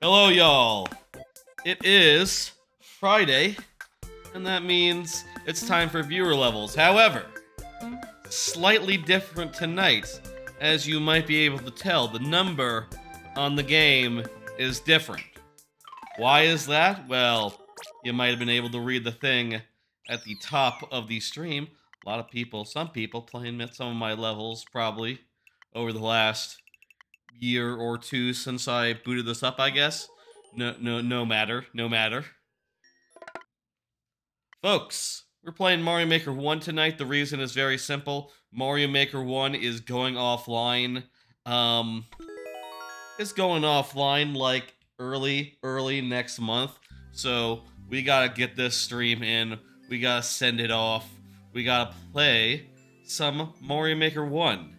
Hello, y'all. It is Friday, and that means it's time for viewer levels. However, slightly different tonight. As you might be able to tell, the number on the game is different. Why is that? Well, you might have been able to read the thing at the top of the stream. A lot of people, some people, playing some of my levels probably over the last year or two since I booted this up, I guess. No matter. Folks, we're playing Mario Maker 1 tonight. The reason is very simple. Mario Maker 1 is going offline. It's going offline like early next month. So we gotta get this stream in. We gotta send it off. We gotta play some Mario Maker 1.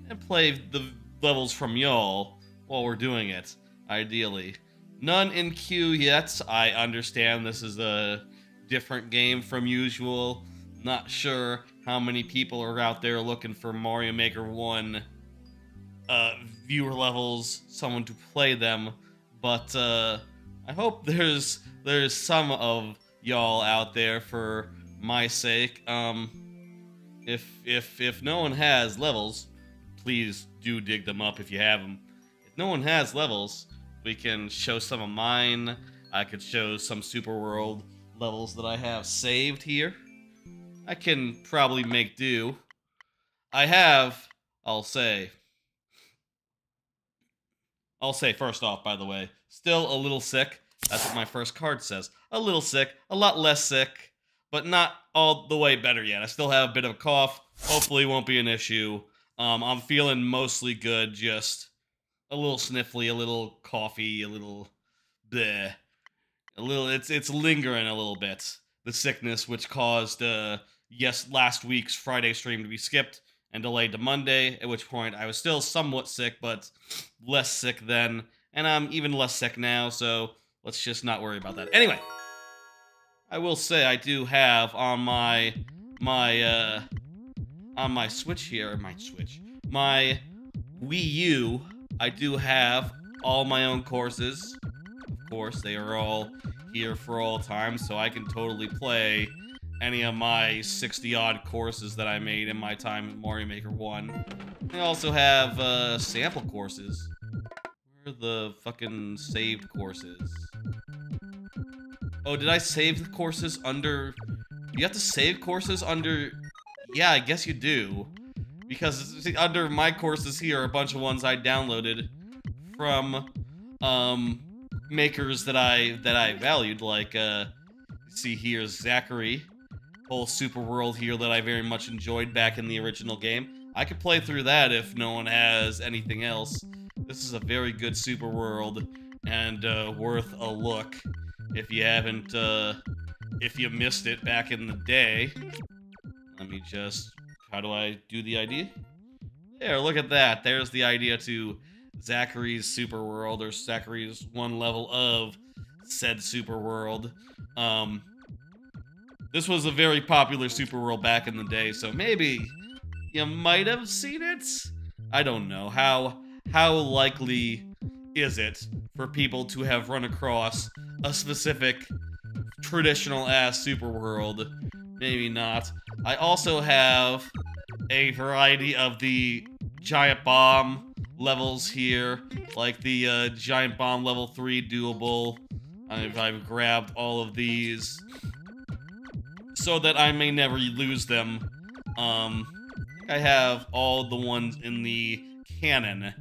And play the levels from y'all while we're doing it, ideally. None in queue yet. I understand this is a different game from usual. Not sure how many people are out there looking for Mario Maker 1 viewer levels, someone to play them, but I hope there's some of y'all out there for my sake. If no one has levels, please do dig them up if you have them. If no one has levels, we can show some of mine. I could show some Super World levels that I have saved here. I can probably make do. I'll say first off, by the way, still a little sick. That's what my first card says. A little sick, a lot less sick, but not all the way better yet. I still have a bit of a cough. Hopefully won't be an issue. I'm feeling mostly good, just a little sniffly, a little coughy, a little bleh. It's lingering a little bit. The sickness which caused last week's Friday stream to be skipped and delayed to Monday, at which point I was still somewhat sick, but less sick then, and I'm even less sick now, so let's just not worry about that. Anyway, I will say I do have on my Switch here, my Wii U, I do have all my own courses. Of course, they are all here for all time, so I can totally play any of my 60-odd courses that I made in my time at Mario Maker 1. I also have sample courses. Where are the fucking saved courses? Oh, did I save the courses under... You have to save courses under... Yeah, I guess you do. Because under my courses here are a bunch of ones I downloaded from makers that I valued, like see here, Zachary, whole super world here that I very much enjoyed back in the original game. I could play through that if no one has anything else. This is a very good super world and worth a look if you haven't if you missed it back in the day. Let me just... How do I do the idea? There, look at that. There's the idea to Zachary's Super World, or Zachary's one level of said Super World. This was a very popular Super World back in the day, so maybe you might have seen it? I don't know. How likely is it for people to have run across a specific traditional-ass Super World? Maybe not. I also have a variety of the Giant Bomb levels here, like the Giant Bomb level 3 doable. I've grabbed all of these so that I may never lose them. I have all the ones in the canon.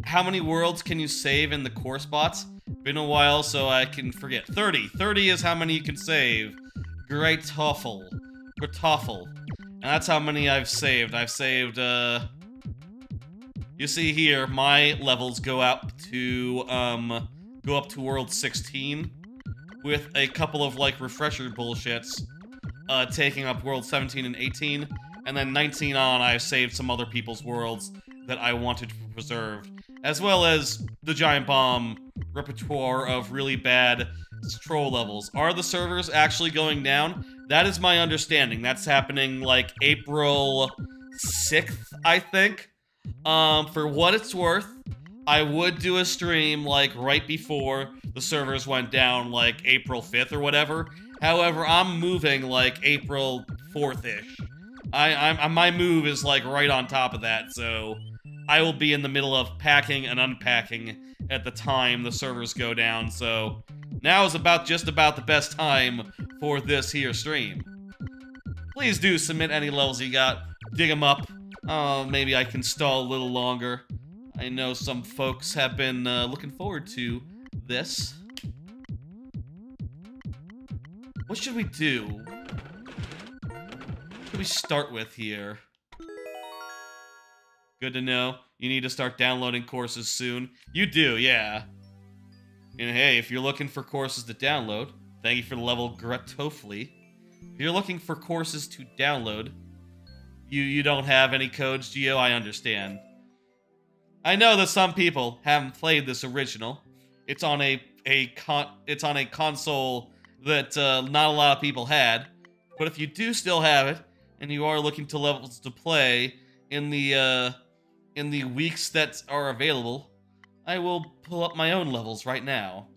How many worlds can you save in the core spots? Been a while, so I can forget. 30. 30 is how many you can save. Great Toffel. And that's how many I've saved. I've saved, you see here, my levels go up to World 16, with a couple of, like, refresher bullshits, taking up World 17 and 18, and then 19 on, I've saved some other people's worlds that I wanted to preserve, as well as the Giant Bomb repertoire of really bad troll levels. Are the servers actually going down? That is my understanding. That's happening, like, April 6th, I think. For what it's worth, I would do a stream, like, right before the servers went down, like, April 5th or whatever. However, I'm moving, like, April 4th-ish. My move is, like, right on top of that, so I will be in the middle of packing and unpacking at the time the servers go down, so now is just about the best time for this here stream. Please do submit any levels you got. Dig them up. Oh, maybe I can stall a little longer. I know some folks have been looking forward to this. What should we do? What should we start with here? Good to know. You need to start downloading courses soon. You do, yeah. And hey, if you're looking for courses to download, thank you for the level Gretofli. If you're looking for courses to download, you don't have any codes, Geo, I understand. I know that some people haven't played this original. It's on a console that not a lot of people had. But if you do still have it, and you are looking to levels to play in the weeks that are available, I will pull up my own levels right now.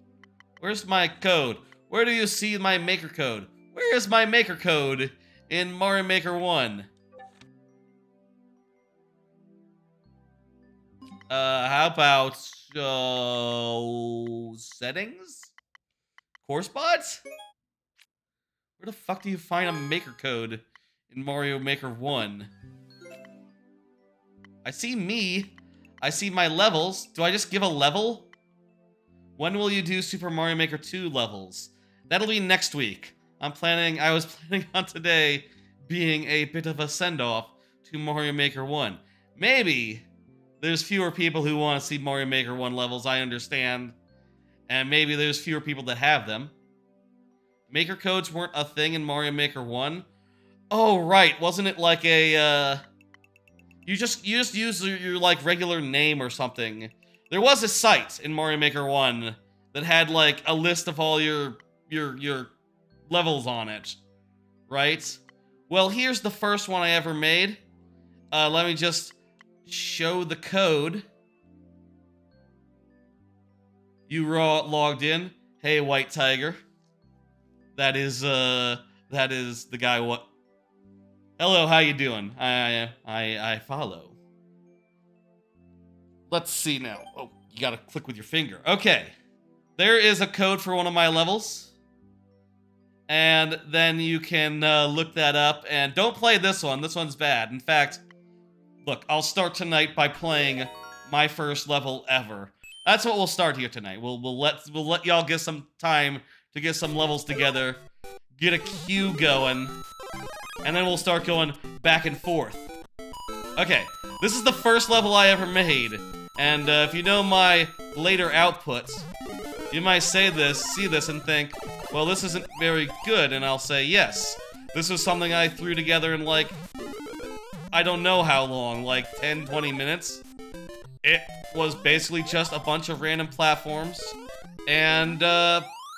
Where's my code? Where do you see my maker code? Where is my maker code in Mario Maker 1? How about, settings? Course bots? Where the fuck do you find a maker code in Mario Maker 1? I see me. I see my levels. Do I just give a level? When will you do Super Mario Maker 2 levels? That'll be next week. I was planning on today being a bit of a send-off to Mario Maker 1. Maybe there's fewer people who want to see Mario Maker 1 levels, I understand. And maybe there's fewer people that have them. Maker codes weren't a thing in Mario Maker 1. Oh, right. Wasn't it like a, You just use your like regular name or something. There was a site in Mario Maker 1 that had like a list of all your levels on it, right? Well, here's the first one I ever made. Let me just show the code. You logged in. Hey, White Tiger. That is the guy. What? Hello, how you doing? I follow. Let's see now. Oh, you gotta click with your finger. Okay. There is a code for one of my levels. And then you can look that up. And don't play this one. This one's bad. In fact, look, I'll start tonight by playing my first level ever. That's what we'll start here tonight. We'll let y'all get some time to get some levels together, get a queue going, and then we'll start going back and forth. Okay, this is the first level I ever made, and if you know my later outputs, you might see this, and think, well, this isn't very good, and I'll say, yes, this was something I threw together in, like, I don't know how long, like 10, 20 minutes. It was basically just a bunch of random platforms, and,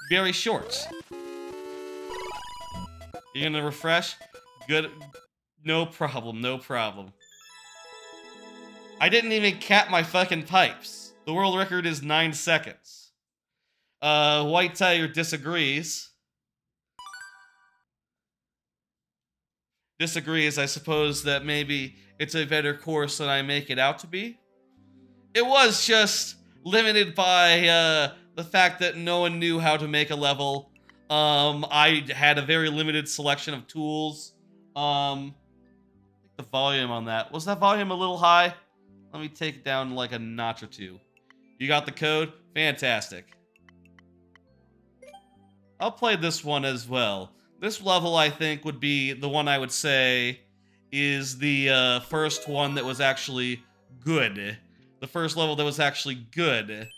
very short. You gonna refresh? Good. No problem, no problem. I didn't even cap my fucking pipes. The world record is 9 seconds. White Tiger disagrees. Disagrees, I suppose, that maybe it's a better course than I make it out to be. It was just limited by, the fact that no one knew how to make a level. I had a very limited selection of tools. The volume on that. Was that volume a little high? Let me take it down like a notch or two. You got the code? Fantastic. I'll play this one as well. This level, I think, would be the one I would say is the first one that was actually good. The first level that was actually good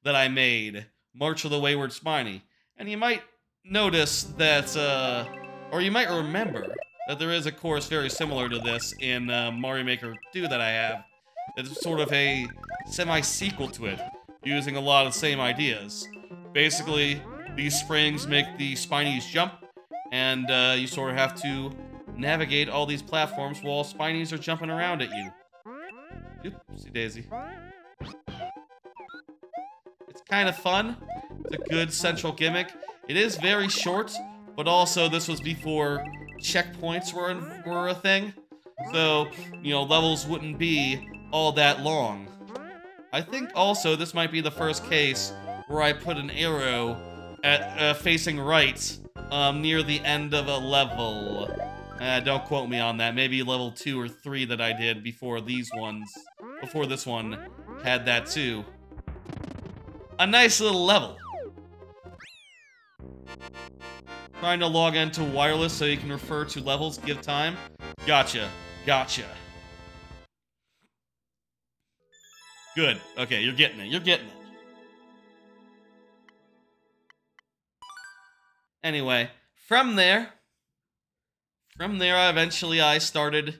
that I made. March of the Wayward Spiny. And you might notice that, or you might remember that there is a course very similar to this in Mario Maker 2 that I have. It's sort of a semi-sequel to it, using a lot of the same ideas. Basically, these springs make the Spinies jump, and you sort of have to navigate all these platforms while Spinies are jumping around at you. Oopsie daisy. It's kind of fun. It's a good central gimmick. It is very short, but also this was before checkpoints were a thing. So, you know, levels wouldn't be all that long. I think also this might be the first case where I put an arrow at facing right near the end of a level. Don't quote me on that. Maybe level 2 or 3 that I did before these ones. Before this one had that too. A nice little level. Trying to log into wireless so you can refer to levels, give time. Gotcha. Gotcha. Good. Okay, you're getting it. You're getting it. Anyway, from there, eventually I started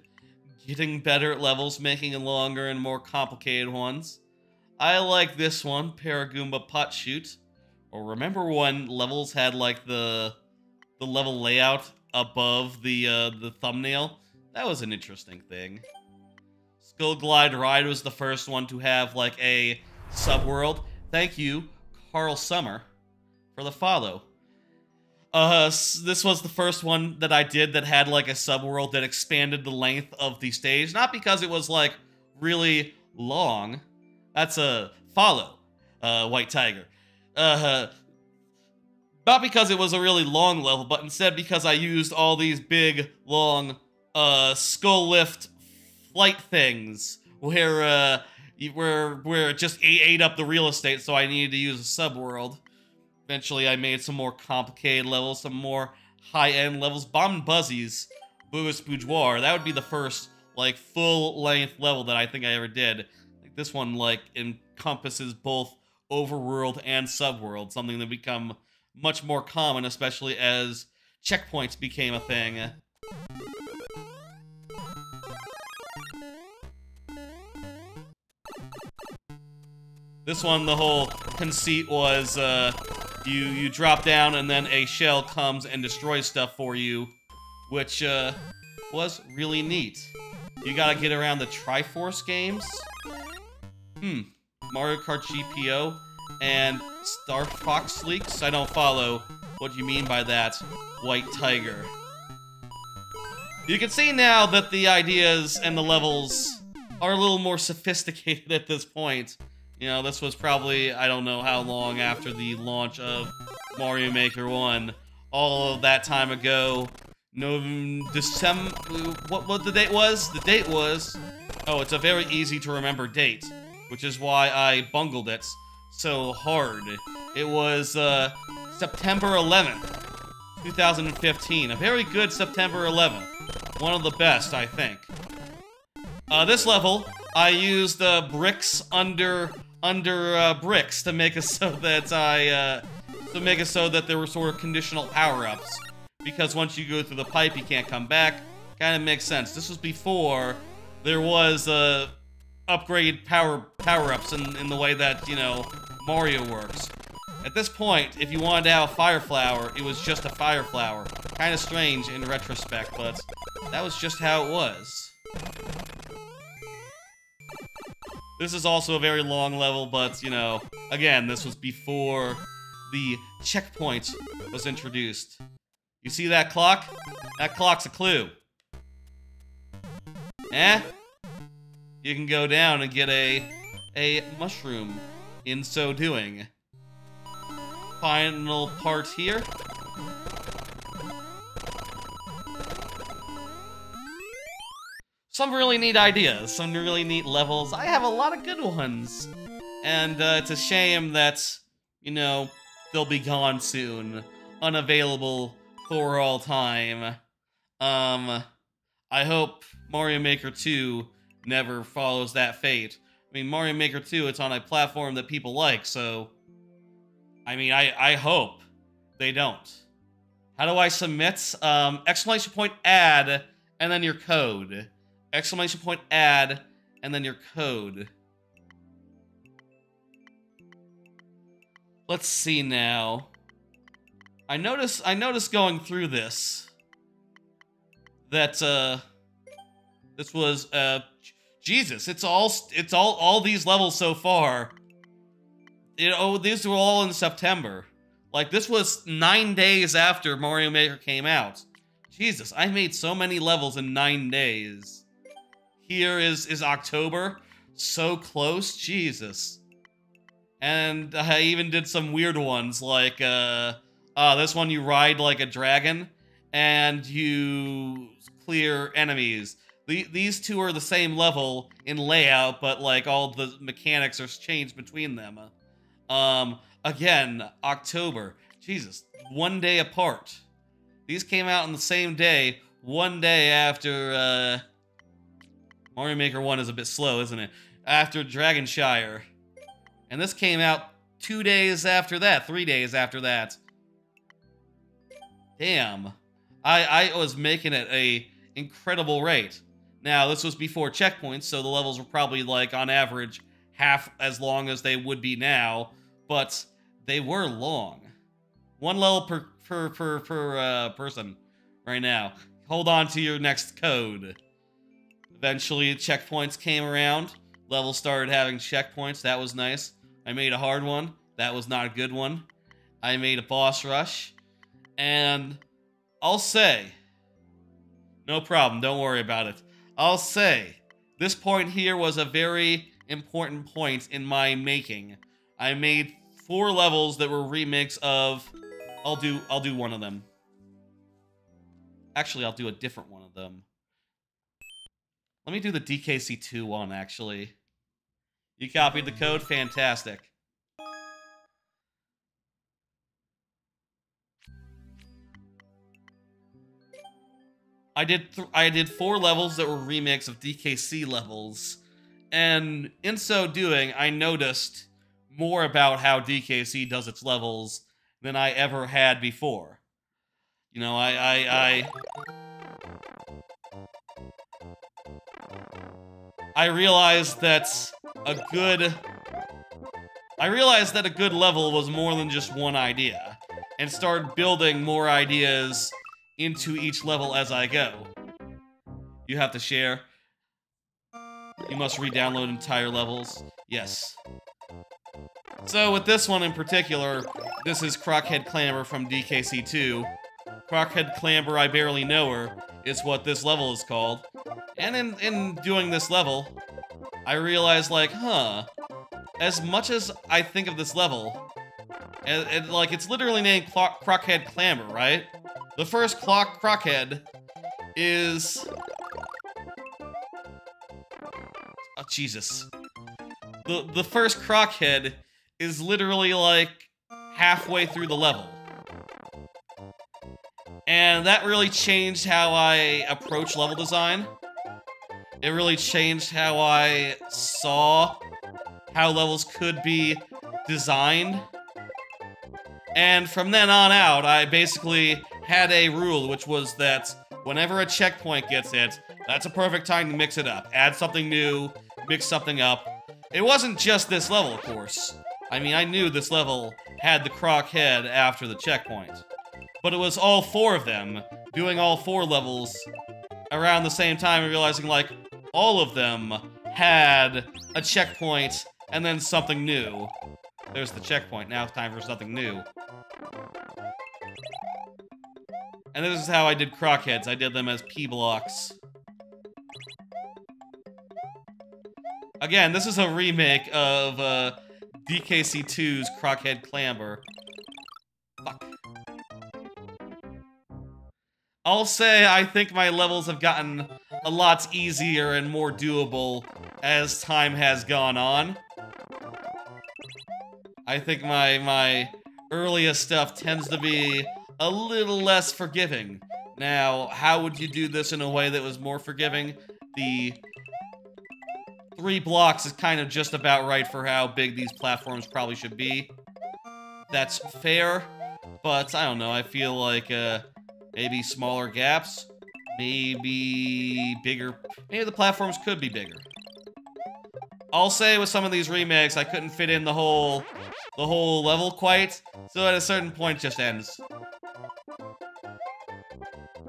getting better at levels, making longer and more complicated ones. I like this one, Paragoomba Pot Shoot. Or remember when levels had like the level layout above the thumbnail? That was an interesting thing. Skull Glide Ride was the first one to have like a subworld. Thank you, Carl Summer, for the follow. This was the first one that I did that had like a subworld that expanded the length of the stage. Not because it was like really long. That's a follow, White Tiger. Not because it was a really long level, but instead because I used all these big, long, skull lift flight things where it just ate up the real estate, so I needed to use a subworld. Eventually, I made some more complicated levels, some more high-end levels. Bomb and Buzzy's Boogus Boudoir. That would be the first, like, full-length level that I think I ever did. Like, this one, like, encompasses both overworld and subworld, something that become much more common, especially as checkpoints became a thing. This one, the whole conceit was, you drop down and then a shell comes and destroys stuff for you, which, was really neat. You gotta get around the Triforce games. Mario Kart GPO and Star Fox Leaks? I don't follow what you mean by that, White Tiger. You can see now that the ideas and the levels are a little more sophisticated at this point. You know, this was probably, I don't know how long after the launch of Mario Maker 1. All of that time ago. December... What the date was? The date was... Oh, it's a very easy to remember date. Which is why I bungled it so hard. It was, September 11th, 2015. A very good September 11th. One of the best, I think. This level, I used, bricks under bricks to make it so that there were sort of conditional power-ups. Because once you go through the pipe, you can't come back. Kind of makes sense. This was before there was, upgrade power-ups in the way that, you know, Mario works. At this point, if you wanted to have a Fire Flower, it was just a Fire Flower. Kind of strange in retrospect, but that was just how it was. This is also a very long level, but, you know, again, this was before the checkpoint was introduced. You see that clock? That clock's a clue. Eh? You can go down and get a mushroom in so doing. Final part here. Some really neat ideas, some really neat levels. I have a lot of good ones. And it's a shame that, you know, they'll be gone soon. Unavailable for all time. I hope Mario Maker 2 never follows that fate. I mean, Mario Maker 2, it's on a platform that people like, so... I mean, I hope they don't. How do I submit? Exclamation point add, and then your code. Exclamation point add, and then your code. Let's see now. I notice going through this that this was Jesus, it's all these levels so far. these were all in September. Like, this was 9 days after Mario Maker came out. Jesus, I made so many levels in 9 days. Here is October. So close, Jesus. And I even did some weird ones, like, this one you ride like a dragon, and you clear enemies. These two are the same level in layout, but, like, all the mechanics are changed between them. Again, October. Jesus, 1 day apart. These came out on the same day, 1 day after, Mario Maker 1 is a bit slow, isn't it? After Dragonshire. And this came out 2 days after that, 3 days after that. Damn. I was making it a incredible rate. Now, this was before checkpoints, so the levels were probably, like, on average, half as long as they would be now, but they were long. 1 level per person right now. Hold on to your next code. Eventually, checkpoints came around. Levels started having checkpoints. That was nice. I made a hard one. That was not a good one. I made a boss rush. And I'll say, no problem, don't worry about it. I'll say, this point here was a very important point in my making. I made 4 levels that were remakes of... I'll do one of them. Actually, I'll do a different one of them. Let me do the DKC2 one, actually. You copied the code? Fantastic. I did 4 levels that were remakes of DKC levels, and in so doing, I noticed more about how DKC does its levels than I ever had before. You know, I realized that a good level was more than just one idea, and started building more ideas into each level as I go. You have to share. You must re-download entire levels. Yes. So with this one in particular, this is Crockhead Clamber from DKC2. Crockhead Clamber, I Barely Know Her, is what this level is called. And in doing this level, I realized, like, as much as I think of this level, like, it's literally named Crockhead Clamber, right? The first Crockhead is... Oh, Jesus. The first Crockhead is literally, like, halfway through the level. And that really changed how I approach level design. It really changed how I saw how levels could be designed. And from then on out, I basically had a rule, which was that whenever a checkpoint gets hit, that's a perfect time to mix it up. Add something new, mix something up. It wasn't just this level, of course. I mean, I knew this level had the Crockhead after the checkpoint. But it was all 4 of them, doing all 4 levels around the same time and realizing, like, all of them had a checkpoint and then something new. There's the checkpoint, now it's time for something new. And this is how I did Crockheads. I did them as P-blocks. Again, this is a remake of DKC2's Crockhead Clamber. Fuck. I'll say I think my levels have gotten a lot easier and more doable as time has gone on. I think my earliest stuff tends to be a little less forgiving. Now, how would you do this in a way that was more forgiving? The 3 blocks is kind of just about right for how big these platforms probably should be. That's fair, but I don't know, I feel like maybe smaller gaps, maybe bigger, maybe the platforms could be bigger. I'll say with some of these remakes, I couldn't fit in the whole level quite, so at a certain point it just ends.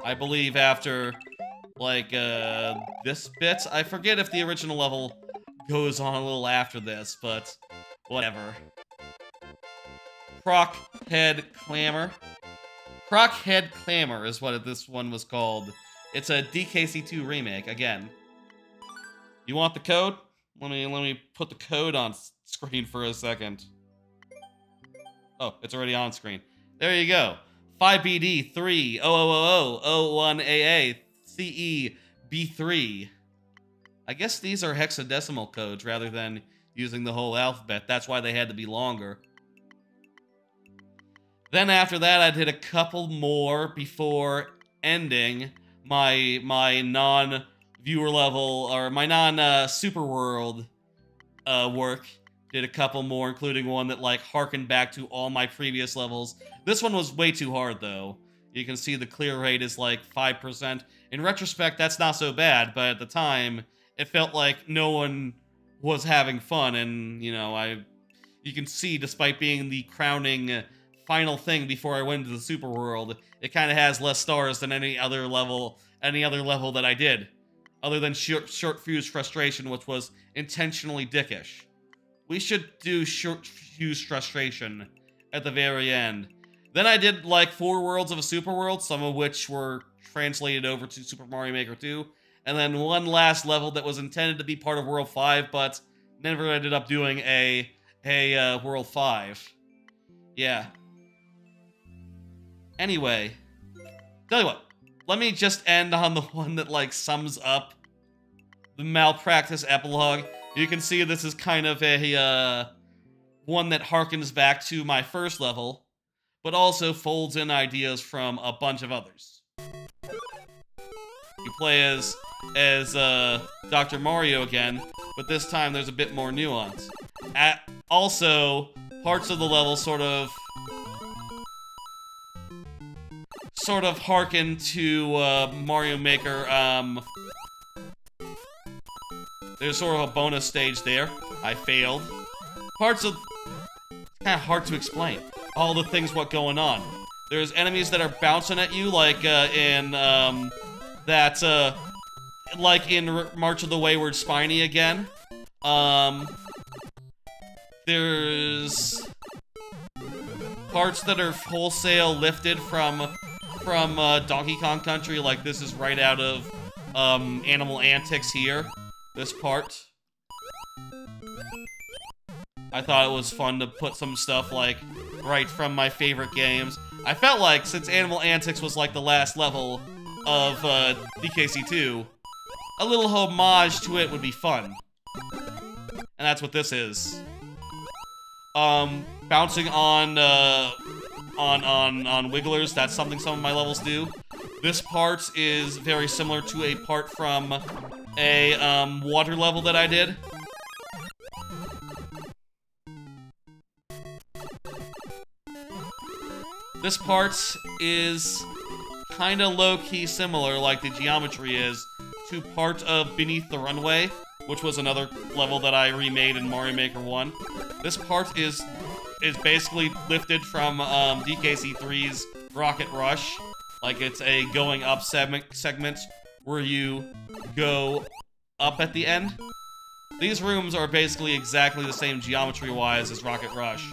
I believe after, like, this bit, I forget if the original level goes on a little after this, but whatever. Crockhead Clamor. Crockhead Clamor is what this one was called. It's a DKC2 remake, again. You want the code? Let me put the code on screen for a second. Oh, it's already on screen. There you go. 5BD3000001AA CEB3. I guess these are hexadecimal codes rather than using the whole alphabet. That's why they had to be longer. Then after that, I did a couple more before ending my non-viewer level, or my non-super world work. Did a couple more, including one that, like, harkened back to all my previous levels. This one was way too hard, though. You can see the clear rate is, like, 5%. In retrospect, that's not so bad, but at the time, it felt like no one was having fun, and, you know, you can see, despite being the crowning final thing before I went into the super world, it kind of has less stars than any other level that I did, other than Short Fuse Frustration, which was intentionally dickish. We should do Short Fuse Frustration at the very end. Then I did like 4 worlds of a super world, some of which were translated over to Super Mario Maker 2, and then one last level that was intended to be part of World 5, but never ended up doing a World 5. Yeah. Anyway, tell you what, let me just end on the one that, like, sums up the malpractice epilogue. You can see this is kind of a, one that harkens back to my first level, but also folds in ideas from a bunch of others. You play as Dr. Mario again, but this time there's a bit more nuance. Also, parts of the level sort of harken to Mario Maker. There's sort of a bonus stage there. I failed. Parts of... It's kind of hard to explain. All the things what going on. There's enemies that are bouncing at you, like in March of the Wayward Spiny again. There's parts that are wholesale lifted from Donkey Kong Country, like this is right out of Animal Antics here. This part. I thought it was fun to put some stuff, like, right from my favorite games. I felt like, since Animal Antics was, like, the last level of DKC2, a little homage to it would be fun. And that's what this is. Bouncing on wigglers, that's something some of my levels do. This part is very similar to a part from a water level that I did. This part is kind of low-key similar, like the geometry is, to part of Beneath the Runway, which was another level that I remade in Mario Maker 1. This part is basically lifted from DKC3's Rocket Rush. Like, it's a going up segment where you go up at the end. These rooms are basically exactly the same geometry-wise as Rocket Rush,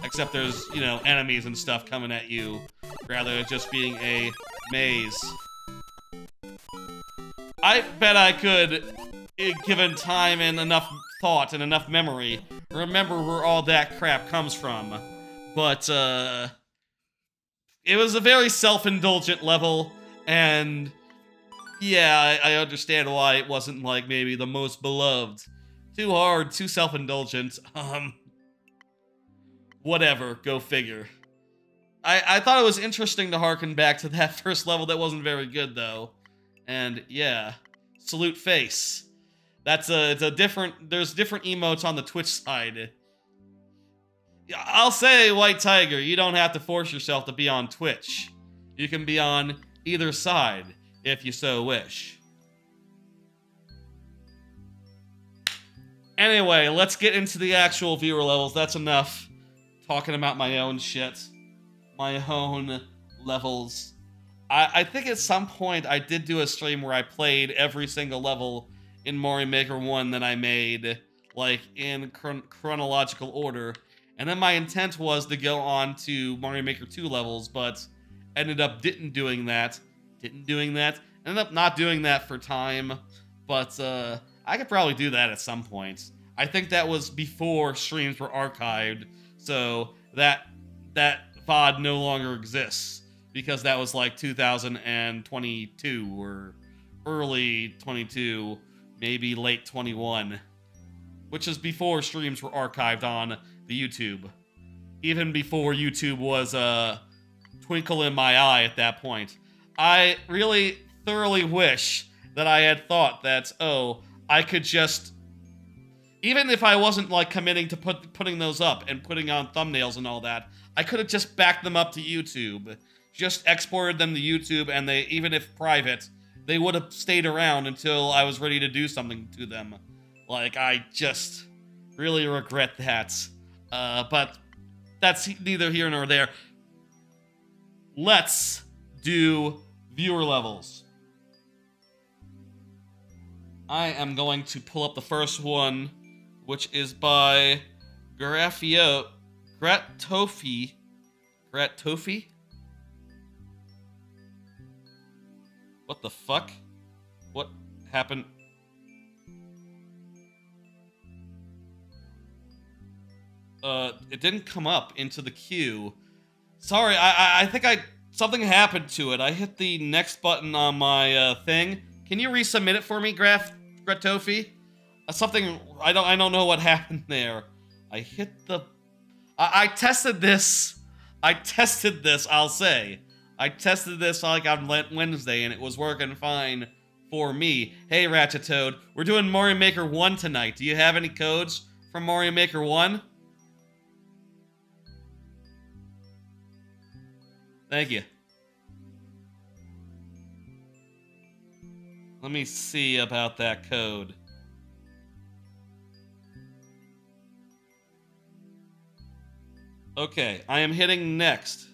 except there's, you know, enemies and stuff coming at you, rather than just being a maze. I bet I could, given time and enough thought and enough memory, remember where all that crap comes from. But, it was a very self-indulgent level, and yeah, I understand why it wasn't, like, maybe the most beloved. Too hard, too self-indulgent, whatever, go figure. I thought it was interesting to harken back to that first level that wasn't very good, though. And, yeah, salute face. It's a different, there's different emotes on the Twitch side. I'll say, White Tiger, you don't have to force yourself to be on Twitch. You can be on either side, if you so wish. Anyway, let's get into the actual viewer levels. That's enough talking about my own shit. My own levels. I think at some point I did do a stream where I played every single level in Mario Maker 1 that I made, like, in chronological order. And then my intent was to go on to Mario Maker 2 levels, but ended up didn't doing that. Ended up not doing that for time, but I could probably do that at some point. I think that was before streams were archived, so that VOD no longer exists, because that was like 2022 or early 22, maybe late 21, which is before streams were archived on the YouTube. Even before YouTube was a twinkle in my eye at that point. I really thoroughly wish that I had thought that, oh, I could just, even if I wasn't like committing to putting those up and putting on thumbnails and all that, I could have just backed them up to YouTube. Just exported them to YouTube, and they, even if private, they would have stayed around until I was ready to do something to them. Like, I just really regret that. But that's neither here nor there. Let's do viewer levels. I am going to pull up the first one, which is by Gratofi. What the fuck? What happened? It didn't come up into the queue. Sorry, I think something happened to it. I hit the next button on my thing. Can you resubmit it for me, Gratofi? Something, I don't know what happened there. I hit the, I tested this, I'll say. I tested this like on Wednesday, and it was working fine for me. Hey, Ratchet Toad, we're doing Mario Maker 1 tonight. Do you have any codes from Mario Maker 1? Thank you. Let me see about that code. Okay, I am hitting next.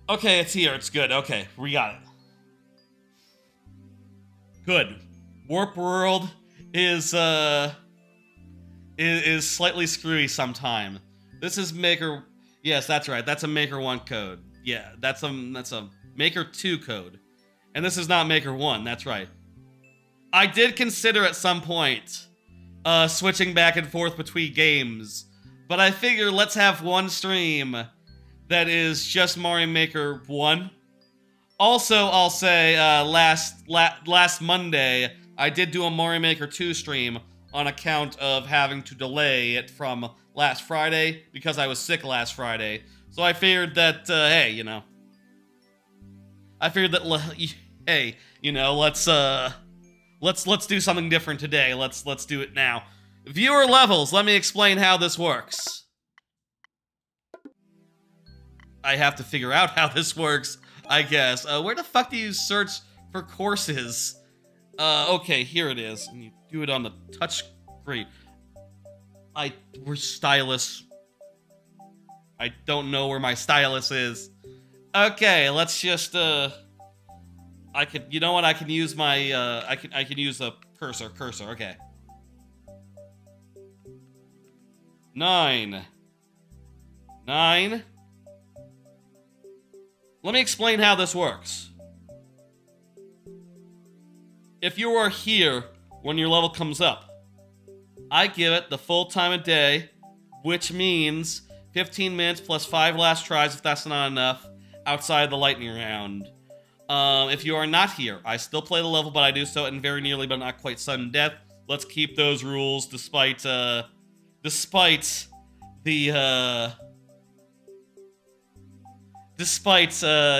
Okay, it's here. It's good. Okay, we got it. Good. Warp World is slightly screwy sometime. This is Maker. Yes, that's right. That's a Maker 1 code. Yeah, that's a Maker 2 code. And this is not Maker 1. That's right. I did consider at some point switching back and forth between games, but I figure let's have one stream that is just Mario Maker 1. Also, I'll say, last Monday, I did do a Mario Maker 2 stream on account of having to delay it from last Friday, because I was sick last Friday. So I figured that, hey, you know. I figured that, hey, you know, let's do something different today. Let's do it now. Viewer levels, let me explain how this works. I have to figure out how this works, I guess. Where the fuck do you search for courses? Okay, here it is. And you do it on the touch screen. Where's stylus? I don't know where my stylus is. Okay, let's just, you know what? I can use my, I can use a cursor, okay. 9. Let me explain how this works. If you are here when your level comes up, I give it the full time of day, which means 15 minutes plus 5 last tries if that's not enough, outside the lightning round. If you are not here, I still play the level, but I do so in very nearly but not quite sudden death. Let's keep those rules despite the,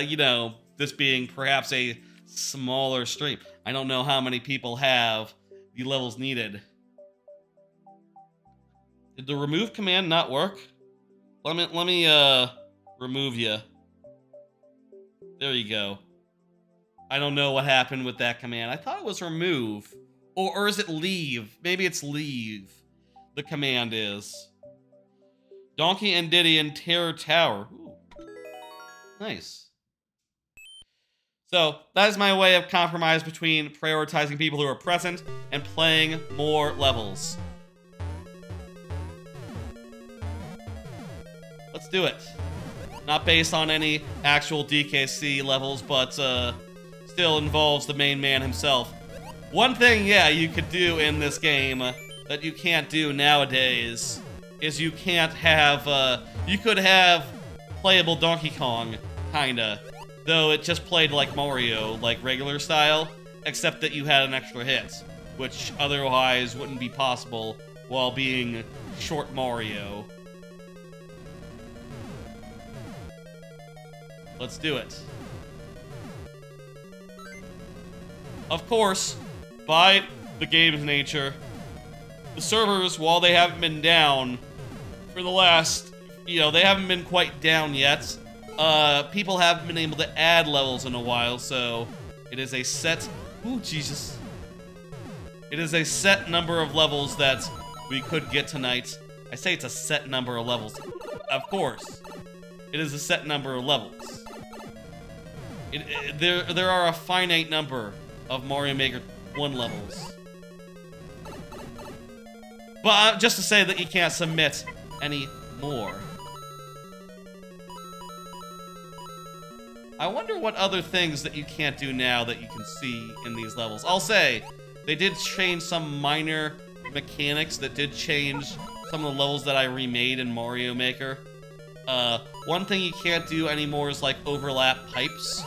you know, this being perhaps a smaller stream. I don't know how many people have the levels needed. Did the remove command not work? Let me remove you. There you go. I don't know what happened with that command. I thought it was remove. Or is it leave? Maybe it's leave. The command is. Donkey and Diddy and Terror Tower. Ooh. Nice. So that is my way of compromise between prioritizing people who are present and playing more levels. Let's do it. Not based on any actual DKC levels, but still involves the main man himself. One thing, yeah, you could do in this game that you can't do nowadays is you can't have, you could have playable Donkey Kong, kinda. Though it just played like Mario, like regular style, except that you had an extra hit, which otherwise wouldn't be possible while being short Mario. Let's do it. Of course, by the game's nature, the servers, while they haven't been down for the last, they haven't been quite down yet, people haven't been able to add levels in a while, so it is a set... Ooh, Jesus. It is a set number of levels that we could get tonight. I say it's a set number of levels. Of course. It is a set number of levels. There are a finite number of Mario Maker 1 levels. But just to say that you can't submit any more. I wonder what other things that you can't do now that you can see in these levels. I'll say, they did change some minor mechanics that did change some of the levels that I remade in Mario Maker. One thing you can't do anymore is like overlap pipes.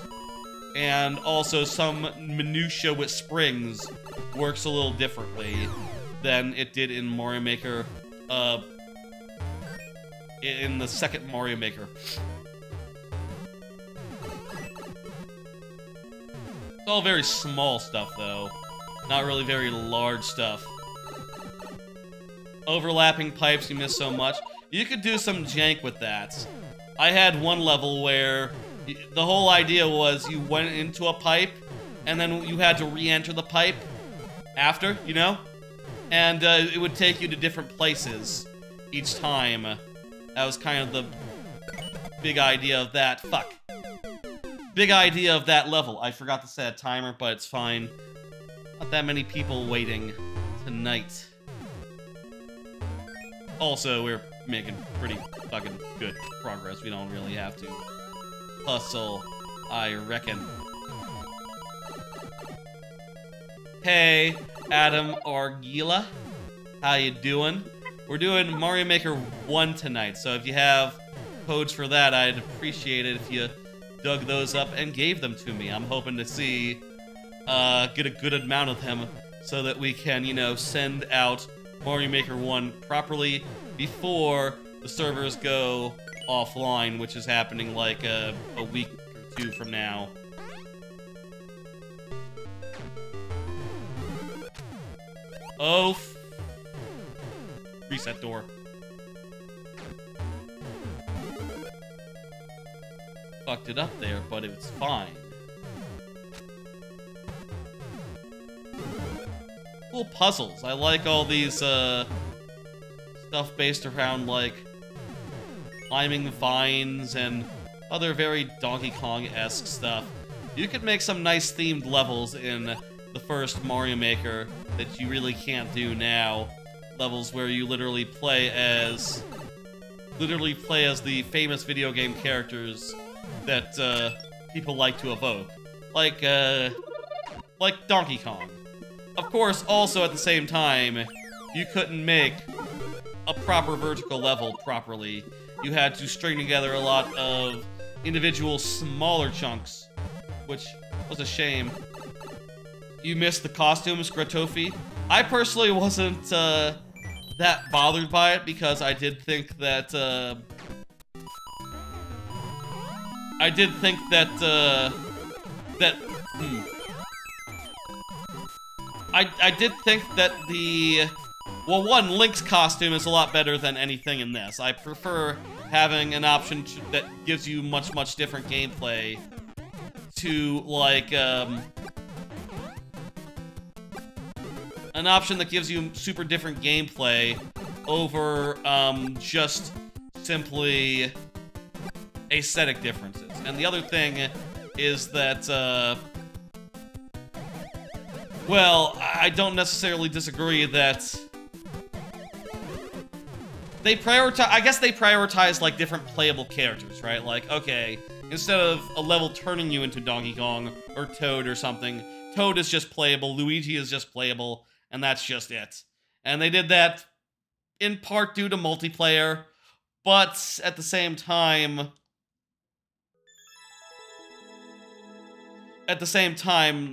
And also some minutia with springs works a little differently than it did in Mario Maker, in the second Mario Maker. It's all very small stuff, though. Not really very large stuff. Overlapping pipes, you miss so much. You could do some jank with that. I had one level where the whole idea was you went into a pipe, and then you had to re-enter the pipe after, And it would take you to different places each time. That was kind of the big idea of that. Fuck. Big idea of that level. I forgot to set a timer, but it's fine. Not that many people waiting tonight. Also, we're making pretty fucking good progress. We don't really have to hustle, I reckon. Hey, Adam Argila. How you doing? We're doing Mario Maker 1 tonight, so if you have codes for that, I'd appreciate it if you dug those up and gave them to me. I'm hoping to see, get a good amount of them so that we can, send out Mario Maker 1 properly before the servers go offline, which is happening like a week or 2 from now. Oh, reset door. Fucked it up there, but it was fine. Cool puzzles. I like all these, stuff based around, like, climbing vines and other very Donkey Kong-esque stuff. You could make some nice themed levels in the first Mario Maker that you really can't do now. Levels where you literally play as the famous video game characters that people like to evoke. Like Donkey Kong. Of course, also at the same time, you couldn't make a proper vertical level properly. You had to string together a lot of individual smaller chunks, which was a shame. You missed the costumes, Gratofi. I personally wasn't that bothered by it because I did think that I did think that well, one, Link's costume is a lot better than anything in this. I prefer having an option that gives you much different gameplay to, like, an option that gives you super different gameplay over, just simply aesthetic differences. And the other thing is that, well, I don't necessarily disagree that they prioritize, I guess they prioritize, like, different playable characters, right? Like, okay, instead of a level turning you into Donkey Kong or Toad or something, Toad is just playable, Luigi is just playable, and that's just it. And they did that in part due to multiplayer, but at the same time,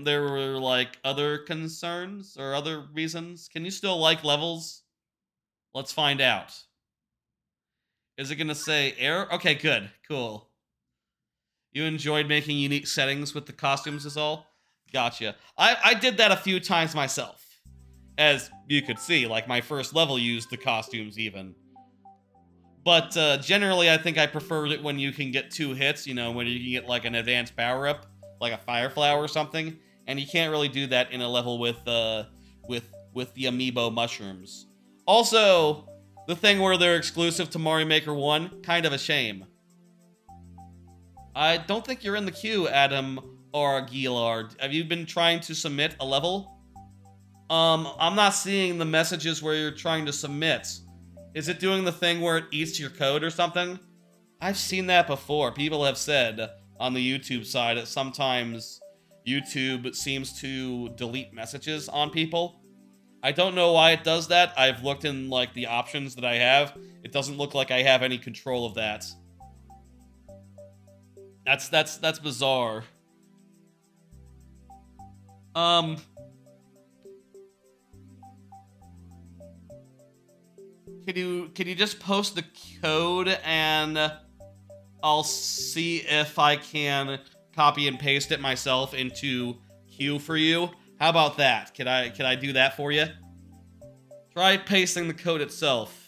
there were, like, other concerns or other reasons. Can you still like levels? Let's find out. Is it gonna say error? Okay, good. Cool. You enjoyed making unique settings with the costumes is all? Gotcha. I did that a few times myself. As you could see, like, my first level used the costumes even. But generally, I think I preferred it when you can get 2 hits, you know, when you can get, like, an advanced power-up, like a Fire Flower or something. And you can't really do that in a level with the amiibo mushrooms. Also, the thing where they're exclusive to Mario Maker 1, kind of a shame. I don't think you're in the queue, Adam or Gillard. Have you been trying to submit a level? I'm not seeing the messages where you're trying to submit. Is it doing the thing where it eats your code or something? I've seen that before. People have said on the YouTube side that sometimes YouTube seems to delete messages on people. I don't know why it does that. I've looked in, like, the options that I have. It doesn't look like I have any control of that. That's bizarre. Can you just post the code and I'll see if I can copy and paste it myself into queue for you? How about that? Can I do that for you? Try pasting the code itself.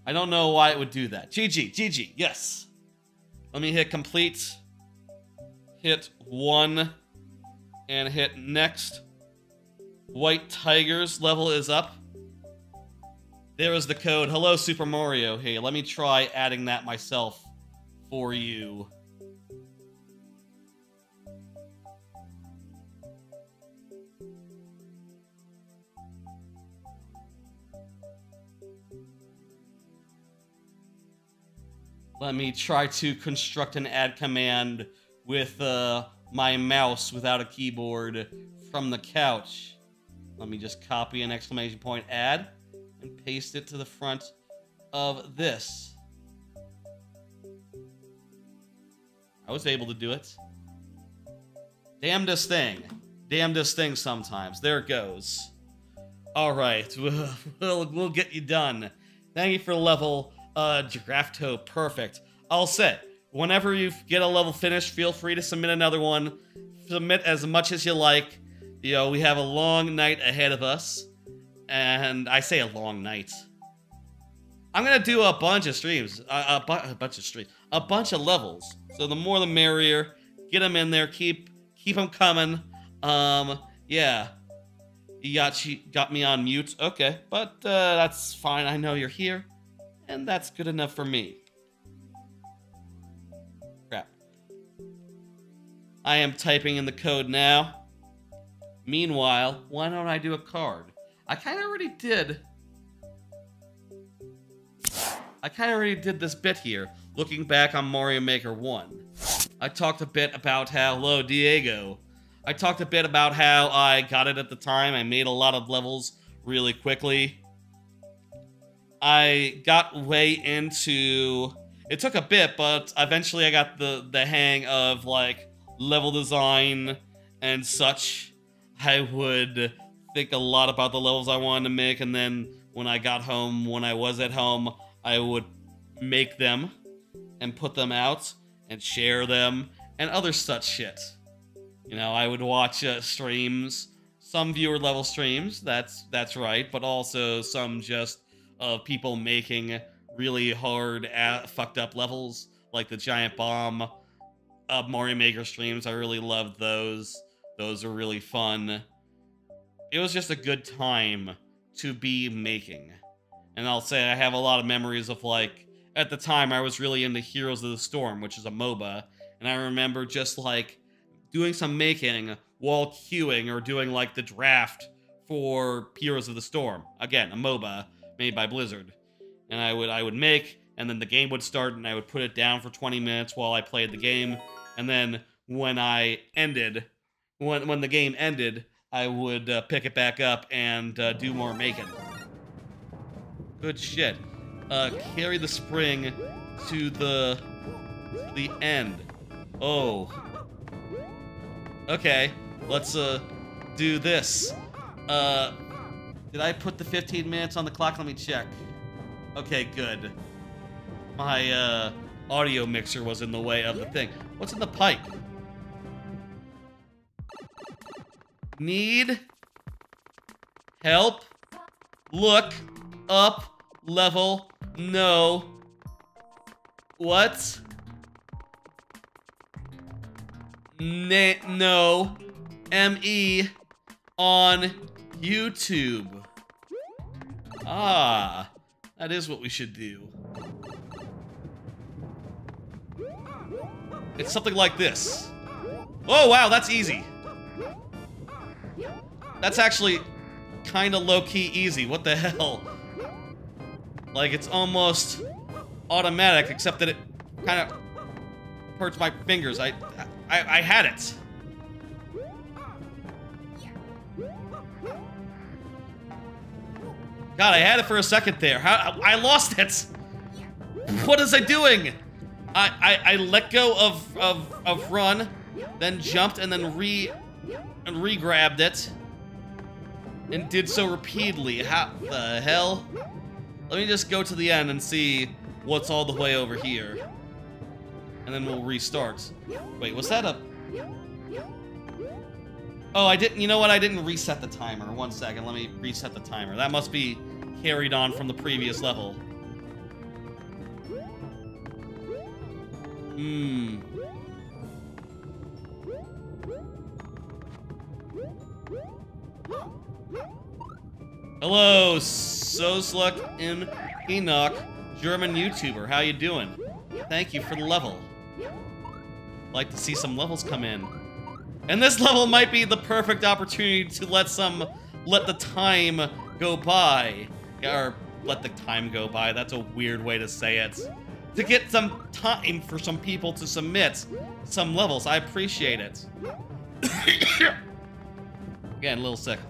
I don't know why it would do that. GG, yes. Let me hit complete. Hit 1 and hit next. White Tiger's level is up. There is the code. Hello, Super Mario. Hey, let me try adding that myself for you. Let me try to construct an add command with my mouse without a keyboard from the couch. Let me just copy an exclamation point add and paste it to the front of this. I was able to do it. Damnedest thing. Damnedest thing sometimes. There it goes. Alright, we'll get you done. Thank you for level Giraffe perfect. All set. Whenever you get a level finished, feel free to submit another one. Submit as much as you like. You know, we have a long night ahead of us. And I say a long night. I'm gonna do a bunch of streams. A bunch of levels. So the more the merrier. Get them in there. Keep them coming. Yeah. You got me on mute. Okay. But that's fine. I know you're here. And that's good enough for me. Crap. I am typing in the code now. Meanwhile, why don't I do a card? I kind of already did. I kind of already did this bit here, looking back on Mario Maker 1. I talked a bit about how, hello, Diego. I talked a bit about how I got it at the time. I made a lot of levels really quickly. I got way into... It took a bit, but eventually I got the hang of, like, level design and such. I would think a lot about the levels I wanted to make, and then when I got home, when I was at home, I would make them and put them out and share them and other such shit. You know, I would watch streams, some viewer level streams, that's right, but also some just of people making really hard, fucked up levels, like the Giant Bomb Mario Maker streams. I really loved those. Those are really fun. It was just a good time to be making. And I'll say I have a lot of memories of, like, at the time, I was really into Heroes of the Storm, which is a MOBA. And I remember just, like, doing some making while queuing or doing, like, the draft for Heroes of the Storm. Again, a MOBA made by Blizzard. And I would make, and then the game would start, and I would put it down for 20 minutes while I played the game. And then when I ended, when the game ended, I would pick it back up and do more making. Good shit. Carry the spring to the end. Oh. Okay, let's do this. Did I put the 15 minutes on the clock? Let me check. Okay, good. My audio mixer was in the way of the thing. What's in the pipe? Need help. Look up. Level. No. What? No. ME on YouTube. Ah, that is what we should do. It's something like this. Oh, wow, that's easy. That's actually kind of low-key easy. What the hell? Like, it's almost automatic, except that it kind of hurts my fingers. I had it. God, I had it for a second there. I lost it. What is I doing? I let go of run, then jumped, and then re-grabbed it, and did so repeatedly. How the hell? Let me just go to the end and see what's all the way over here. And then we'll restart. Wait, was that a... Oh, I didn't... You know what? I didn't reset the timer. 1 second. Let me reset the timer. That must be carried on from the previous level. Hello, Sosluk in Enoch, German YouTuber. How you doing? Thank you for the level. Like to see some levels come in. And this level might be the perfect opportunity to let the time go by. Or let the time go by. That's a weird way to say it. To get some time for some people to submit some levels. I appreciate it. Again, a little sick.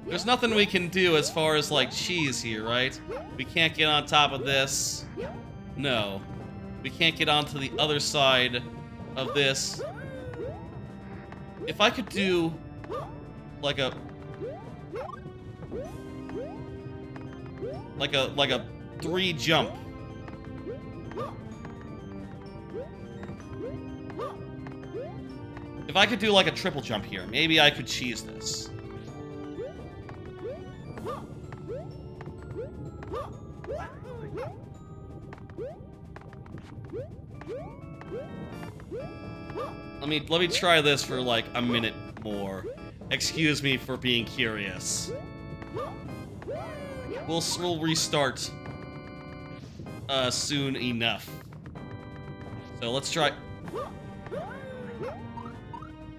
There's nothing we can do as far as, like, cheese here, right? We can't get on top of this. No. We can't get onto the other side of this. If I could do, like a 3 jump. If I could do, like, a triple jump here, maybe I could cheese this. Let me try this for like a minute more. Excuse me for being curious. We'll restart soon enough. So let's try.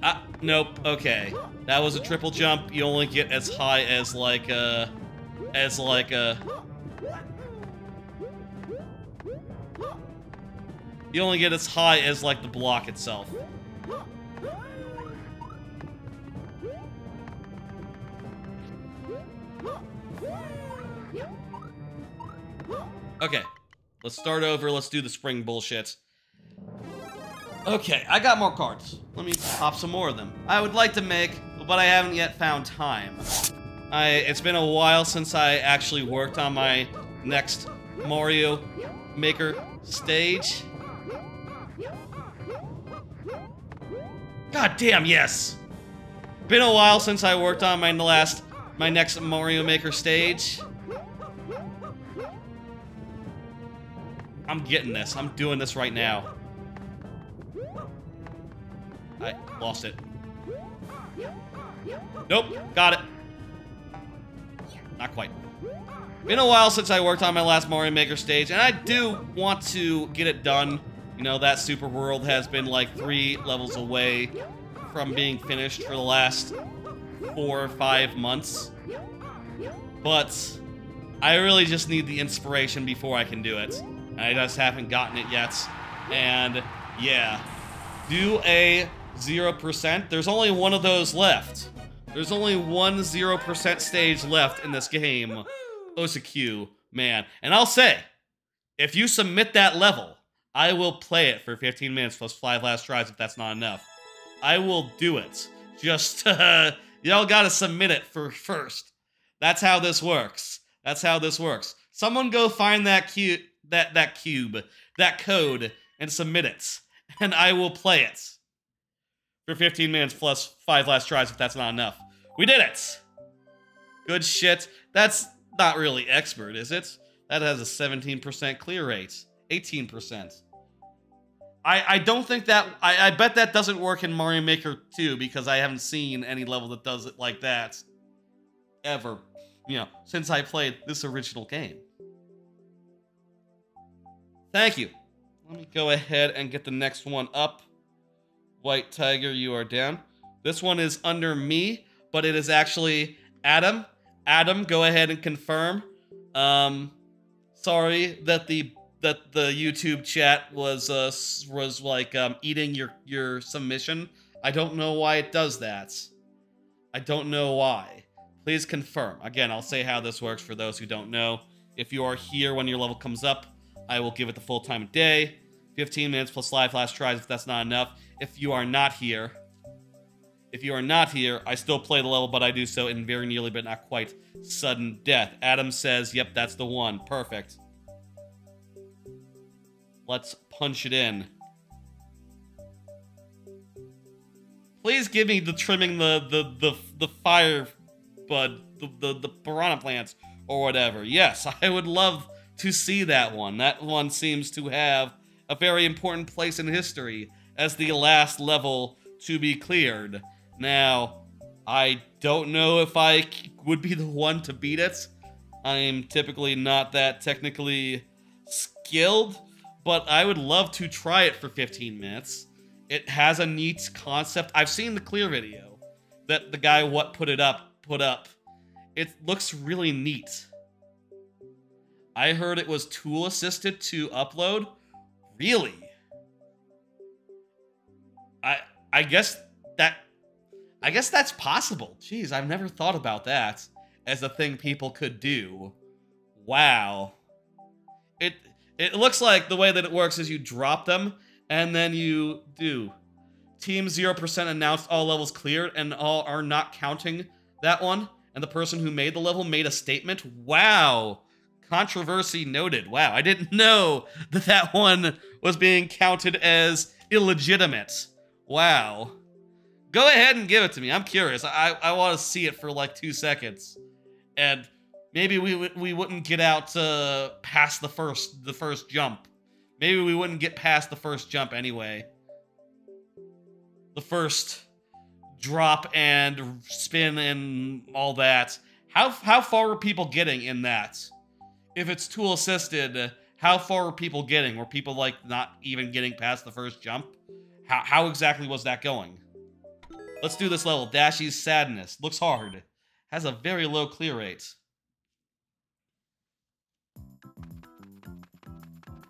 Ah, nope. Okay, that was a triple jump. You only get as high as like a. You only get as high as, like, the block itself. Okay. Let's start over. Let's do the spring bullshit. Okay, I got more cards. Let me pop some more of them. I would like to make, but I haven't yet found time. It's been a while since I actually worked on my next Mario Maker stage. God damn, yes! Been a while since I worked on my next Mario Maker stage. I'm getting this. I'm doing this right now. I lost it. Nope, got it. Not quite. Been a while since I worked on my last Mario Maker stage, and I do want to get it done. You know, that super world has been like 3 levels away from being finished for the last 4 or 5 months. But I really just need the inspiration before I can do it. I just haven't gotten it yet. And yeah, do a 0%. There's only one of those left. There's only one 0% stage left in this game. OSQ, man. And I'll say, if you submit that level, I will play it for 15 minutes plus 5 last tries if that's not enough. I will do it. Just, y'all gotta submit it first. That's how this works. That's how this works. Someone go find that code, and submit it. And I will play it. For 15 minutes plus 5 last tries if that's not enough. We did it! Good shit. That's not really expert, is it? That has a 17% clear rate. 18%. I don't think that... I bet that doesn't work in Mario Maker 2 because I haven't seen any level that does it like that. Ever. You know, since I played this original game. Thank you. Let me go ahead and get the next one up. White Tiger, you are down. This one is under me, but it is actually Adam. Adam, go ahead and confirm. Sorry that the YouTube chat was like eating your submission. I don't know why it does that. I don't know why. Please confirm. Again, I'll say how this works for those who don't know. If you are here when your level comes up, I will give it the full time of day. 15 minutes plus 5 last tries if that's not enough. If you are not here, I still play the level, but I do so in very nearly but not quite sudden death. Adam says, yep, that's the one. Perfect. Let's punch it in. Please give me the trimming the fire bud, the piranha plants or whatever. Yes, I would love to see that one. That one seems to have a very important place in history as the last level to be cleared. Now, I don't know if I would be the one to beat it. I'm typically not that technically skilled, but I would love to try it for 15 minutes. It has a neat concept. I've seen the clear video that the guy put up. It looks really neat. I heard it was tool assisted to upload. Really? I guess that's possible. Jeez, I've never thought about that as a thing people could do. Wow. It looks like the way that it works is you drop them and then you do. Team 0% announced all levels cleared and all are not counting that one. And the person who made the level made a statement. Wow. Controversy noted. Wow, I didn't know that one was being counted as illegitimate. Wow. Go ahead and give it to me. I'm curious. I want to see it for like 2 seconds. And maybe we wouldn't get out past the first jump. Maybe we wouldn't get past the first jump anyway. The first drop and spin and all that. How far were people getting in that? If it's tool assisted, how far were people getting? Were people like not even getting past the first jump? How exactly was that going? Let's do this level. Dashy's Sadness. Looks hard. Has a very low clear rate.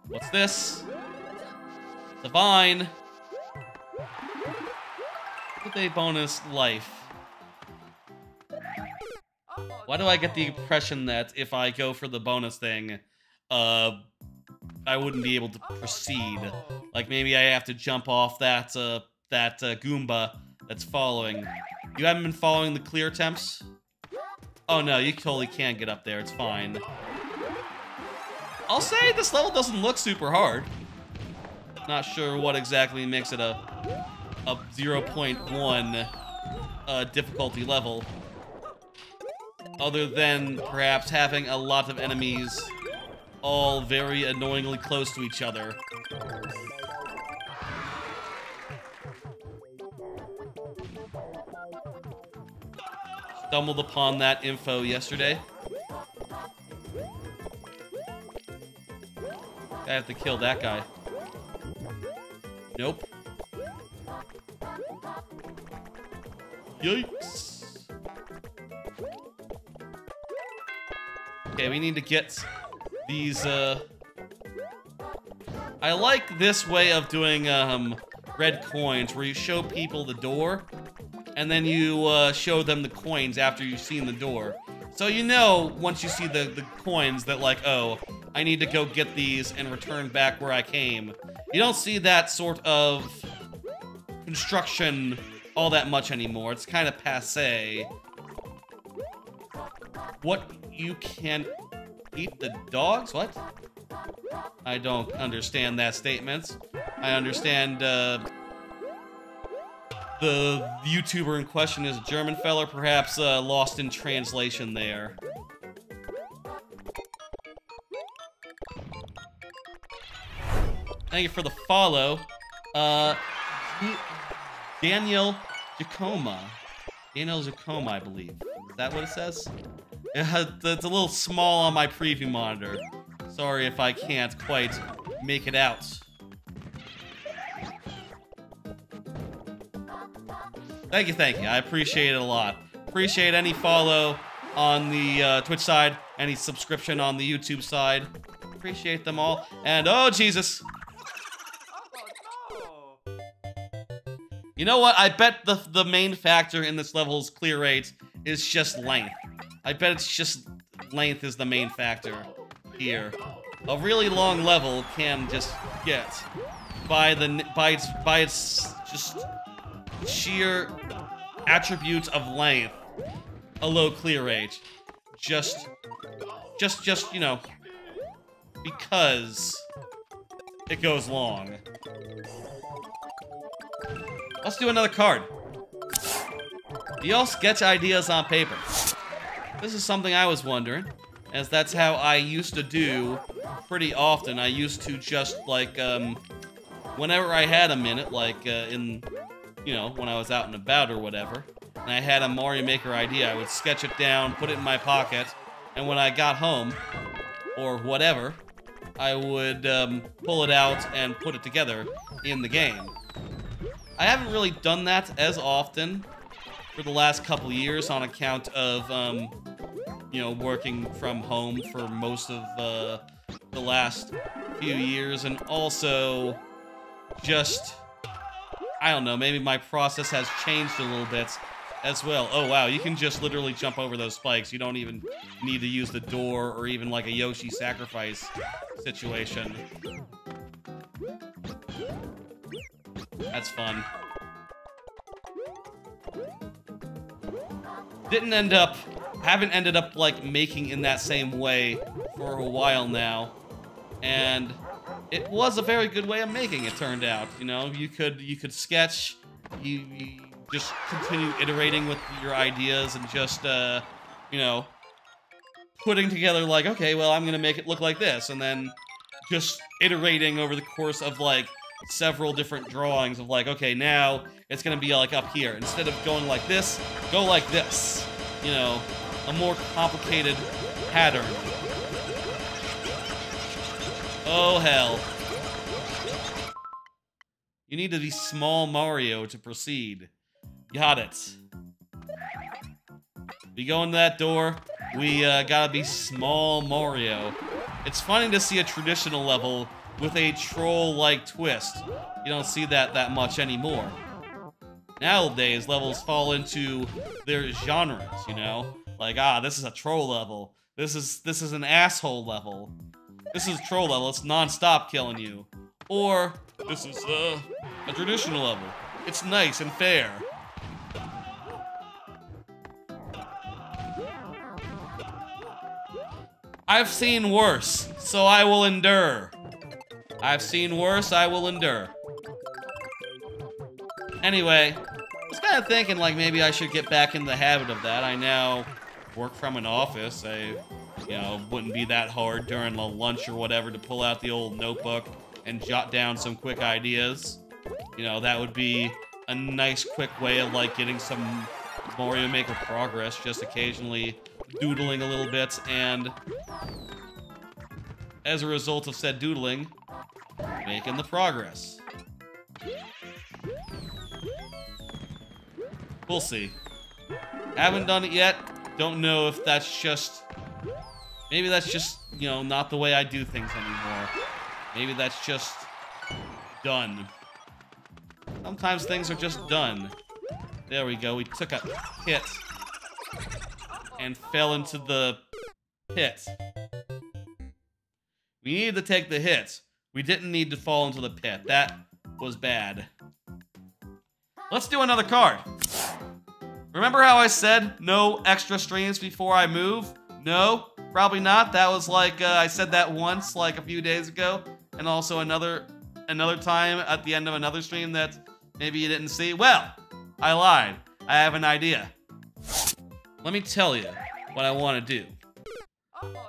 What's this? Divine. With a bonus life. Why do I get the impression that if I go for the bonus thing, I wouldn't be able to proceed? Like maybe I have to jump off that Goomba that's following. You haven't been following the clear attempts? Oh no, you totally can get up there. It's fine. I'll say this level doesn't look super hard. Not sure what exactly makes it a 0.1 difficulty level. Other than perhaps having a lot of enemies all very annoyingly close to each other. Stumbled upon that info yesterday. I have to kill that guy. Nope. Yikes. Okay, we need to get these, I like this way of doing, red coins, where you show people the door, and then you, show them the coins after you've seen the door. So you know, once you see the coins, that like, oh, I need to go get these and return back where I came. You don't see that sort of construction all that much anymore. It's kind of passé. What? You can eat the dogs? What? I don't understand that statement. I understand, the YouTuber in question is a German fella, perhaps, lost in translation there. Thank you for the follow. Daniel Giacoma. Daniel Giacoma, I believe. Is that what it says? It's a little small on my preview monitor. Sorry if I can't quite make it out. Thank you, thank you. I appreciate it a lot. Appreciate any follow on the Twitch side, any subscription on the YouTube side. Appreciate them all. And oh, Jesus. You know what? I bet the main factor in this level's clear rate is just length. I bet it's just length is the main factor here. A really long level can just get by its just sheer attributes of length a low clear rate. Just you know, because it goes long. Let's do another card. Do y'all sketch ideas on paper? This is something I was wondering, as that's how I used to do pretty often. I used to just, like, whenever I had a minute, like, in, you know, when I was out and about or whatever, and I had a Mario Maker idea, I would sketch it down, put it in my pocket, and when I got home, or whatever, I would, pull it out and put it together in the game. I haven't really done that as often for the last couple years on account of, you know, working from home for most of the last few years, and also just, I don't know, maybe my process has changed a little bit as well. Oh wow, you can just literally jump over those spikes. You don't even need to use the door or even like a Yoshi sacrifice situation. That's fun. Haven't ended up like making in that same way for a while now, and it was a very good way of making, it turned out. You know, you could sketch, you just continue iterating with your ideas and just you know, putting together like, okay, well, I'm gonna make it look like this, and then just iterating over the course of like several different drawings of like, okay, now it's gonna be like up here. Instead of going like this, go like this. You know, a more complicated pattern. Oh hell. You need to be small Mario to proceed. Got it. We go into that door, we gotta be small Mario. It's funny to see a traditional level with a troll-like twist. You don't see that much anymore. Nowadays, levels fall into their genres, you know? Like, ah, this is a troll level. This is an asshole level. This is a troll level, it's non-stop killing you. Or, this is, a traditional level. It's nice and fair. I've seen worse, so I will endure. I've seen worse, I will endure. Anyway, I was kind of thinking like maybe I should get back in the habit of that. I now work from an office. You know, wouldn't be that hard during the lunch or whatever to pull out the old notebook and jot down some quick ideas. You know, that would be a nice quick way of like getting some Mario Maker progress, just occasionally doodling a little bit and as a result of said doodling, making the progress. We'll see. Haven't done it yet. Don't know if that's just... Maybe that's just, you know, not the way I do things anymore. Maybe that's just done. Sometimes things are just done. There we go. We took a hit and fell into the pit. We needed to take the hit. We didn't need to fall into the pit. That was bad. Let's do another card. Remember how I said no extra streams before I move? No, probably not. That was like, I said that once, like a few days ago. And also another time at the end of another stream that maybe you didn't see. Well, I lied. I have an idea. Let me tell you what I want to do. Oh, no.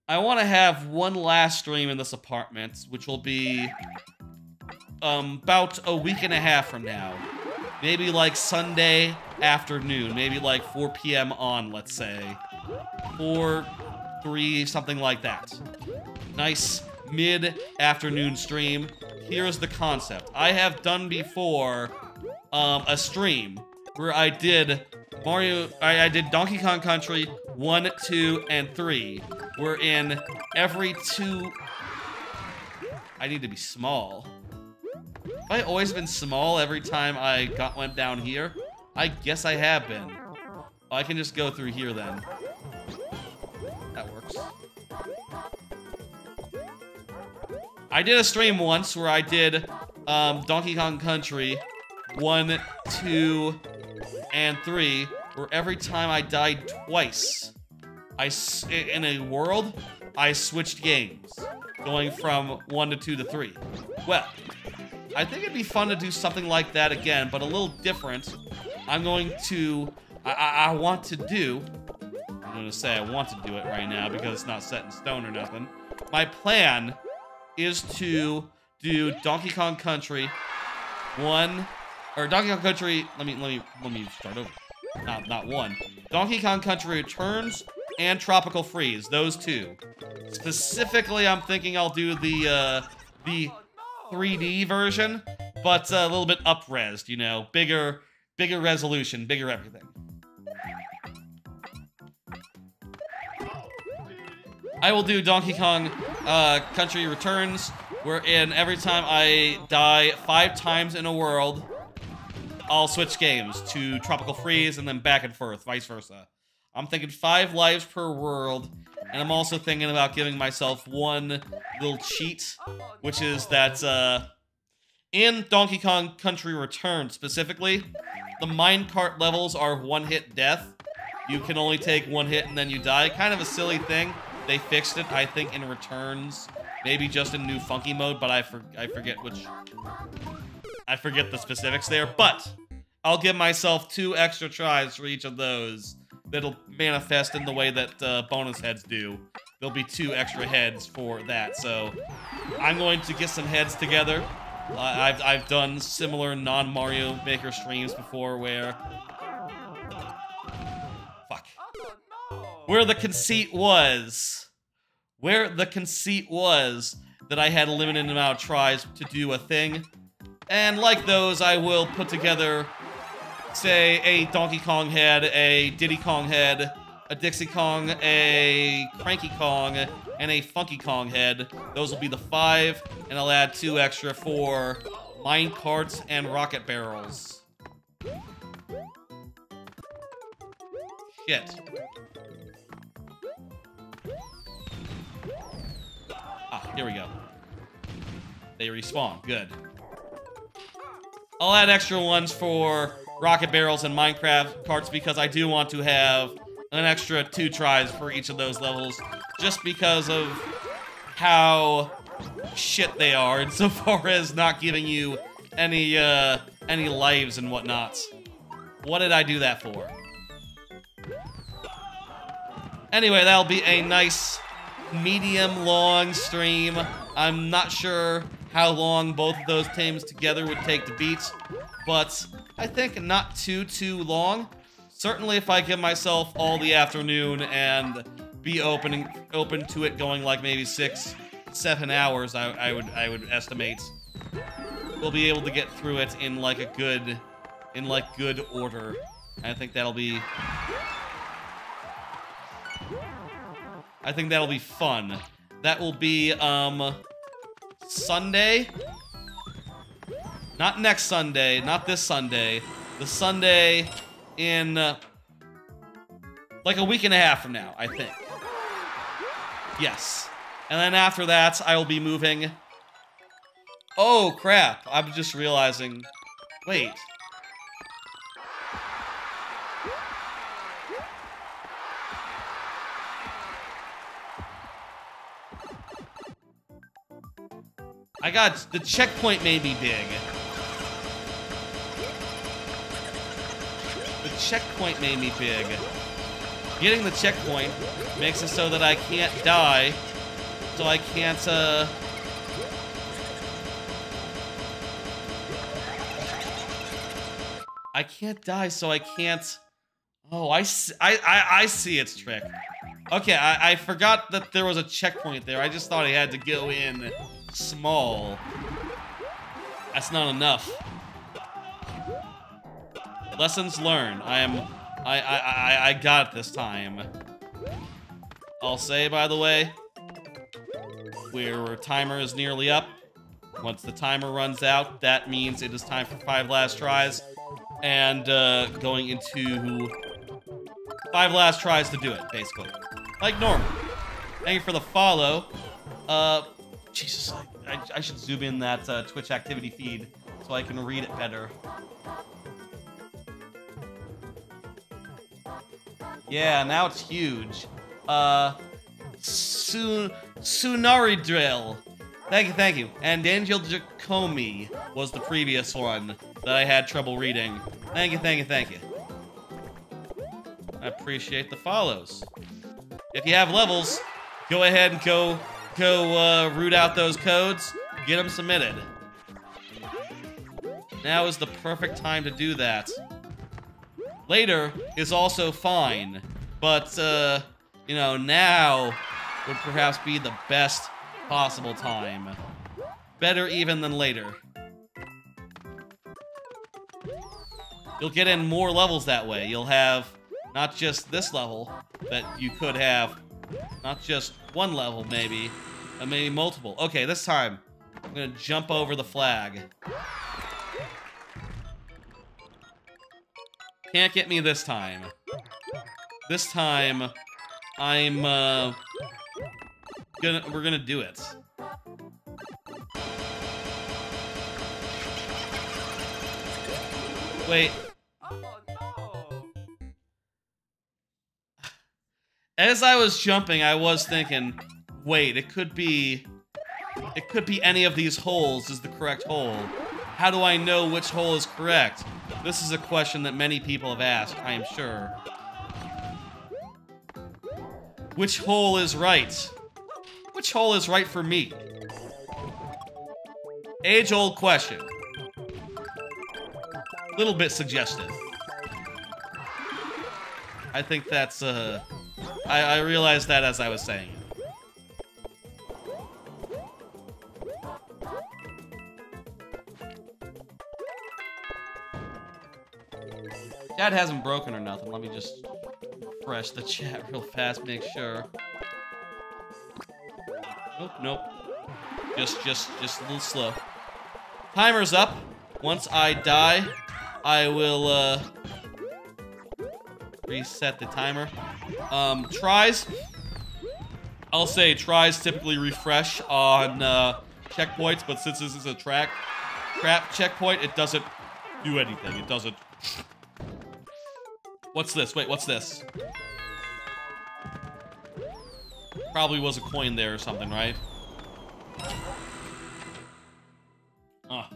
I want to have one last stream in this apartment, which will be about a week and a half from now. Maybe like Sunday afternoon, maybe like 4 p.m. on, let's say. 4, 3, something like that. Nice mid-afternoon stream. Here's the concept. I have done before a stream where I did I did Donkey Kong Country 1, 2, and 3. Wherein every 2... I need to be small. Have I always been small every time I went down here? I guess I have been. Oh, I can just go through here then. That works. I did a stream once where I did Donkey Kong Country 1, 2, and 3, where every time I died twice, in a world, I switched games, going from 1 to 2 to 3. Well, I think it'd be fun to do something like that again, but a little different. I'm going to... I want to do... I'm going to say I want to do it right now because it's not set in stone or nothing. My plan is to do Donkey Kong Country 1... Or Donkey Kong Country... Let me start over. Not 1. Donkey Kong Country Returns and Tropical Freeze. Those 2. Specifically, I'm thinking I'll do the 3D version, but a little bit up-resed, you know, bigger resolution, bigger everything. I will do Donkey Kong Country Returns, wherein every time I die 5 times in a world, I'll switch games to Tropical Freeze and then back and forth, vice versa. I'm thinking 5 lives per world, and I'm also thinking about giving myself one little cheat, which is that, in Donkey Kong Country Returns specifically, the minecart levels are one-hit death. You can only take 1 hit and then you die. Kind of a silly thing. They fixed it, I think, in Returns. Maybe just in New Funky Mode, but I forget which... I forget the specifics there, but I'll give myself 2 extra tries for each of those. That'll manifest in the way that bonus heads do. There'll be 2 extra heads for that, so I'm going to get some heads together. I've done similar non-Mario Maker streams before where... Fuck. Where the conceit was that I had a limited amount of tries to do a thing. And like those, I will put together, say, a Donkey Kong head, a Diddy Kong head, a Dixie Kong, a Cranky Kong, and a Funky Kong head. Those will be the 5, and I'll add 2 extra for mine carts and rocket barrels. Shit. Ah, here we go. They respawn. Good. I'll add extra ones for rocket barrels and Minecraft carts because I do want to have an extra 2 tries for each of those levels, just because of how shit they are insofar as not giving you any lives and whatnot. What did I do that for? Anyway, that'll be a nice medium-long stream. I'm not sure how long both of those teams together would take to beat, but I think not too long. Certainly if I give myself all the afternoon and be open to it going like maybe 6-7 hours. I would estimate we'll be able to get through it in like a good order. I think that'll be fun. That will be Sunday. Not next Sunday, not this Sunday. The Sunday in like a week and a half from now, I think. Yes. And then after that, I will be moving. Oh, crap. I'm just realizing. Wait. The checkpoint made me big. The checkpoint made me big. Getting the checkpoint makes it so that I can't die. So I can't, I can't die, so I can't... Oh, I see its trick. Okay, I forgot that there was a checkpoint there. I just thought I had to go in small. That's not enough. Lessons learned. I got it this time. I'll say, by the way, our timer is nearly up. Once the timer runs out, that means it is time for 5 last tries. And going into 5 last tries to do it, basically. Like normal. Thank you for the follow. Jesus, I should zoom in that Twitch activity feed so I can read it better. Yeah, now it's huge. Tsunari Drill. Thank you. And Angel Jacomi was the previous one that I had trouble reading. Thank you. I appreciate the follows. If you have levels, go ahead and go root out those codes, get them submitted. Now is the perfect time to do that. Later is also fine, but, you know, now would perhaps be the best possible time. Better even than later. You'll get in more levels that way. You'll have not just this level that you could have, not just one level maybe, but maybe multiple. Okay, this time, I'm gonna jump over the flag. Can't get me this time. This time, we're gonna do it. Wait. Oh no! As I was jumping, I was thinking, wait, it could be any of these holes is the correct hole. How do I know which hole is correct? This is a question that many people have asked, I am sure. Which hole is right? Which hole is right for me? Age-old question. Little bit suggestive. I think that's, I realized that as I was saying it. Chat hasn't broken or nothing. Let me just refresh the chat real fast, make sure. Nope. Just a little slow. Timer's up. Once I die, I will reset the timer. Tries. I'll say tries typically refresh on checkpoints, but since this is a trap checkpoint, it doesn't do anything. It doesn't. What's this? Wait, what's this? Probably was a coin there or something, right? Ah.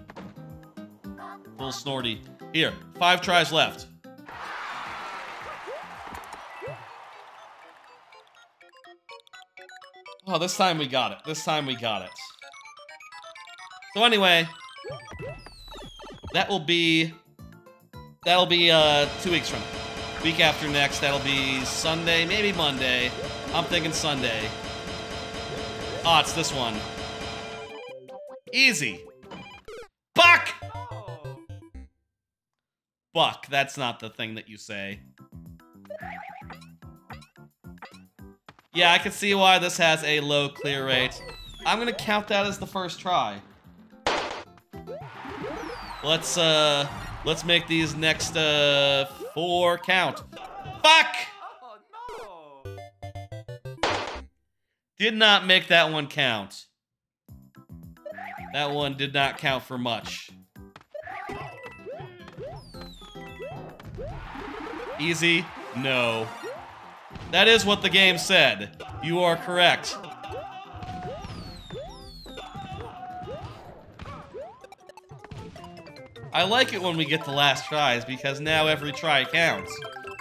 Little snorty. Here, 5 tries left. Oh, this time we got it. So anyway, that'll be 2 weeks from now. Week after next, that'll be Sunday, maybe Monday. I'm thinking Sunday. Oh, it's this one. Easy. Buck! No. Buck, that's not the thing that you say. Yeah, I can see why this has a low clear rate. I'm gonna count that as the first try. Let's make these next 4 count. Fuck! Oh, no. Did not make that one count. That one did not count for much. Easy? No. That is what the game said. You are correct. I like it when we get the last tries because now every try counts.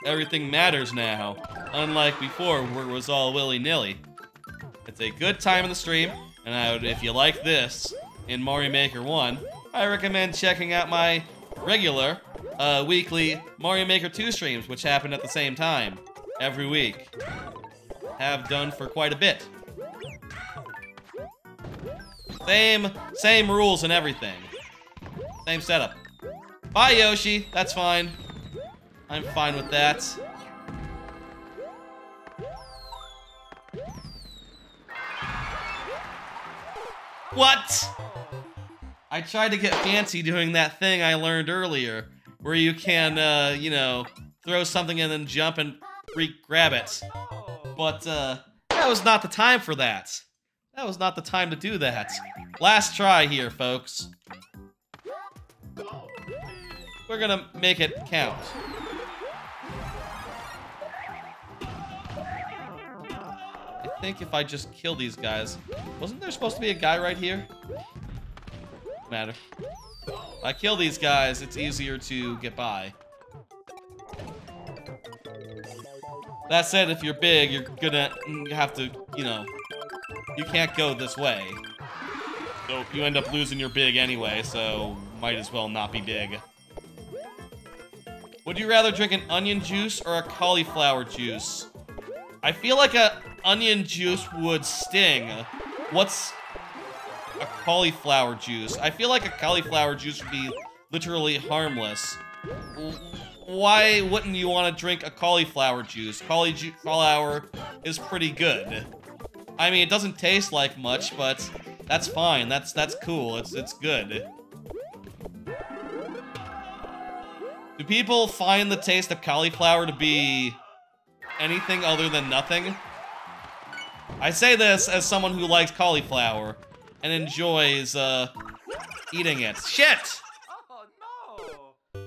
Everything matters now, unlike before where it was all willy-nilly. It's a good time in the stream, and if you like this in Mario Maker 1, I recommend checking out my regular weekly Mario Maker 2 streams, which happen at the same time every week. Have done for quite a bit. Same rules and everything. Same setup. Bye, Yoshi. That's fine. I'm fine with that. What? I tried to get fancy doing that thing I learned earlier, where you can, you know, throw something and then jump and grab it. But, that was not the time for that. That was not the time to do that. Last try here, folks. We're gonna make it count. I think if I just kill these guys... Wasn't there supposed to be a guy right here? Doesn't matter. If I kill these guys, it's easier to get by. That said, if you're big, you're gonna have to, you know... You can't go this way. So you end up losing your big anyway, so might as well not be big. Would you rather drink an onion juice or a cauliflower juice? I feel like a onion juice would sting. What's a cauliflower juice? I feel like a cauliflower juice would be literally harmless. Why wouldn't you want to drink a cauliflower juice? Cauliflower is pretty good. I mean, it doesn't taste like much, but that's fine. That's cool. It's good. Do people find the taste of cauliflower to be anything other than nothing? I say this as someone who likes cauliflower and enjoys eating it. Shit! Oh, no.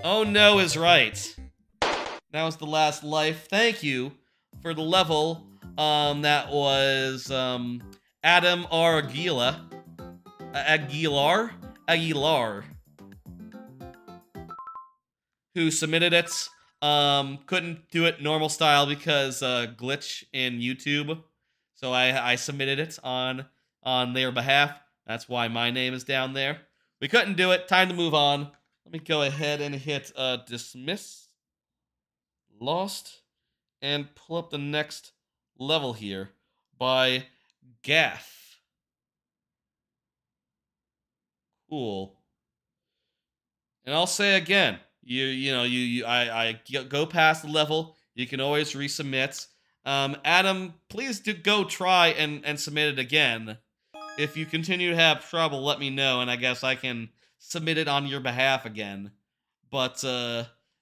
Oh no is right. That was the last life. Thank you for the level. That was Adam R. Aguilar, who submitted it. Couldn't do it normal style because glitch in YouTube. So I submitted it on their behalf. That's why my name is down there. We couldn't do it. Time to move on. Let me go ahead and hit dismiss. Lost. And pull up the next level here by Gaff. Cool. And I'll say again, I go past the level. You can always resubmit. Adam, please do go try and submit it again. If you continue to have trouble, let me know, and I guess I can submit it on your behalf again. But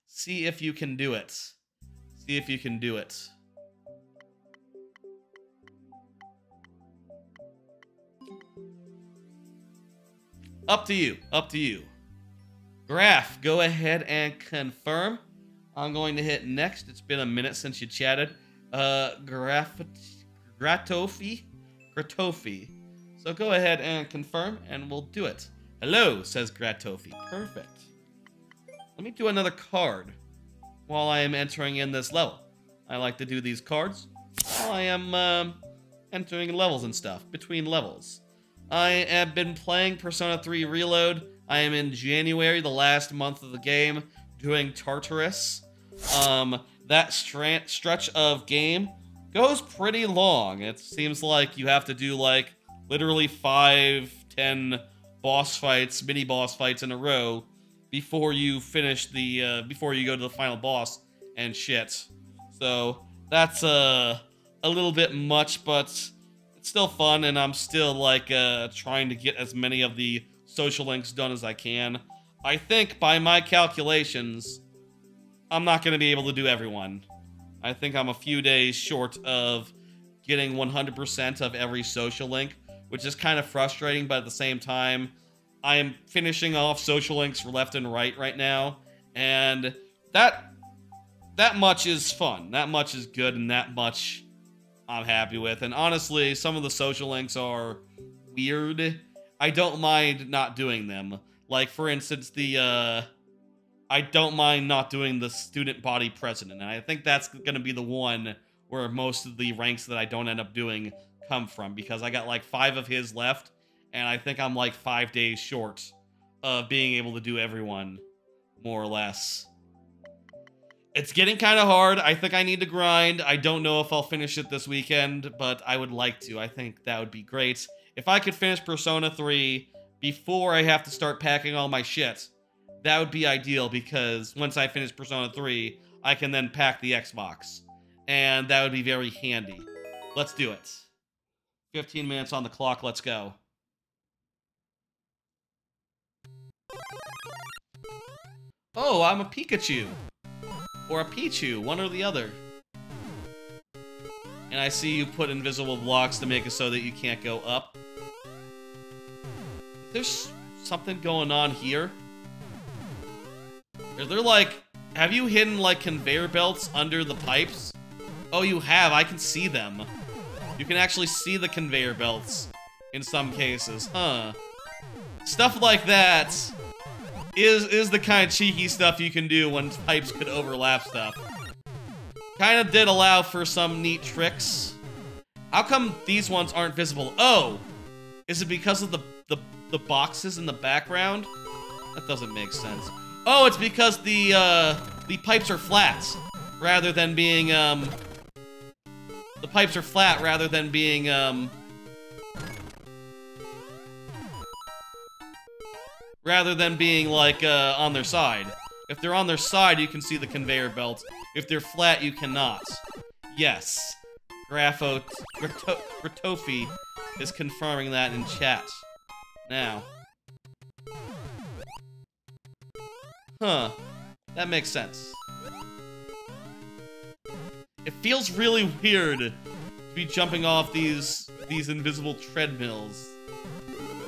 see if you can do it. See if you can do it. Up to you. Up to you. Graph, go ahead and confirm. I'm going to hit next. It's been a minute since you chatted. Gratofi. So go ahead and confirm, and we'll do it. Hello, says Gratofi. Perfect. Let me do another card while I am entering in this level. I like to do these cards while I am entering levels and stuff, between levels. I have been playing Persona 3 Reload. I am in January, the last month of the game, doing Tartarus. that stretch of game goes pretty long. It seems like you have to do like literally 5-10 boss fights, mini boss fights in a row before you finish the before you go to the final boss and shit. So that's a little bit much, but it's still fun, and I'm still like trying to get as many of the social links done as I can. I think by my calculations, I'm not going to be able to do everyone. I think I'm a few days short of getting 100% of every social link, which is kind of frustrating, but at the same time, I am finishing off social links left and right now, and that much is fun. That much is good, and that much I'm happy with. And honestly, some of the social links are weird. I don't mind not doing them. Like, for instance, I don't mind not doing the student body president, and I think that's going to be the one where most of the ranks that I don't end up doing come from, because I got like 5 of his left, and I think I'm like 5 days short of being able to do everyone, more or less. It's getting kind of hard. I think I need to grind. I don't know if I'll finish it this weekend, but I would like to. I think that would be great. If I could finish Persona 3 before I have to start packing all my shit, that would be ideal, because once I finish Persona 3, I can then pack the Xbox. And that would be very handy. Let's do it. 15 minutes on the clock, let's go. Oh, I'm a Pikachu. Or a Pichu, one or the other. And I see you put invisible blocks to make it so that you can't go up. There's something going on here. Is there like... Have you hidden like conveyor belts under the pipes? Oh, you have. I can see them. You can actually see the conveyor belts in some cases. Huh. Stuff like that is the kind of cheeky stuff you can do when pipes could overlap stuff. Kind of did allow for some neat tricks. How come these ones aren't visible? Oh! Is it because of the boxes in the background? That doesn't make sense. Oh, it's because the pipes are flat, rather than being, the pipes are flat rather than being, like, on their side. If they're on their side, you can see the conveyor belt. If they're flat, you cannot. Yes. Gratofi is confirming that in chat. Now. Huh. That makes sense. It feels really weird to be jumping off these invisible treadmills.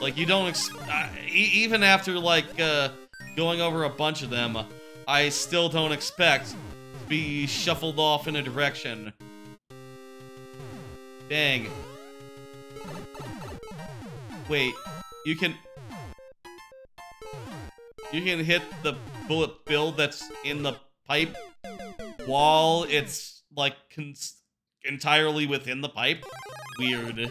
Like, you don't even after, like, going over a bunch of them, I still don't expect to be shuffled off in a direction. Dang. Wait, you can hit the bullet bill that's in the pipe while it's, like, entirely within the pipe? Weird.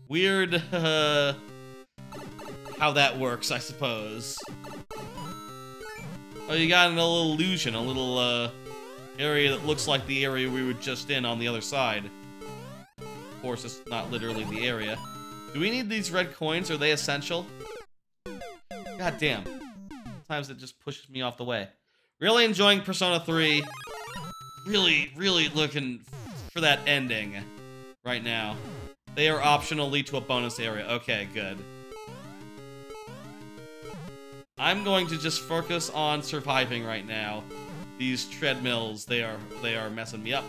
Weird, how that works, I suppose. Oh, you got a little illusion, a little, area that looks like the area we were just in on the other side. Of course, it's not literally the area. Do we need these red coins? Are they essential? God damn. Sometimes it just pushes me off the way. Really enjoying Persona 3. Really, really looking for that ending right now. They are optional, lead to a bonus area. Okay, good. I'm going to just focus on surviving right now. These treadmills, they are messing me up.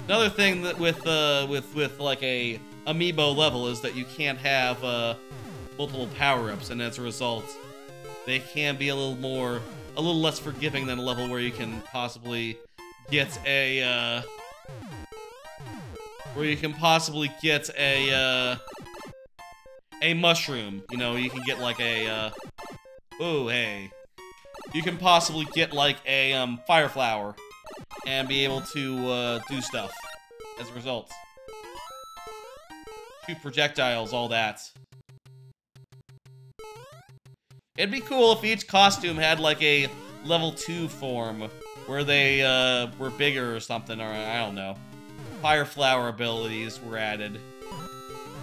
Another thing that with like a amiibo level is that you can't have multiple power-ups, and as a result, they can be a little less forgiving than a level where you can possibly get a mushroom. You know, you can get like a oh, hey. You can possibly get like a fire flower and be able to do stuff as a result. Shoot projectiles, all that. It'd be cool if each costume had like a level 2 form, where they were bigger or something, or I don't know. Fire flower abilities were added.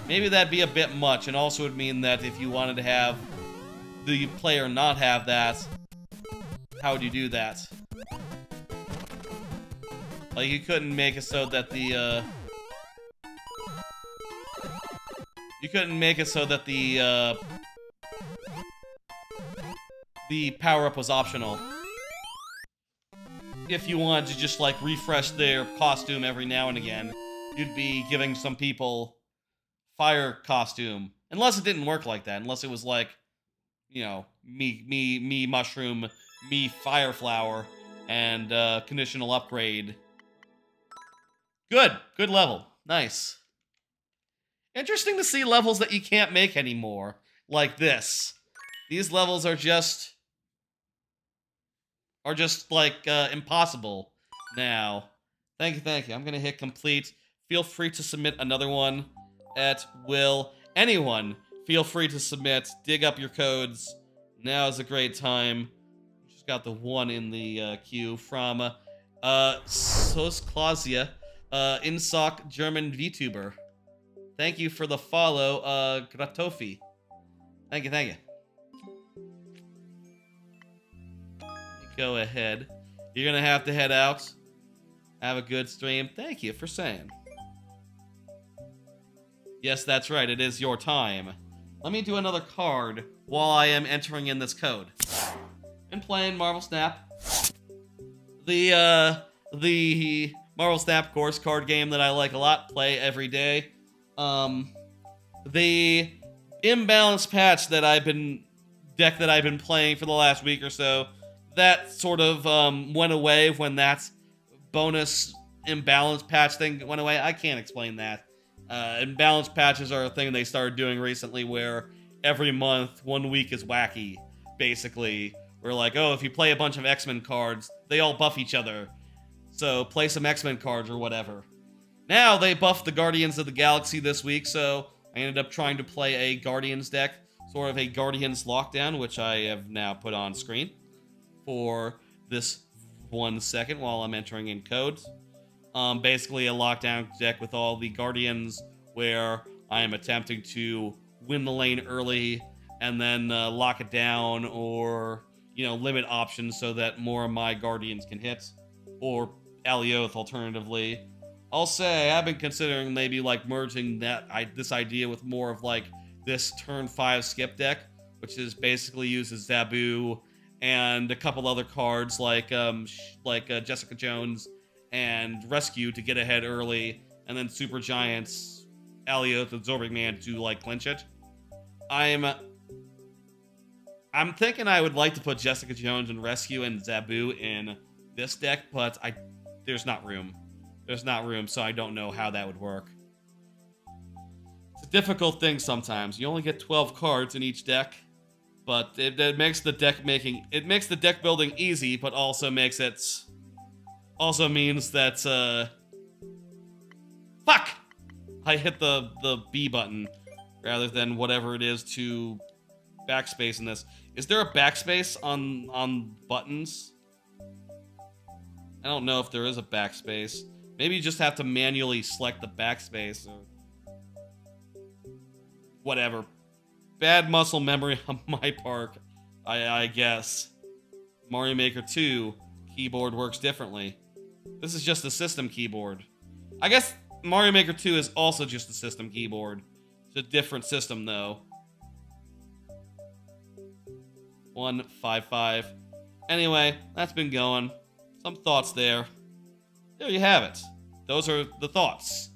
Maybe that'd be a bit much, and also would mean that if you wanted to have the player not have that, how would you do that? Like, you couldn't make it so that the, you couldn't make it so that the power-up was optional. If you wanted to just, like, refresh their costume every now and again, you'd be giving some people fire costume. Unless it didn't work like that. Unless it was like, you know, me mushroom, me fire flower, and conditional upgrade. Good level. Nice. Interesting to see levels that you can't make anymore. Like this. These levels are just like impossible now. Thank you. I'm gonna hit complete. Feel free to submit another one at will. Anyone, feel free to submit. Dig up your codes. Now is a great time. Just got the one in the queue from Sos Clausia, Insoc German VTuber. Thank you for the follow, Gratofi. Thank you. Go ahead. You're gonna have to head out. Have a good stream. Thank you for saying. Yes, that's right. It is your time. Let me do another card while I am entering in this code. Been playing Marvel Snap. The Marvel Snap course card game that I like a lot. Play every day. The imbalance patch that I've been playing for the last week or so, that sort of went away when that bonus imbalance patch thing went away. I can't explain that. Imbalance patches are a thing they started doing recently where every month, 1 week is wacky, basically. We're like, oh, if you play a bunch of X-Men cards, they all buff each other. So play some X-Men cards or whatever. Now they buffed the Guardians of the Galaxy this week, so I ended up trying to play a Guardians deck, sort of a Guardians lockdown, which I have now put on screen for this 1 second while I'm entering in codes. Basically a lockdown deck with all the Guardians where I am attempting to win the lane early and then lock it down or, you know, limit options so that more of my Guardians can hit. Or Alioth, alternatively. I'll say I've been considering maybe like merging this idea with more of like this turn 5 skip deck, which is basically uses Zabu and a couple other cards like Jessica Jones and Rescue to get ahead early, and then Super Giants, Alioth, Absorbing Man to like clinch it. I'm thinking I would like to put Jessica Jones and Rescue and Zabu in this deck, but there's not room. There's not room, so I don't know how that would work. It's a difficult thing sometimes. You only get 12 cards in each deck, but it makes the deck building easy, but also makes it means that fuck! I hit the B button rather than whatever it is to backspace in this. Is there a backspace on buttons? I don't know if there is a backspace. Maybe you just have to manually select the backspace or whatever. Bad muscle memory on my part, I guess. Mario Maker 2 keyboard works differently. This is just a system keyboard. I guess Mario Maker 2 is also just a system keyboard. It's a different system though. 155. Anyway, that's been going. Some thoughts there. There you have it. Those are the thoughts.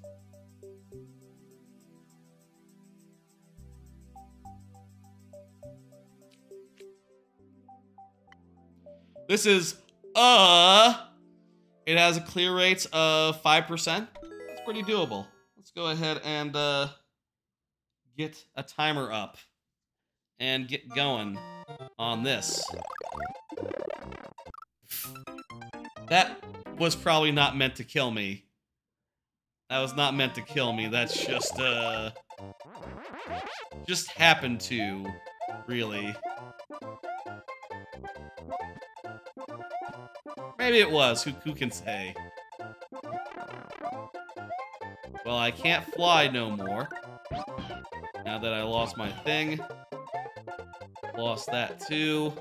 This is, it has a clear rate of 5%. That's pretty doable. Let's go ahead and, get a timer up and get going on this. That was probably not meant to kill me. That was not meant to kill me. That's just happened to, really. Maybe it was. Who can say? Well, I can't fly no more. Now that I lost my thing. Lost that too.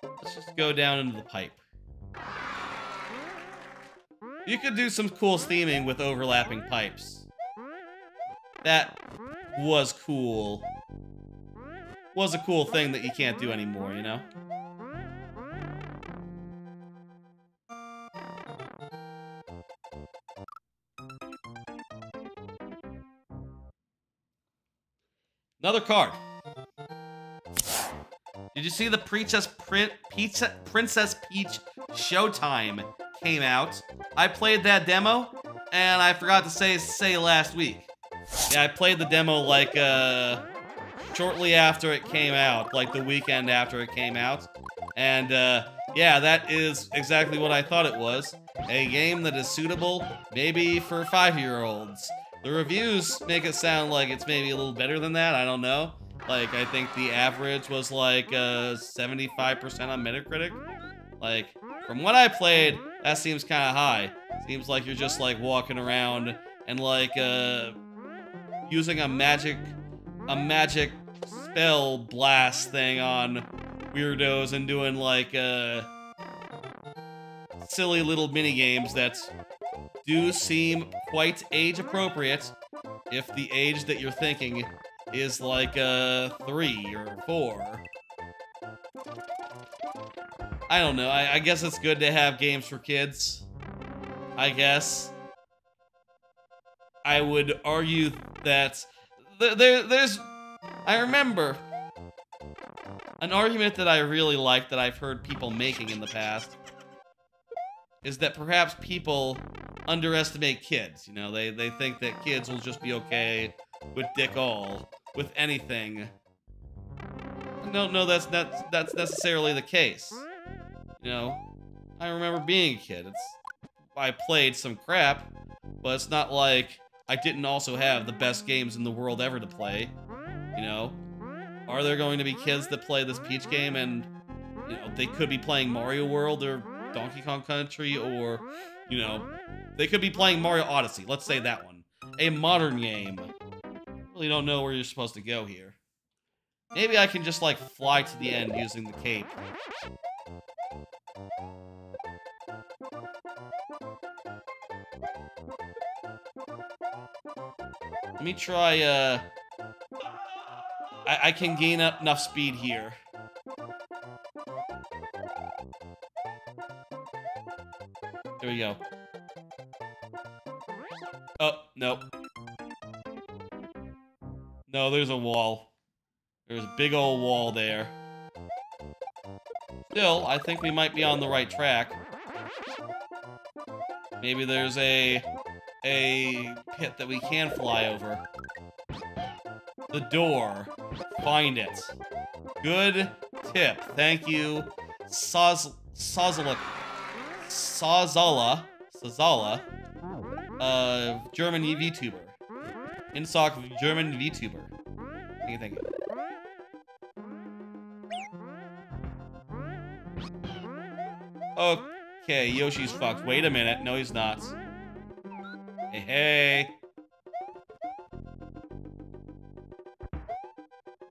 Let's just go down into the pipe. You could do some cool theming with overlapping pipes. That was cool. Was a cool thing that you can't do anymore, you know? Another card. Did you see the Princess Peach Showtime came out? I played that demo, and I forgot to say last week. Yeah, I played the demo like shortly after it came out, like the weekend after it came out. And yeah, that is exactly what I thought it was. A game that is suitable maybe for 5-year-olds. The reviews make it sound like it's maybe a little better than that, I don't know. Like, I think the average was like 75% on Metacritic. Like, from what I played, that seems kind of high. Seems like you're just like walking around and like using a magic spell blast thing on weirdos and doing like silly little mini games that do seem quite age appropriate if the age that you're thinking is like 3 or 4. I don't know. I guess it's good to have games for kids. I guess. I would argue that there's... I remember an argument that I really like that I've heard people making in the past is that perhaps people underestimate kids. You know, they think that kids will just be okay with dick all, with anything. I don't know that's necessarily the case. You know, I remember being a kid. I played some crap, but it's not like I didn't also have the best games in the world ever to play. You know, are there going to be kids that play this Peach game and, you know, they could be playing Mario World or Donkey Kong Country, or, you know, they could be playing Mario Odyssey. Let's say that one. A modern game. Really don't know where you're supposed to go here. Maybe I can just, like, fly to the end using the cape. Let me try, I can gain up enough speed here. There we go. Oh, nope. No, there's a wall. There's a big old wall there. Still, I think we might be on the right track. Maybe there's a pit that we can fly over. The door. Find it. Good tip. Thank you, Sazala, German VTuber. Insock German VTuber. Thank you. Okay, Yoshi's fucked. Wait a minute. No, he's not. Hey, hey.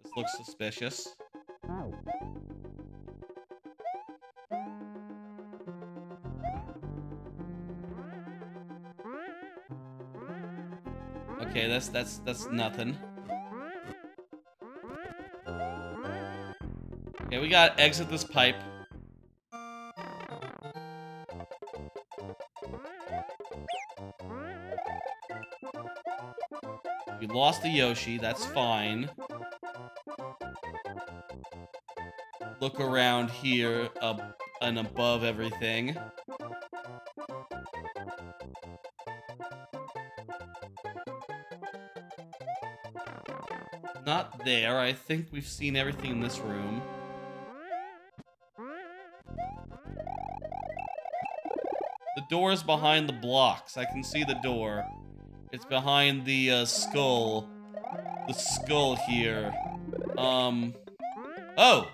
This looks suspicious. Okay, that's nothing. Okay, we gotta exit this pipe. We lost the Yoshi, that's fine. Look around here, up and above everything. Not there. I think we've seen everything in this room. The door is behind the blocks. I can see the door. It's behind the skull. The skull here. Oh!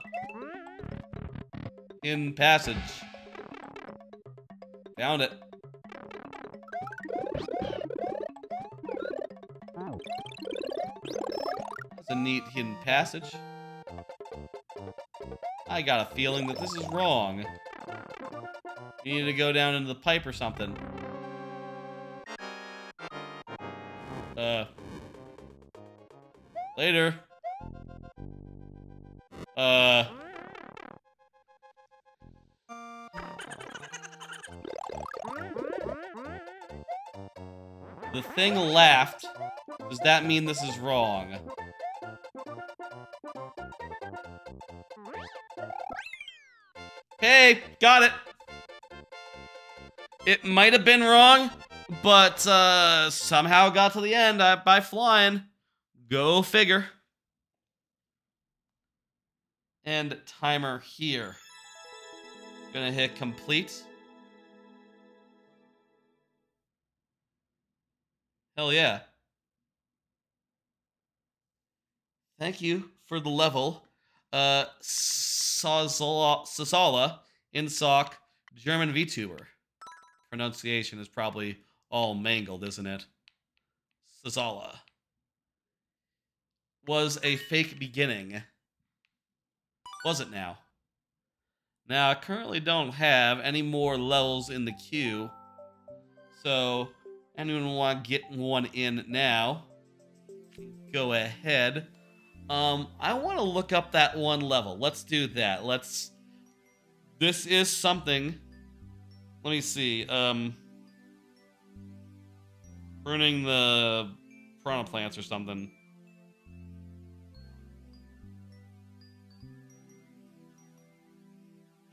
In passage. Found it. That's a neat hidden passage. I got a feeling that this is wrong. You need to go down into the pipe or something. Later. The thing laughed. Does that mean this is wrong? Hey, got it. It might have been wrong, but somehow got to the end by flying. Go figure. And timer here. Gonna hit complete. Hell yeah. Thank you for the level. Sazala Insock German VTuber. Pronunciation is probably all mangled, isn't it? Sazala. Was a fake beginning. Was it now? Now, I currently don't have any more levels in the queue. So, anyone want to get one in now? Go ahead. I want to look up that one level. Let's do that. This is something. Let me see. Burning the piranha plants or something.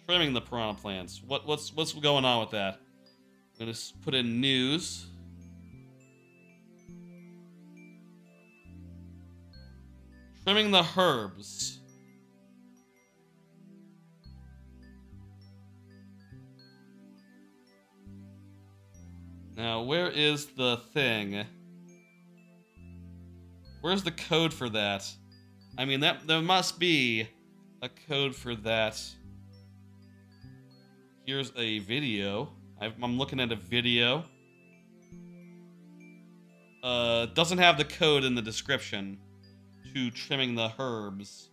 Trimming the piranha plants. What's going on with that? I'm gonna put in news. Trimming the herbs. Now, where is the thing? Where's the code for that? I mean, there must be a code for that. Here's a video. I'm looking at a video. Doesn't have the code in the description to trimming the herbs.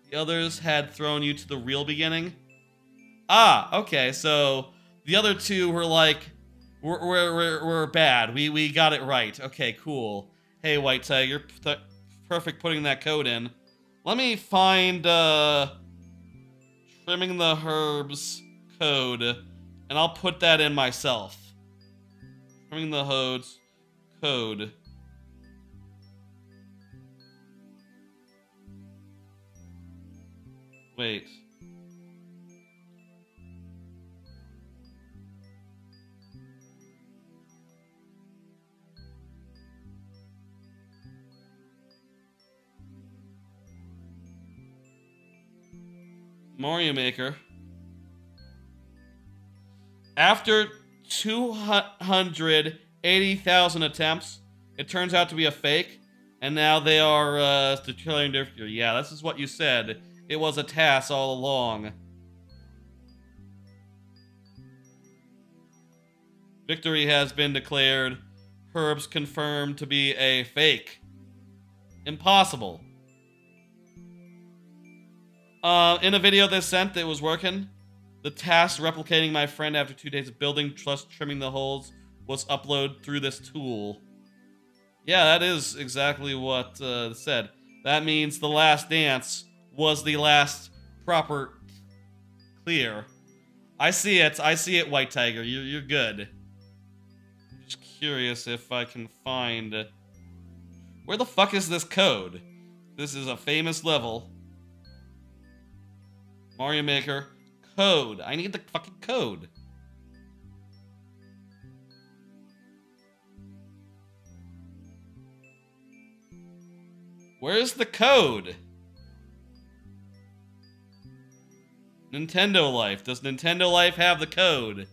The others had thrown you to the real beginning. Ah, okay, so the other two were like, we're bad. We got it right. Okay, cool. Hey, White Tiger, perfect putting that code in. Let me find trimming the herbs code, and I'll put that in myself. Trimming the herbs code. Wait. Mario Maker. After 280,000 attempts, it turns out to be a fake, and now they are declaring their fury. Yeah, this is what you said. It was a task all along. Victory has been declared. Herbs confirmed to be a fake. Impossible. In a video they sent that was working, the task replicating my friend after 2 days of building, trust trimming the holes, was uploaded through this tool. Yeah, that is exactly what it said. That means the last dance was the last proper clear. I see it, White Tiger. You're good. Just curious if I can find... Where the fuck is this code? This is a famous level. Mario Maker, code. I need the fucking code. Where's the code? Nintendo Life. Does Nintendo Life have the code?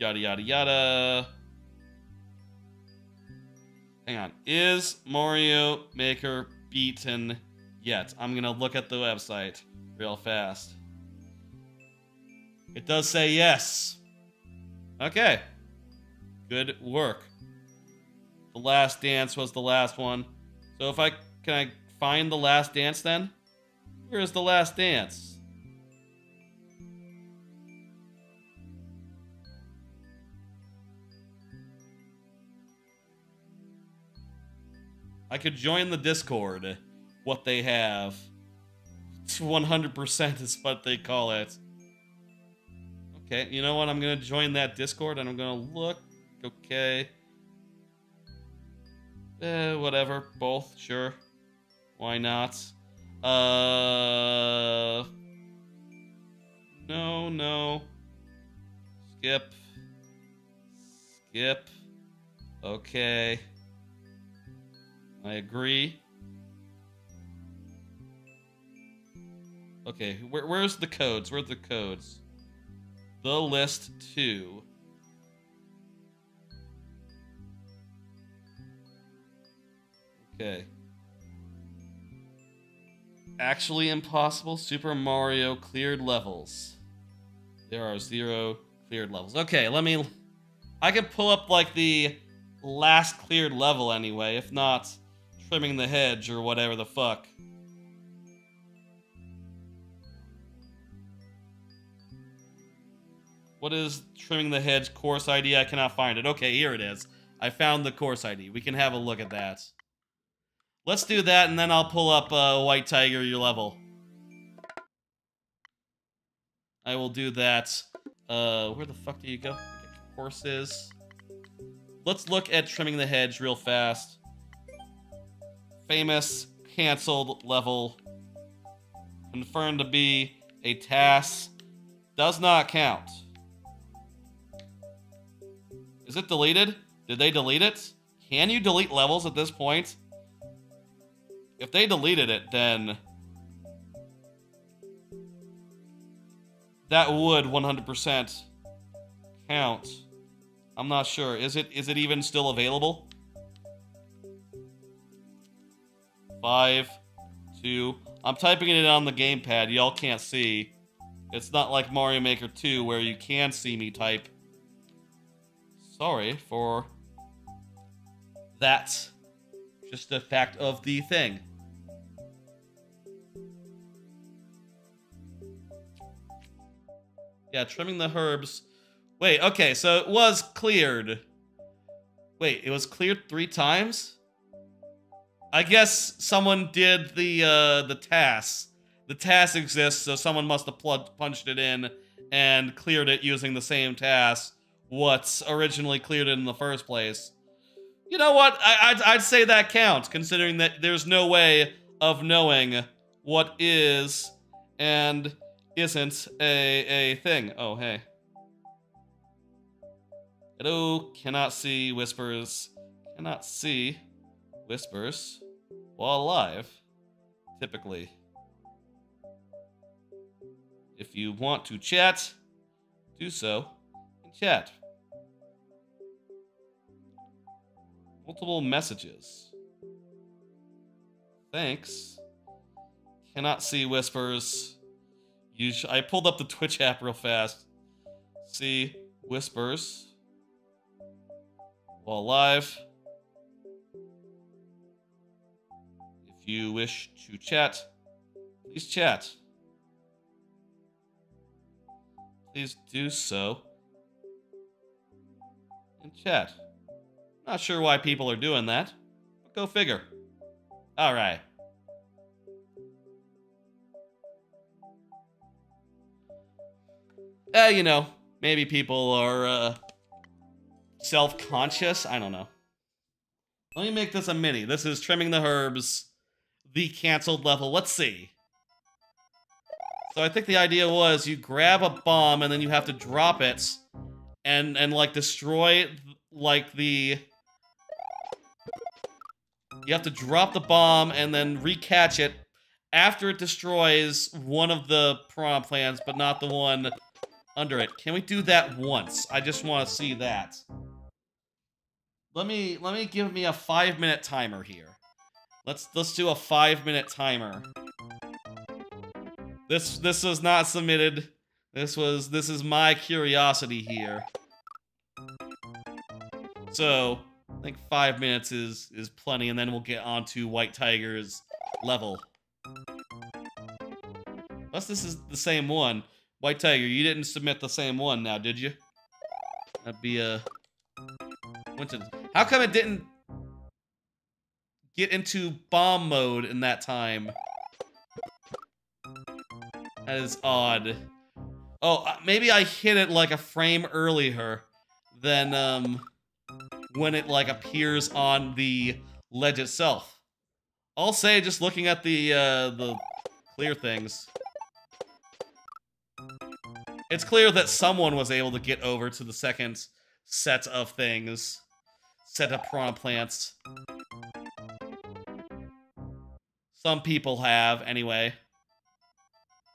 Yada yada yada. Hang on. Is Mario Maker beaten yet? I'm gonna look at the website real fast. It does say yes. Okay. Good work. The Last Dance was the last one. So can I find the Last Dance then? Where's the Last Dance? I could join the Discord. What they have. 100% is what they call it. Okay, you know what? I'm gonna join that Discord and I'm gonna look. Okay. Whatever. Both, sure. Why not? No. Skip. Okay. I agree. Okay, where's the codes? Where's the codes? The list 2. Okay. Actually impossible. Super Mario cleared levels. There are 0 cleared levels. Okay, I can pull up, like, the last cleared level anyway, if not trimming the hedge or whatever the fuck. What is trimming the hedge course ID? I cannot find it. Okay, here it is. I found the course ID. We can have a look at that. Let's do that, and then I'll pull up White Tiger, your level. I will do that. Where the fuck do you go? Courses. Let's look at trimming the hedge real fast. Famous canceled level. Confirmed to be a task. Does not count. Is it deleted? Did they delete it? Can you delete levels at this point? If they deleted it, then that would 100% count. I'm not sure. Is it even still available? 5, 2. I'm typing it in on the gamepad. Y'all can't see. It's not like Mario Maker 2 where you can see me type. Sorry for that. Just a fact of the thing. Yeah, trimming the herbs. Wait, okay, so it was cleared. Wait, it was cleared 3 times? I guess someone did the task. The task exists, so someone must have punched it in and cleared it using the same task. What's originally cleared it in the first place. You know what? I'd say that counts, considering that there's no way of knowing what is and isn't a thing. Oh, hey. Hello, cannot see whispers. Cannot see whispers while alive, typically. If you want to chat, do so in chat. Multiple messages. Thanks. Cannot see whispers. I pulled up the Twitch app real fast. See whispers while live. If you wish to chat, please chat. Please do so in chat. Not sure why people are doing that, but go figure. Alright. You know, maybe people are self-conscious. I don't know. Let me make this a mini. This is trimming the herbs, the canceled level. Let's see. So I think the idea was you grab a bomb and then you have to drop it and like destroy like the... You have to drop the bomb and then recatch it after it destroys one of the piranha plants, but not the one under it. Can we do that once? I just want to see that. let me give me a 5-minute timer here. Let's do a 5-minute timer. This was not submitted. This is my curiosity here. So, I think 5 minutes is plenty, and then we'll get on to White Tiger's level. Unless this is the same one. White Tiger, you didn't submit the same one now, did you? That'd be a... How come it didn't get into bomb mode in that time? That is odd. Oh, maybe I hit it like a frame earlier than when it like appears on the ledge itself. I'll say, just looking at the clear things, it's clear that someone was able to get over to the second set of things, set of piranha plants. Some people have, anyway.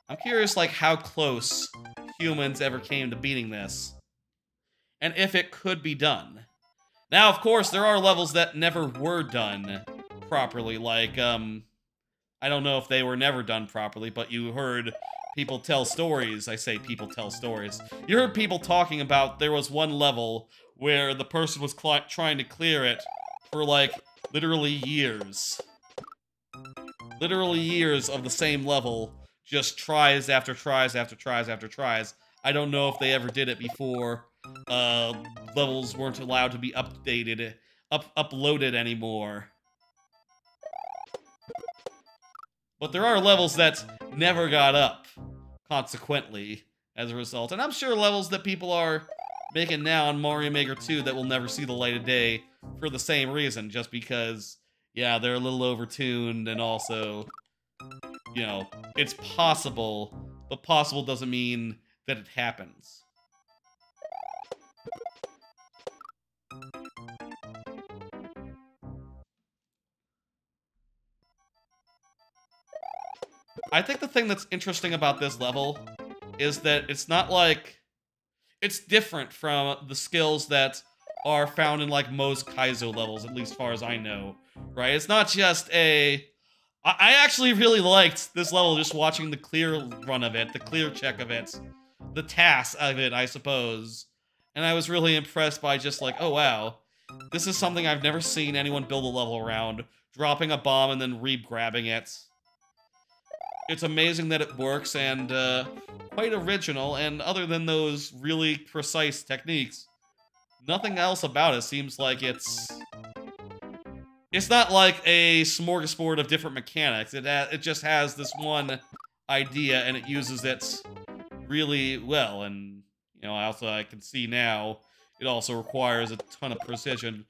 I'm curious, like, how close humans ever came to beating this, and if it could be done. Now, of course, there are levels that never were done properly, like, I don't know if they were never done properly, but you heard people tell stories. I say people tell stories. You heard people talking about there was one level where the person was trying to clear it for, like, literally years. Literally years of the same level, just tries after tries after tries after tries. I don't know if they ever did it before levels weren't allowed to be uploaded anymore. But there are levels that never got up, consequently, as a result. And I'm sure levels that people are making now on Mario Maker 2 that will never see the light of day for the same reason, just because, yeah, they're a little overtuned, and also, you know, it's possible, but possible doesn't mean that it happens. I think the thing that's interesting about this level is that it's not like... It's different from the skills that are found in, like, most Kaizo levels, at least as far as I know, right? It's not just a... I actually really liked this level, just watching the clear run of it, the clear check of it, the task of it, I suppose. And I was really impressed by just like, oh wow, this is something I've never seen anyone build a level around, dropping a bomb and then re-grabbing it. It's amazing that it works, and quite original, and other than those really precise techniques, nothing else about it seems like it's not like a smorgasbord of different mechanics. It just has this one idea, and it uses it really well. And, you know, I can see now, it also requires a ton of precision,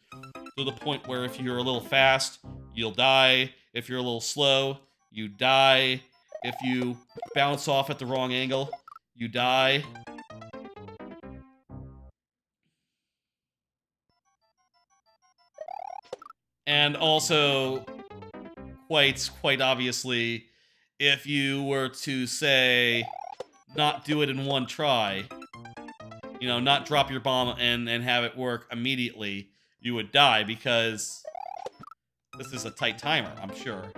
to the point where if you're a little fast, you'll die. If you're a little slow, you die. If you bounce off at the wrong angle, you die. And also, quite obviously, if you were to, say, not do it in one try, you know, not drop your bomb and have it work immediately, you would die, because this is a tight timer, I'm sure.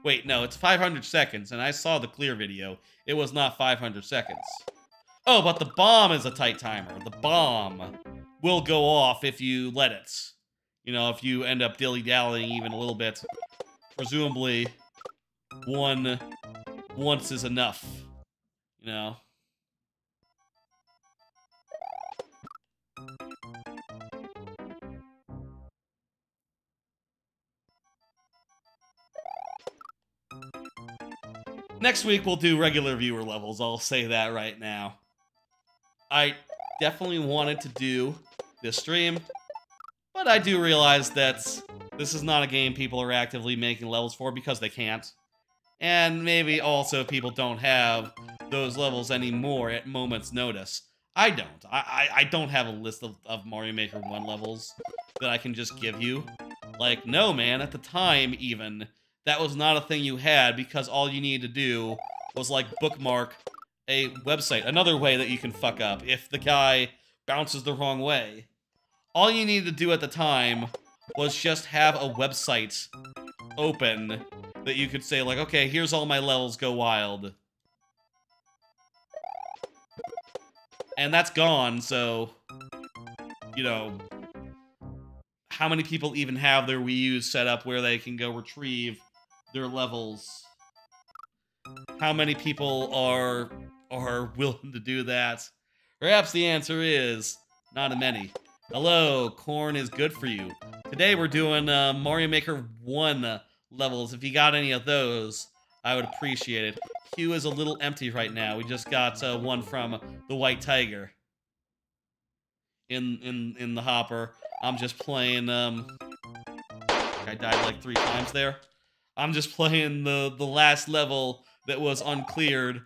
Wait, no, it's 500 seconds, and I saw the clear video. It was not 500 seconds. Oh, but the bomb is a tight timer. The bomb will go off if you let it. You know, if you end up dilly-dallying even a little bit. Presumably, once is enough. You know? Next week, we'll do regular viewer levels. I'll say that right now. I definitely wanted to do this stream, but I do realize that this is not a game people are actively making levels for because they can't. And maybe also people don't have those levels anymore at moment's notice. I don't. I don't have a list of Mario Maker 1 levels that I can just give you. Like, no, man, at the time, even, that was not a thing you had, because all you needed to do was, like, bookmark a website. Another way that you can fuck up if the guy bounces the wrong way. all you needed to do at the time was just have a website open that you could say, like, okay, here's all my levels, go wild. And that's gone, so, you know, how many people even have their Wii U's set up where they can go retrieve their levels? How many people are willing to do that? Perhaps the answer is not many. Hello, corn is good for you. Today we're doing Mario Maker 1 levels. If you got any of those, I would appreciate it. Queue is a little empty right now. We just got one from the White Tiger in the hopper. I'm just playing. I died like 3 times there. I'm just playing the last level that was uncleared,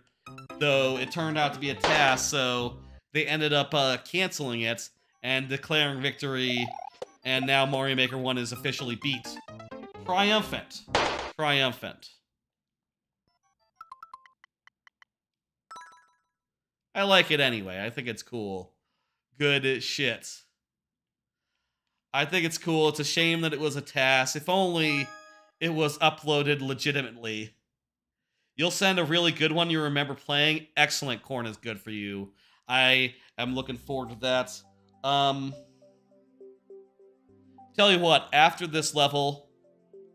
though it turned out to be a task, so they ended up canceling it and declaring victory, and now Mario Maker 1 is officially beat. Triumphant. Triumphant. I like it anyway. I think it's cool. Good shit. I think it's cool. It's a shame that it was a task. If only it was uploaded legitimately. You'll send a really good one you remember playing. Excellent, corn is good for you. I am looking forward to that. Tell you what, after this level,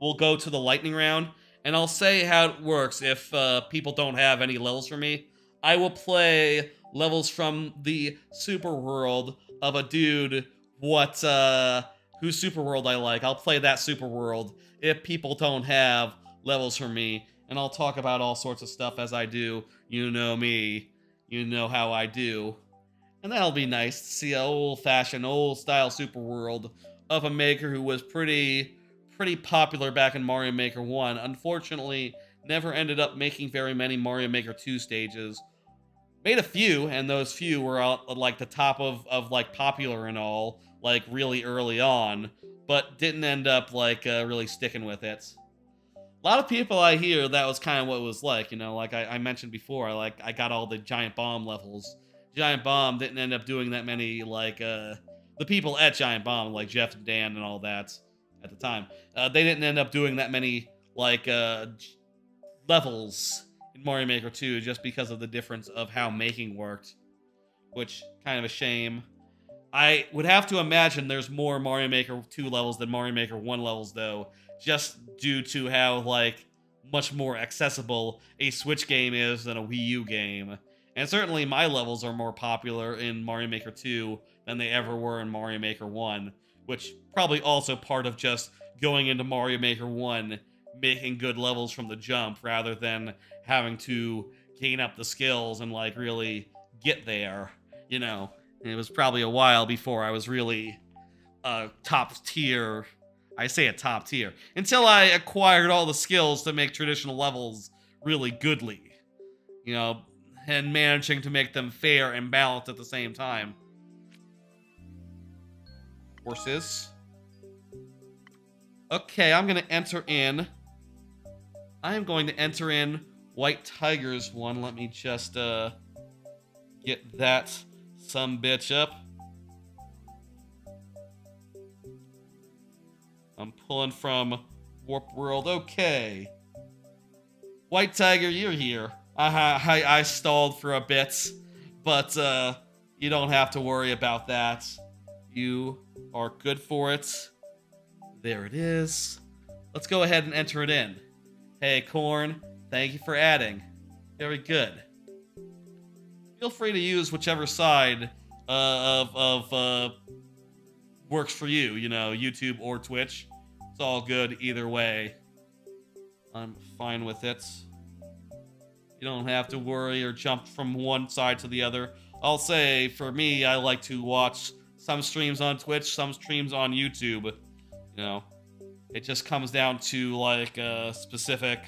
we'll go to the lightning round, and I'll say how it works if people don't have any levels for me. I will play levels from the super world of a dude whose super world I like. I'll play that super world if people don't have levels for me, and I'll talk about all sorts of stuff as I do. You know me. You know how I do. And that'll be nice to see an old-fashioned, old-style super world of a maker who was pretty popular back in Mario Maker 1. Unfortunately, never ended up making very many Mario Maker 2 stages. Made a few, and those few were like the top of like popular and all, like really early on, but didn't end up like really sticking with it. A lot of people I hear that was kind of what it was like, you know, like I mentioned before, I got all the Giant Bomb levels. Giant Bomb didn't end up doing that many, like the people at Giant Bomb, like Jeff and Dan and all that at the time, they didn't end up doing that many like levels in Mario Maker 2 just because of the difference of how making worked, which kind of a shame. I would have to imagine there's more Mario Maker 2 levels than Mario Maker 1 levels, though, just due to how, like, much more accessible a Switch game is than a Wii U game. And certainly my levels are more popular in Mario Maker 2 than they ever were in Mario Maker 1, which probably also part of just going into Mario Maker 1 making good levels from the jump rather than having to gain up the skills and, like, really get there, you know. And it was probably a while before I was really top tier. I say a top tier. Until I acquired all the skills to make traditional levels really goodly. You know, and managing to make them fair and balanced at the same time. Horses. Okay, I'm going to enter in White Tiger's one. Let me just get that some bitch up. I'm pulling from Warp World. Okay. White Tiger, you're here. I stalled for a bit, but you don't have to worry about that. You are good for it. There it is. Let's go ahead and enter it in. Hey, Corn, thank you for adding. Very good. Feel free to use whichever side of works for you, you know, YouTube or Twitch. It's all good either way. I'm fine with it. You don't have to worry or jump from one side to the other. I'll say, for me, I like to watch some streams on Twitch, some streams on YouTube. You know, it just comes down to, like, a specific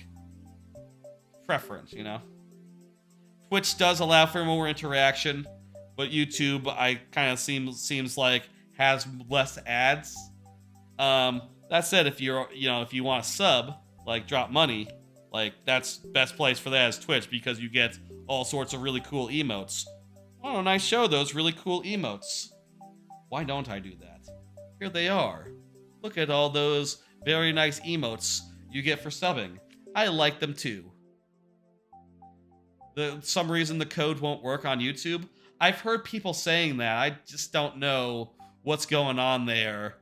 preference, you know? Twitch does allow for more interaction, but YouTube, I kind of seems like, has less ads. That said, if you want to sub, like, drop money, like, that's best place for that is Twitch, because you get all sorts of really cool emotes. Oh, nice show, those really cool emotes. Why don't I do that? Here they are. Look at all those very nice emotes you get for subbing. I like them too. Some reason the code won't work on YouTube. I've heard people saying that. I just don't know what's going on there.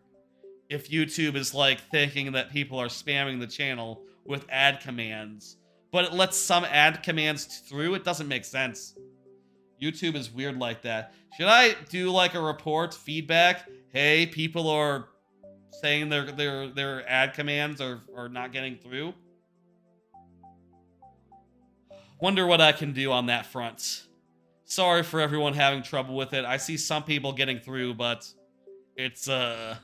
If YouTube is like thinking that people are spamming the channel with ad commands, but it lets some ad commands through, it doesn't make sense. YouTube is weird like that. Should I do like a report, feedback? Hey, people are saying their ad commands are not getting through. Wonder what I can do on that front. Sorry for everyone having trouble with it. I see some people getting through, but it's a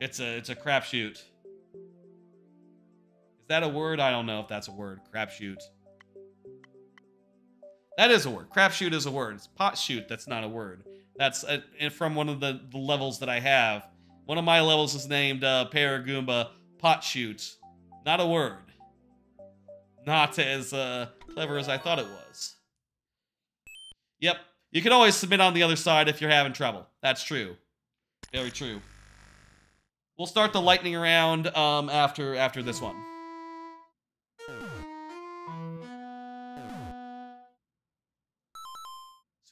crapshoot. Is that a word? I don't know if that's a word. Crapshoot. That is a word. Crapshoot is a word. It's pot shoot. That's not a word. That's from one of the levels that I have. One of my levels is named Paragoomba Pot Shoot. Not a word. Not as clever as I thought it was. Yep. You can always submit on the other side if you're having trouble. That's true. Very true. We'll start the lightning round after this one.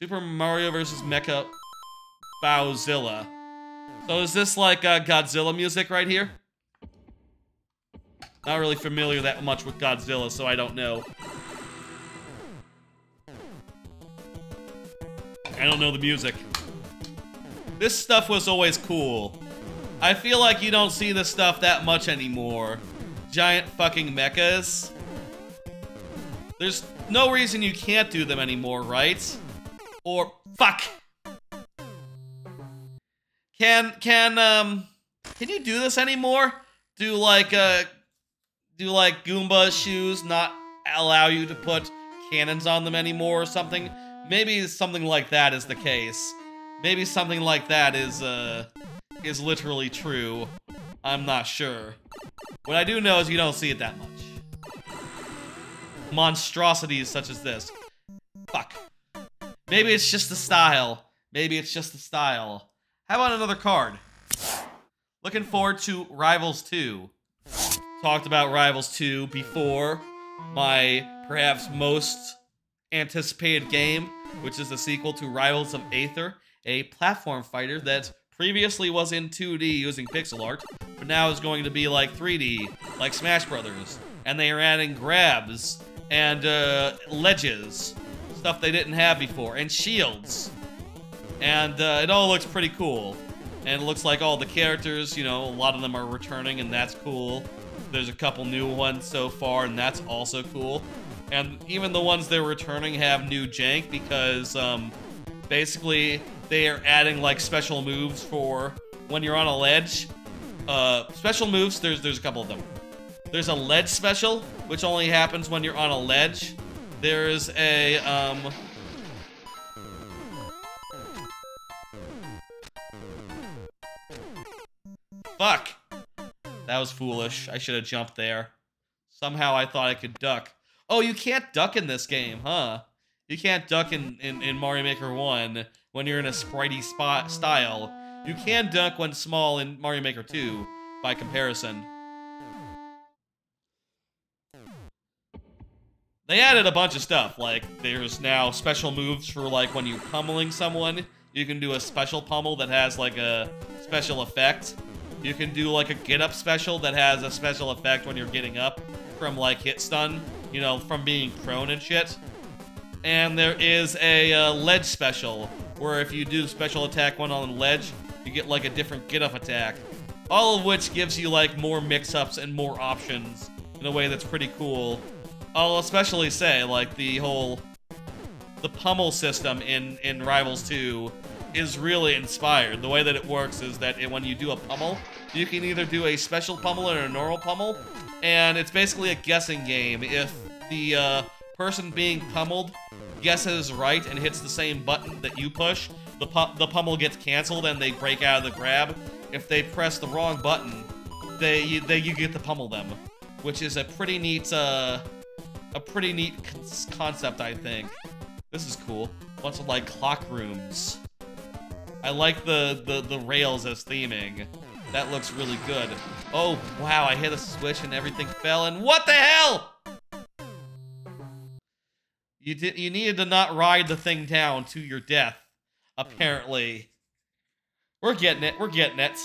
Super Mario vs. Mecha Bowzilla. So is this like Godzilla music right here? Not really familiar that much with Godzilla, so I don't know. I don't know the music. This stuff was always cool. I feel like you don't see this stuff that much anymore. Giant fucking mechas. There's no reason you can't do them anymore, right? Or fuck. Can you do this anymore? Do like Goomba shoes not allow you to put cannons on them anymore or something? Maybe something like that is the case. Maybe something like that is literally true. I'm not sure. What I do know is you don't see it that much. Monstrosities such as this. Fuck. Maybe it's just the style. Maybe it's just the style. How about another card? Looking forward to Rivals 2. Talked about Rivals 2 before. My perhaps most anticipated game, which is the sequel to Rivals of Aether, a platform fighter that previously was in 2D using pixel art, but now is going to be like 3D, like Smash Brothers. And they are adding grabs and ledges, stuff they didn't have before, and shields. And it all looks pretty cool. And it looks like all the characters, you know, a lot of them are returning, and that's cool. There's a couple new ones so far, and that's also cool. And even the ones they're returning have new jank because, basically, they are adding, like, special moves for when you're on a ledge. Special moves, there's a couple of them. There's a ledge special, which only happens when you're on a ledge. There's a, Fuck! That was foolish. I should have jumped there. Somehow I thought I could duck. Oh, you can't duck in this game, huh? You can't duck in Mario Maker 1 when you're in a spritey style. You can duck when small in Mario Maker 2, by comparison. They added a bunch of stuff, like there's now special moves for like when you're pummeling someone. You can do a special pummel that has like a special effect. You can do like a get up special that has a special effect when you're getting up from like hit stun, you know, from being prone and shit. And there is a ledge special where if you do special attack one on the ledge, you get like a different get up attack. All of which gives you like more mix-ups and more options in a way that's pretty cool. I'll especially say like the pummel system in Rivals 2 is really inspired. The way that it works is that when you do a pummel, you can either do a special pummel or a normal pummel, and it's basically a guessing game. If the person being pummeled guesses right and hits the same button that you push, the pummel gets canceled and they break out of the grab. If they press the wrong button, you get to pummel them, which is a pretty neat concept, I think. This is cool. Bunch of like clock rooms. I like the rails as theming. That looks really good. Oh, wow, I hit a switch and everything fell, and what the hell? You needed to not ride the thing down to your death, apparently. We're getting it, we're getting it.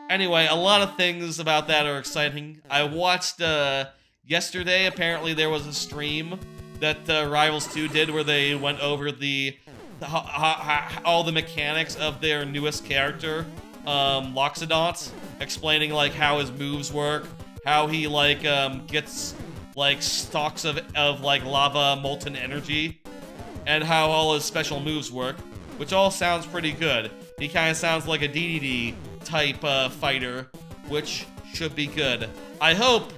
Anyway, a lot of things about that are exciting. I watched, yesterday, apparently there was a stream that Rivals 2 did where they went over all the mechanics of their newest character, Loxodont, explaining, like, how his moves work, how he, like, gets, like, stalks of like, lava molten energy, and how all his special moves work, which all sounds pretty good. He kind of sounds like a DDD type fighter, which should be good. I hope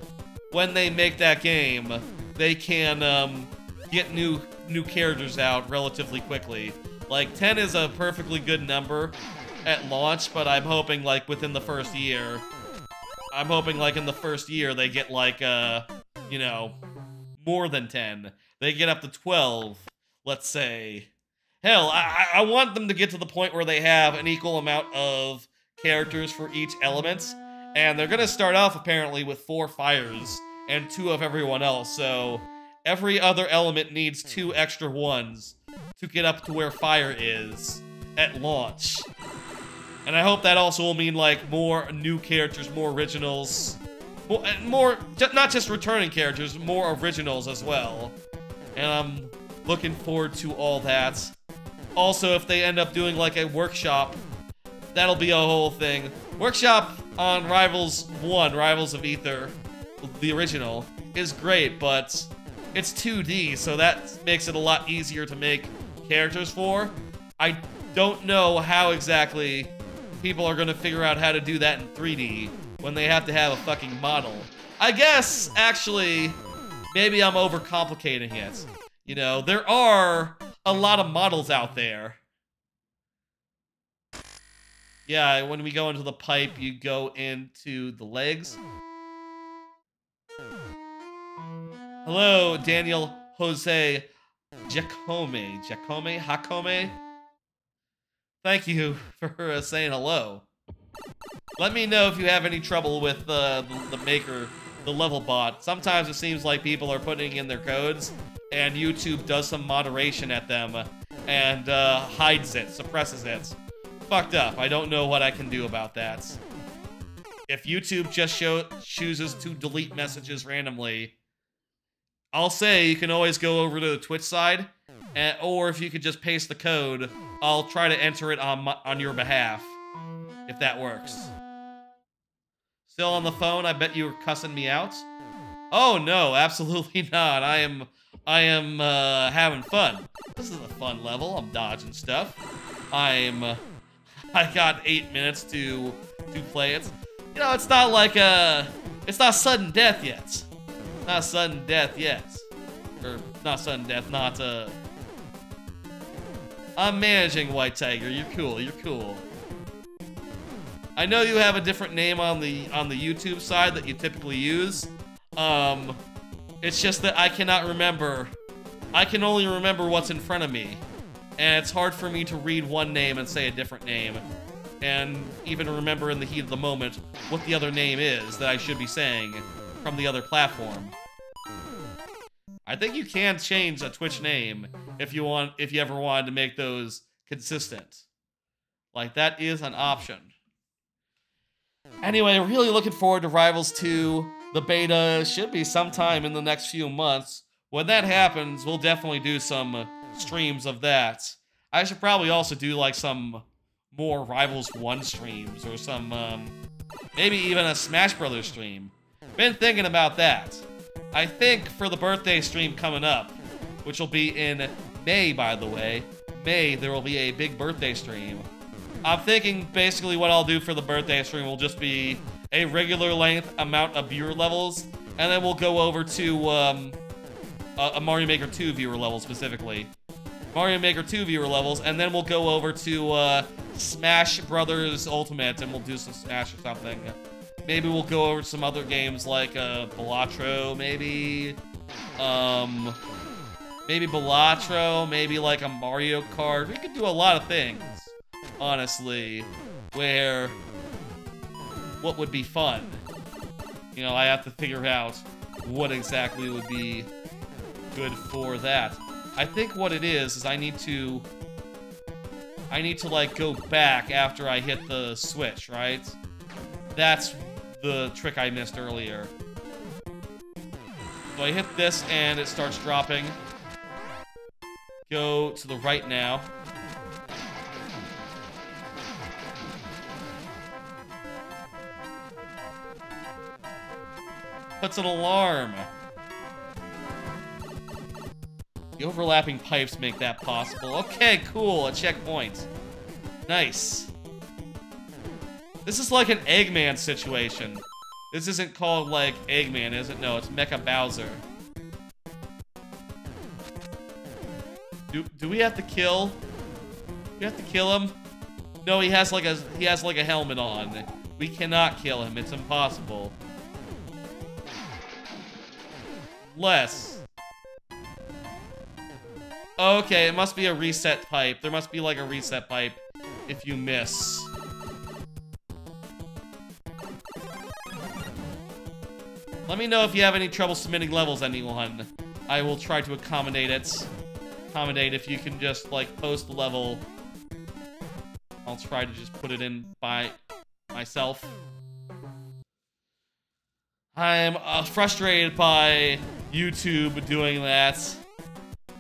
when they make that game, they can get new characters out relatively quickly. Like, 10 is a perfectly good number at launch, but I'm hoping, like, within the first year, I'm hoping, like, in the first year, they get, like, you know, more than 10. They get up to 12, let's say. Hell, I want them to get to the point where they have an equal amount of characters for each element, and they're gonna start off, apparently, with 4 fires and 2 of everyone else, so every other element needs 2 extra ones to get up to where fire is at launch. And I hope that also will mean, like, more new characters, more originals, more not just returning characters, more originals as well. And I'm looking forward to all that. Also, if they end up doing, like, a workshop, that'll be a whole thing. Workshop on Rivals 1, Rivals of Aether, the original, is great, but it's 2D, so that makes it a lot easier to make characters for. I don't know how exactly people are gonna figure out how to do that in 3D when they have to have a fucking model. I guess, actually, maybe I'm overcomplicating it. You know, there are a lot of models out there. Yeah, when we go into the pipe, you go into the legs. Hello, Daniel Jose Hakome. Thank you for saying hello. Let me know if you have any trouble with the maker, the level bot. Sometimes it seems like people are putting in their codes, and YouTube does some moderation at them, and hides it, suppresses it. Fucked up. I don't know what I can do about that. If YouTube just chooses to delete messages randomly, I'll say you can always go over to the Twitch side, or if you could just paste the code, I'll try to enter it on your behalf, if that works. Still on the phone? I bet you were cussing me out. Oh no, absolutely not. I am having fun. This is a fun level. I'm dodging stuff. I got 8 minutes to play it. You know, it's not like it's not sudden death yet. Not sudden death yet. Or, not sudden death, not, I'm managing, White Tiger. You're cool, you're cool. I know you have a different name on the YouTube side that you typically use. It's just that I cannot remember. I can only remember what's in front of me. And it's hard for me to read one name and say a different name. And even remember in the heat of the moment what the other name is that I should be saying from the other platform. I think you can change a Twitch name if you ever wanted to make those consistent. Like, that is an option. Anyway, really looking forward to Rivals 2. The beta should be sometime in the next few months. When that happens, we'll definitely do some streams of that. I should probably also do, like, some more Rivals 1 streams, or some, maybe even a Smash Brothers stream. Been thinking about that. I think for the birthday stream coming up, which will be in May, by the way, May, there will be a big birthday stream. I'm thinking basically what I'll do for the birthday stream will just be a regular length amount of viewer levels, and then we'll go over to a Mario Maker 2 viewer level specifically. Mario Maker 2 viewer levels, and then we'll go over to Smash Brothers Ultimate, and we'll do some Smash or something. Maybe we'll go over some other games like Balatro, maybe. Maybe Balatro, maybe like a Mario Kart. We could do a lot of things, honestly, where what would be fun? You know, I have to figure out what exactly would be good for that. I think what it is I need to like go back after I hit the switch, right? That's the trick I missed earlier. So I hit this and it starts dropping. Go to the right now. Puts an alarm. The overlapping pipes make that possible. Okay, cool, a checkpoint. Nice. This is like an Eggman situation. This isn't called, like, Eggman, is it? No, it's Mecha Bowser. Do we have to kill? Do we have to kill him? No, he has like a helmet on. We cannot kill him. It's impossible. Less. Okay, it must be a reset pipe. There must be like a reset pipe if you miss. Let me know if you have any trouble submitting levels, anyone. I will try to accommodate it. Accommodate if you can just like post the level. I'll try to just put it in by myself. I'm frustrated by YouTube doing that.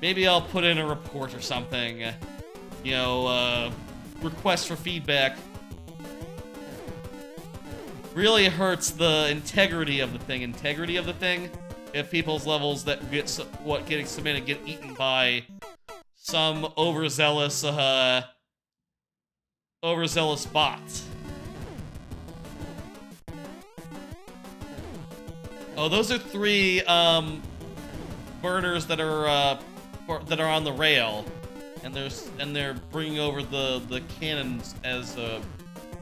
Maybe I'll put in a report or something. You know, request for feedback. Really hurts the integrity of the thing. Integrity of the thing. If people's levels that getting submitted get eaten by some overzealous bot. Oh, those are 3 burners that are on the rail, and they're bringing over the cannons as a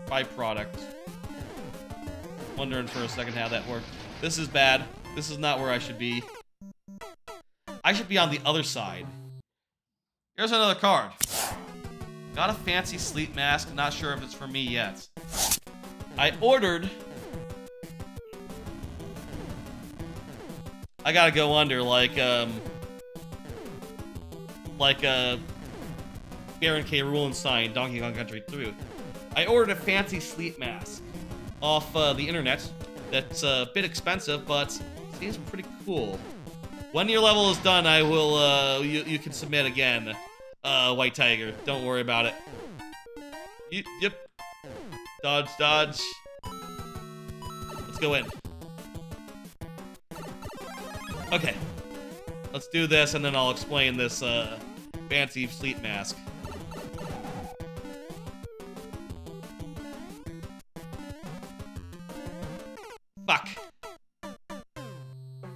byproduct. Wondering for a second how that worked. This is bad. This is not where I should be. I should be on the other side. Here's another card. Got a fancy sleep mask. Not sure if it's for me yet. I ordered... I gotta go under, like Baron K. Rulenstein, Donkey Kong Country 2. I ordered a fancy sleep mask off the internet. That's a bit expensive, but seems pretty cool. When your level is done, I will, you can submit again, White Tiger. Don't worry about it. Yep. Dodge, dodge. Let's go in. Okay. Let's do this, and then I'll explain this, fancy sleep mask. Fuck.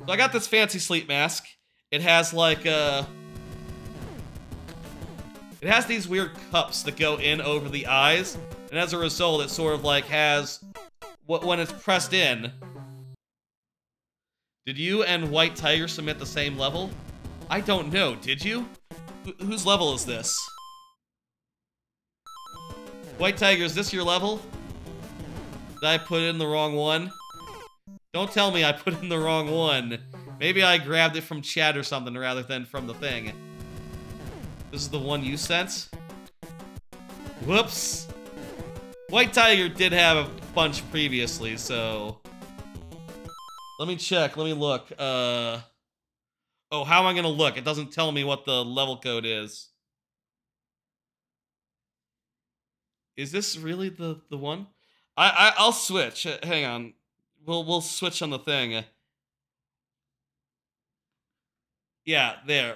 So I got this fancy sleep mask. It has like it has these weird cups that go in over the eyes, and as a result, it sort of like has when it's pressed in. Did you and White Tiger submit the same level? I don't know. Did you? Whose level is this? White Tiger, is this your level? Did I put in the wrong one? Don't tell me I put in the wrong one. Maybe I grabbed it from chat or something rather than from the thing. This is the one you sent? Whoops. White Tiger did have a bunch previously, so... Let me check, let me look. Oh, how am I gonna look? It doesn't tell me what the level code is. Is this really the one? I'll switch. Hang on. We'll switch on the thing. Yeah, there.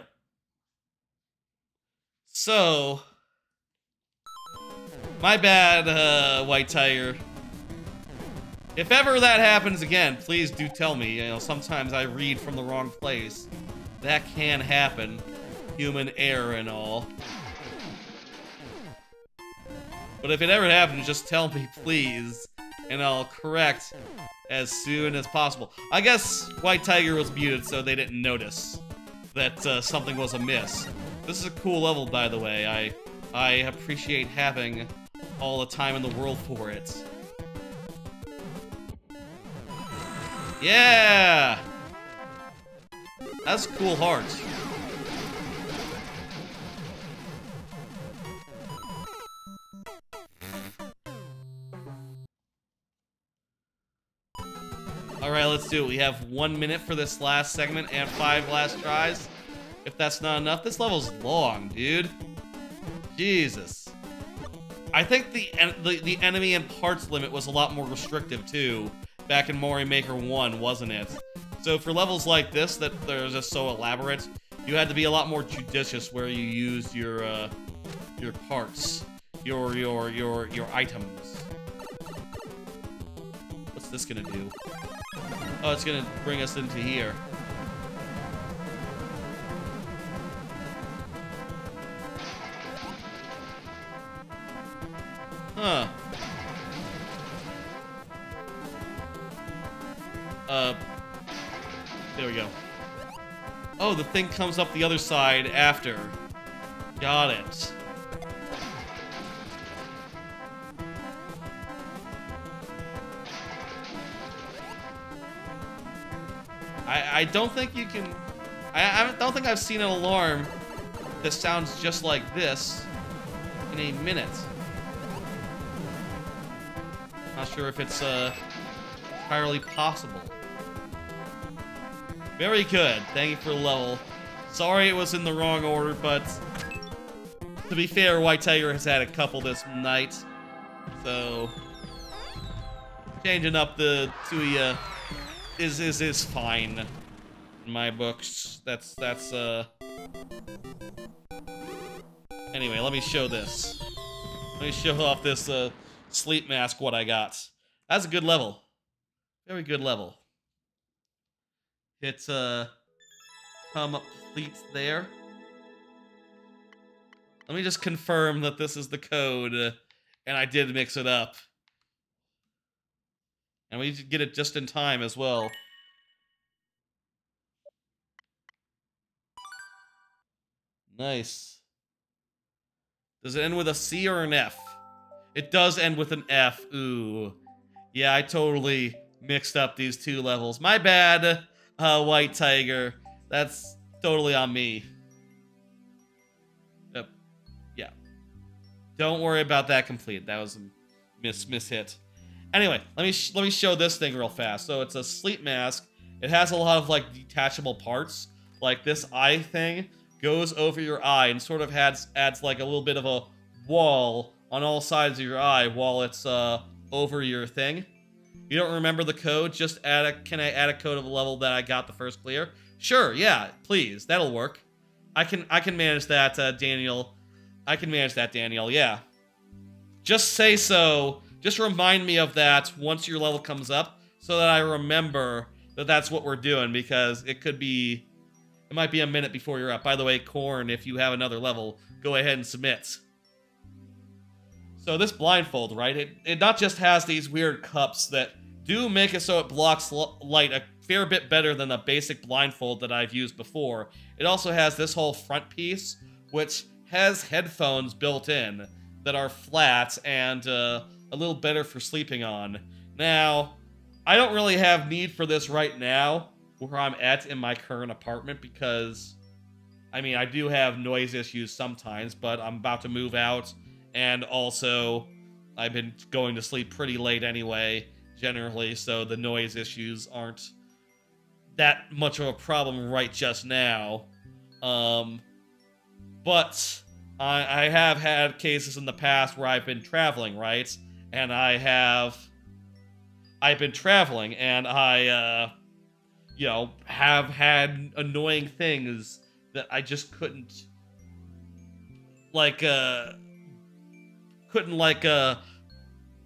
So, my bad, White Tiger. If ever that happens again, please do tell me. You know, sometimes I read from the wrong place. That can happen. Human error and all. But if it ever happens, just tell me, please. And I'll correct as soon as possible. I guess White Tiger was muted, so they didn't notice that something was amiss. This is a cool level, by the way. I appreciate having all the time in the world for it. Yeah! That's cool heart. Alright, let's do it. We have 1 minute for this last segment and 5 last tries. If that's not enough, this level's long, dude. Jesus. I think the enemy and parts limit was a lot more restrictive, too, back in Mario Maker 1, wasn't it? So for levels like this, that they're just so elaborate, you had to be a lot more judicious where you used your parts, your items. What's this gonna do? Oh, it's gonna bring us into here. Huh. There we go. Oh, the thing comes up the other side after. Got it. I don't think you can... I don't think I've seen an alarm that sounds just like this in a minute. Not sure if it's entirely possible. Very good. Thank you for the level. Sorry it was in the wrong order, but to be fair, White Tiger has had a couple this night, so changing up the Tuya is fine in my books. That's anyway, let me show this. Let me show off this sleep mask what I got. That's a good level. Very good level. Hit complete there. Let me just confirm that this is the code, and I did mix it up. And we get it just in time as well. Nice. Does it end with a C or an F? It does end with an F. Ooh. Yeah, I totally mixed up these two levels. My bad, White Tiger. That's totally on me. Yep. Yeah. Don't worry about that complete. That was a miss hit. Anyway, let me show this thing real fast. So it's a sleep mask. It has a lot of like detachable parts. Like this eye thing goes over your eye and sort of adds like a little bit of a wall on all sides of your eye while it's over your thing. You don't remember the code? Just can I add a code of a level that I got the first clear? Sure, yeah, please. That'll work. I can manage that, Daniel. I can manage that, Daniel, yeah. Just say so. Just remind me of that once your level comes up so that I remember that that's what we're doing, because it might be a minute before you're up. By the way, Corn, if you have another level, go ahead and submit. So this blindfold, right? It not just has these weird cups that do make it so it blocks light a fair bit better than the basic blindfold that I've used before. It also has this whole front piece, which has headphones built in that are flat and a little better for sleeping on. Now, I don't really have need for this right now, where I'm at in my current apartment, because, I mean, I do have noise issues sometimes, but I'm about to move out, and also, I've been going to sleep pretty late anyway, generally, so the noise issues aren't that much of a problem right just now. But I have had cases in the past where I've been traveling, right? And I've been traveling, and I, you know, have had annoying things that I just couldn't, like,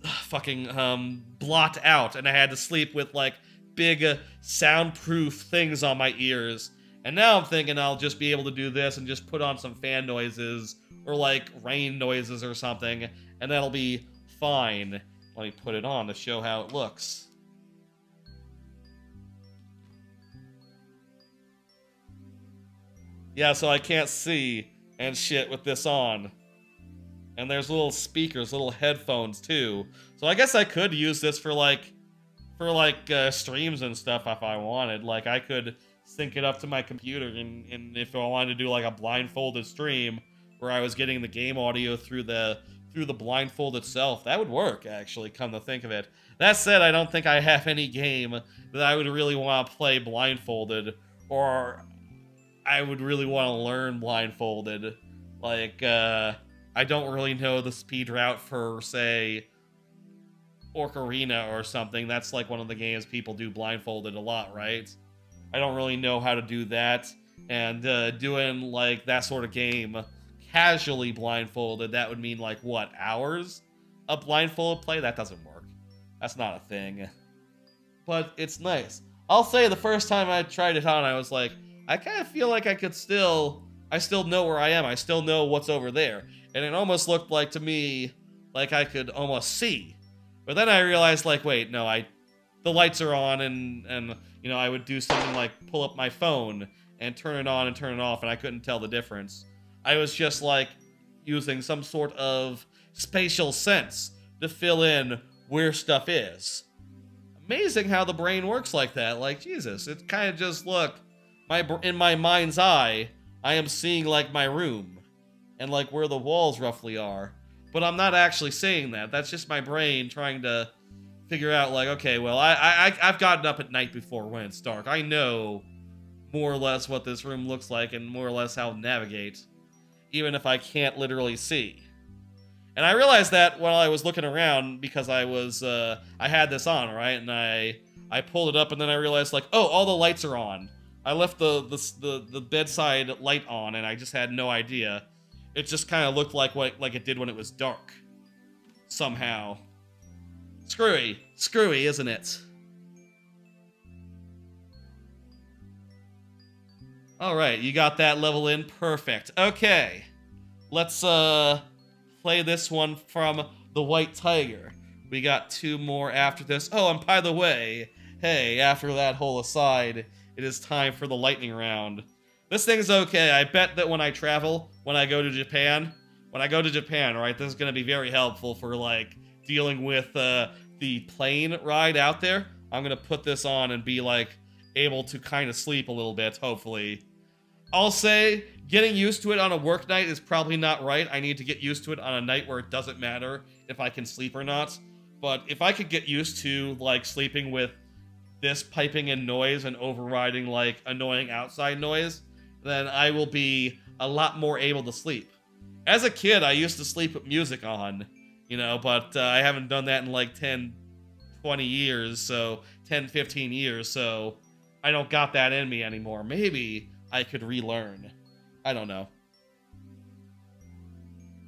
fucking, blot out, and I had to sleep with, like, big, soundproof things on my ears. And now I'm thinking I'll just be able to do this and just put on some fan noises, or, like, rain noises or something, and that'll be fine. Let me put it on to show how it looks. Yeah, so I can't see and shit with this on. And there's little speakers, little headphones too. So I guess I could use this for streams and stuff if I wanted. Like I could sync it up to my computer and if I wanted to do like a blindfolded stream where I was getting the game audio through the blindfold itself, that would work actually, come to think of it. That said, I don't think I have any game that I would really want to play blindfolded, or I would really want to learn blindfolded. Like, I don't really know the speed route for, say, Ocarina or something. That's like one of the games people do blindfolded a lot, right? I don't really know how to do that. And doing, like, that sort of game casually blindfolded, that would mean, like, what, hours of blindfolded play? That doesn't work. That's not a thing. But it's nice. I'll say the first time I tried it on, I was like, I kind of feel like I still know where I am. I still know what's over there. And it almost looked like, to me, like I could almost see. But then I realized, like, wait, no, the lights are on, and you know, I would do something like pull up my phone and turn it on and turn it off, and I couldn't tell the difference. I was just, like, using some sort of spatial sense to fill in where stuff is. Amazing how the brain works like that. Like, Jesus, it kind of just, look, in my mind's eye, I am seeing, like, my room and, like, where the walls roughly are. But I'm not actually saying that. That's just my brain trying to figure out, like, okay, well, I've gotten up at night before when it's dark. I know more or less what this room looks like and more or less how to navigate, even if I can't literally see. And I realized that while I was looking around, because I had this on, right? And I pulled it up, and then I realized, like, oh, all the lights are on. I left the bedside light on, and I just had no idea. It just kind of looked like it did when it was dark. Somehow. Screwy, isn't it? Alright, you got that level in? Perfect. Okay. Let's, play this one from the White Tiger. We got 2 more after this. Oh, and by the way, hey, after that whole aside, it is time for the lightning round. This thing's okay. I bet that when I travel, when I go to Japan, right, this is going to be very helpful for, like, dealing with the plane ride out there. I'm going to put this on and be, like, able to kind of sleep a little bit, hopefully. I'll say, getting used to it on a work night is probably not right. I need to get used to it on a night where it doesn't matter if I can sleep or not. But if I could get used to, like, sleeping with this piping in noise and overriding, like, annoying outside noise, then I will be a lot more able to sleep. As a kid, I used to sleep with music on, you know, but I haven't done that in, like, 10, 20 years, so 10, 15 years, so I don't got that in me anymore. Maybe I could relearn. I don't know.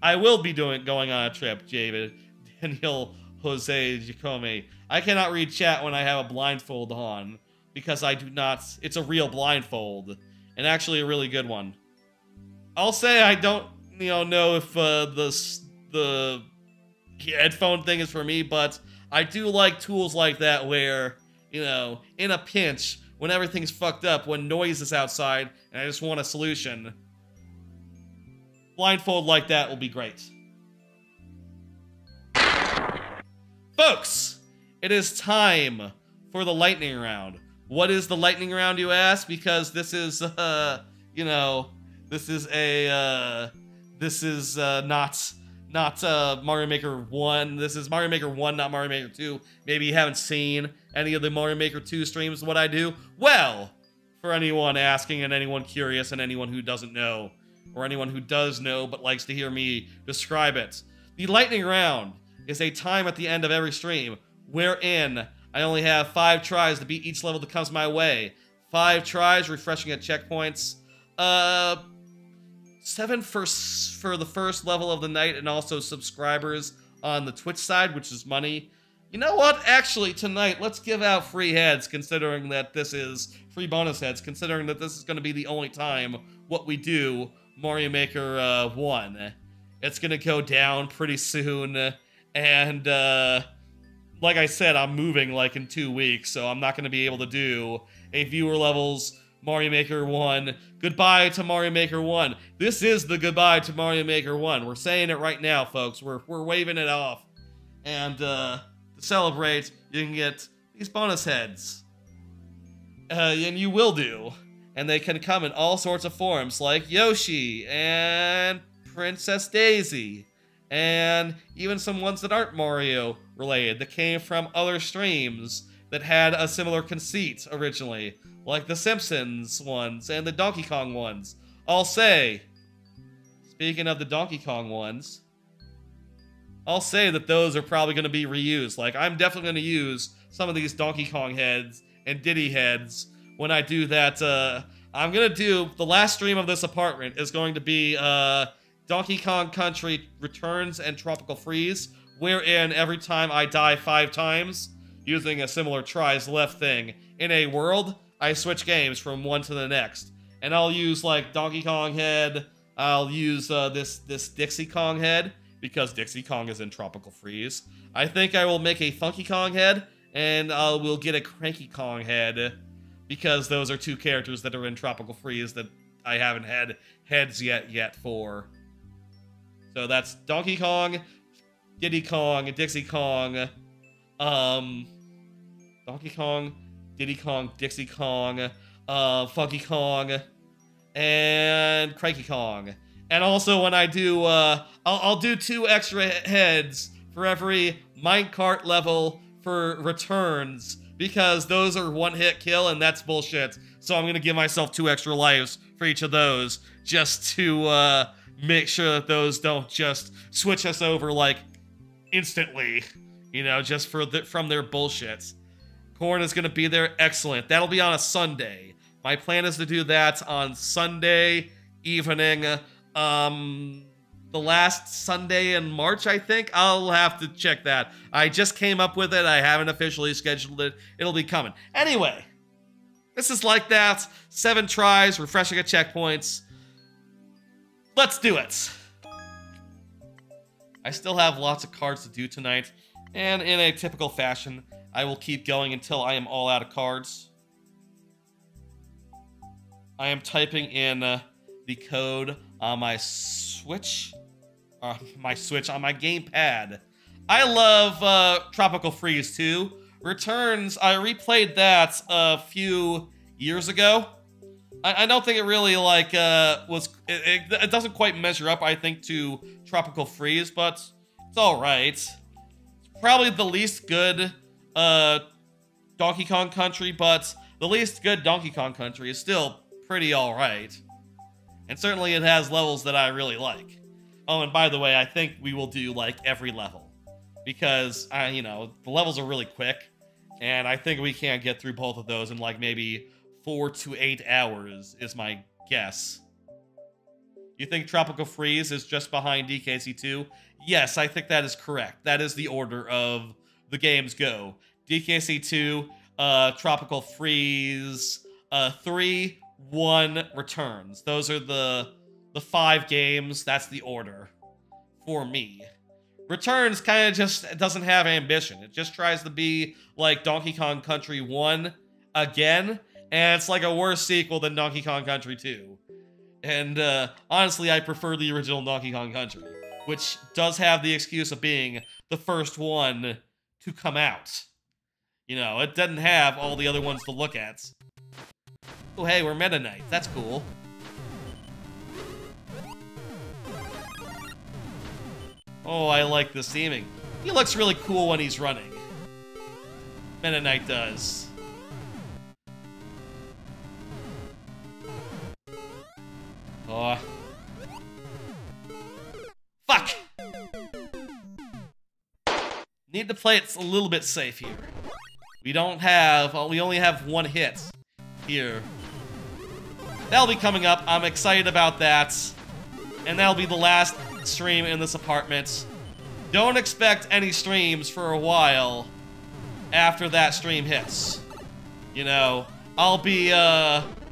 I will be going on a trip, David. Daniel Jose Giacome. I cannot read chat when I have a blindfold on, because I do not. It's a real blindfold, and actually a really good one. I'll say I don't, you know if the headphone thing is for me, but I do like tools like that where, you know, in a pinch, when everything's fucked up, when noise is outside, and I just want a solution, blindfold like that will be great. Folks, it is time for the lightning round. What is the lightning round, you ask? Because this is, you know, this is not Mario Maker 1. This is Mario Maker 1, not Mario Maker 2. Maybe you haven't seen any of the Mario Maker 2 streams, what I do. Well, for anyone asking and anyone curious and anyone who doesn't know, or anyone who does know but likes to hear me describe it, the lightning round is a time at the end of every stream wherein I only have 5 tries to beat each level that comes my way. 5 tries, refreshing at checkpoints. 7 for the first level of the night, and also subscribers on the Twitch side, which is money. You know what? Actually, tonight, let's give out free heads, considering that this is free bonus heads, considering that this is going to be the only time what we do Mario Maker 1. It's going to go down pretty soon, and like I said, I'm moving like in 2 weeks, so I'm not going to be able to do a viewer levels Mario Maker 1. Goodbye to Mario Maker 1. This is the goodbye to Mario Maker 1. We're saying it right now, folks. We're waving it off. And to celebrate, you can get these bonus heads. And you will do. And they can come in all sorts of forms, like Yoshi and Princess Daisy. And even some ones that aren't Mario related, that came from other streams that had a similar conceit originally, like the Simpsons ones and the Donkey Kong ones. I'll say, speaking of the Donkey Kong ones, I'll say that those are probably going to be reused. Like, I'm definitely going to use some of these Donkey Kong heads and Diddy heads when I do that. I'm going to do, the last stream of this apartment is going to be Donkey Kong Country Returns and Tropical Freeze, wherein every time I die 5 times, using a similar tries left thing, in a world, I switch games from one to the next. And I'll use, like, Donkey Kong head, I'll use this Dixie Kong head, because Dixie Kong is in Tropical Freeze. I think I will make a Funky Kong head, and we'll get a Cranky Kong head, because those are 2 characters that are in Tropical Freeze that I haven't had heads yet for. So that's Donkey Kong, Diddy Kong, Dixie Kong, Donkey Kong, Diddy Kong, Dixie Kong, Funky Kong, and Cranky Kong. And also when I do, I'll do 2 extra heads for every minecart level for returns, because those are one-hit kill, and that's bullshit. So I'm gonna give myself 2 extra lives for each of those, just to make sure that those don't just switch us over, like, instantly. You know, just from their bullshit. Corn is gonna be there, excellent. That'll be on a Sunday. My plan is to do that on Sunday evening, the last Sunday in March, I think. I'll have to check that. I just came up with it. I haven't officially scheduled it. It'll be coming. Anyway, this is like that. 7 tries, refreshing at checkpoints. Let's do it. I still have lots of cards to do tonight, and in a typical fashion, I will keep going until I am all out of cards. I am typing in the code on my Switch. On my gamepad. I love Tropical Freeze 2. Returns, I replayed that a few years ago. I don't think it really, like, it doesn't quite measure up, I think, to Tropical Freeze, but it's alright. It's probably the least good Donkey Kong Country, but the least good Donkey Kong Country is still pretty alright. And certainly it has levels that I really like. Oh, and by the way, I think we will do, like, every level. Because, you know, the levels are really quick, and I think we can't get through both of those in, like, maybe 4 to 8 hours, is my guess. You think Tropical Freeze is just behind DKC2? Yes, I think that is correct. That is the order of the games go. DKC2, Tropical Freeze, 3, 1, Returns. Those are the 5 games. That's the order for me. Returns kind of just doesn't have ambition. It just tries to be like Donkey Kong Country 1 again, and it's like a worse sequel than Donkey Kong Country 2. And honestly, I prefer the original Donkey Kong Country, which does have the excuse of being the first one to come out. You know, it doesn't have all the other ones to look at. Oh, hey, we're Meta Knight. That's cool. Oh, I like this theming. He looks really cool when he's running. Meta Knight does. Oh. Fuck! Need to play it a little bit safe here. We only have 1 hit here. That'll be coming up. I'm excited about that. And that'll be the last stream in this apartment. Don't expect any streams for a while after that stream hits. You know, I'll be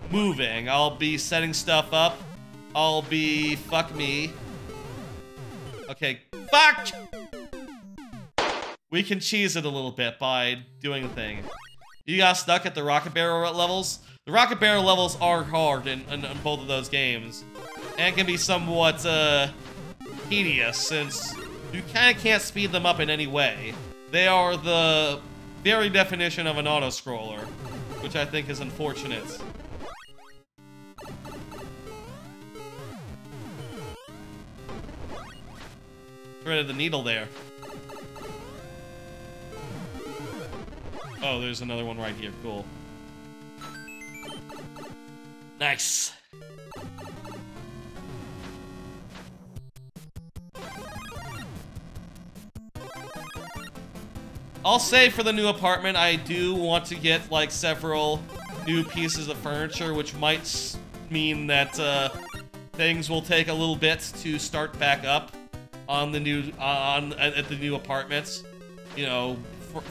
moving. I'll be setting stuff up. I'll be... fuck me. Okay, fuck! We can cheese it a little bit by doing the thing. You got stuck at the Rocket Barrel levels? The Rocket Barrel levels are hard in both of those games, and can be somewhat tedious since you kind of can't speed them up in any way. They are the very definition of an auto-scroller, which I think is unfortunate. Threaded the needle there. Oh, there's another one right here. Cool. Nice. I'll say for the new apartment, I do want to get like several new pieces of furniture, which might mean that things will take a little bit to start back up on the new at the new apartments. You know,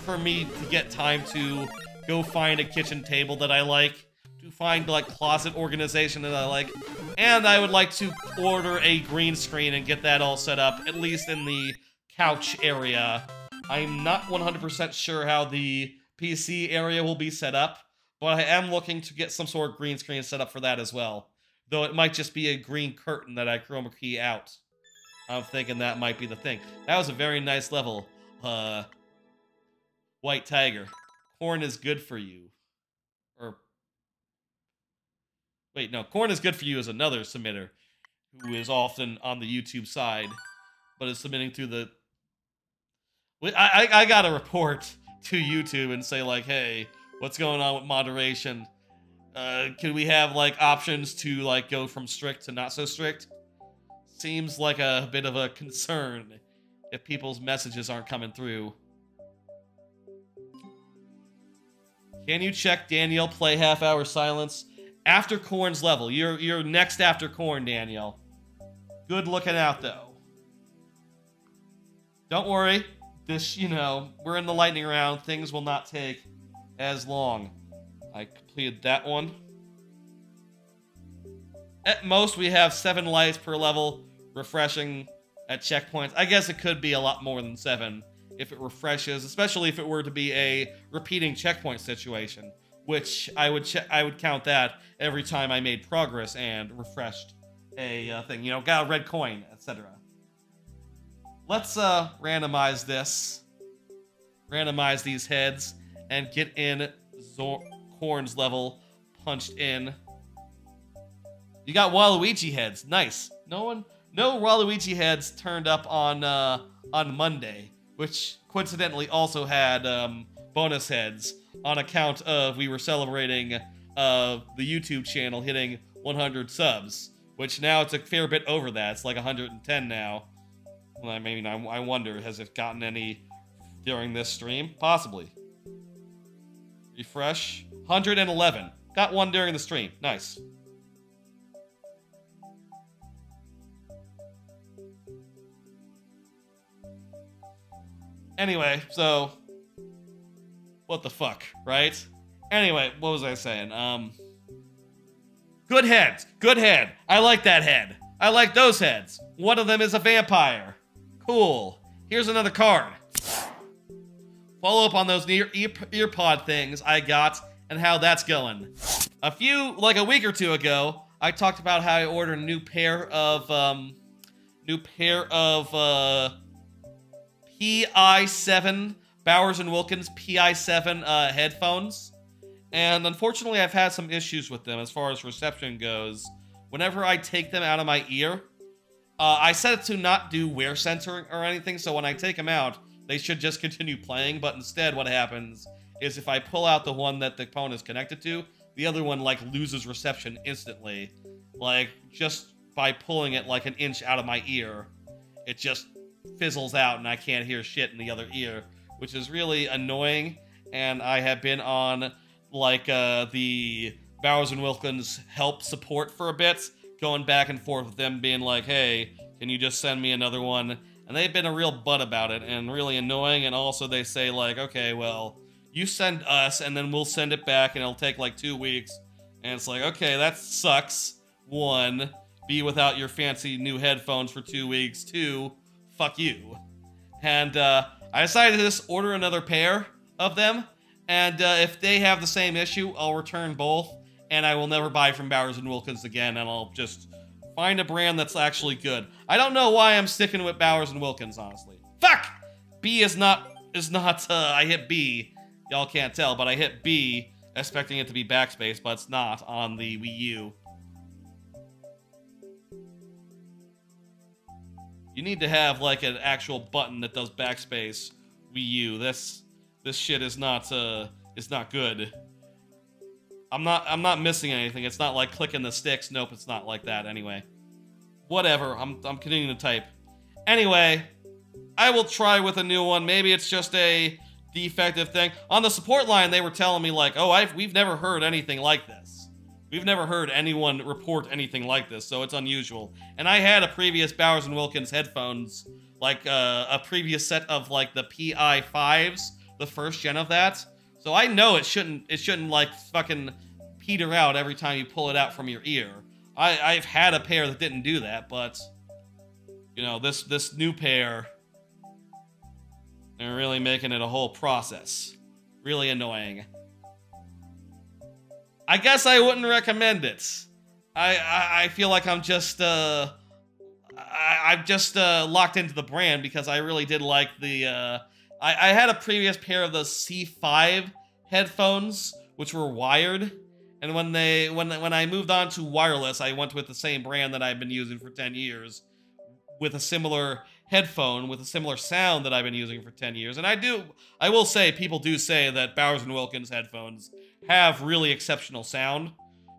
for me to get time to go find a kitchen table that I like, to find like closet organization that I like, and I would like to order a green screen and get that all set up, at least in the couch area. I'm not 100% sure how the PC area will be set up, but I am looking to get some sort of green screen set up for that as well. Though it might just be a green curtain that I chroma key out. I'm thinking that might be the thing. That was a very nice level. White Tiger. Corn is good for you. Or... Wait, no. Corn is good for you is another submitter who is often on the YouTube side, but is submitting through the... I gotta report to YouTube and say, like, hey, what's going on with moderation? Can we have, like, options to, like, go from strict to not so strict? Seems like a bit of a concern if people's messages aren't coming through. Can you check Daniel play half-hour silence? After Corn's level. You're next after Corn, Daniel. Good looking out, though. Don't worry. This, you know, we're in the lightning round. Things will not take as long. I completed that one. At most, we have 7 lights per level, refreshing at checkpoints. I guess it could be a lot more than 7 if it refreshes, especially if it were to be a repeating checkpoint situation, which I would count that every time I made progress and refreshed a thing. You know, got a red coin, etc. Let's randomize this. Randomize these heads and get in Corn's level punched in. You got Waluigi heads. Nice. No Waluigi heads turned up on Monday, which coincidentally also had bonus heads on account of we were celebrating the YouTube channel hitting 100 subs, which now it's a fair bit over that. It's like 110 now. I mean, I wonder, has it gotten any during this stream? Possibly. Refresh. 111. Got one during the stream. Nice. Anyway, so... what the fuck, right? Anyway, what was I saying? Good heads. Good head. I like that head. I like those heads. One of them is a vampire. Cool. Here's another card. Follow up on those earpod things I got and how that's going. Like a week or two ago, I talked about how I ordered a new pair of PI7 Bowers & Wilkins PI7 headphones. And unfortunately, I've had some issues with them as far as reception goes. Whenever I take them out of my ear, I set it to not do wear censoring or anything, so when I take them out, they should just continue playing, but instead what happens is if I pull out the one that the phone is connected to, the other one, like, loses reception instantly. Like, just by pulling it, like, an inch out of my ear, it just fizzles out and I can't hear shit in the other ear, which is really annoying, and I have been on, like, the Bowers & Wilkins help support for a bit, going back and forth with them being like, hey, can you just send me another one? And they've been a real butt about it and really annoying, and also they say like, okay, well, you send us and then we'll send it back and it'll take like 2 weeks. And it's like, okay, that sucks. 1, be without your fancy new headphones for 2 weeks. 2, fuck you. And I decided to just order another pair of them, and if they have the same issue, I'll return both and I will never buy from Bowers & Wilkins again, and I'll just find a brand that's actually good. I don't know why I'm sticking with Bowers & Wilkins, honestly. Fuck! B is not, I hit B. Y'all can't tell, but I hit B, expecting it to be backspace, but it's not on the Wii U. You need to have, like, an actual button that does backspace Wii U. This shit is not good. I'm not missing anything. It's not like clicking the sticks. Nope, it's not like that anyway. Whatever, I'm continuing to type. Anyway, I will try with a new one. Maybe it's just a defective thing. On the support line, they were telling me like, oh, we've never heard anything like this. We've never heard anyone report anything like this, so it's unusual. And I had a previous Bowers & Wilkins headphones, like a previous set of like the PI5s, the first gen of that. So I know it shouldn't like fucking peter out every time you pull it out from your ear. I've had a pair that didn't do that, but you know, this new pair, they're really making it a whole process. Really annoying. I guess I wouldn't recommend it. I feel like I'm just locked into the brand because I really did like the I had a previous pair of the C5 headphones, which were wired, and when I moved on to wireless, I went with the same brand that I've been using for 10 years, with a similar headphone with a similar sound that I've been using for 10 years. And I will say, people do say that Bowers & Wilkins headphones have really exceptional sound,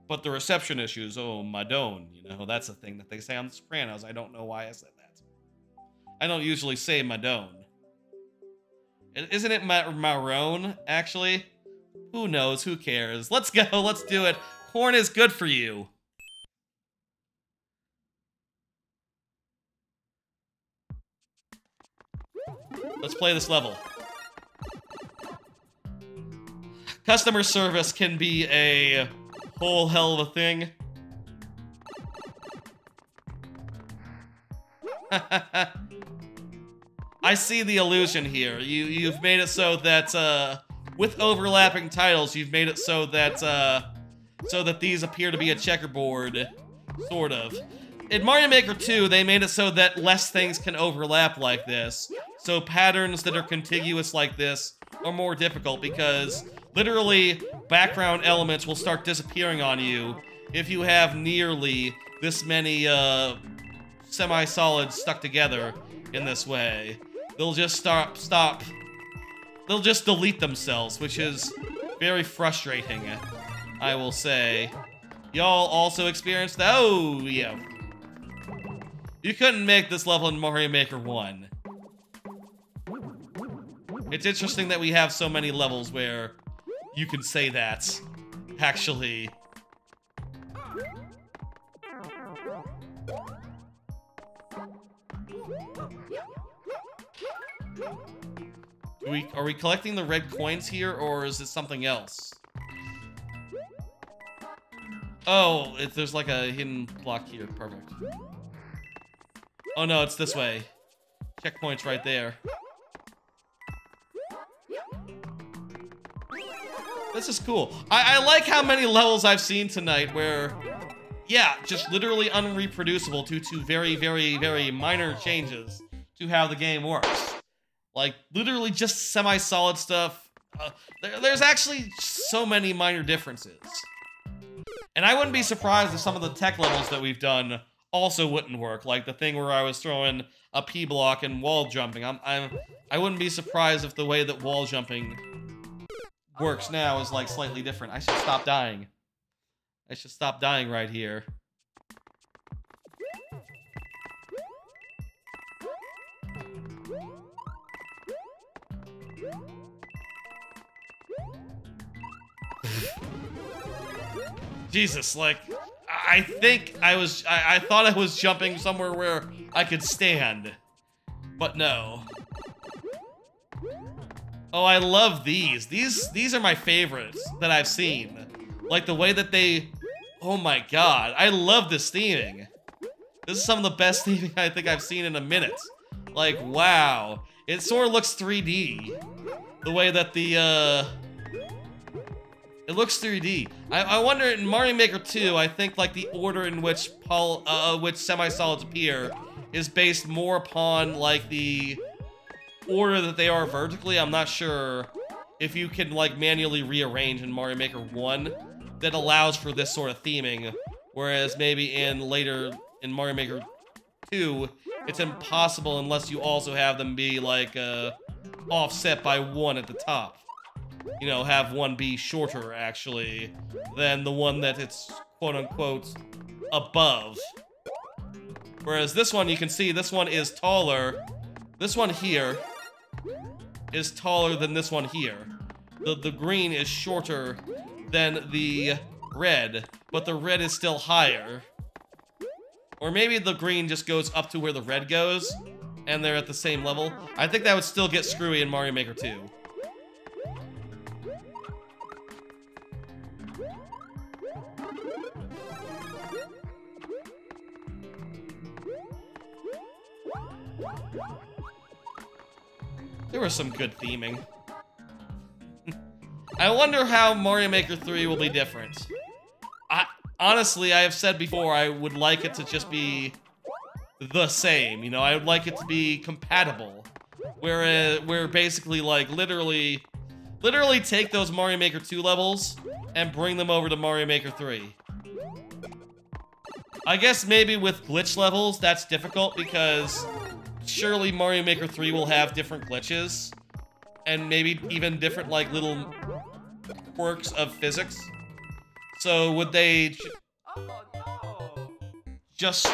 but the reception issues, oh, Madone, you know, that's a thing that they say on The Sopranos. I don't know why I said that. I don't usually say Madone. Isn't it Marone, actually? Who knows? Who cares? Let's go. Let's do it. Corn is good for you. Let's play this level. Customer service can be a whole hell of a thing. I see the illusion here. You've made it so that with overlapping titles, you've made it so that these appear to be a checkerboard, sort of. In Mario Maker 2, they made it so that less things can overlap like this. So patterns that are contiguous like this are more difficult because literally background elements will start disappearing on you if you have nearly this many semi-solids stuck together in this way. They'll just stop. They'll just delete themselves, which is very frustrating, I will say. Y'all also experienced that? Oh, yeah. You couldn't make this level in Mario Maker 1. It's interesting that we have so many levels where you can say that, actually. Are we collecting the red coins here, or is it something else? Oh, there's like a hidden block here. Perfect. Oh no, it's this way. Checkpoint's right there. This is cool. I like how many levels I've seen tonight where, yeah, just literally unreproducible due to very, very, very minor changes to how the game works. Like, literally just semi-solid stuff. There's actually so many minor differences. And I wouldn't be surprised if some of the tech levels that we've done also wouldn't work. Like the thing where I was throwing a P block and wall jumping. I wouldn't be surprised if the way that wall jumping works now is like slightly different. I should stop dying. I should stop dying right here. Jesus, like, I think I thought I was jumping somewhere where I could stand, but no. Oh, I love these. These are my favorites that I've seen. Like the way that they, oh my god, I love this theming. This is some of the best theming I think I've seen in a minute. Like, wow. It sort of looks 3D. The way that It looks 3D. I wonder in Mario Maker 2, I think like the order in which semi-solids appear is based more upon like the order that they are vertically. I'm not sure if you can like manually rearrange in Mario Maker 1 that allows for this sort of theming, whereas maybe in Mario Maker 2, it's impossible unless you also have them be like offset by 1 at the top. You know, have one be shorter, actually, than the one that it's quote-unquote above. Whereas this one, you can see, this one is taller. This one here is taller than this one here. The green is shorter than the red, but the red is still higher. Or maybe the green just goes up to where the red goes, and they're at the same level. I think that would still get screwy in Mario Maker 2. There was some good theming. I wonder how Mario Maker 3 will be different. Honestly, I have said before, I would like it to just be the same, you know? I would like it to be compatible. Where basically, like, literally take those Mario Maker 2 levels and bring them over to Mario Maker 3. I guess maybe with glitch levels, that's difficult because surely Mario Maker 3 will have different glitches and maybe even different, like, little quirks of physics. So would they Oh no! just...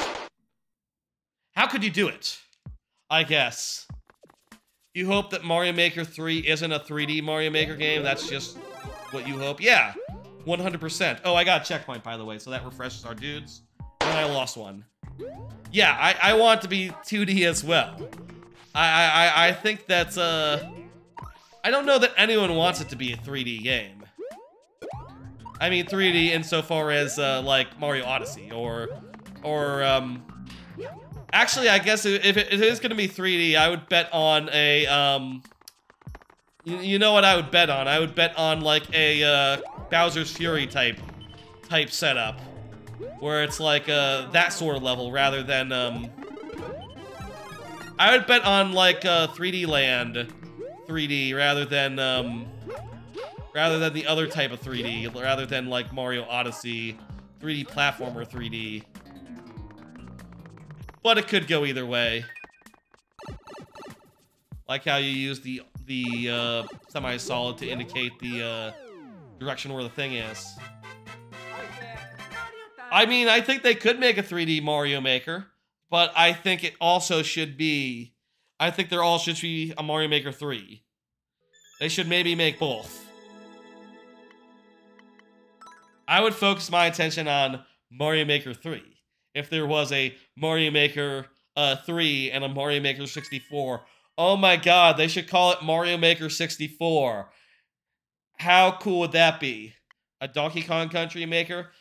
How could you do it? I guess. You hope that Mario Maker 3 isn't a 3D Mario Maker game? That's just what you hope? Yeah, 100%. Oh, I got a checkpoint, by the way, so that refreshes our dudes. And I lost one. Yeah, I want it to be 2D as well. I think that's, I don't know that anyone wants it to be a 3D game. I mean 3D insofar as, like, Mario Odyssey, or, actually, I guess if it is gonna be 3D, I would bet on a, you know what I would bet on? I would bet on, like, a, Bowser's Fury type setup. Where it's like, that sort of level, rather than, I would bet on, like, 3D Land 3D, rather than the other type of 3D, rather than, like, Mario Odyssey 3D platformer 3D. But it could go either way. Like how you use the semi-solid to indicate the, direction where the thing is. I mean, I think they could make a 3D Mario Maker, but I think it also should be... I think there all should be a Mario Maker 3. They should maybe make both. I would focus my attention on Mario Maker 3. If there was a Mario Maker 3 and a Mario Maker 64. Oh my god, they should call it Mario Maker 64. How cool would that be? A Donkey Kong Country Maker?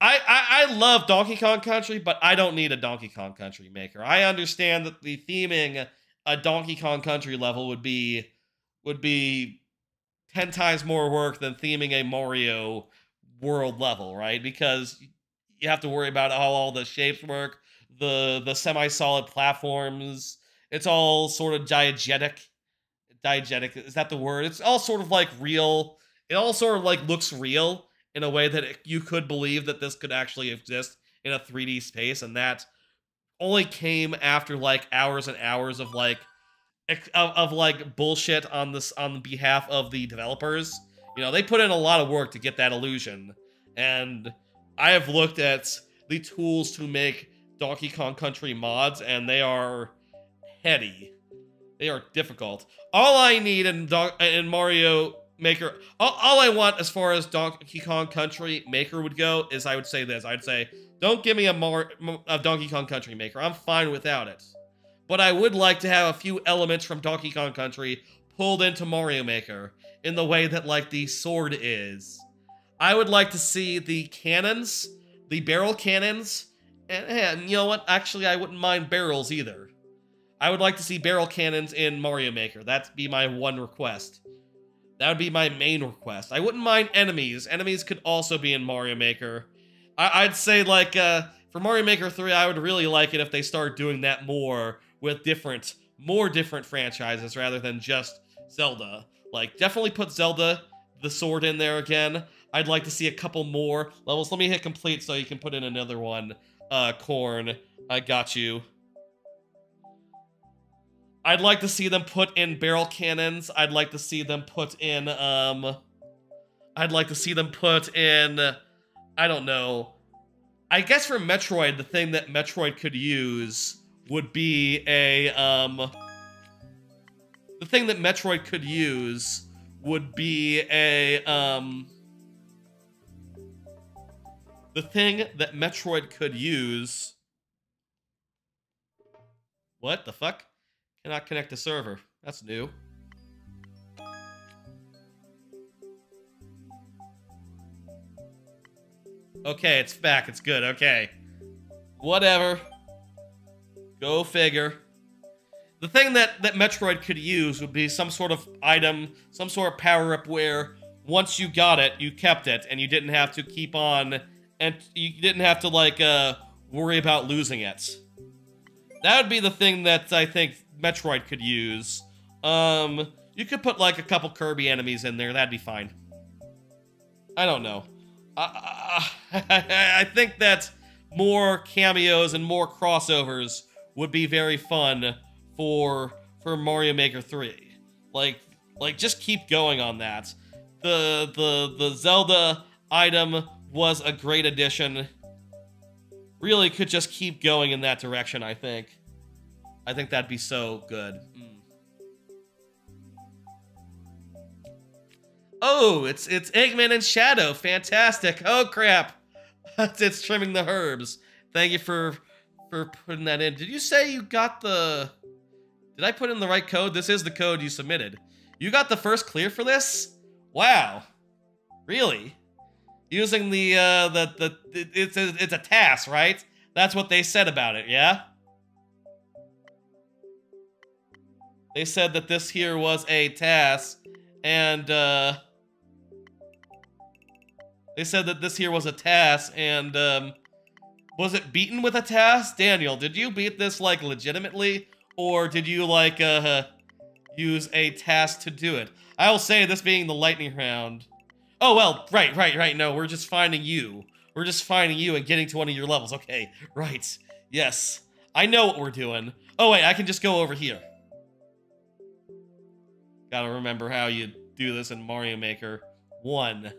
I love Donkey Kong Country, but I don't need a Donkey Kong Country Maker. I understand that the theming a Donkey Kong Country level would be 10 times more work than theming a Mario world level, right? Because you have to worry about how all the shapes work, the semi-solid platforms. It's all sort of diegetic. Diegetic, is that the word? It's all sort of like real. It all sort of like looks real in a way that you could believe that this could actually exist in a 3D space, and that only came after like hours and hours of like bullshit on behalf of the developers. You know, they put in a lot of work to get that illusion, and I have looked at the tools to make Donkey Kong Country mods, and they are heady. They are difficult. All I need in Mario Maker, all I want as far as Donkey Kong Country Maker would go is I would say this. I'd say, don't give me a Donkey Kong Country Maker. I'm fine without it. But I would like to have a few elements from Donkey Kong Country pulled into Mario Maker in the way that, like, the sword is. I would like to see the cannons, the barrel cannons, and you know what? Actually, I wouldn't mind barrels either. I would like to see barrel cannons in Mario Maker. That'd be my one request. That would be my main request. I wouldn't mind enemies. Enemies could also be in Mario Maker. I'd say, like, for Mario Maker 3, I would really like it if they start doing that more with more different franchises rather than just Zelda. Like, definitely put Zelda, the sword, in there again. I'd like to see a couple more levels. Let me hit complete so you can put in another one. Corn, I got you. I'd like to see them put in barrel cannons. I'd like to see them put in, I don't know. I guess for Metroid, the thing that Metroid could use would be a, the thing that Metroid could use would be a, the thing that Metroid could use... What the fuck? Cannot connect to server. That's new. Okay, it's back. It's good. Okay. Whatever. Go figure. The thing that Metroid could use would be some sort of item, some sort of power-up where once you got it, you kept it, and you didn't have to keep on, and you didn't have to, like, worry about losing it. That would be the thing that I think Metroid could use. You could put, like, a couple Kirby enemies in there. That'd be fine. I don't know. I think that more cameos and more crossovers would be very fun for Mario Maker 3. Like just keep going on that. The Zelda item was a great addition. Really could just keep going in that direction, I think. I think that'd be so good. Oh, it's Eggman and Shadow. Fantastic. Oh, crap. It's trimming the herbs. Thank you for putting that in. Did you say you got the... Did I put in the right code? This is the code you submitted. You got the first clear for this? Wow. Really? Using the it's a task, right? That's what they said about it, yeah? They said that this here was a task, and, they said that this here was a task, and, was it beaten with a task? Daniel, did you beat this, like, legitimately? Or did you, like, use a task to do it? I will say, this being the lightning round... Oh, well, right, no, we're just finding you. We're just finding you and getting to one of your levels. Okay, right, yes. I know what we're doing. Oh, wait, I can just go over here. Gotta remember how you do this in Mario Maker 1.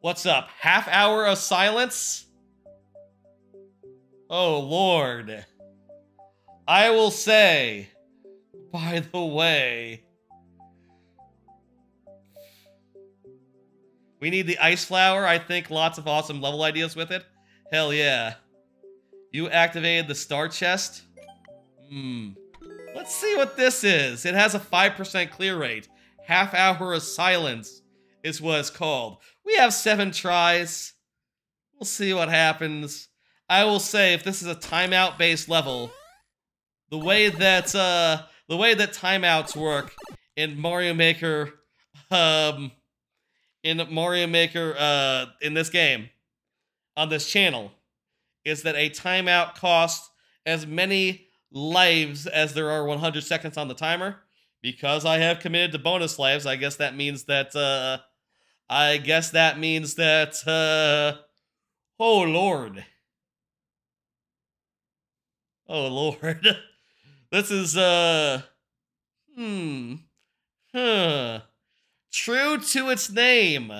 What's up? Half hour of silence? Oh, Lord. I will say, by the way, we need the ice flower. I think lots of awesome level ideas with it. Hell yeah. You activated the star chest? Let's see what this is. It has a 5% clear rate. Half hour of silence is what it's called. We have 7 tries. We'll see what happens. I will say, if this is a timeout-based level, the way that timeouts work in Mario Maker, in this game, on this channel, is that a timeout costs as many lives as there are 100 seconds on the timer. Because I have committed to bonus lives, I guess that means that, oh lord. Oh lord. This is, true to its name.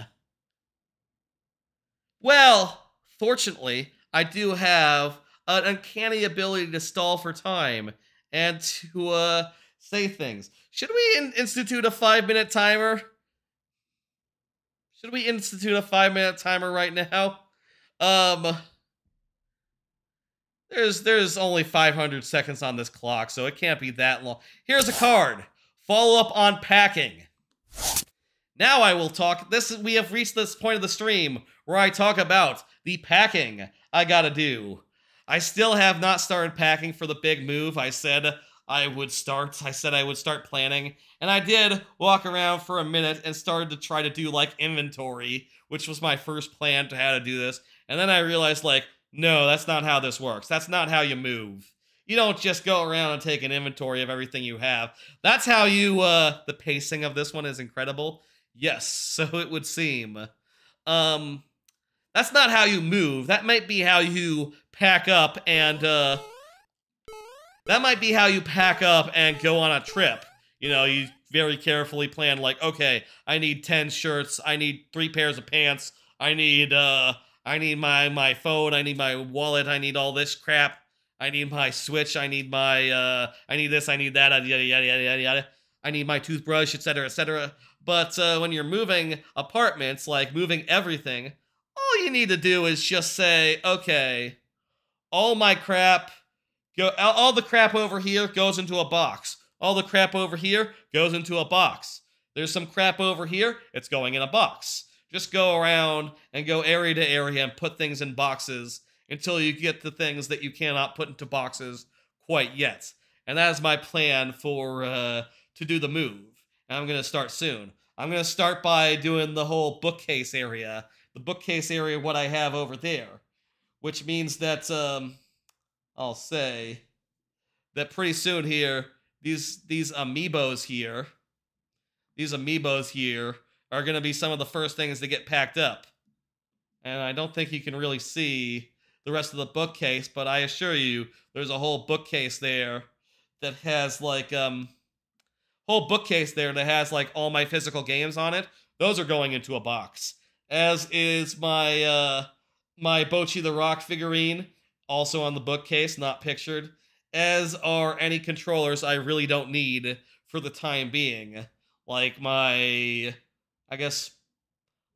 Well, fortunately, I do have an uncanny ability to stall for time and to say things. Should we institute a 5-minute timer? Should we institute a 5-minute timer right now? There's only 500 seconds on this clock, so it can't be that long. Here's a card. Follow up on packing. Now I will talk. We have reached this point of the stream where I talk about the packing I gotta do. I still have not started packing for the big move. I said I said I would start planning, and I did walk around for a minute and started to try to do like inventory, which was my first plan to how to do this. And then I realized like, no, that's not how this works. That's not how you move. You don't just go around and take an inventory of everything you have. That's how you, the pacing of this one is incredible. Yes, so it would seem. That's not how you move. That might be how you pack up and, that might be how you pack up and go on a trip. You know, you very carefully plan, like, okay, I need 10 shirts, I need 3 pairs of pants, I need my phone, I need my wallet, I need all this crap, I need my Switch, I need I need this, I need that, yada, yada, yada, yada, yada. I need my toothbrush, etc., etc. But when you're moving apartments, like moving everything, all you need to do is just say, okay, all my crap, all the crap over here goes into a box. All the crap over here goes into a box. There's some crap over here, it's going in a box. Just go around and go area to area and put things in boxes until you get the things that you cannot put into boxes quite yet. And that is my plan for to do the move. And I'm going to start soon. I'm going to start by doing the whole bookcase area. The bookcase area, what I have over there. Which means that, I'll say that pretty soon here, these amiibos here are going to be some of the first things to get packed up. And I don't think you can really see the rest of the bookcase, but I assure you, there's a whole bookcase there that has like, all my physical games on it. Those are going into a box. As is my, my Bochi the Rock figurine, also on the bookcase, not pictured. As are any controllers I really don't need for the time being. Like my, I guess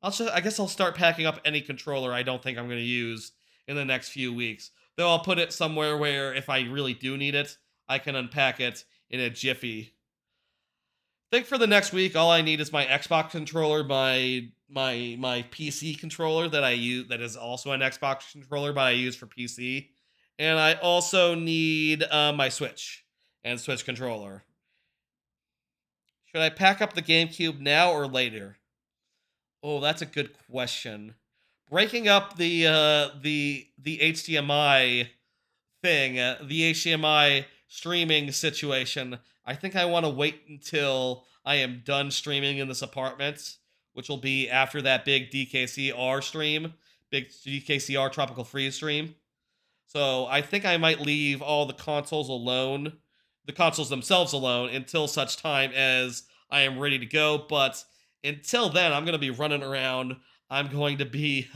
I'll start packing up any controller I don't think I'm going to use in the next few weeks. Though I'll put it somewhere where if I really do need it, I can unpack it in a jiffy. I think for the next week, all I need is my Xbox controller, my PC controller that I use, that is also an Xbox controller, but I use for PC. And I also need my Switch and Switch controller. Should I pack up the GameCube now or later? Oh, that's a good question. Breaking up the HDMI thing, the HDMI streaming situation, I think I want to wait until I am done streaming in this apartment, which will be after that big DKCR stream, big DKCR Tropical Freeze stream. So I think I might leave all the consoles alone, the consoles themselves alone, until such time as I am ready to go. But until then, I'm going to be running around. I'm going to be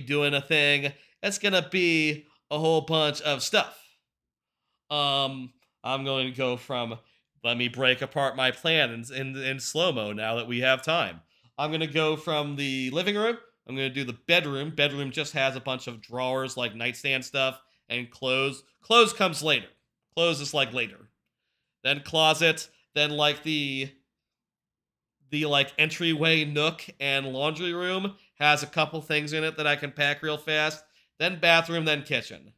doing a thing. It's going to be a whole bunch of stuff. I'm going to go from, let me break apart my plan in slow-mo now that we have time. I'm going to go from the living room. I'm going to do the bedroom. Bedroom just has a bunch of drawers, like nightstand stuff, and clothes. Clothes comes later. Clothes is like later. Then closet. Then like the like entryway nook and laundry room has a couple things in it that I can pack real fast. Then bathroom, then kitchen.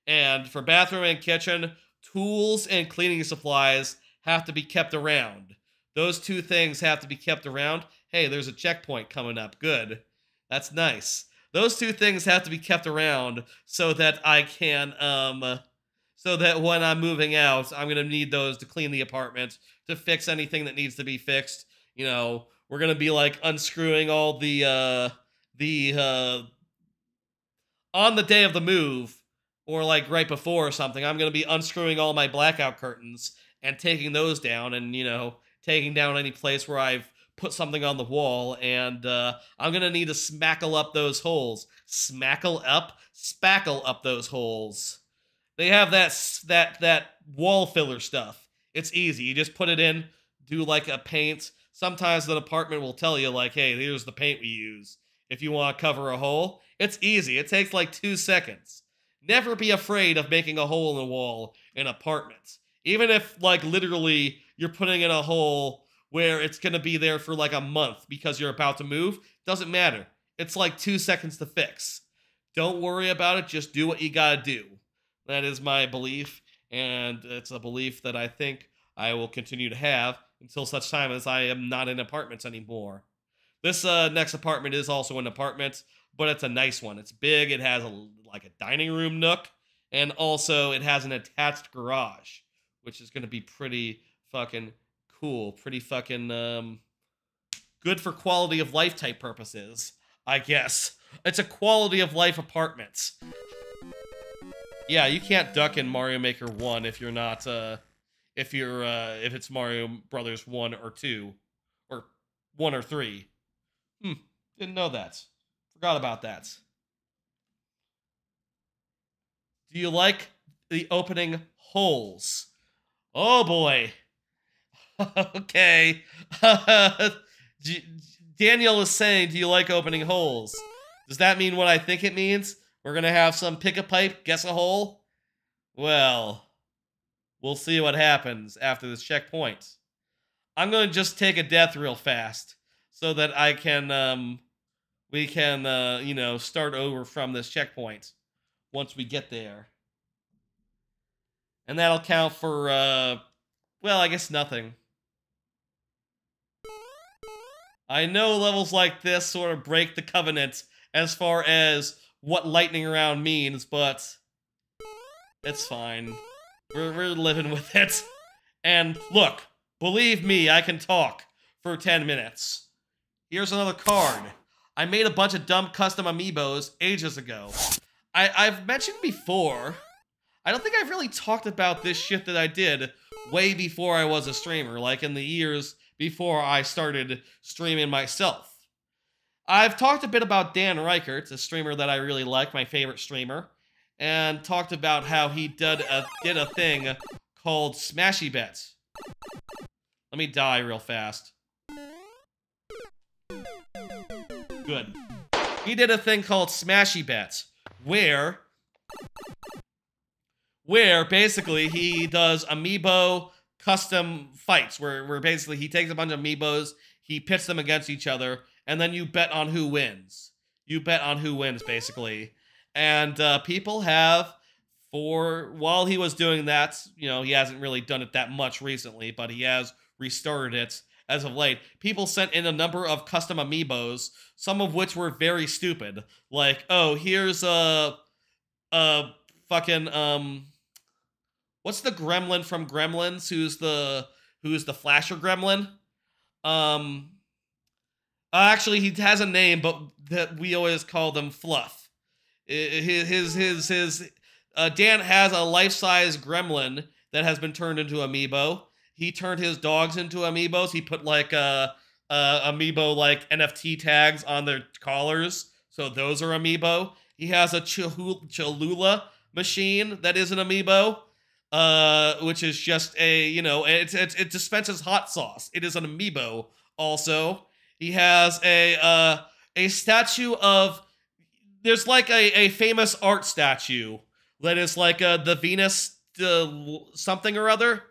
And for bathroom and kitchen, tools and cleaning supplies have to be kept around. Those two things have to be kept around. Hey, there's a checkpoint coming up. Good. That's nice. Those two things have to be kept around so that I can, so that when I'm moving out, I'm going to need those to clean the apartment, to fix anything that needs to be fixed. You know, we're going to be like unscrewing all on the day of the move, or like right before or something, I'm going to be unscrewing all my blackout curtains and taking those down and, you know, taking down any place where I've put something on the wall, and I'm going to need to smackle up those holes. Spackle up those holes. They have that wall filler stuff. It's easy. You just put it in, do like a paint. Sometimes the department will tell you like, hey, here's the paint we use. If you want to cover a hole, it's easy. It takes like 2 seconds. Never be afraid of making a hole in the wall in apartments. Even if, like, literally you're putting in a hole where it's going to be there for like a month because you're about to move, doesn't matter. It's like 2 seconds to fix. Don't worry about it. Just do what you gotta do. That is my belief. and it's a belief that I think I will continue to have until such time as I am not in apartments anymore. This next apartment is also an apartment, but it's a nice one. It's big. It has like a dining room nook, and also it has an attached garage, which is going to be pretty fucking cool. Pretty fucking good for quality of life type purposes, I guess. It's a quality of life apartment. Yeah, you can't duck in Mario Maker 1 if you're not if it's Mario Brothers 1 or 2 or 1 or 3. Didn't know that. Forgot about that. Do you like the opening holes? Oh boy. Okay. Daniel is saying, do you like opening holes? Does that mean what I think it means? We're gonna have some pick a pipe, guess a hole? Well, we'll see what happens after this checkpoint. I'm gonna just take a death real fast so that I can, we can, you know, start over from this checkpoint once we get there. And that'll count for, well, I guess nothing. I know levels like this sort of break the covenant as far as what lightning round means, but it's fine. We're living with it. And look, believe me, I can talk for 10 minutes. Here's another card. I made a bunch of dumb custom amiibos ages ago. I've mentioned before, I don't think I've really talked about this shit that I did way before I was a streamer, like in the years before I started streaming myself. I've talked a bit about Dan Reichert, a streamer that I really like, my favorite streamer, and talked about how he did a thing called Smashy Bet. Let me die real fast. Good. He did a thing called Smashy Bet, where basically he does amiibo custom fights, where basically he takes a bunch of amiibos, he pits them against each other, and then you bet on who wins. You bet on who wins, basically. And people have, while he was doing that, you know, he hasn't really done it that much recently, but he has restarted it as of late. People sent in a number of custom amiibos, some of which were very stupid. Like, oh, here's a fucking, what's the gremlin from Gremlins? Who's the Flasher gremlin? Actually, he has a name, but that we always call them Fluff. Dan has a life-size gremlin that has been turned into amiibo. He turned his dogs into amiibos. He put like amiibo like NFT tags on their collars, so those are amiibo. He has a Cholula machine that is an amiibo, which is just a, you know, it dispenses hot sauce. It is an amiibo also. He has a statue of, there's like a famous art statue that is like the Venus something or other,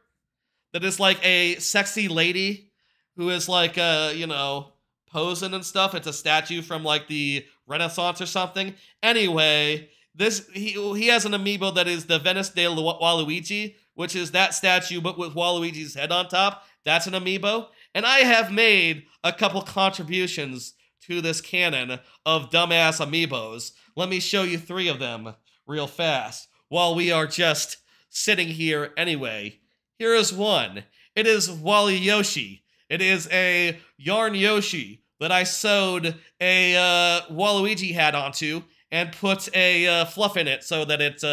that is like a sexy lady who is like, you know, posing and stuff. It's a statue from like the Renaissance or something. Anyway, he has an amiibo that is the Venice de Waluigi, which is that statue but with Waluigi's head on top. That's an amiibo. And I have made a couple contributions to this canon of dumbass amiibos. Let me show you 3 of them real fast while we are just sitting here anyway. Here is one. It is Wally Yoshi. It is a yarn Yoshi that I sewed a Waluigi hat onto and put a fluff in it so that it's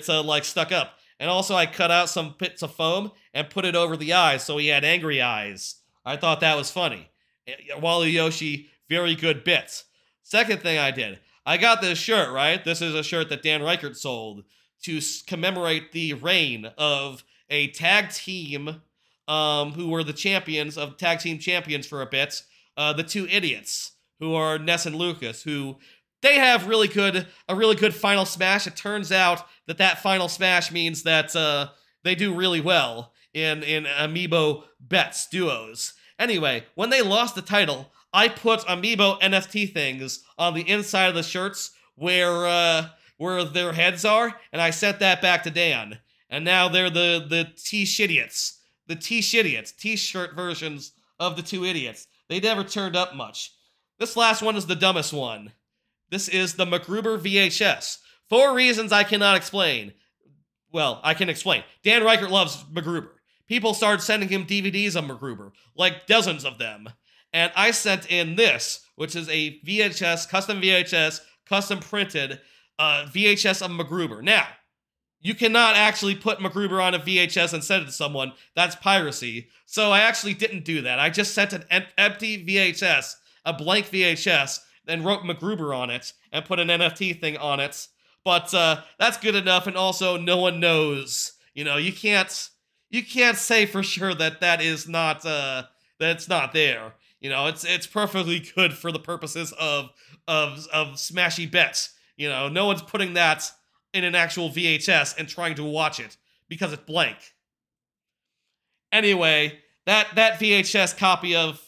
like stuck up. And also I cut out some bits of foam and put it over the eyes so he had angry eyes. I thought that was funny. Wally Yoshi, very good bits. Second thing I did, I got this shirt, right? This is a shirt that Dan Reichert sold to commemorate the reign of a tag team who were the champions of tag team champions for a bit, the 2 idiots who are Ness and Lucas, who they have a really good final smash. It turns out that final smash means that they do really well in amiibo bets duos. Anyway, when they lost the title, I put amiibo NFT things on the inside of the shirts where where their heads are, and I sent that back to Dan. And now they're the T-shitiots. The T-shitiots. T-shirt versions of the two idiots. They never turned up much. This last one is the dumbest one. This is the MacGruber VHS. 4 reasons I cannot explain. Well, I can explain. Dan Reichert loves MacGruber. People started sending him DVDs of MacGruber, like dozens of them. And I sent in this, which is a VHS, custom printed VHS of MacGruber. Now, you cannot actually put MacGruber on a VHS and send it to someone. That's piracy. So I actually didn't do that. I just sent an empty VHS, a blank VHS, then wrote MacGruber on it and put an NFT thing on it. But that's good enough, and also no one knows. You know, you can't say for sure that that is not that it's not there. You know, it's perfectly good for the purposes of smashy bets. You know, no one's putting that in an actual VHS and trying to watch it because it's blank. Anyway, that VHS copy of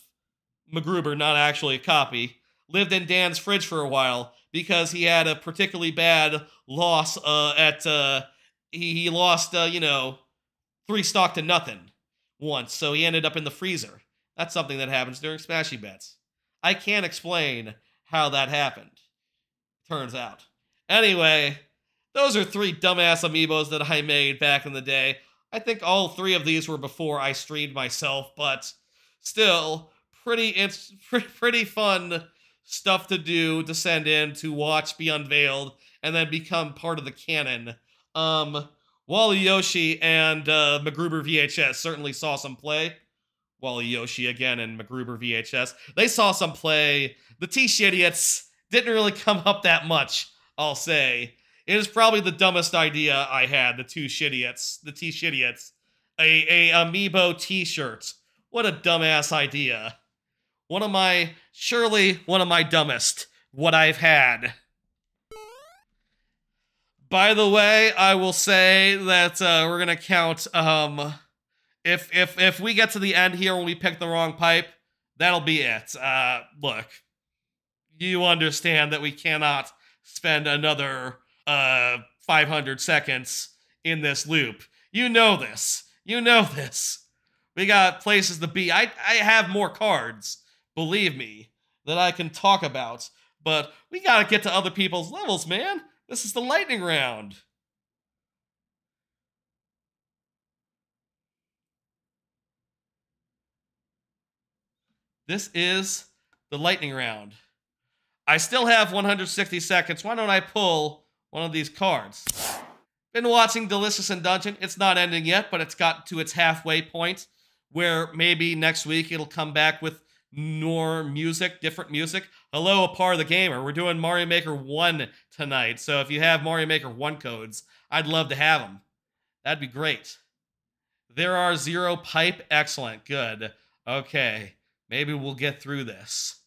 MacGruber, not actually a copy, lived in Dan's fridge for a while because he had a particularly bad loss he lost 3 stock to nothing once, so he ended up in the freezer. That's something that happens during Smashy Bets. I can't explain how that happened, turns out. Anyway, those are 3 dumbass amiibos that I made back in the day. I think all 3 of these were before I streamed myself, but still, pretty fun stuff to do, to send in, to watch, be unveiled, and then become part of the canon. Wally Yoshi and MacGruber VHS certainly saw some play. Wally Yoshi again and MacGruber VHS. They saw some play. The T-shitiots didn't really come up that much, I'll say. It is probably the dumbest idea I had, the T-shitiots. A amiibo t-shirt. What a dumbass idea. Surely one of my dumbest, what I've had. By the way, I will say that we're gonna count, if we get to the end here when we pick the wrong pipe, that'll be it. Look, you understand that we cannot spend another 500 seconds in this loop. You know this. We got places to be. I have more cards, believe me, that I can talk about, but we gotta get to other people's levels, man. This is the lightning round. This is the lightning round. I still have 160 seconds. Why don't I pull one of these cards? Been watching Delicious in Dungeon. It's not ending yet, but it's got to its halfway point where maybe next week it'll come back with more music, different music. Hello, Apar the Gamer. We're doing Mario Maker 1 tonight, so if you have Mario Maker 1 codes, I'd love to have them. That'd be great. There are 0 pipe. Excellent. Good. Okay. Maybe we'll get through this.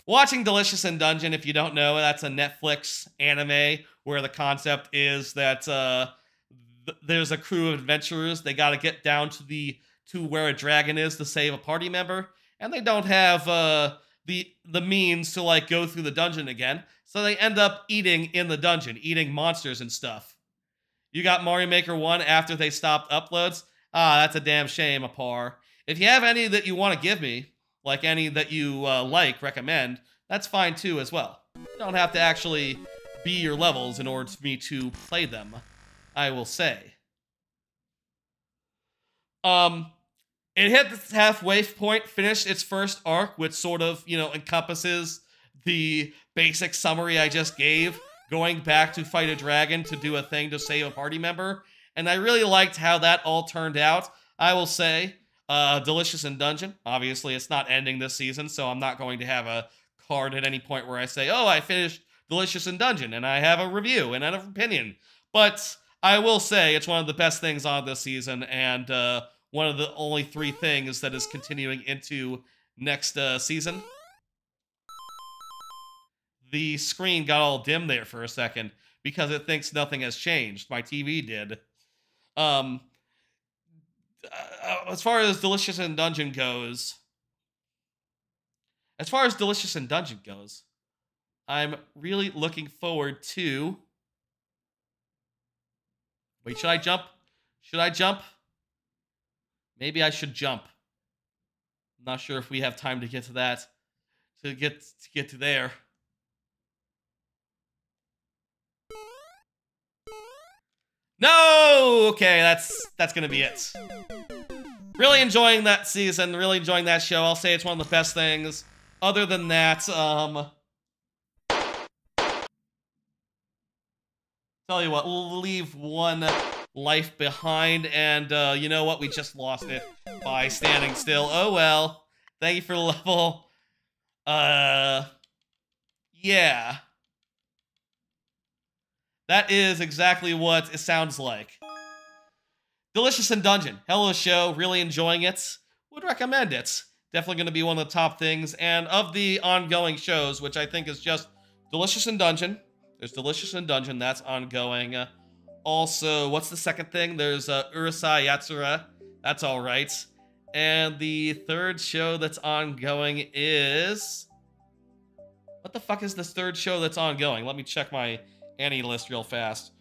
Watching Delicious in Dungeon, if you don't know, that's a Netflix anime where the concept is that there's a crew of adventurers. They got to get down to where a dragon is to save a party member, and they don't have the means to like go through the dungeon again, so they end up eating in the dungeon, eating monsters and stuff. You got Mario Maker 1 after they stopped uploads? That's a damn shame, Apar. If you have any that you want to give me, like any that you recommend, that's fine too as well. You don't have to actually be your levels in order for me to play them, I will say. It hit the halfway point, finished its first arc, which sort of, encompasses the basic summary I just gave, going back to fight a dragon to do a thing to save a party member, and I really liked how that all turned out. I will say, Delicious in Dungeon, obviously it's not ending this season, so I'm not going to have a card at any point where I say, oh, I finished Delicious in Dungeon, and I have a review and an opinion, but I will say it's one of the best things on this season, and one of the only 3 things that is continuing into next season. The screen got all dim there for a second because it thinks nothing has changed. My TV did. As far as Delicious in Dungeon goes, I'm really looking forward to Wait, should I jump? Should I jump? Maybe I should jump. I'm not sure if we have time to get to that. To get to there. No! Okay, that's gonna be it. Really enjoying that season, really enjoying that show. I'll say it's one of the best things. Other than that, tell you what, we'll leave one life behind, and you know what? We just lost it by standing still. Oh well. Thank you for the level. Yeah. That is exactly what it sounds like. Delicious in Dungeon. Hello show, really enjoying it. Would recommend it. Definitely going to be one of the top things. And of the ongoing shows, which I think is just Delicious in Dungeon. There's Delicious in Dungeon, that's ongoing. Also, what's the second thing? There's Urusei Yatsura. That's alright. And the third show that's ongoing is... What the fuck is this third show that's ongoing? Let me check my Annie list real fast.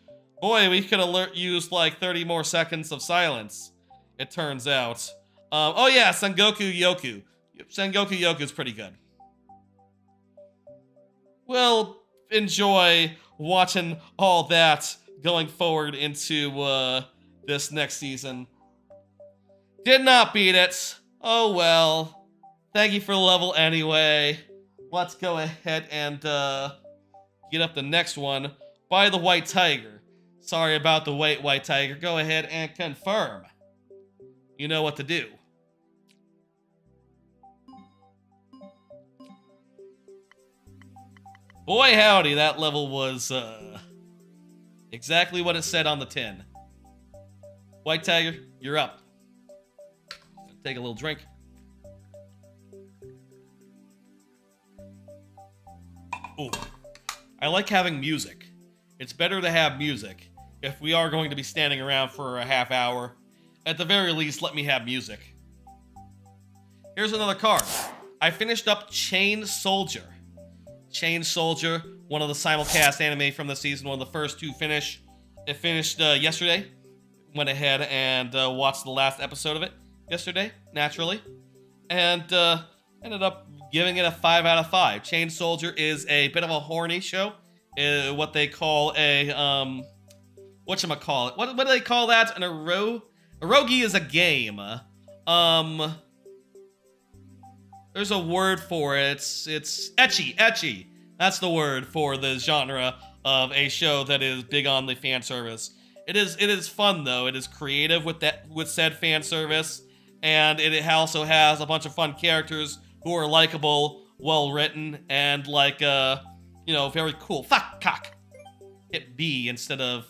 Boy, we could use like 30 more seconds of silence, it turns out. Oh yeah, Sengoku Yoku. Sengoku Yoku's pretty good. We'll enjoy watching all that going forward into this next season. Did not beat it. Oh well. Thank you for the level anyway. Let's go ahead and get up the next one by the White Tiger. Sorry about the wait, White Tiger. Go ahead and confirm. You know what to do. Boy howdy, that level was exactly what it said on the tin. White Tiger, you're up. Take a little drink. Ooh. I like having music. It's better to have music. If we are going to be standing around for a half hour, at the very least, let me have music. Here's another card. I finished up Chain Soldier. Chain Soldier, one of the simulcast anime from the season, one of the first to finish. It finished yesterday. Went ahead and watched the last episode of it yesterday, naturally. And ended up giving it a 5 out of 5. Chain Soldier is a bit of a horny show. What they call a, whatchamacallit? What do they call that? An eroge is a game. There's a word for it. It's ecchi. That's the word for the genre of a show that is big on the fan service. It is fun though. It is creative with said fan service, and it also has a bunch of fun characters who are likable, well written, and like you know, very cool. Fuck cock. Hit B instead of,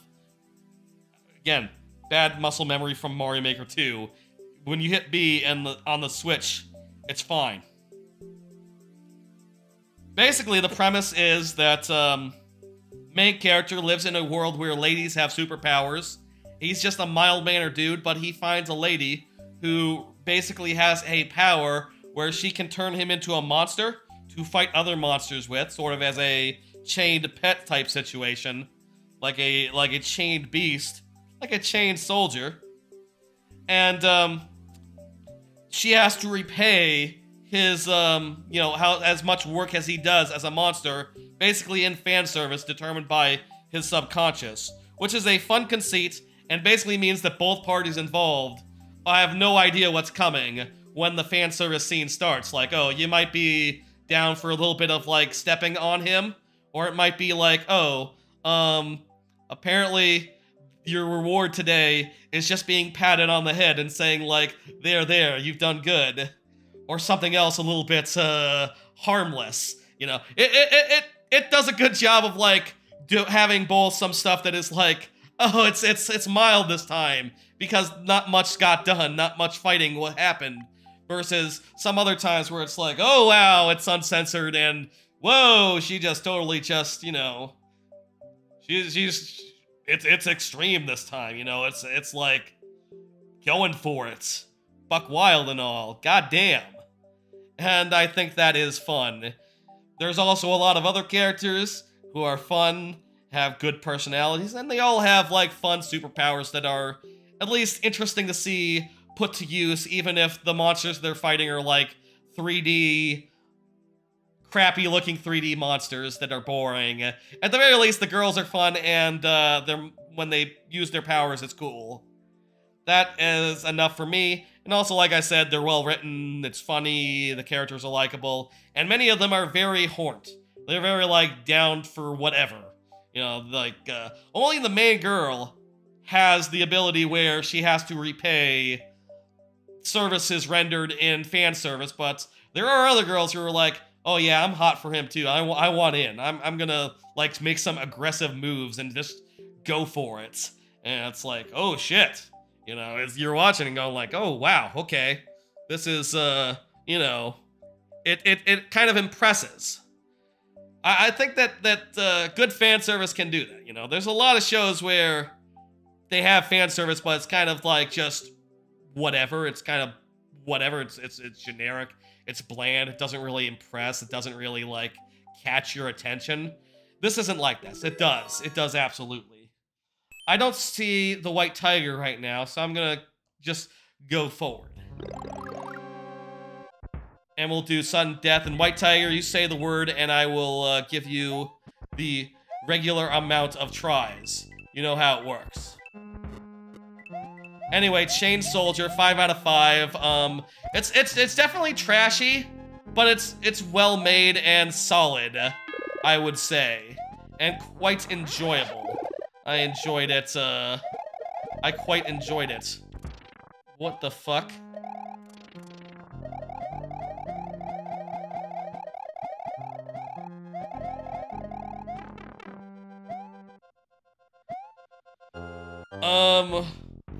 again, bad muscle memory from Mario Maker 2. When you hit B and on the Switch, it's fine. Basically, the premise is that main character lives in a world where ladies have superpowers. He's just a mild-mannered dude, but he finds a lady who basically has a power where she can turn him into a monster to fight other monsters with, sort of as a chained pet type situation, like a chained beast, like a chained soldier. And she has to repay his you know, as much work as he does as a monster, basically in fan service determined by his subconscious, which is a fun conceit and basically means that both parties involved have no idea what's coming when the fan service scene starts. Like, oh, you might be down for a little bit of like stepping on him, or it might be like, oh, apparently your reward today is just being patted on the head and saying like, there, you've done good, or something else a little bit harmless. You know, it does a good job of like having both some stuff that is like, oh, it's mild this time because not much got done, not much fighting what happened, versus some other times where it's like, oh wow, it's uncensored and whoa, she just totally just, you know, it's extreme this time, you know, it's like going for it, buck wild and all, goddamn. And I think that is fun. There's also a lot of other characters who are fun have good personalities, and they all have, like, fun superpowers that are at least interesting to see put to use, even if the monsters they're fighting are, like, 3D, crappy-looking 3D monsters that are boring. At the very least, the girls are fun, and when they use their powers, it's cool. That is enough for me. And also, like I said, they're well written, it's funny, the characters are likable, and many of them are very horned. They're very, like, down for whatever. You know, like, only the main girl has the ability where she has to repay services rendered in fan service, but there are other girls who are like, oh yeah, I'm hot for him too, I want in. I'm gonna, like, make some aggressive moves and just go for it. And it's like, oh shit. You know, as you're watching and going like, oh wow, okay. This is, you know, it kind of impresses. I think that good fan service can do that, you know? There's a lot of shows where they have fan service, but it's kind of like just whatever. It's kind of whatever. It's generic. It's bland. It doesn't really impress. It doesn't really, like, catch your attention. This isn't like this. It does. It does absolutely. I don't see the white tiger right now, so I'm gonna just go forward. And we'll do sudden death. And white tiger, you say the word, and I will give you the regular amount of tries. You know how it works. Anyway, Chain Soldier, 5 out of 5. It's definitely trashy, but it's well made and solid, I would say, and quite enjoyable. I enjoyed it. I quite enjoyed it. What the fuck?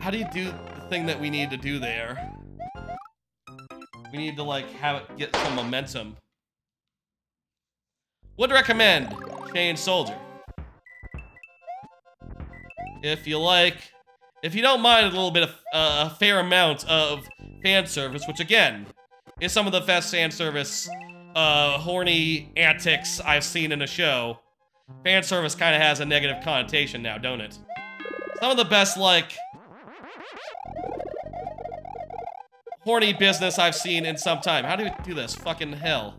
How do you do the thing that we need to do there? We need to, like, have it get some momentum. Would recommend Chain Soldier. If you like, if you don't mind a little bit of, a fair amount of fan service, which again, is some of the best fan service, horny antics I've seen in a show. Fan service kind of has a negative connotation now, don't it? Some of the best, like, horny business I've seen in some time. How do we do this? Fucking hell.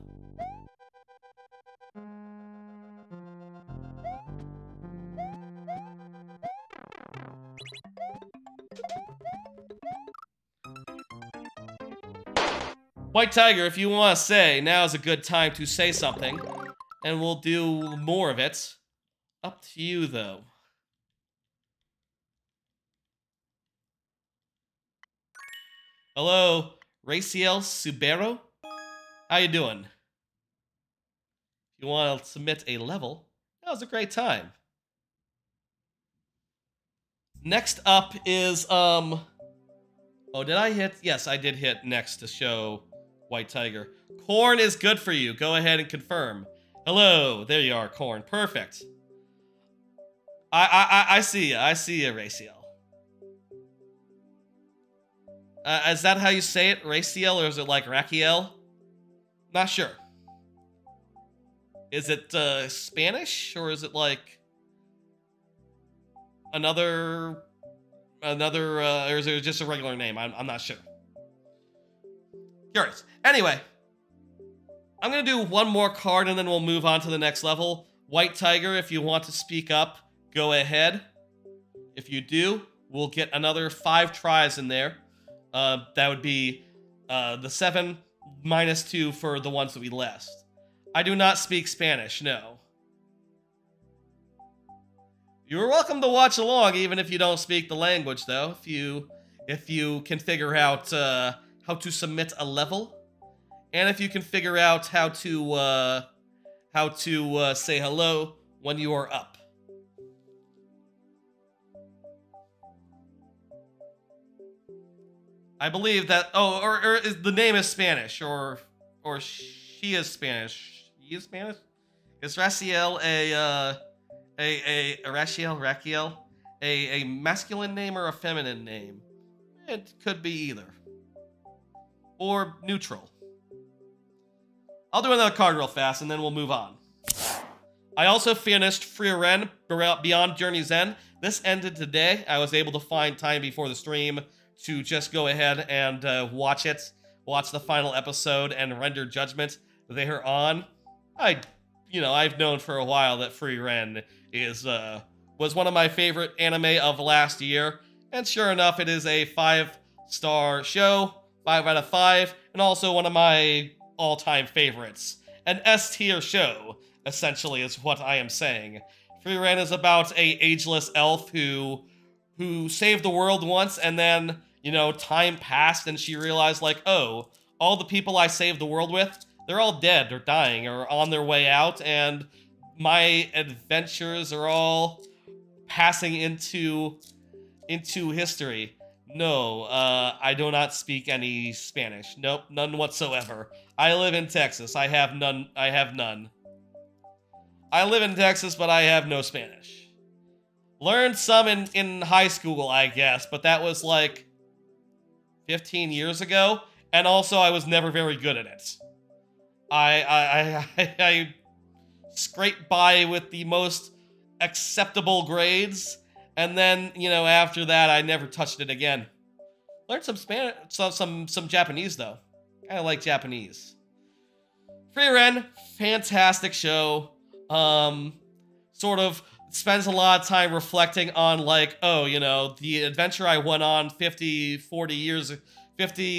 White Tiger, if you want to say, now is a good time to say something, and we'll do more of it. Up to you, though. Hello, Raciel Subero? How you doing? If you want to submit a level, that was a great time. Next up is, oh, did I hit? Yes, I did hit next to show White Tiger. Corn is good for you. Go ahead and confirm. Hello, there you are, Corn. Perfect. I see ya. I see ya, Raciel. Is that how you say it? Raciel, or is it like Raquiel? Not sure. Is it Spanish, or is it like another, or is it just a regular name? I'm not sure. Curious. Anyway, I'm gonna do one more card and then we'll move on to the next level. White Tiger, if you want to speak up, go ahead. If you do, we'll get another 5 tries in there. That would be the 7 minus 2 for the ones that we lost. I do not speak Spanish, no. You're welcome to watch along, even if you don't speak the language, though. If you can figure out how to submit a level, and if you can figure out how to say hello when you are up. I believe that. Oh, or the name is Spanish, or she is Spanish. He is Spanish. Is Raciel Raquiel a masculine name or a feminine name? It could be either, or neutral. I'll do another card real fast, and then we'll move on. I also finished Free Ren Beyond Journey's End. This ended today. I was able to find time before the stream to just go ahead and watch it. Watch the final episode and render judgment thereon. I've known for a while that Free Ren was one of my favorite anime of last year. And sure enough, it is a 5-star show, 5 out of 5, and also one of my all-time favorites. An S-tier show, essentially, is what I am saying. Free Ren is about a ageless elf who saved the world once, and then, time passed, and she realized, like, oh, all the people I saved the world with, they're all dead, or dying, or on their way out, and my adventures are all passing into history. No, I do not speak any Spanish. Nope, none whatsoever. I live in Texas. I have none. I live in Texas, but I have no Spanish. Learned some in high school, I guess, but that was like 15 years ago, and also I was never very good at it. I scraped by with the most acceptable grades, and then, after that, I never touched it again. Learned some Spanish, some Japanese, though. I like Japanese. Free Ren, fantastic show. Sort of spends a lot of time reflecting on, like, oh, the adventure I went on 50,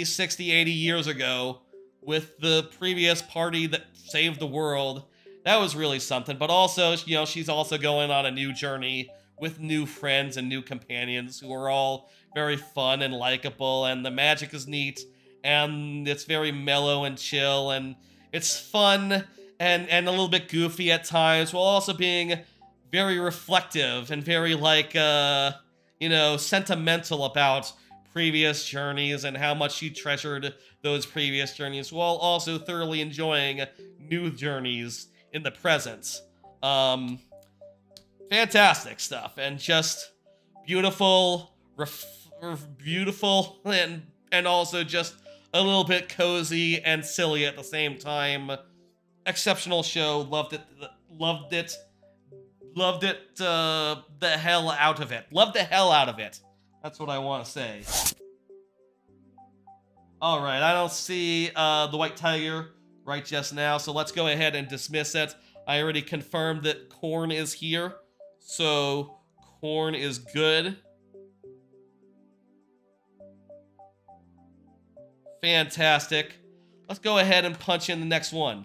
60, 80 years ago with the previous party that saved the world. That was really something. But also, she's also going on a new journey with new friends and new companions who are all very fun and likable, and the magic is neat, and it's very mellow and chill, and it's fun and a little bit goofy at times, while also being very reflective and very, like, sentimental about previous journeys and how much she treasured those previous journeys, while also thoroughly enjoying new journeys in the present. Fantastic stuff, and just beautiful, beautiful, and also just a little bit cozy and silly at the same time. Exceptional show. Loved it the hell out of it. Loved the hell out of it. That's what I want to say. Alright, I don't see the White Tiger right just now, so let's go ahead and dismiss it. I already confirmed that Corn is here, so Corn is good. Fantastic. Let's go ahead and punch in the next one.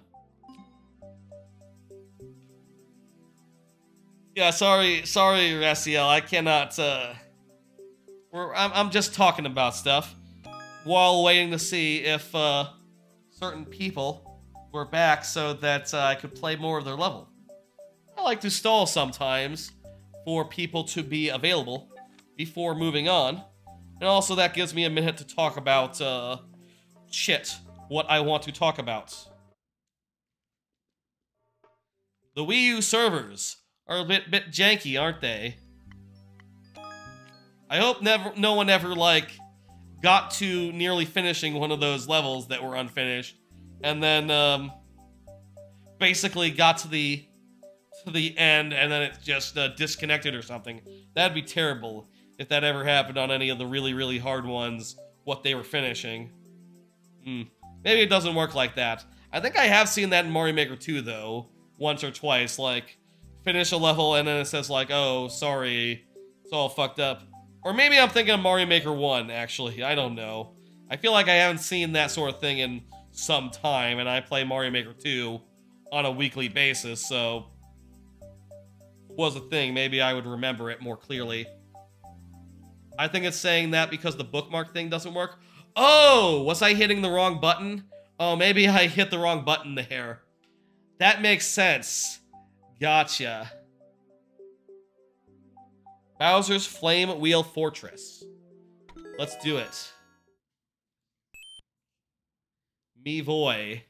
Yeah, sorry, Raciel, I cannot, I'm just talking about stuff while waiting to see if, certain people were back so that I could play more of their level. I like to stall sometimes for people to be available before moving on, and also that gives me a minute to talk about, what I want to talk about. The Wii U servers are a bit janky, aren't they? I hope no one ever, like, got to nearly finishing one of those levels that were unfinished, and then, basically got to the end, and then it just, disconnected or something. That'd be terrible if that ever happened on any of the really, really hard ones, what they were finishing. Maybe it doesn't work like that. I think I have seen that in Mario Maker 2, though, once or twice, like, finish a level, and then it says, like, oh, sorry, it's all fucked up. Or maybe I'm thinking of Mario Maker 1, actually. I don't know. I feel like I haven't seen that sort of thing in some time, and I play Mario Maker 2 on a weekly basis, so if it was a thing, maybe I would remember it more clearly. I think it's saying that because the bookmark thing doesn't work. Oh, was I hitting the wrong button? Oh, maybe I hit the wrong button there. That makes sense. Gotcha. Bowser's Flame Wheel Fortress. Let's do it. Me voy.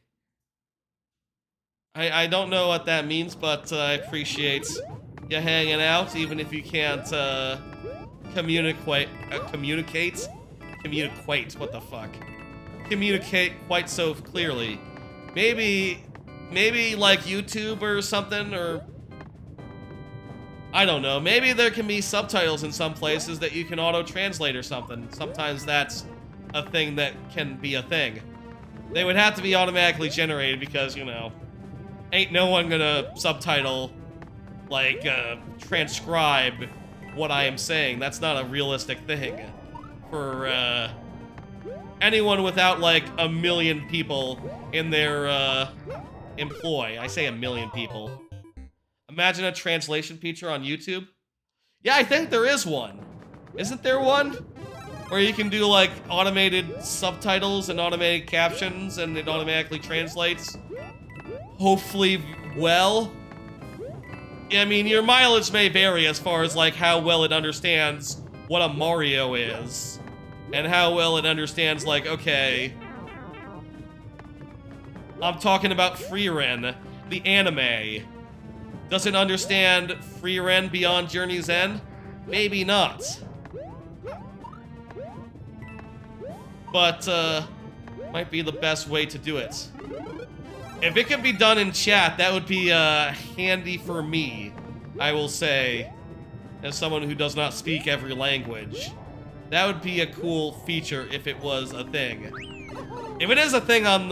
I don't know what that means, but I appreciate you hanging out, even if you can't communicate, what the fuck? Communicate quite so clearly. Maybe like YouTube or something, or I don't know. Maybe there can be subtitles in some places that you can auto-translate or something. Sometimes that's a thing that can be a thing. They would have to be automatically generated because, you know, ain't no one gonna subtitle, like, transcribe what I am saying. That's not a realistic thing for, anyone without, like, 1 million people in their, employ. I say 1 million people. Imagine a translation feature on YouTube. Yeah, I think there is one. Isn't there one? Where you can do, like, automated subtitles and automated captions and it automatically translates. Hopefully well. Yeah, I mean, your mileage may vary as far as, like, how well it understands what a Mario is. And how well it understands, like, okay, I'm talking about Frieren, the anime. Does it understand Frieren Beyond Journey's End? Maybe not. But, might be the best way to do it. If it could be done in chat, that would be, handy for me, I will say, as someone who does not speak every language. That would be a cool feature if it was a thing. If it is a thing on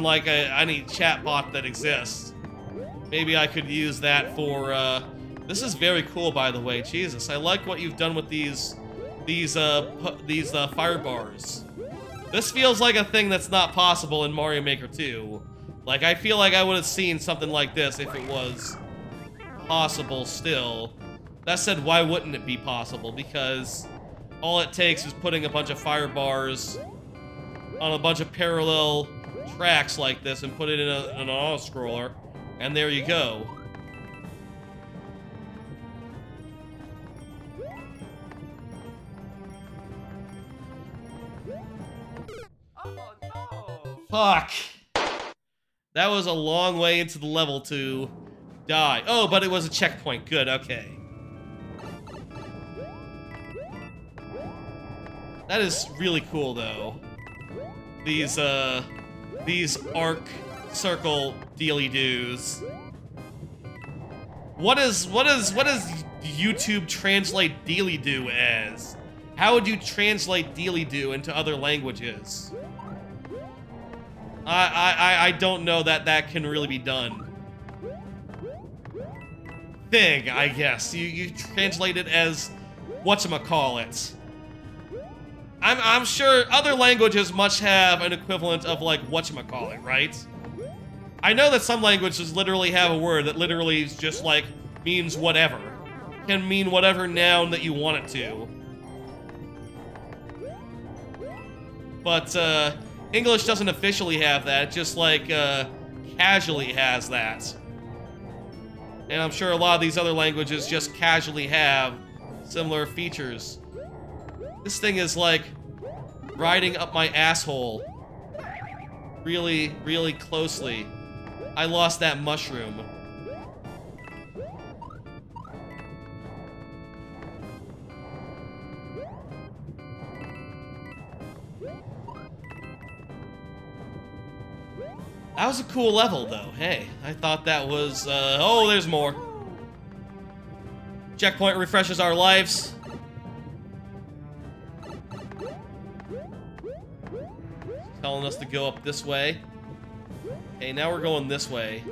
like any chat bot that exists, maybe I could use that for, this is very cool, by the way. Jesus, I like what you've done with these fire bars. This feels like a thing that's not possible in Mario Maker 2. Like, I feel like I would have seen something like this if it was possible still. That said, why wouldn't it be possible? Because all it takes is putting a bunch of fire bars on a bunch of parallel tracks like this and put it in an auto-scroller, and there you go. Oh no! Fuck. That was a long way into the level to die. Oh, but it was a checkpoint. Good, okay. That is really cool, though. These arc circle dealy-doos. What does YouTube translate dealy-doo as? How would you translate dealy-doo into other languages? I don't know that can really be done. Thing, I guess. You translate it as whatchamacallit. I'm sure other languages must have an equivalent of, like, whatchamacallit, right? I know that some languages literally have a word that literally is just, like, means whatever. Can mean whatever noun that you want it to. But, English doesn't officially have that, it just, like, casually has that. And I'm sure a lot of these other languages just casually have similar features. This thing is, like, riding up my asshole really, really closely. I lost that mushroom. That was a cool level, though. Hey, I thought that was, oh, there's more. Checkpoint refreshes our lives. Telling us to go up this way. Okay, now we're going this way.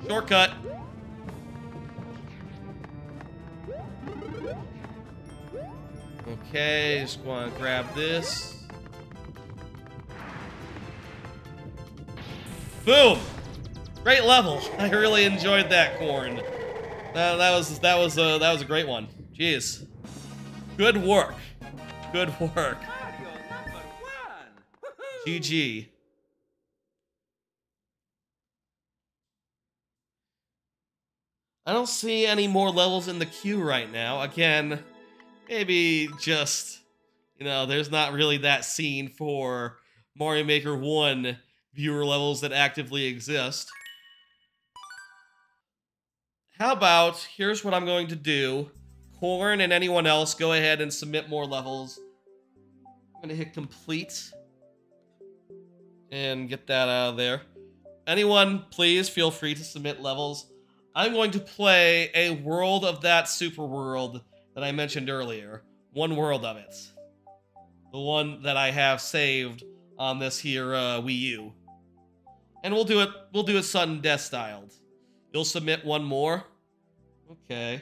Shortcut. Okay, just want to grab this. Boom! Great level. I really enjoyed that corn. That was a great one. Jeez. Good work. Good work. Mario number 1! GG. I don't see any more levels in the queue right now. Again, maybe just, you know, there's not really that scene for Mario Maker 1 viewer levels that actively exist. How about, here's what I'm going to do. Corn and anyone else, go ahead and submit more levels. I'm gonna hit complete and get that out of there. anyone, please feel free to submit levels. I'm going to play a world of that super world that I mentioned earlier. One world of it. The one that I have saved on this here Wii U. And we'll do it sudden death styled. You'll submit one more? Okay.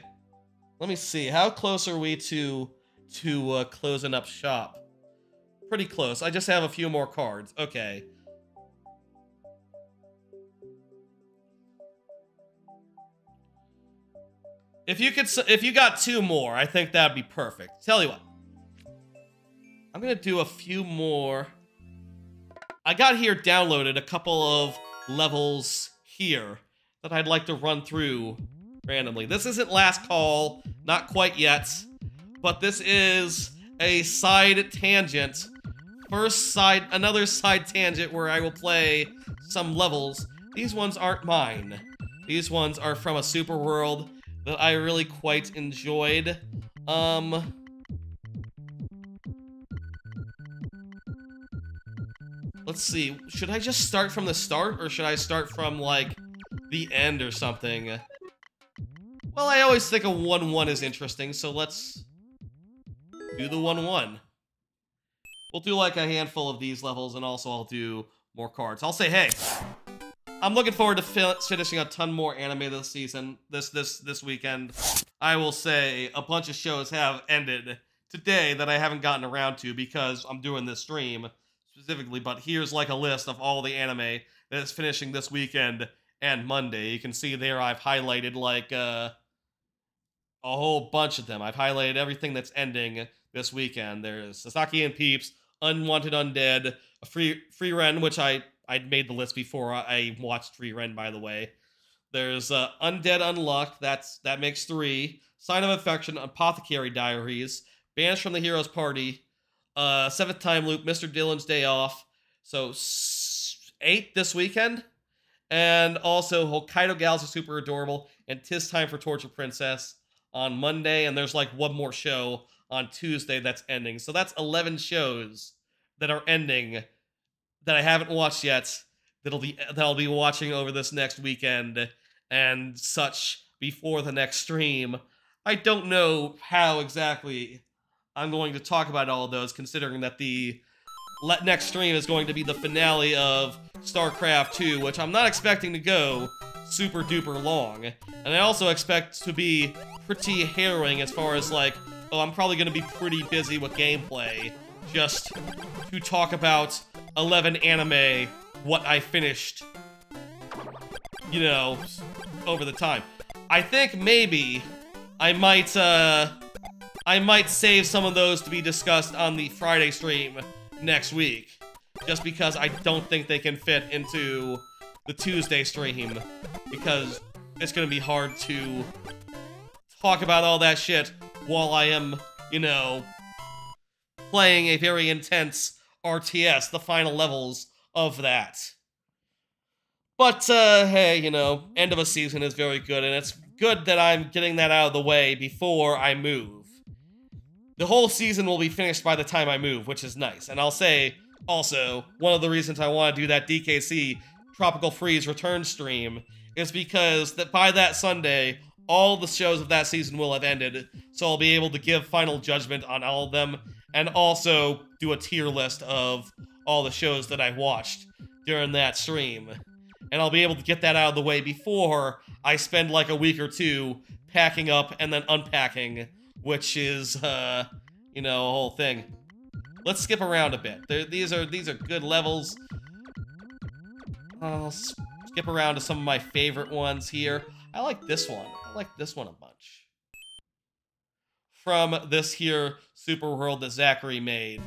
Let me see. How close are we to closing up shop? Pretty close. I just have a few more cards. Okay. If you got 2 more, I think that'd be perfect. Tell you what. I'm gonna do a few more. I got here downloaded a couple of levels here that I'd like to run through randomly. This isn't last call, not quite yet, but this is a side tangent. Another side tangent where I will play some levels. These ones aren't mine. These ones are from a super world that I really quite enjoyed. Let's see, should I just start from the start, or should I start from, like, the end or something? Well, I always think a 1-1 is interesting, so let's do the 1-1. We'll do, like, a handful of these levels, and also I'll do more cards. I'll say, hey, I'm looking forward to finishing a ton more anime this season, this weekend. I will say a bunch of shows have ended today that I haven't gotten around to because I'm doing this stream specifically, but here's like a list of all the anime that is finishing this weekend and Monday. You can see there I've highlighted like a whole bunch of them. I've highlighted everything that's ending this weekend. There's Sasaki and Peeps, Unwanted Undead, a Free Ren, which I'd made the list before I watched Free Ren, by the way. There's Undead Unluck, that makes 3. Sign of Affection, Apothecary Diaries, Banished from the Hero's Party, 7th Time Loop, Mr. Dylan's Day Off. So 8 this weekend. And also Hokkaido Gals are super adorable, and 'Tis Time for Torture Princess on Monday, and there's like one more show on Tuesday that's ending. So that's 11 shows that are ending that I haven't watched yet, that I'll be watching over this next weekend and such before the next stream. I don't know how exactly I'm going to talk about all of those, considering that the next stream is going to be the finale of StarCraft 2, which I'm not expecting to go super duper long. And I also expect to be pretty harrowing as far as like, oh, I'm probably going to be pretty busy with gameplay just to talk about 11 anime, what I finished, you know, over the time. I think maybe I might save some of those to be discussed on the Friday stream next week, just because I don't think they can fit into the Tuesday stream, because it's gonna be hard to talk about all that shit while I am, you know, playing a very intense RTS, the final levels of that. But, hey, you know, end of a season is very good, and it's good that I'm getting that out of the way before I move. The whole season will be finished by the time I move, which is nice. And I'll say, also, one of the reasons I want to do that DKC Tropical Freeze return stream is because by that Sunday, all the shows of that season will have ended, so I'll be able to give final judgment on all of them, and also do a tier list of all the shows that I watched during that stream. And I'll be able to get that out of the way before I spend like a week or two packing up and then unpacking, which is, you know, a whole thing. Let's skip around a bit. These are good levels. I'll skip around to some of my favorite ones here. I like this one. I like this one a bunch. From this here super world that Zachary made.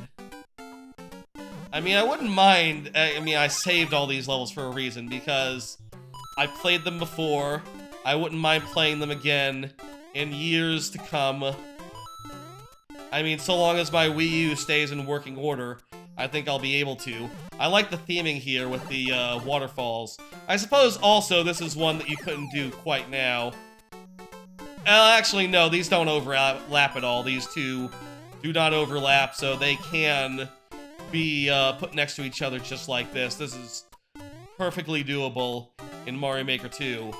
I mean, I wouldn't mind. I mean, I saved all these levels for a reason, because I played them before. I wouldn't mind playing them again in years to come. I mean, so long as my Wii U stays in working order, I think I'll be able to. I like the theming here with the waterfalls. I suppose also this is one that you couldn't do quite now. Actually, no, these don't overlap at all. These two do not overlap, so they can be put next to each other just like this. This is perfectly doable in Mario Maker 2.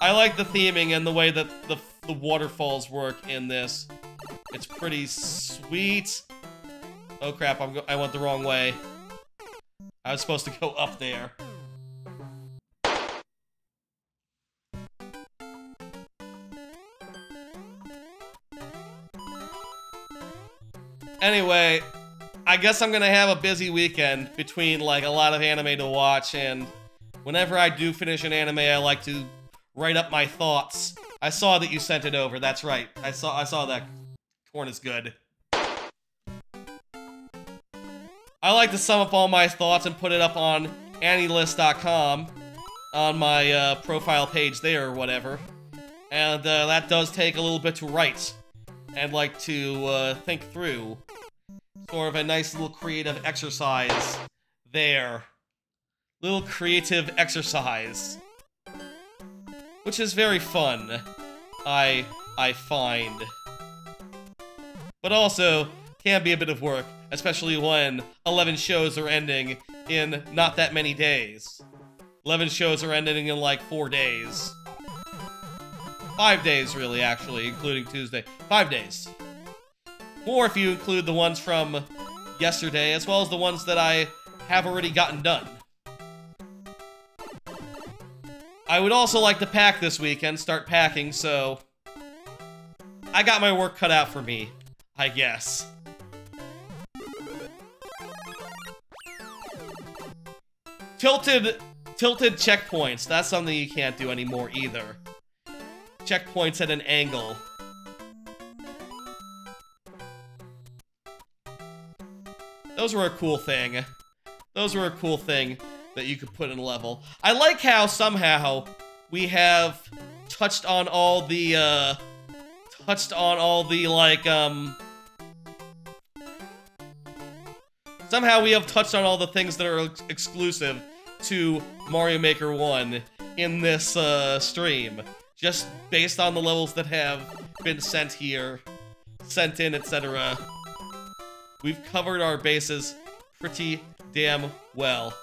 I like the theming and the way that the waterfalls work in this. It's pretty sweet. Oh crap, I went the wrong way. I was supposed to go up there. Anyway, I guess I'm gonna have a busy weekend between like a lot of anime to watch, and whenever I do finish an anime, I like to write up my thoughts. I saw that you sent it over. That's right. I saw that. Corn is good. I like to sum up all my thoughts and put it up on Evilest.com on my profile page there or whatever. And that does take a little bit to write and like to think through. Sort of a nice little creative exercise there. Little creative exercise. Which is very fun, I find. But also, can be a bit of work, especially when 11 shows are ending in not that many days. 11 shows are ending in like 4 days. 5 days, really, actually, including Tuesday. 5 days. Or if you include the ones from yesterday, as well as the ones that I have already gotten done. I would also like to pack this weekend, start packing, so I got my work cut out for me, I guess. Tilted checkpoints, that's something you can't do anymore either. Checkpoints at an angle. Those were a cool thing. Those were a cool thing that you could put in a level. I like how somehow we have touched on all the somehow we have touched on all the things that are exclusive to Mario Maker 1 in this stream, just based on the levels that have been sent here, sent in, etc. We've covered our bases pretty damn well.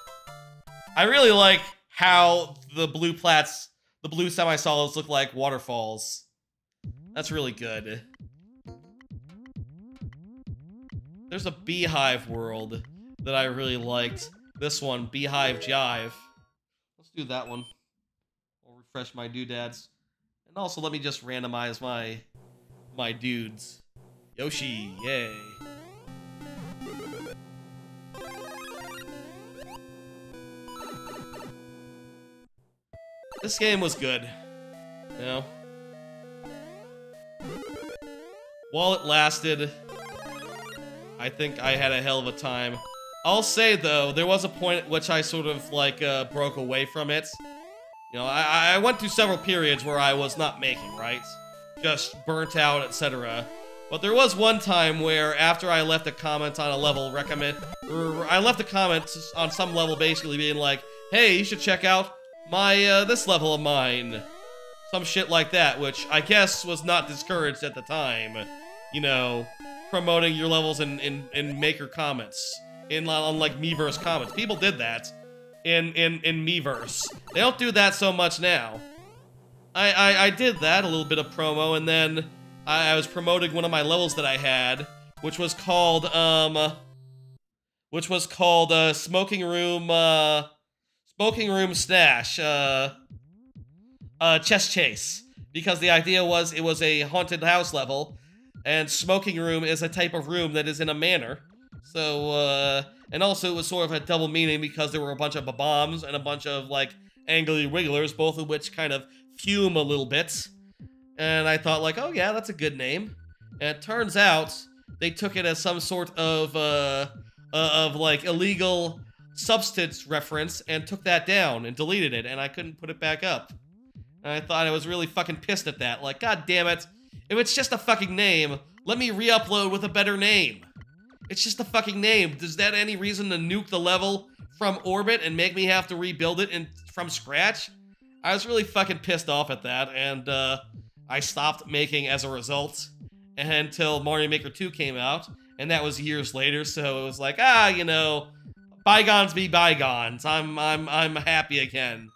I really like how the blue semi-solids look like waterfalls. That's really good. There's a beehive world that I really liked. This one, Beehive Jive. Let's do that one. I'll refresh my doodads. And also let me just randomize my dudes. Yoshi, yay. This game was good, you know? While it lasted, I think I had a hell of a time. I'll say, though, there was a point at which I sort of, like, broke away from it. You know, I went through several periods where I was not making, right? Just burnt out, etc. But there was one time where, after I left a comment on a level I left a comment on some level basically being like, hey, you should check out my, this level of mine. Some shit like that, which I guess was not discouraged at the time. You know, promoting your levels in Maker comments. On, like, Miiverse comments. People did that in Miiverse. They don't do that so much now. I did that, a little bit of promo, and then I was promoting one of my levels that I had, which was called, Smoking Room Stash, Chest Chase. Because the idea was, it was a haunted house level, and Smoking Room is a type of room that is in a manor. So, and also it was sort of a double meaning because there were a bunch of bombs and a bunch of, like, angly wigglers, both of which kind of fume a little bit. And I thought, like, oh yeah, that's a good name. And it turns out they took it as some sort of like, illegal substance reference and took that down and deleted it, and I couldn't put it back up. And I thought I was really fucking pissed at that. Like, god damn it. If it's just a fucking name, let me re-upload with a better name. It's just a fucking name. Is that any reason to nuke the level from orbit and make me have to rebuild it from scratch? I was really fucking pissed off at that, and I stopped making as a result until Mario Maker 2 came out, and that was years later. So it was like, ah, you know, bygones be bygones. I'm happy again.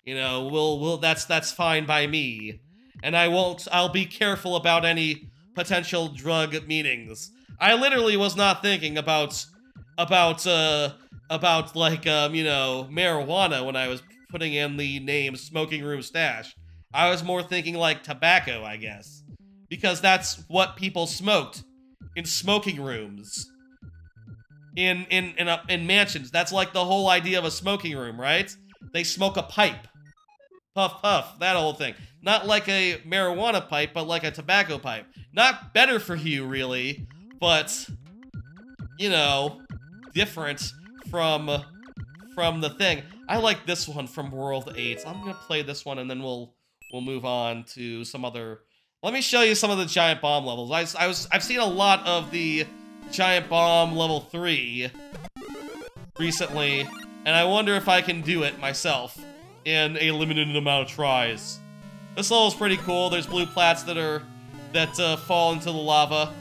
You know, that's fine by me. And I'll be careful about any potential drug meetings. I literally was not thinking about like, you know, marijuana when I was putting in the name Smoking Room Stash. I was more thinking like tobacco, I guess. Because that's what people smoked in smoking rooms. In mansions. That's like the whole idea of a smoking room, right? They smoke a pipe. Puff, puff, that whole thing. Not like a marijuana pipe, but like a tobacco pipe. Not better for you, really, but, you know, different from the thing. I like this one from World 8. I'm gonna play this one, and then we'll move on to some other... Let me show you some of the Giant Bomb levels. I've seen a lot of the Giant Bomb level 3 recently, and I wonder if I can do it myself in a limited amount of tries. This level is pretty cool. There's blue plats that fall into the lava,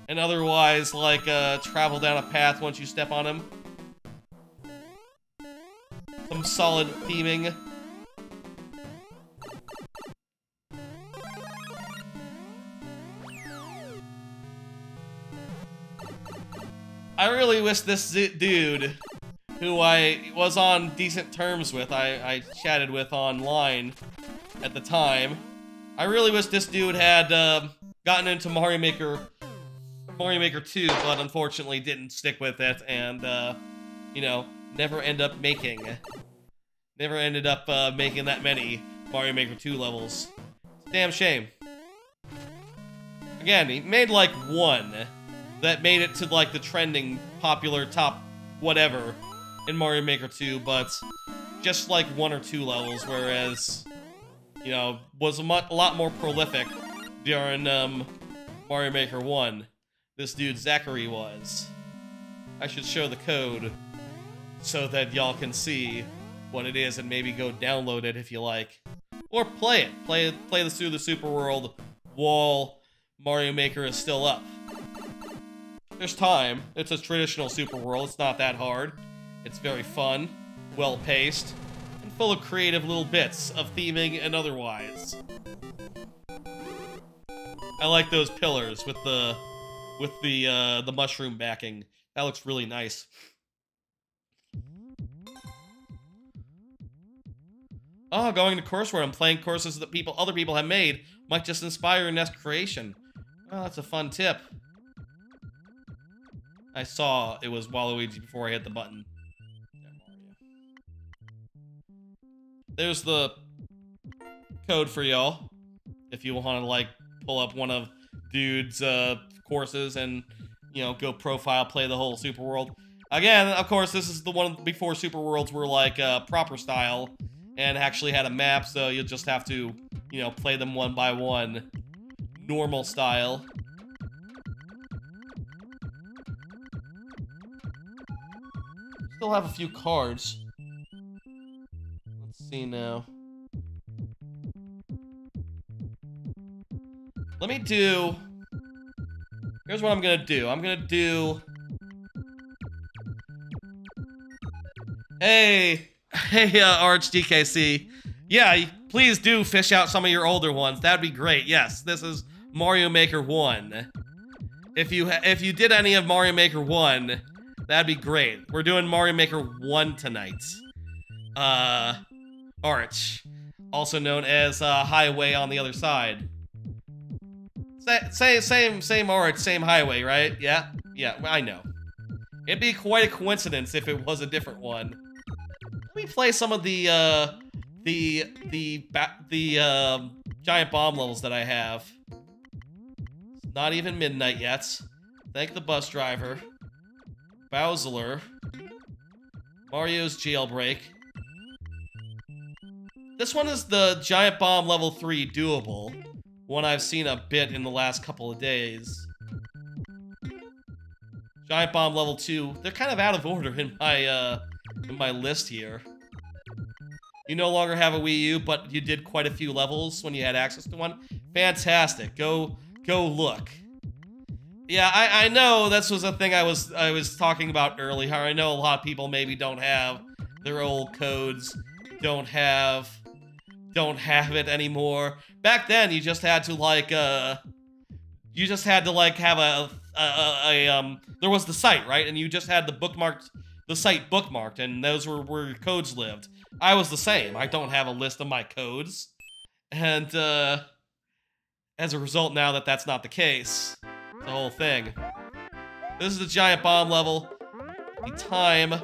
and otherwise, like, travel down a path once you step on them. Some solid theming. I really wish this dude, who I was on decent terms with, I chatted with online at the time. I really wish this dude had gotten into Mario Maker 2, but unfortunately didn't stick with it, and you know, never ended up making that many Mario Maker 2 levels. It's a damn shame. Again, he made like one that made it to like the trending popular top whatever in Mario Maker 2, but just like 1 or 2 levels, whereas, you know, was a lot more prolific during Mario Maker 1. This dude Zachary was. I should show the code so that y'all can see what it is and maybe go download it if you like. Or play it. Play this through the Super World while Mario Maker is still up. There's time. It's a traditional Super World. It's not that hard. It's very fun, well-paced, and full of creative little bits of theming and otherwise. I like those pillars with the mushroom backing. That looks really nice. Oh, going to courseware and playing courses that other people have made might just inspire your next creation. Oh, that's a fun tip. I saw it was Waluigi before I hit the button. There's the code for y'all, if you want to, like, pull up one of dude's courses and, you know, go profile, play the whole Super World. Again, of course, this is the one before Super Worlds were, like, proper style and actually had a map, so you'll just have to, you know, play them one by one, normal style. Still have a few cards. Let's see now. Let me do... Here's what I'm gonna do. I'm gonna do... Hey, RHDKC. Yeah, please do fish out some of your older ones. That'd be great. Yes, this is Mario Maker 1. If you did any of Mario Maker 1, that'd be great. We're doing Mario Maker 1 tonight. Arch, also known as Highway on the other side. Same Arch, same Highway, right? Yeah, I know. It'd be quite a coincidence if it was a different one. Let me play some of the Giant Bomb levels that I have. It's not even midnight yet. Thank the bus driver. Bowser. Mario's Jailbreak. This one is the Giant Bomb level 3 doable. One I've seen a bit in the last couple of days. Giant Bomb level 2. They're kind of out of order in my list here. You no longer have a Wii U, but you did quite a few levels when you had access to one. Fantastic. Go look. Yeah, I know this was a thing I was talking about earlier. I know a lot of people maybe don't have their old codes, don't have it anymore. Back then, you just had to like have there was the site, right? And you just had the site bookmarked, and those were where your codes lived. I was the same. I don't have a list of my codes, and as a result, now that's not the case, the whole thing. This is the Giant Bomb level. At the time,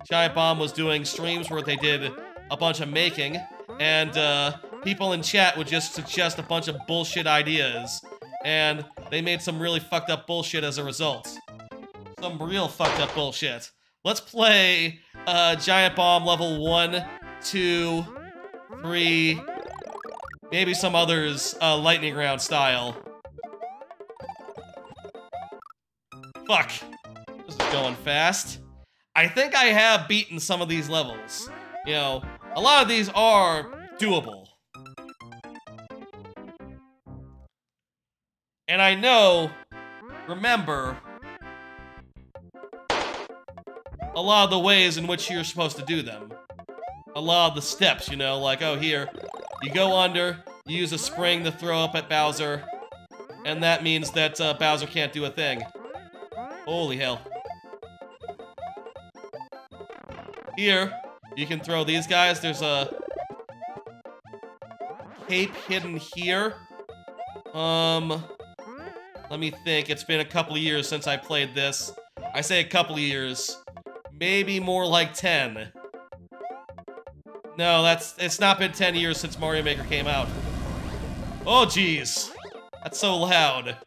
Giant Bomb was doing streams where they did a bunch of making, and people in chat would just suggest a bunch of bullshit ideas, and they made some really fucked up bullshit as a result. Some real fucked up bullshit. Let's play Giant Bomb level 1, 2, 3, maybe some others lightning round style. Fuck. This is going fast. I think I have beaten some of these levels. You know, a lot of these are doable. And I remember, a lot of the ways in which you're supposed to do them. A lot of the steps, you know, like, oh, here, you go under, you use a spring to throw up at Bowser, and that means that Bowser can't do a thing. Holy hell. Here, you can throw these guys. There's a cape hidden here. Let me think. It's been a couple of years since I played this. I say a couple of years. Maybe more like 10. No, it's not been 10 years since Mario Maker came out. Oh, jeez. That's so loud.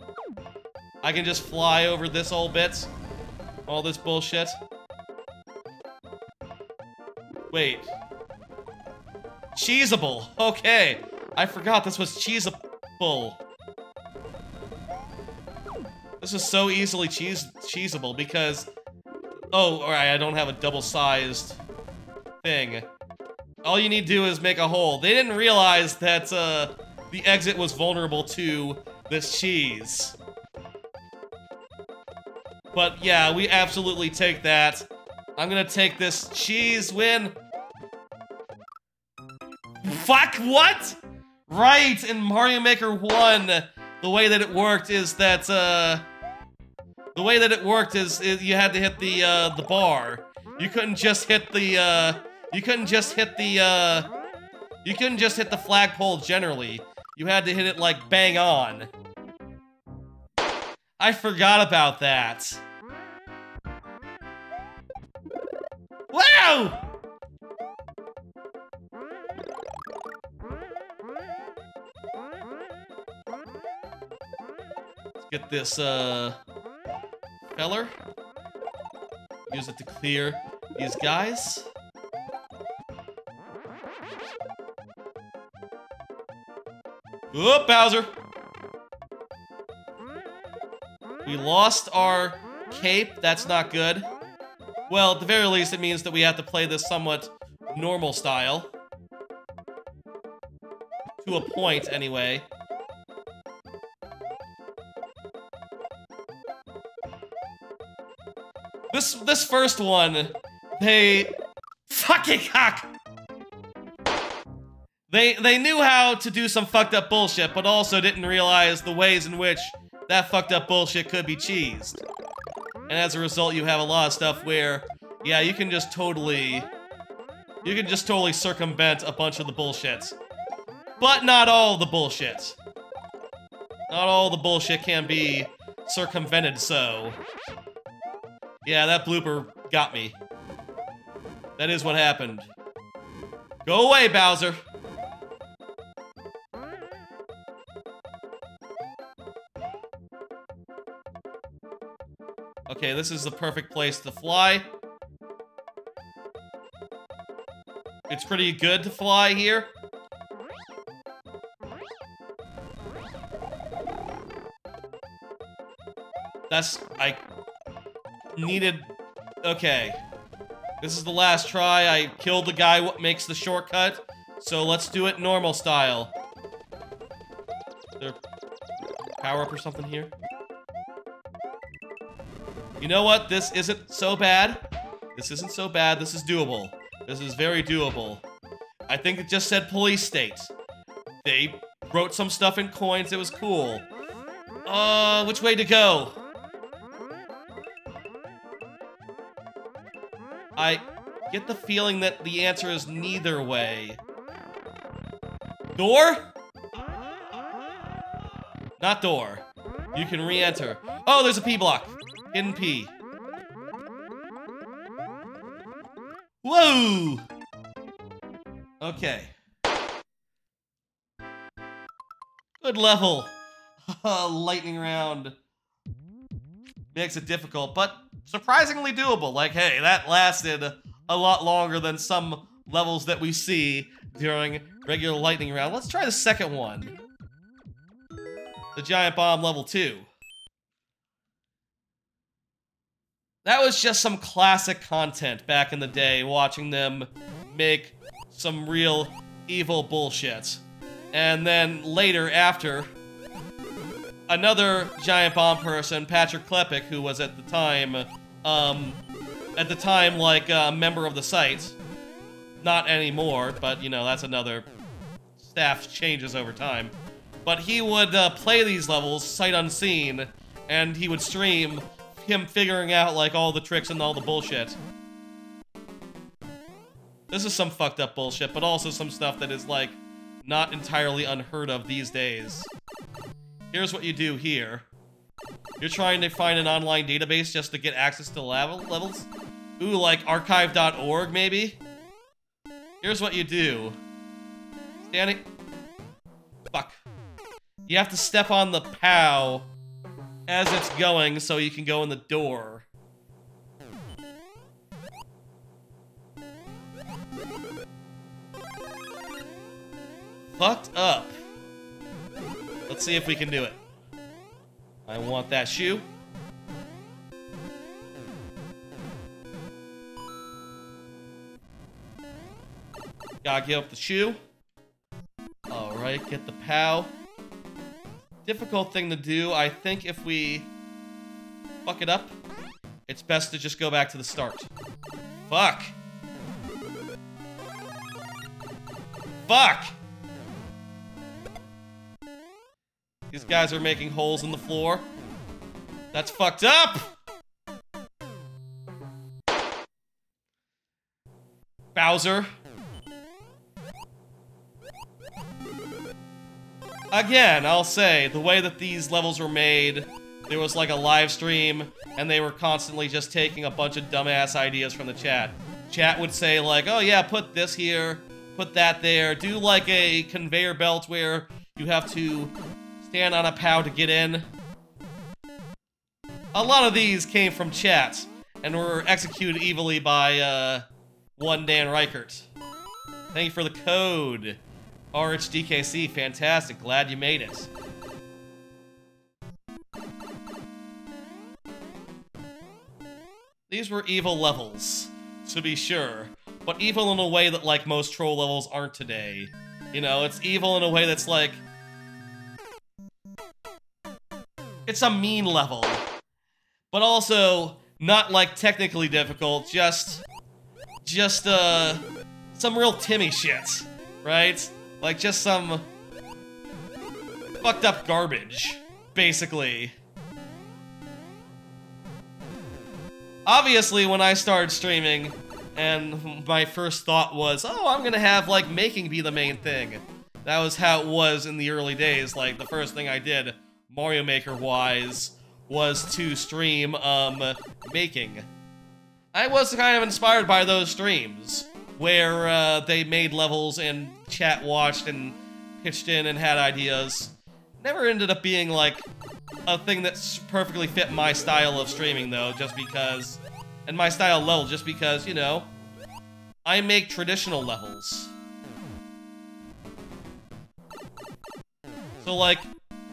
I can just fly over this whole bit. All this bullshit. Wait. Cheesable. Okay. I forgot this was cheesable. This is so easily cheesable because... Oh, alright, I don't have a double-sized thing. All you need to do is make a hole. They didn't realize that, the exit was vulnerable to this cheese. But yeah, we absolutely take that. I'm gonna take this cheese win. Fuck, what? Right, in Mario Maker 1, the way that it worked is that, you had to hit the bar. You couldn't just hit the, you couldn't just hit the flagpole generally. You had to hit it, like, bang on. I forgot about that. Wow! Let's get this, feller. Use it to clear these guys. Whoop, Bowser! We lost our cape. That's not good. Well, at the very least, it means that we have to play this somewhat normal style. To a point, anyway. This first one, they... Fucking cock! They knew how to do some fucked up bullshit, but also didn't realize the ways in which that fucked up bullshit could be cheesed. And as a result, you have a lot of stuff where, yeah, you can just totally circumvent a bunch of the bullshit. But not all the bullshit. Not all the bullshit can be circumvented, so... Yeah, that blooper got me. That is what happened. Go away, Bowser! Okay, this is the perfect place to fly. It's pretty good to fly here. I needed... Okay. This is the last try. I killed the guy what makes the shortcut. So let's do it normal style. Is there a power-up or something here? You know what? This isn't so bad. This isn't so bad. This is doable. This is very doable. I think it just said police state. They wrote some stuff in coins. It was cool. Which way to go? I get the feeling that the answer is neither way. Door? Not door. You can re-enter. Oh, there's a P block. Hidden P. Whoa! Okay. Good level. Lightning round makes it difficult, but surprisingly doable. Like, hey, that lasted a lot longer than some levels that we see during regular lightning round. Let's try the second one. The giant bomb level 2. That was just some classic content back in the day, watching them make some real evil bullshit. And then later, after, another giant bomb person, Patrick Klepek, who was at the time, like, a member of the site. Not anymore, but, you know, that's another staff changes over time. But he would play these levels, sight unseen, and he would stream him figuring out, like, all the tricks and all the bullshit. This is some fucked up bullshit, but also some stuff that is, like, not entirely unheard of these days. Here's what you do here. You're trying to find an online database just to get access to levels? Ooh, like archive.org, maybe? Here's what you do. Standing... Fuck. You have to step on the POW as it's going so you can go in the door. Fucked up. Let's see if we can do it. I want that shoe. Gotta give up the shoe. Alright, get the POW. Difficult thing to do. I think if we fuck it up, it's best to just go back to the start. Fuck! Fuck! These guys are making holes in the floor. That's fucked up! Bowser. Again, I'll say, the way that these levels were made, there was like a live stream, and they were constantly just taking a bunch of dumbass ideas from the chat. Chat would say like, oh yeah, put this here, put that there, do like a conveyor belt where you have to stand on a POW to get in. A lot of these came from chat, and were executed evilly by, one Dan Reichert. Thank you for the code. RHDKC, fantastic. Glad you made it. These were evil levels, to be sure. But evil in a way that, like, most troll levels aren't today. You know, it's evil in a way that's, like... It's a mean level. But also, not, like, technically difficult, just some real Timmy shit, right? Like, just some fucked up garbage, basically. Obviously, when I started streaming, and my first thought was, oh, I'm gonna have, like, making be the main thing. That was how it was in the early days. Like, the first thing I did, Mario Maker-wise, was to stream, making. I was kind of inspired by those streams, where they made levels and chat watched and pitched in and had ideas. Never ended up being like a thing that perfectly fit my style of streaming though, just because, and my style level, just because, you know, I make traditional levels. So like,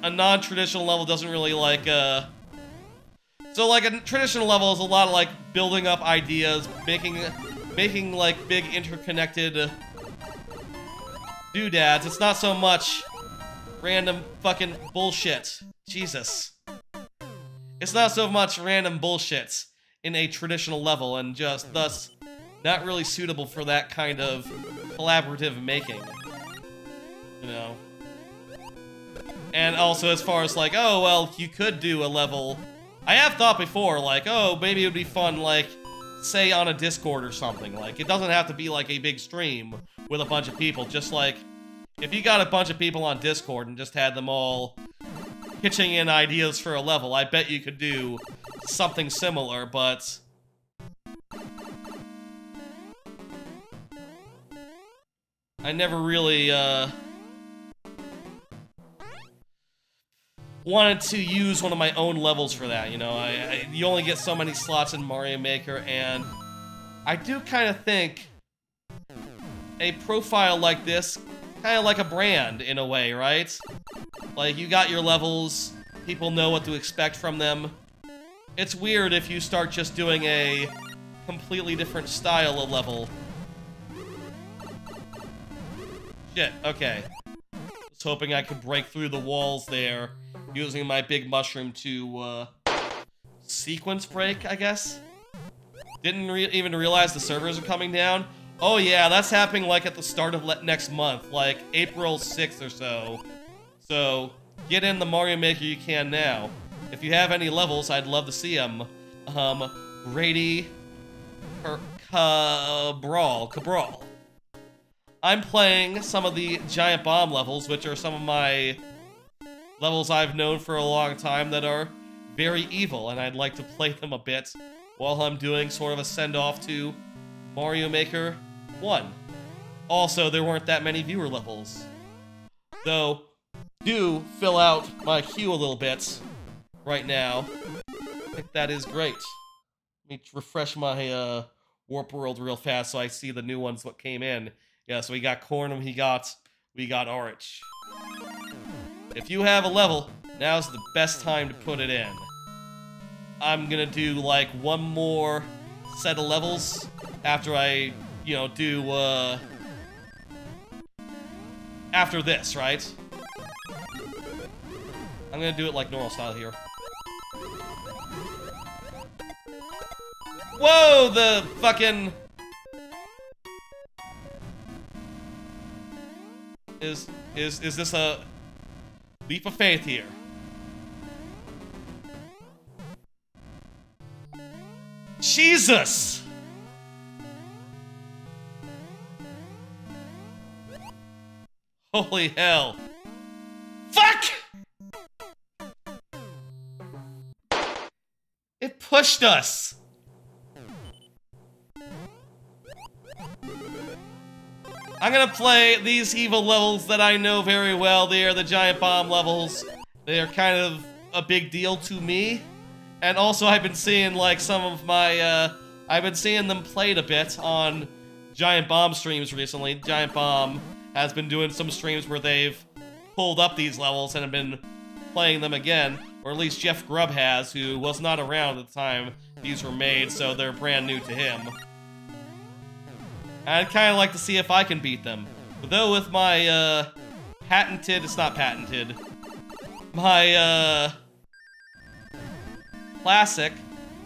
a non-traditional level doesn't really like, so like a traditional level is a lot of like building up ideas, making like big interconnected doodads. It's not so much random fucking bullshit. Jesus. It's not so much random bullshit in a traditional level, and just thus not really suitable for that kind of collaborative making. You know? And also as far as like, oh, well, you could do a level... I have thought before, like, oh, maybe it would be fun, like, say on a Discord or something. Like, it doesn't have to be like a big stream with a bunch of people. Just like, if you got a bunch of people on Discord and just had them all pitching in ideas for a level, I bet you could do something similar, but... I never really, wanted to use one of my own levels for that, you know? You only get so many slots in Mario Maker, and I do kind of think a profile like this, kind of like a brand in a way, right? Like, you got your levels, people know what to expect from them. It's weird if you start just doing a completely different style of level. Shit, okay. Was hoping I could break through the walls there, using my big mushroom to, sequence break, I guess? Didn't even realize the servers are coming down. Oh yeah, that's happening, like, at the start of next month, like, April 6th or so. So, get in the Mario Maker you can now. If you have any levels, I'd love to see them. Grady... Cabral. I'm playing some of the Giant Bomb levels, which are some of my levels I've known for a long time that are very evil, and I'd like to play them a bit while I'm doing sort of a send-off to Mario Maker 1. Also, there weren't that many viewer levels. Though, do fill out my queue a little bit right now. I think that is great. Let me refresh my Warp World real fast so I see the new ones what came in. Yeah, so we got Cornum, we got Orange. If you have a level, now's the best time to put it in. I'm gonna do, like, one more set of levels after I, you know, do, after this, right? I'm gonna do it like normal style here. Whoa, the fucking... Is this a leap of faith here? Jesus! Holy hell. Fuck! It pushed us! I'm gonna play these evil levels that I know very well. They are the Giant Bomb levels. They are kind of a big deal to me. And also I've been seeing, like, some of my, I've been seeing them played a bit on Giant Bomb streams recently. Giant Bomb has been doing some streams where they've pulled up these levels and have been playing them again. Or at least Jeff Grubb has, who was not around at the time these were made, so they're brand new to him. I'd kind of like to see if I can beat them. Though with my, patented... It's not patented. My, classic.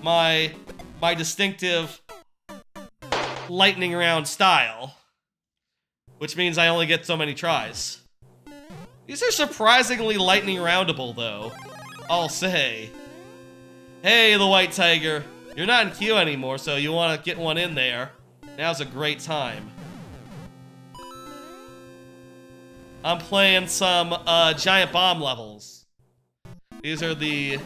My distinctive lightning round style. Which means I only get so many tries. These are surprisingly lightning roundable, though. I'll say. Hey, the White Tiger. You're not in queue anymore, so you want to get one in there. Now's a great time. I'm playing some Giant Bomb levels. These are the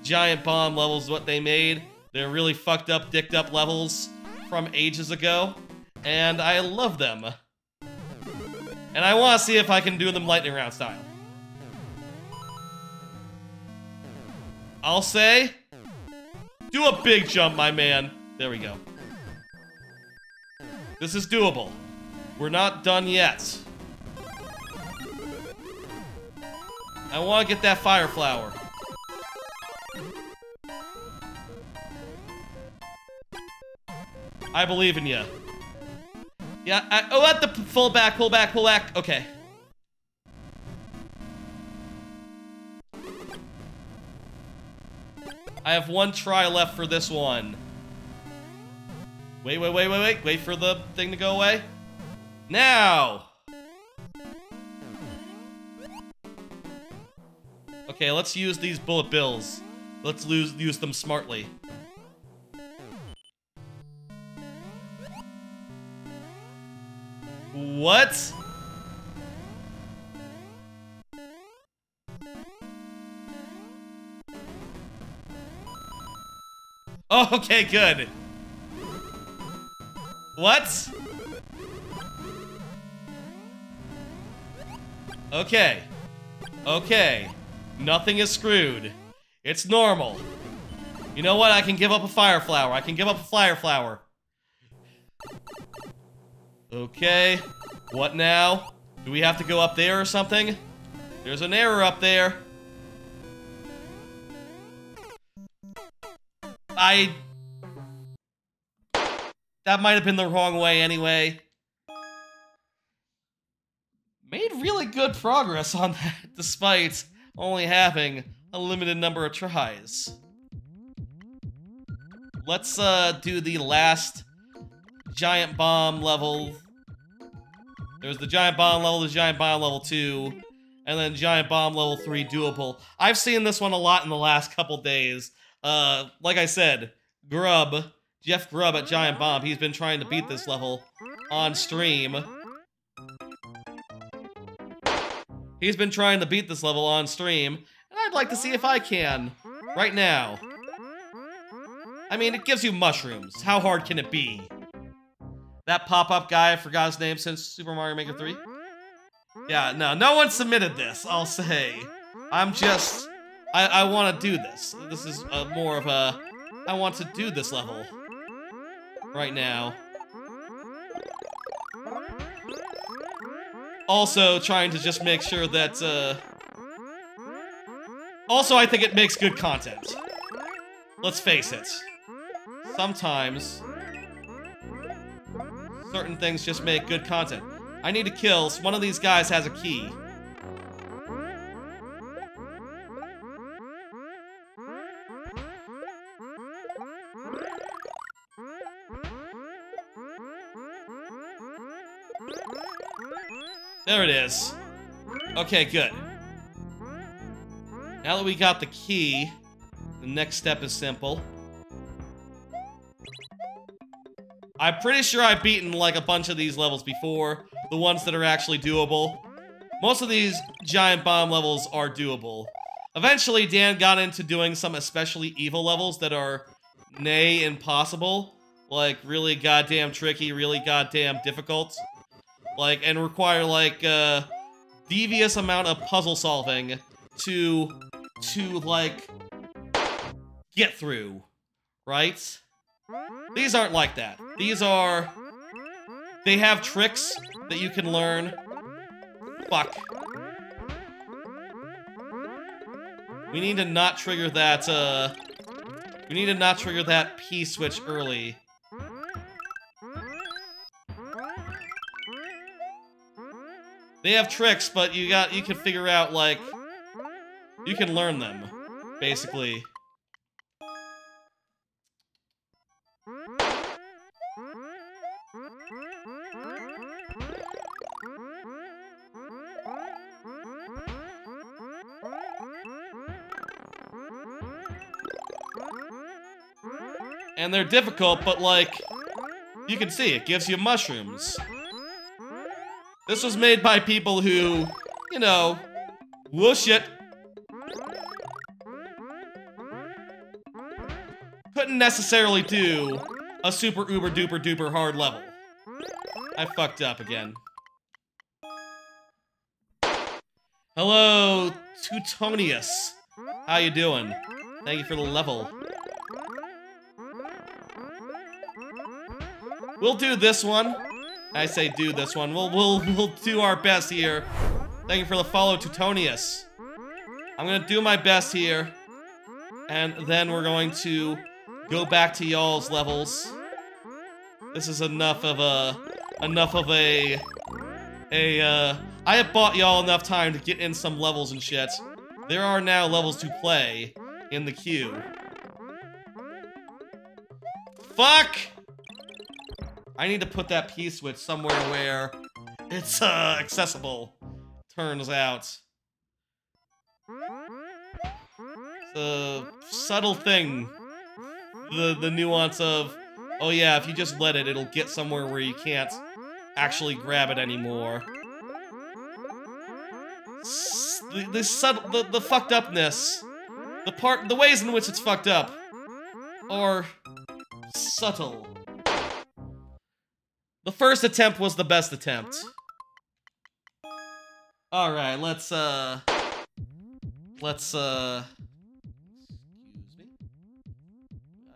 Giant Bomb levels, what they made. They're really fucked up, dicked up levels from ages ago. And I love them. And I want to see if I can do them lightning round style. I'll say, do a big jump, my man. There we go. This is doable. We're not done yet. I want to get that fire flower. I believe in you. Yeah, oh, at the pull back. Okay. I have one try left for this one. Wait. Wait for the thing to go away. Now! Okay, let's use these bullet bills. Let's use them smartly. What? Oh, okay, good. What? Okay. Okay. Nothing is screwed. It's normal. You know what? I can give up a fire flower. I can give up a fire flower. Okay. What now? Do we have to go up there or something? There's an error up there. That might have been the wrong way anyway. Made really good progress on that, despite only having a limited number of tries. Let's do the last giant bomb level. There's the giant bomb level, the giant bomb level 2, and then giant bomb level 3 doable. I've seen this one a lot in the last couple days. Like I said, Jeff Grubb at Giant Bomb, he's been trying to beat this level on stream. He's been trying to beat this level on stream, and I'd like to see if I can, right now. I mean, it gives you mushrooms. How hard can it be? That pop-up guy, I forgot his name since Super Mario Maker 3. Yeah, no one submitted this, I'll say. I want to do this. This is more of a, I want to do this level right now. Also, trying to just make sure that, also, I think it makes good content. Let's face it. Sometimes, certain things just make good content. I need to kill, so one of these guys has a key. There it is. Okay, good. Now that we got the key, the next step is simple. I'm pretty sure I've beaten like a bunch of these levels before, the ones that are actually doable. Most of these giant bomb levels are doable. Eventually, Dan got into doing some especially evil levels that are nay impossible. Like, really goddamn tricky, really goddamn difficult. Like, and require, like, devious amount of puzzle solving to like, get through, right? These aren't like that. These are... They have tricks that you can learn. Fuck. We need to not trigger that, we need to not trigger that P switch early. They have tricks, but you can figure out, like... You can learn them, basically. And they're difficult, but, like... You can see, it gives you mushrooms. This was made by people who, you know, whoosh it. Couldn't necessarily do a super uber duper duper hard level. I fucked up again. Hello, Teutonius. How you doing? Thank you for the level. We'll do this one. I say do this one. We'll do our best here. Thank you for the follow, Teutonius. I'm gonna do my best here, and then we're going to go back to y'all's levels. This is enough of a I have bought y'all enough time to get in some levels and shit. There are now levels to play in the queue. Fuck! I need to put that P-switch somewhere where it's, accessible. Turns out. It's a subtle thing. The nuance of, oh yeah, if you just let it, it'll get somewhere where you can't actually grab it anymore. The fucked upness, the ways in which it's fucked up, are subtle. The first attempt was the best attempt. All right, let's excuse me.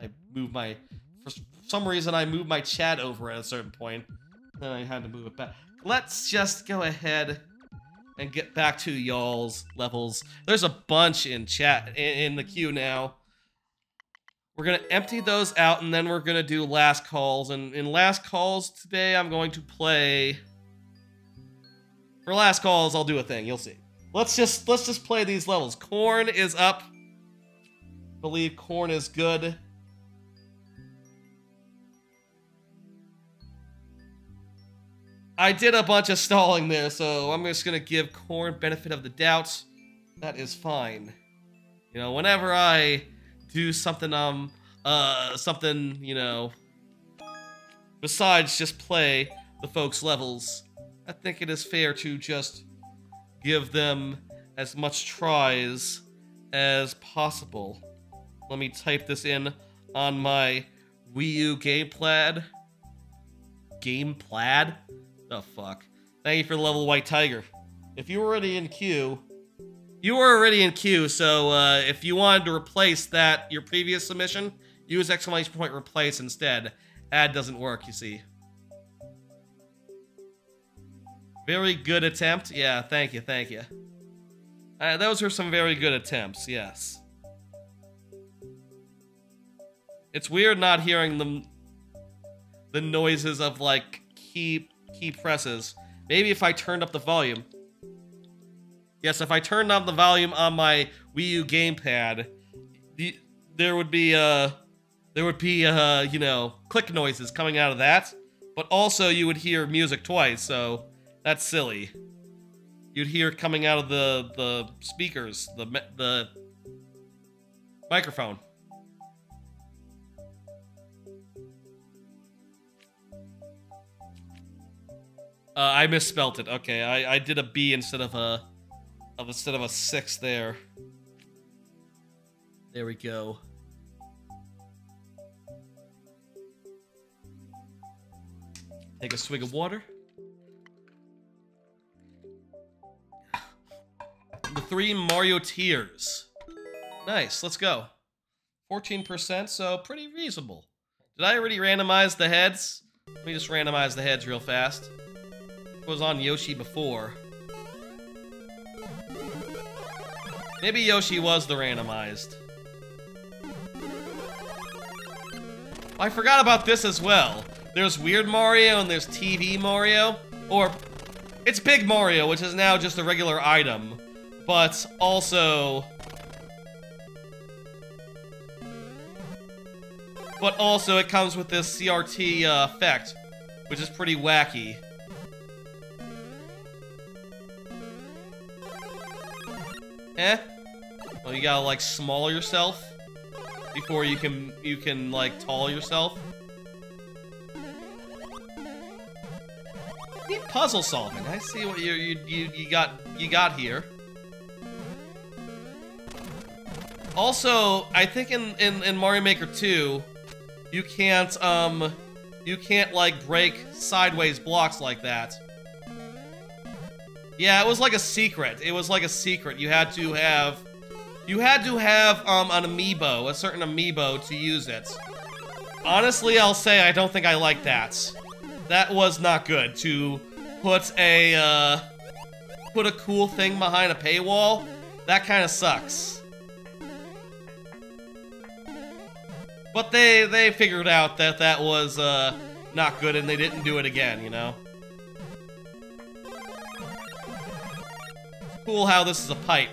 I moved my, for some reason I moved my chat over at a certain point. Then I had to move it back. Let's just go ahead and get back to y'all's levels. There's a bunch in chat, in the queue now. We're gonna empty those out, and then we're gonna do last calls. And in last calls today, I'm going to play. For last calls, I'll do a thing. You'll see. Let's just play these levels. Corn is up. I believe Corn is good. I did a bunch of stalling there, so I'm just gonna give Corn benefit of the doubt. That is fine. You know, whenever I do something, you know, besides just play the folks' levels, I think it is fair to just give them as much tries as possible. Let me type this in on my Wii U gamepad. Gamepad? The fuck? Thank you for the level White Tiger. If you were already in queue, so if you wanted to replace that, your previous submission, use exclamation point replace instead. Add doesn't work, you see. Very good attempt. Yeah, thank you, thank you. Those were some very good attempts, yes. It's weird not hearing the noises of, like, key presses. Maybe if I turned up the volume. Yes, if I turned up the volume on my Wii U gamepad, there would be, you know, click noises coming out of that. But also you would hear music twice, so that's silly. You'd hear it coming out of the speakers, the microphone. I misspelt it. Okay, I did a B instead of a 6 there. There we go. Take a swig of water. The 3 Mario tiers. Nice, let's go. 14%, so pretty reasonable. Did I already randomize the heads? Let me just randomize the heads real fast. It was on Yoshi before. Maybe Yoshi was the randomized. I forgot about this as well. There's Weird Mario and there's TV Mario. Or, it's Big Mario, which is now just a regular item. But also it comes with this CRT effect, which is pretty wacky. Eh? Well, you gotta, like, small yourself before you can like, tall yourself. Neat puzzle solving. I see what you got here. Also, I think in Mario Maker 2, you can't like break sideways blocks like that. Yeah, it was like a secret. It was like a secret. You had to have an amiibo, a certain amiibo to use it. Honestly, I'll say I don't think I like that. That was not good. To put a cool thing behind a paywall, that kind of sucks. But they figured out that that was not good, and they didn't do it again, you know? Cool how this is a pipe.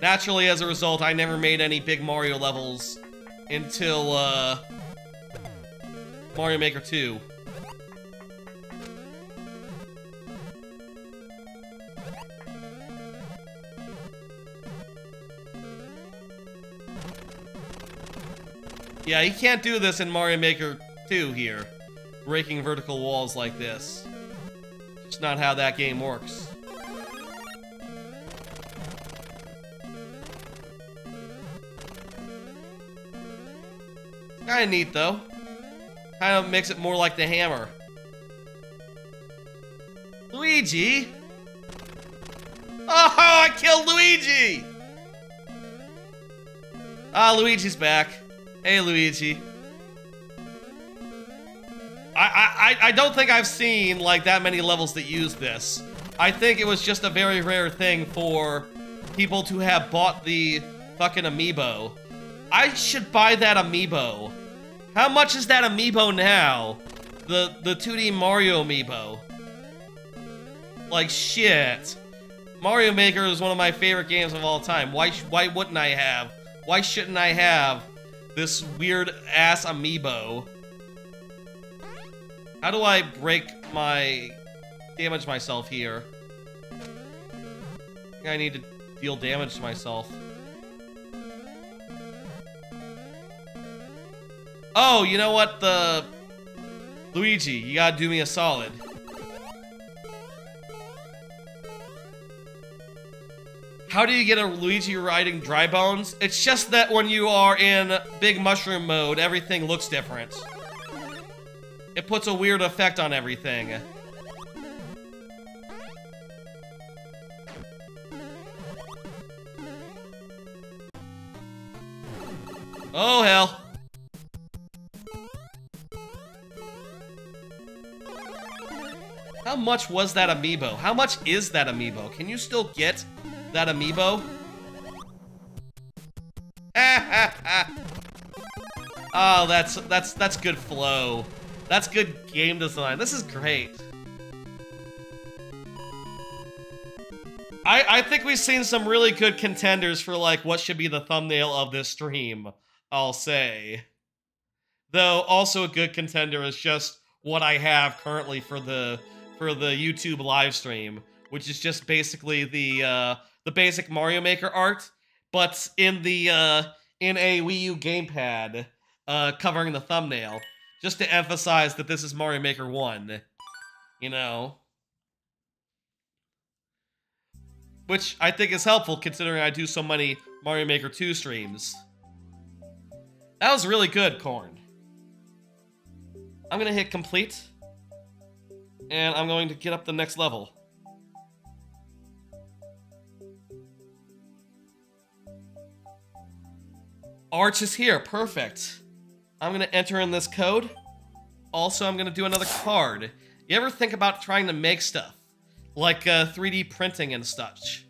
Naturally, as a result, I never made any big Mario levels until Mario Maker 2. Yeah, you can't do this in Mario Maker 2 here. Breaking vertical walls like this. It's not how that game works. Kinda neat, though. Kind of makes it more like the hammer. Luigi! Oh, I killed Luigi! Ah, Luigi's back. Hey, Luigi. I don't think I've seen, like, that many levels that use this. I think it was just a very rare thing for people to have bought the fucking amiibo. I should buy that amiibo. How much is that amiibo now? The 2D Mario amiibo. Like, shit. Mario Maker is one of my favorite games of all time. Why wouldn't I have? Why shouldn't I have this weird-ass amiibo? How do I damage myself here? I think I need to deal damage to myself. Oh, you know what? Luigi, you gotta do me a solid. How do you get a Luigi riding dry bones? It's just that when you are in Big Mushroom mode, everything looks different. It puts a weird effect on everything. Oh, hell. How much was that amiibo? How much is that amiibo? Can you still get that amiibo? Oh, that's good flow. That's good game design. This is great. I think we've seen some really good contenders for, like, what should be the thumbnail of this stream, I'll say. Though, also a good contender is just what I have currently for the YouTube live stream, which is just basically the basic Mario Maker art, but in a Wii U gamepad, covering the thumbnail, just to emphasize that this is Mario Maker 1, you know? Which I think is helpful considering I do so many Mario Maker 2 streams. That was really good, Corn. I'm gonna hit complete, and I'm going to get up the next level. Arch is here, perfect. I'm gonna enter in this code. Also, I'm gonna do another card. You ever think about trying to make stuff? Like 3D printing and such?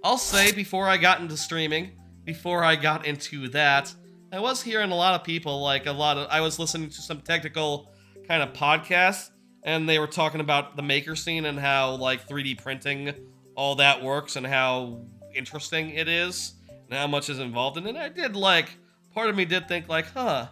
I'll say, before I got into streaming, before I got into that, I was hearing a lot of people, I was listening to some technical kind of podcasts, and they were talking about the maker scene and how, like, 3D printing, all that works, and how interesting it is, and how much is involved in it. I did, like, part of me did think, like, huh,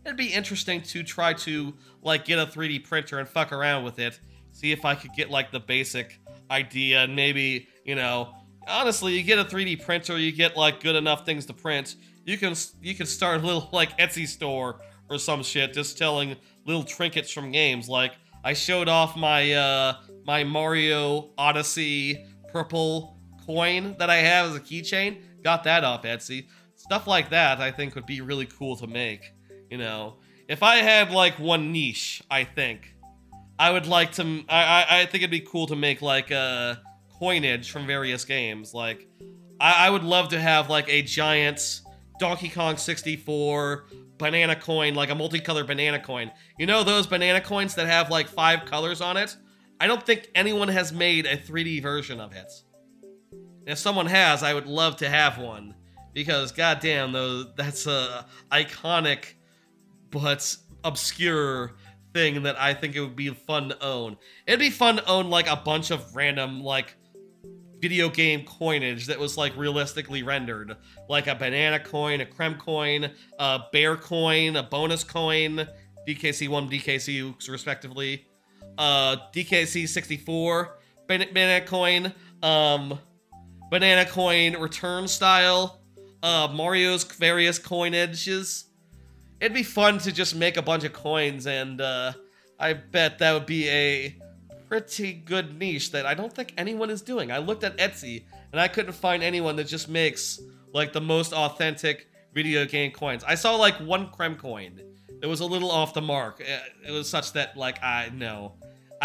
it'd be interesting to try to, like, get a 3D printer and fuck around with it, see if I could get, like, the basic idea, and maybe, you know, honestly, you get a 3D printer, you get, like, good enough things to print, you can start a little, like, Etsy store or some shit, just selling little trinkets from games. Like, I showed off my, my Mario Odyssey purple coin that I have as a keychain, got that off Etsy. Stuff like that, I think, would be really cool to make, you know. If I had, like, one niche, I think, I would like to, I think it'd be cool to make, like, coinage from various games. Like, I would love to have, like, a giant Donkey Kong 64 banana coin, like a multicolored banana coin. You know those banana coins that have, like, 5 colors on it? I don't think anyone has made a 3D version of it. If someone has, I would love to have one. Because, goddamn, that's a iconic but obscure thing that I think it would be fun to own. It'd be fun to own, like, a bunch of random, like, video game coinage that was, like, realistically rendered. Like a banana coin, a creme coin, a bear coin, a bonus coin, DKC1, DKC respectively. DKC 64, banana coin, banana coin return style, Mario's various coinages. It'd be fun to just make a bunch of coins, and I bet that would be a pretty good niche that I don't think anyone is doing. I looked at Etsy, and I couldn't find anyone that just makes, like, the most authentic video game coins. I saw, like, one Creme coin. It was a little off the mark. It was such that, like, I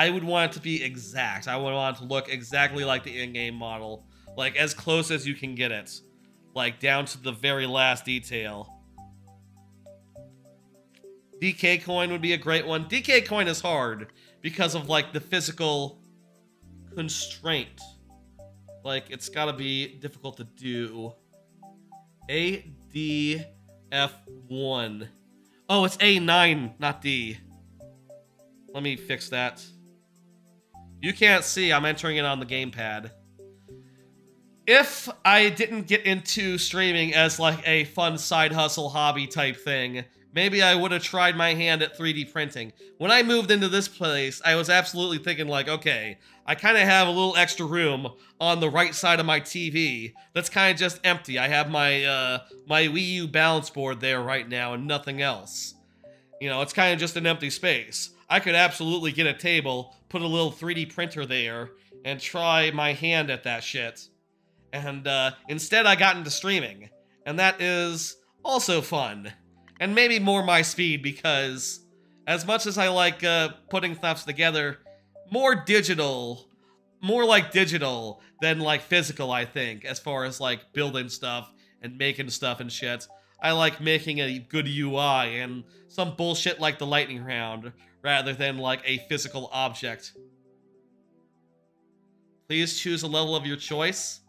would want it to be exact. I would want it to look exactly like the in-game model. Like, as close as you can get it. Like, down to the very last detail. DK coin would be a great one. DK coin is hard because of, like, the physical constraint. Like, it's gotta be difficult to do. ADF1. Oh, it's A9, not D. Let me fix that. You can't see, I'm entering it on the gamepad. If I didn't get into streaming as, like, a fun side hustle hobby type thing, maybe I would have tried my hand at 3D printing. When I moved into this place, I was absolutely thinking, like, okay, I kind of have a little extra room on the right side of my TV that's kind of just empty. I have my, my Wii U balance board there right now and nothing else. You know, it's kind of just an empty space. I could absolutely get a table, put a little 3D printer there, and try my hand at that shit. And, instead I got into streaming. And that is also fun. And maybe more my speed, because as much as I like, putting stuff together, more like digital than, like, physical, I think, as far as, like, building stuff and making stuff and shit. I like making a good UI and some bullshit like the lightning round, rather than, like, a physical object. Please choose a level of your choice.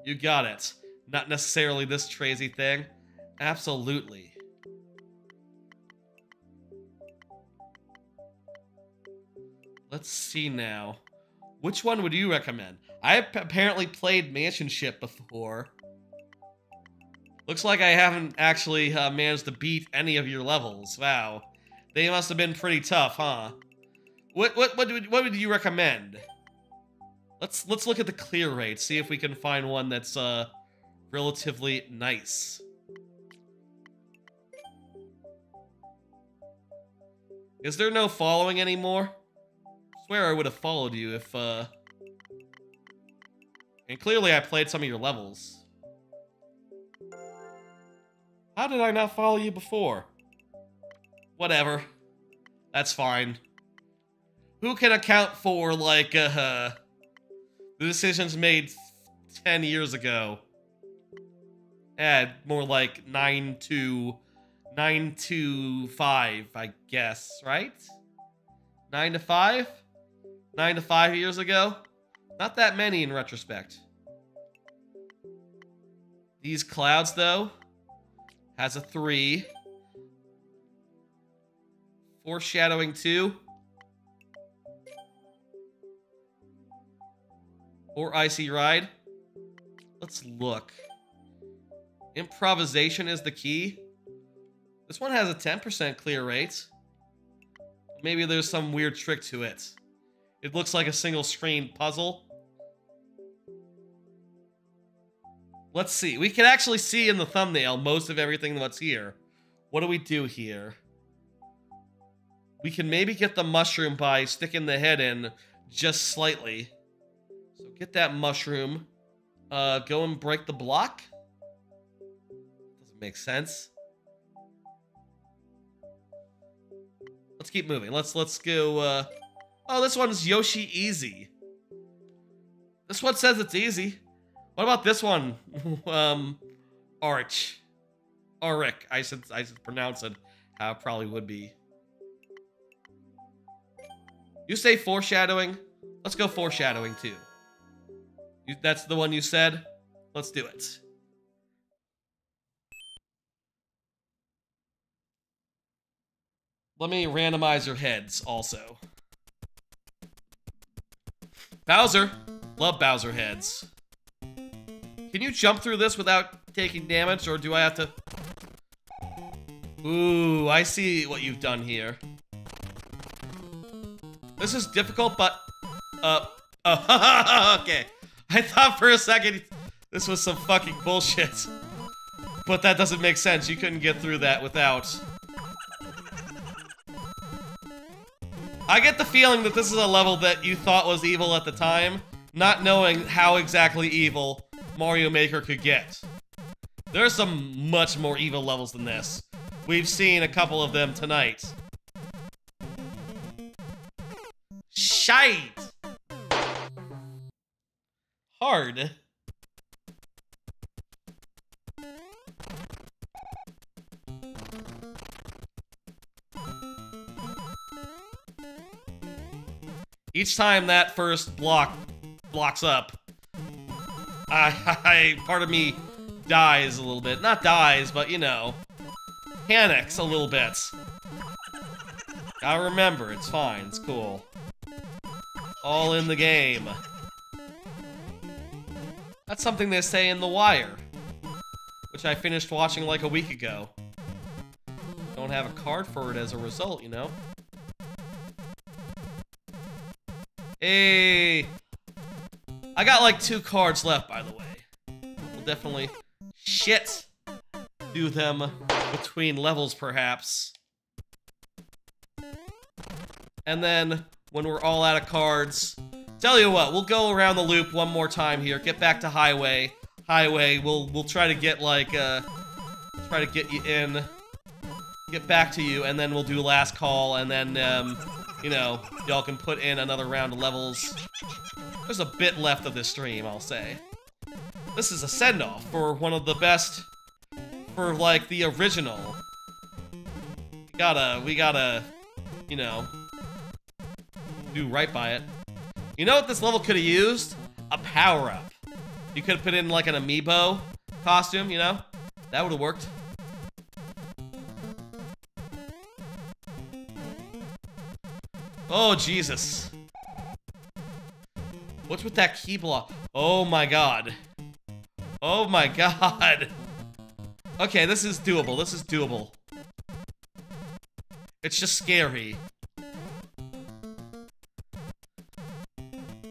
You got it. Not necessarily this crazy thing. Absolutely. Let's see now. Which one would you recommend? I apparently played Mansion Ship before. Looks like I haven't actually managed to beat any of your levels. Wow. They must have been pretty tough, huh? What would you recommend? Let's look at the clear rate, see if we can find one that's relatively nice. Is there no following anymore? I swear I would have followed you if and clearly I played some of your levels. How did I not follow you before? Whatever. That's fine. Who can account for, like, the decisions made 10 years ago? More like 9 to 5, I guess, right? 9 to 5? 9 to 5 years ago? Not that many in retrospect. These clouds, though, has a 3. Foreshadowing 2. Or Icy Ride. Let's look. Improvisation is the key. This one has a 10% clear rate. Maybe there's some weird trick to it. It looks like a single screen puzzle. Let's see. We can actually see in the thumbnail most of everything that's here. What do we do here? We can maybe get the mushroom by sticking the head in just slightly. So get that mushroom. Go and break the block. Doesn't make sense. Let's keep moving. Let's go, oh, this one's Yoshi Easy. This one says it's easy. What about this one? Arch. Auric. I should pronounce it how it probably would be. You say foreshadowing? Let's go foreshadowing too. That's the one you said? Let's do it. Let me randomize your heads also. Bowser. Love Bowser heads. Can you jump through this without taking damage, or do I have to... Ooh, I see what you've done here. This is difficult, but... okay. I thought for a second this was some fucking bullshit. But that doesn't make sense. You couldn't get through that without... I get the feeling that this is a level that you thought was evil at the time, not knowing how exactly evil Mario Maker could get. There are some much more evil levels than this. We've seen a couple of them tonight. Shite! Hard. Each time that first blocks up, part of me dies a little bit. Not dies, but you know, panics a little bit. Gotta remember, it's fine, it's cool. All in the game. That's something they say in The Wire, which I finished watching like a week ago. Don't have a card for it as a result, you know? Hey! I got like 2 cards left, by the way. We'll definitely do them between levels, perhaps. And then, when we're all out of cards, tell you what, we'll go around the loop one more time here. Get back to Highway. We'll try to get like try to get you in, get back to you, and then we'll do last call, and then you know, y'all can put in another round of levels. There's a bit left of this stream, I'll say. This is a send-off for one of the best, for like the original. We gotta, you know, do right by it. You know what this level could have used? A power-up. You could have put in like an amiibo costume, you know? That would have worked. Oh, Jesus. What's with that key block? Oh my god. Oh my god. Okay, this is doable. This is doable. It's just scary.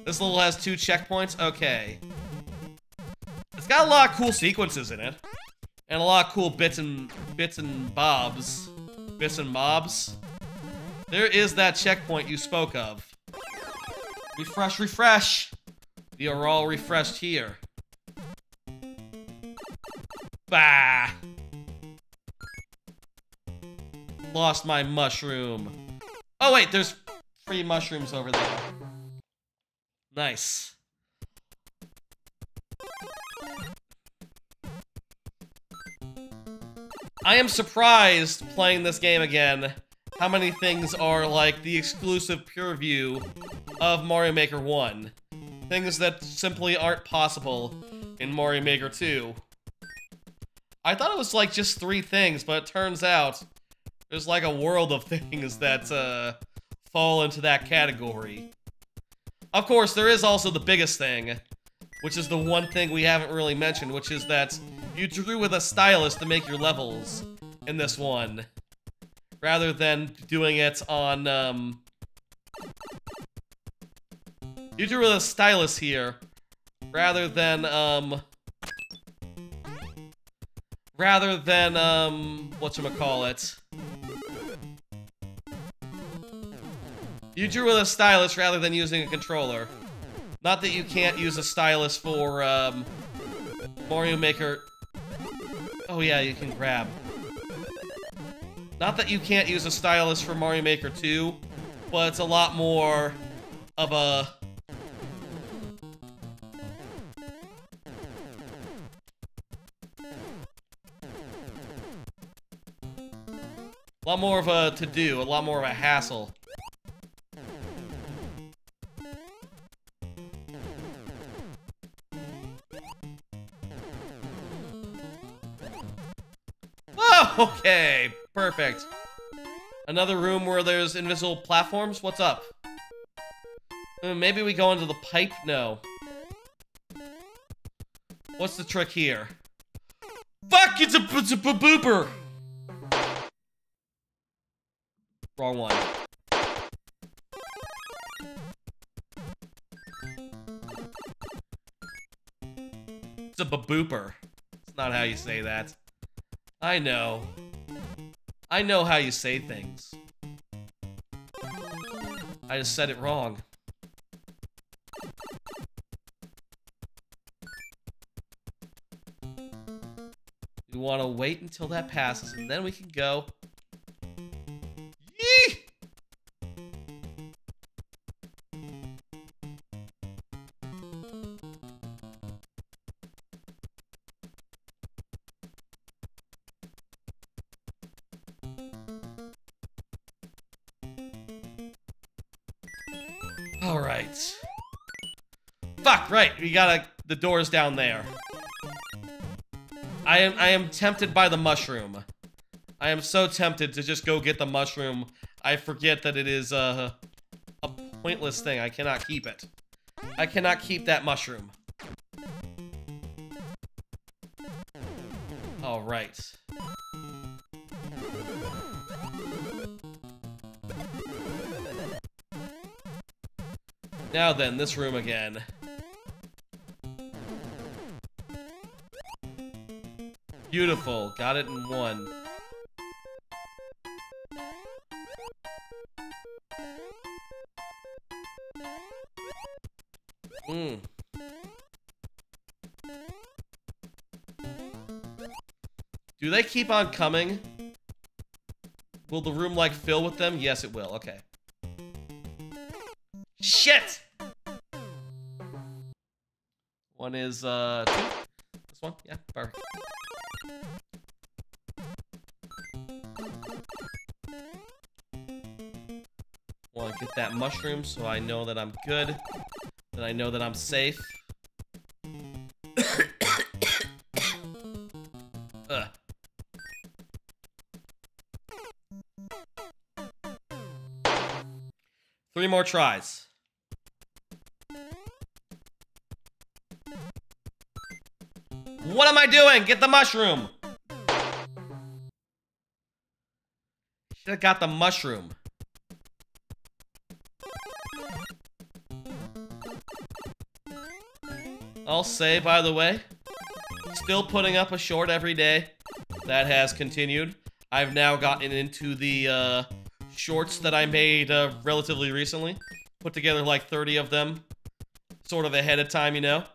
This level has 2 checkpoints? Okay. It's got a lot of cool sequences in it. And a lot of cool bits and bobs. Bits and mobs. There is that checkpoint you spoke of. Refresh, refresh! We are all refreshed here. Bah! Lost my mushroom. Oh wait, there's free mushrooms over there. Nice. I am surprised playing this game again how many things are like the exclusive pure view of Mario Maker 1. Things that simply aren't possible in Mario Maker 2. I thought it was like just 3 things, but it turns out there's like a world of things that fall into that category. Of course, there is also the biggest thing, which is the one thing we haven't really mentioned, which is that you drew with a stylus to make your levels in this one, rather than doing it on, you drew with a stylus here, rather than, whatchamacallit. You drew with a stylus rather than using a controller. Not that you can't use a stylus for, Mario Maker... Oh yeah, you can grab. Not that you can't use a stylus for Mario Maker 2, but it's a lot more of a... A lot more of a to-do, a lot more of a hassle. Oh, okay, perfect. Another room where there's invisible platforms? What's up? Maybe we go into the pipe? No. What's the trick here? Fuck, it's a booper! Wrong one. It's a babooper. It's not how you say that. I know. I know how you say things. I just said it wrong. We want to wait until that passes, and then we can go. Yee! All right. Fuck, right. We gotta. The door's down there. I am tempted by the mushroom. I am so tempted to just go get the mushroom. I forget that it is a pointless thing. I cannot keep it. I cannot keep that mushroom. All right. Now then, this room again. Beautiful. Got it in one. Do they keep on coming? Will the room, like, fill with them? Yes, it will. Okay. Shit! One is, 2. This one? Yeah, perfect. Want to get that mushroom so I know that I'm good. That I know that I'm safe. Ugh. Three more tries. What am I doing? Get the mushroom! Should've got the mushroom. I'll say, by the way, still putting up a short every day. That has continued. I've now gotten into the shorts that I made relatively recently. Put together like 30 of them, sort of ahead of time, you know?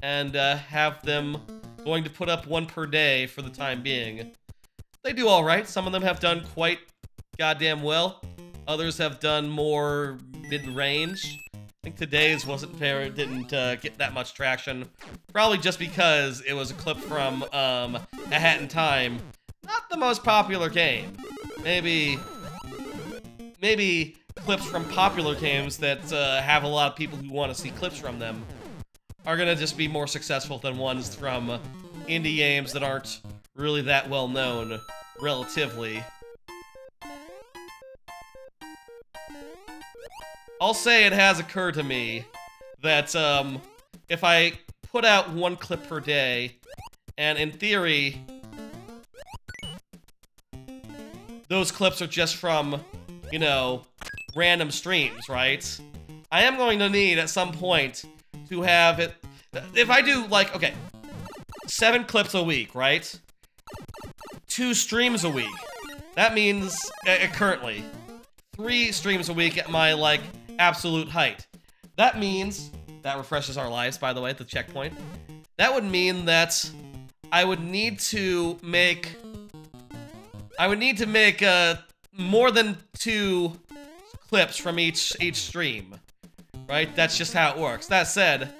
And have them going to put up one per day for the time being. They do alright. Some of them have done quite goddamn well. Others have done more mid-range. I think today's didn't get that much traction. Probably just because it was a clip from A Hat in Time. Not the most popular game. Maybe clips from popular games that have a lot of people who want to see clips from them are gonna just be more successful than ones from indie games that aren't really that well known, relatively. I'll say it has occurred to me that if I put out one clip per day, and in theory, those clips are just from, you know, random streams, right? I am going to need at some point to have it. If I do, like, okay, 7 clips a week, right? 2 streams a week. That means, currently, 3 streams a week at my, like, absolute height. That means, that refreshes our lives, by the way, at the checkpoint. That would mean that I would need to make more than 2 clips from each stream, right? That's just how it works. That said,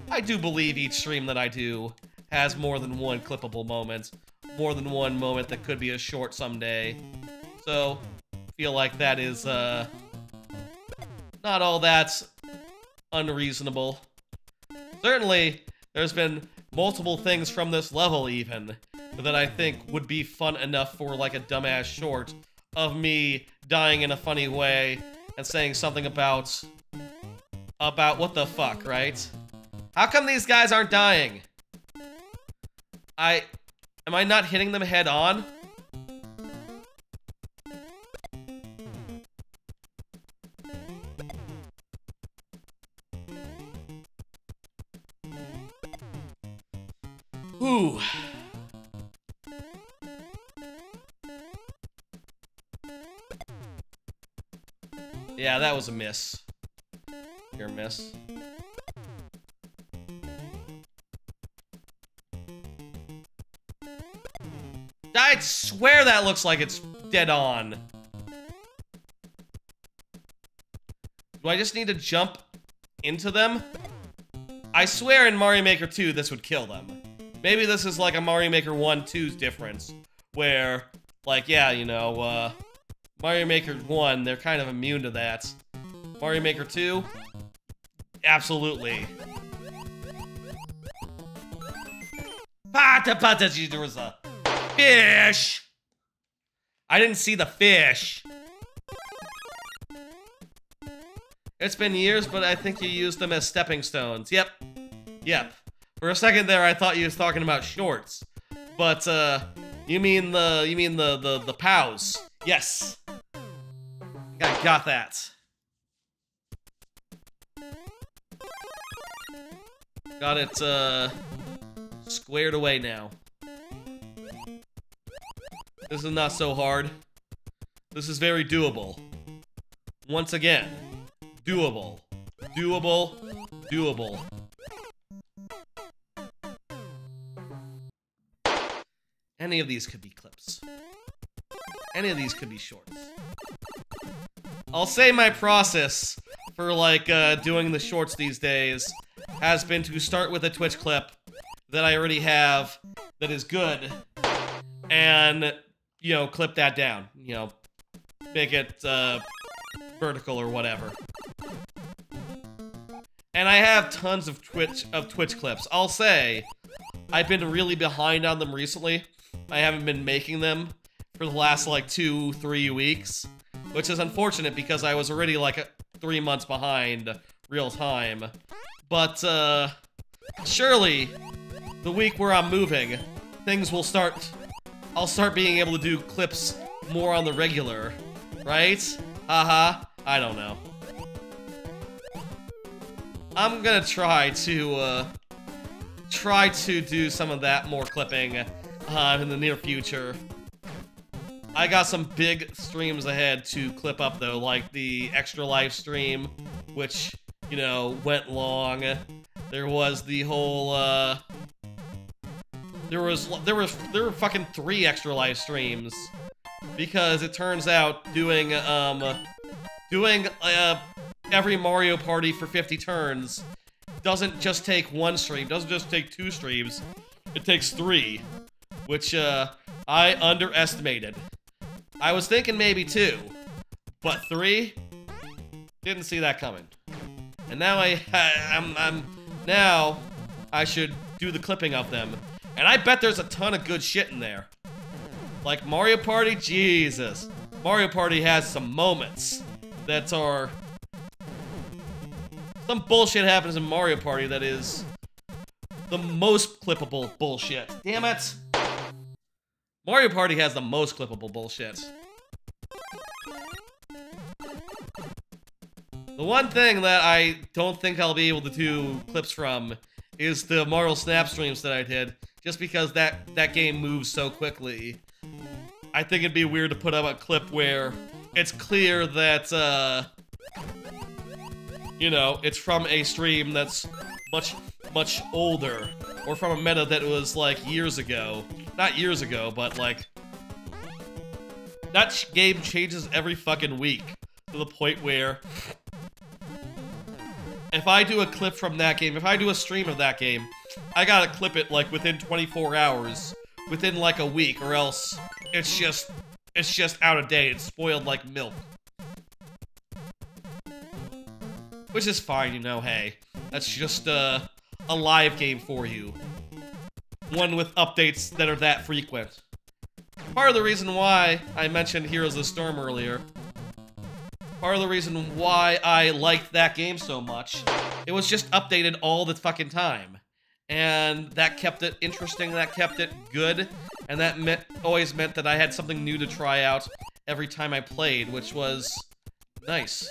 I do believe each stream that I do has more than one clippable moment, more than one moment that could be a short someday. So, I feel like that is not all that unreasonable. Certainly, there's been multiple things from this level even that I think would be fun enough for like a dumbass short of me dying in a funny way and saying something about what the fuck, right? How come these guys aren't dying? Am I not hitting them head on? Whew. Yeah, that was a miss. Your miss. I swear that looks like it's dead on. Do I just need to jump into them? I swear in Mario Maker 2 this would kill them. Maybe this is like a Mario Maker 1-2's difference. Where, like, yeah, you know, Mario Maker 1, they're kind of immune to that. Mario Maker 2? Absolutely. There was a fish! I didn't see the fish. It's been years, but I think you used them as stepping stones. Yep. Yep. For a second there, I thought you was talking about shorts. But, you mean the POWs. Yes. I got that. Got it, squared away now. This is not so hard. This is very doable. Once again, doable. Doable. Doable. Any of these could be clips. Any of these could be shorts. I'll say my process for, like, doing the shorts these days has been to start with a Twitch clip that I already have that is good, and, you know, clip that down. You know, make it, vertical or whatever. And I have tons of Twitch clips. I'll say, I've been really behind on them recently. I haven't been making them for the last, like, 2-3 weeks, which is unfortunate because I was already, like, 3 months behind real time. But, surely, the week where I'm moving, things will start... I'll start being able to do clips more on the regular, right? Haha, I don't know. I'm gonna try to do some of that more clipping in the near future. I got some big streams ahead to clip up though, like the Extra Life stream, which, you know, went long. There was the whole, there were fucking 3 Extra Life streams. Because it turns out doing every Mario Party for 50 turns doesn't just take 1 stream, doesn't just take 2 streams, it takes 3. Which, I underestimated. I was thinking maybe 2, but 3? Didn't see that coming. And now now I should do the clipping of them. And I bet there's a ton of good shit in there. Like Mario Party, Jesus. Mario Party has some moments that are... Some bullshit happens in Mario Party that is the most clippable bullshit. Damn it! Mario Party has the most clippable bullshit. The one thing that I don't think I'll be able to do clips from is the Mario Snap streams that I did, just because that game moves so quickly. I think it'd be weird to put up a clip where it's clear that, you know, it's from a stream that's much older, or from a meta that was, like, years ago. Not years ago, but, like... That game changes every fucking week, to the point where... If I do a clip from that game, if I do a stream of that game, I gotta clip it, like, within 24 hours, within, like, a week, or else it's just out of date. It's spoiled like milk. Which is fine, you know, hey. That's just, a live game for you. One with updates that are that frequent. Part of the reason why I mentioned Heroes of the Storm earlier, part of the reason why I liked that game so much, it was just updated all the fucking time. And that kept it interesting, that kept it good, and that always meant that I had something new to try out every time I played, which was nice.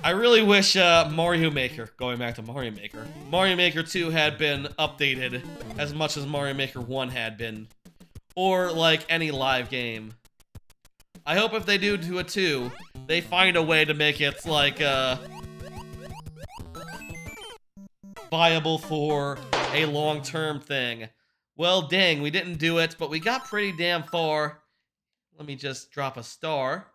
I really wish Mario Maker, going back to Mario Maker 2 had been updated as much as Mario Maker 1 had been. Or, like, any live game. I hope if they do a 2, they find a way to make it, like, viable for a long-term thing. Well, dang, we didn't do it, but we got pretty damn far. Let me just drop a star.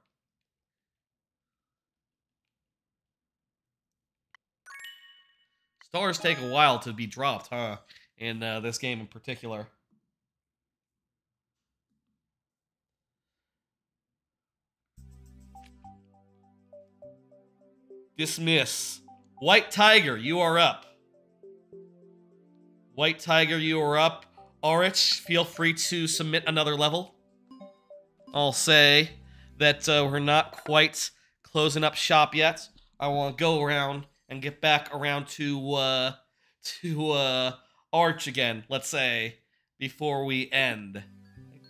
Stars take a while to be dropped, huh? In this game in particular. Dismiss. White Tiger, you are up. White Tiger, you are up. Orich, feel free to submit another level. I'll say that we're not quite closing up shop yet. I want to go around and get back around to Arch again, let's say, before we end.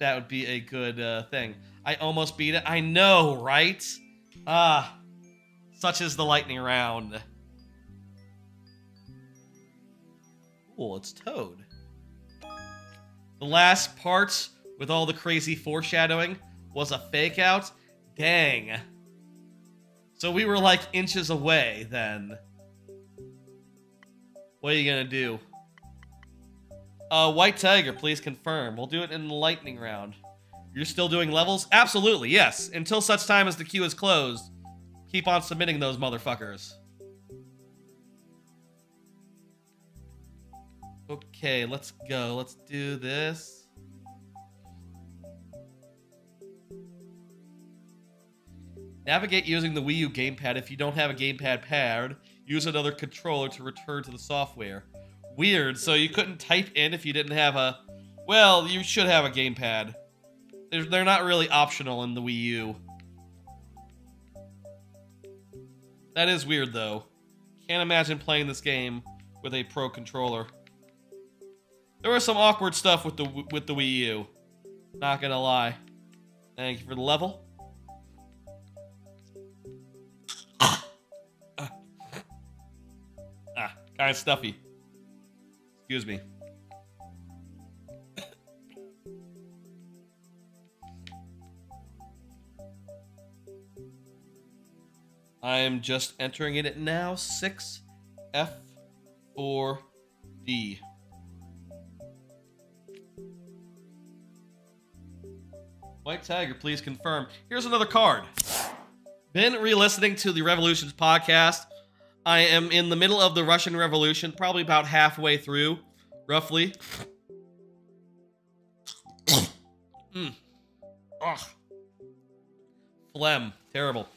That would be a good thing. I almost beat it. I know, right? Ah, such is the lightning round. Cool, it's Toad. The last part, with all the crazy foreshadowing, was a fake out? Dang. So we were like inches away then. What are you gonna do? White Tiger, please confirm. We'll do it in the lightning round. You're still doing levels? Absolutely, yes. Until such time as the queue is closed. Keep on submitting those motherfuckers. Okay, let's go. Let's do this. Navigate using the Wii U gamepad. If you don't have a gamepad pad, use another controller to return to the software. Weird, so you couldn't type in if you didn't have a... Well, you should have a gamepad. They're not really optional in the Wii U. That is weird, though. Can't imagine playing this game with a pro controller. There was some awkward stuff with the Wii U. Not gonna lie. Thank you for the level. Kind of stuffy. Excuse me. I'm just entering it now. 6F4D. White Tiger, please confirm. Here's another card. Been re-listening to the Revolutions podcast. I am in the middle of the Russian Revolution, probably about halfway through, roughly. Ugh. Phlegm. Terrible.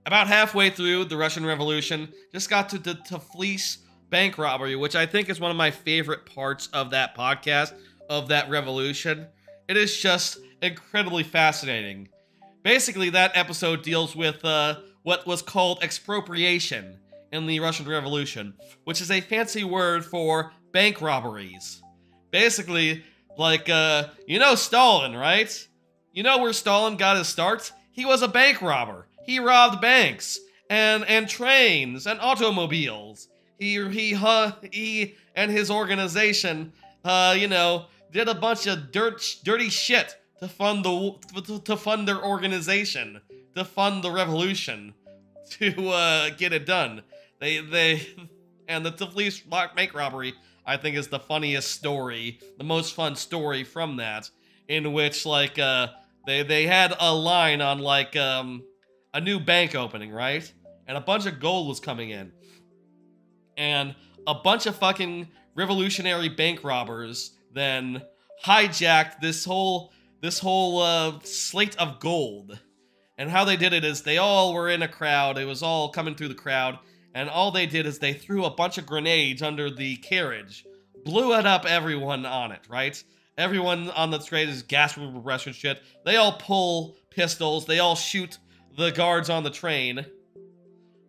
About halfway through the Russian Revolution, just got to fleece bank robbery, which I think is one of my favorite parts of that podcast, of that revolution. It is just incredibly fascinating. Basically, that episode deals with what was called expropriation in the Russian Revolution, which is a fancy word for bank robberies. Basically, like, you know Stalin, right? You know where Stalin got his start? He was a bank robber. He robbed banks and trains and automobiles. He and his organization, you know, did a bunch of dirty shit to fund their organization, to fund the revolution, to get it done. And the Tiflis bank robbery, I think, is the funniest story, the most fun story from that, in which like they had a line on like a new bank opening, right? And a bunch of gold was coming in, and a bunch of fucking revolutionary bank robbers then hijacked this whole slate of gold. And how they did it is they all were in a crowd. It was all coming through the crowd. And all they did is they threw a bunch of grenades under the carriage. Blew it up everyone on it, right? Everyone on the train is gasping for breath and shit. They all pull pistols. They all shoot the guards on the train.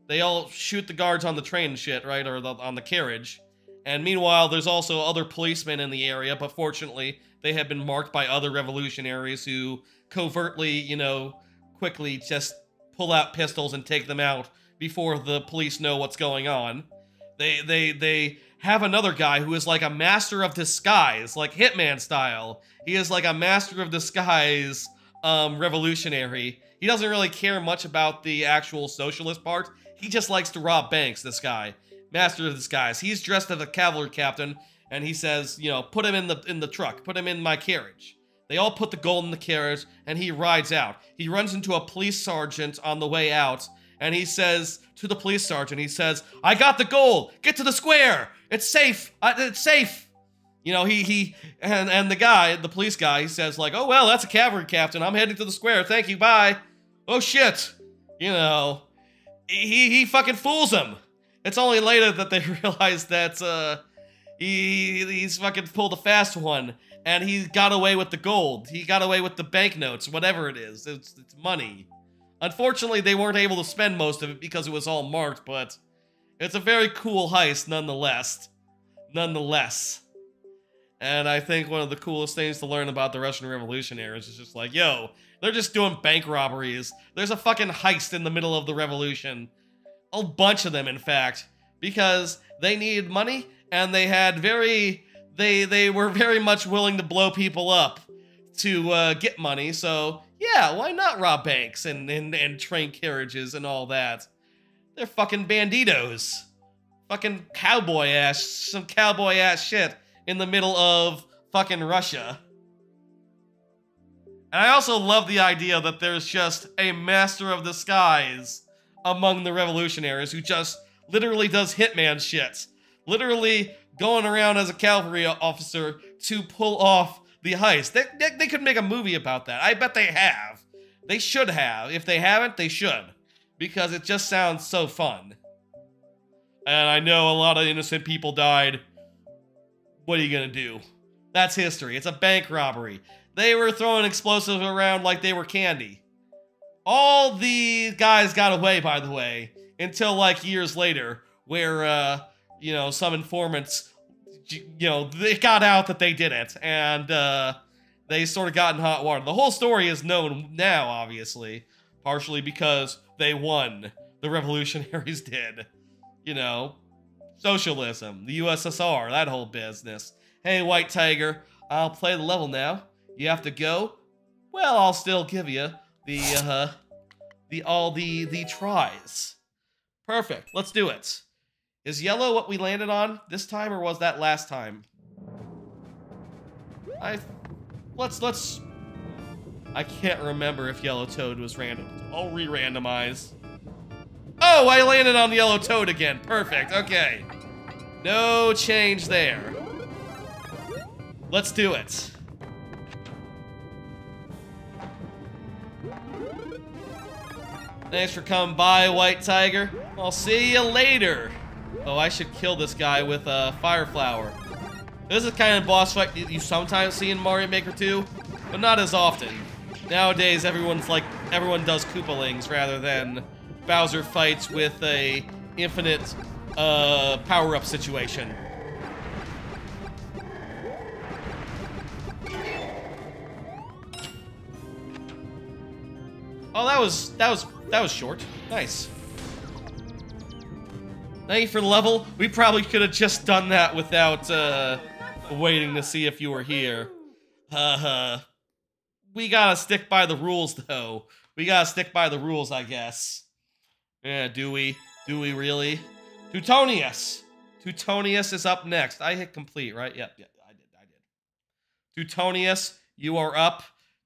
They all shoot the guards on the train and shit, right? Or on the carriage. And meanwhile, there's also other policemen in the area, but fortunately, they have been marked by other revolutionaries who covertly, you know, quickly just pull out pistols and take them out before the police know what's going on. They have another guy who is like a master of disguise, like Hitman style. He is like a master of disguise revolutionary. He doesn't really care much about the actual socialist part. He just likes to rob banks, this guy. Master of disguise. He's dressed as a cavalry captain, and he says, you know, put him in the truck. Put him in my carriage. They all put the gold in the carriage, and he rides out. He runs into a police sergeant on the way out, and he says to the police sergeant, he says, I got the gold! Get to the square! It's safe! It's safe! You know, and the guy, the police guy, he says like, oh, well, that's a cavalry captain. I'm heading to the square. Thank you, bye. Oh, shit. You know, he fucking fools him. It's only later that they realize that, he's fucking pulled a fast one, and he got away with the gold. He got away with the banknotes, whatever it is. It's money. Unfortunately, they weren't able to spend most of it because it was all marked, but it's a very cool heist nonetheless. And I think one of the coolest things to learn about the Russian revolutionaries is just like, yo, they're just doing bank robberies. There's a fucking heist in the middle of the revolution. A bunch of them, in fact, because they needed money, and they had they were very much willing to blow people up to get money, so yeah, why not rob banks and train carriages and all that? They're fucking banditos. Fucking some cowboy ass shit in the middle of fucking Russia. And I also love the idea that there's just a master of disguise among the revolutionaries who just literally does hitman shit. Literally going around as a cavalry officer to pull off the heist. They could make a movie about that. I bet they have. They should have. If they haven't, they should. Because it just sounds so fun. And I know a lot of innocent people died. What are you gonna do? That's history. It's a bank robbery. They were throwing explosives around like they were candy. All the guys got away, by the way, until like years later, where, you know, some informants, you know, they got out that they did it, and they sort of got in hot water. The whole story is known now, obviously, partially because they won. The revolutionaries did. You know, socialism, the USSR, that whole business. Hey, White Tiger, I'll play the level now. You have to go? Well, I'll still give you all the tries. Perfect, let's do it. Is yellow what we landed on this time, or was that last time? Let's... I can't remember if yellow toad was random. I'll re-randomize. Oh, I landed on yellow toad again. Perfect, okay. No change there. Let's do it. Thanks for coming by, White Tiger. I'll see you later. Oh, I should kill this guy with a fire flower. This is the kind of boss fight you sometimes see in Mario Maker 2, but not as often. Nowadays, everyone does Koopalings rather than Bowser fights with a infinite power-up situation. Oh, that was short. Nice. Thank you for the level. We probably could have just done that without waiting to see if you were here. We gotta stick by the rules, though. We gotta stick by the rules, I guess. Yeah, do we? Do we really? Teutonius! Teutonius is up next. I hit complete, right? Yep, I did. Teutonius, you are up.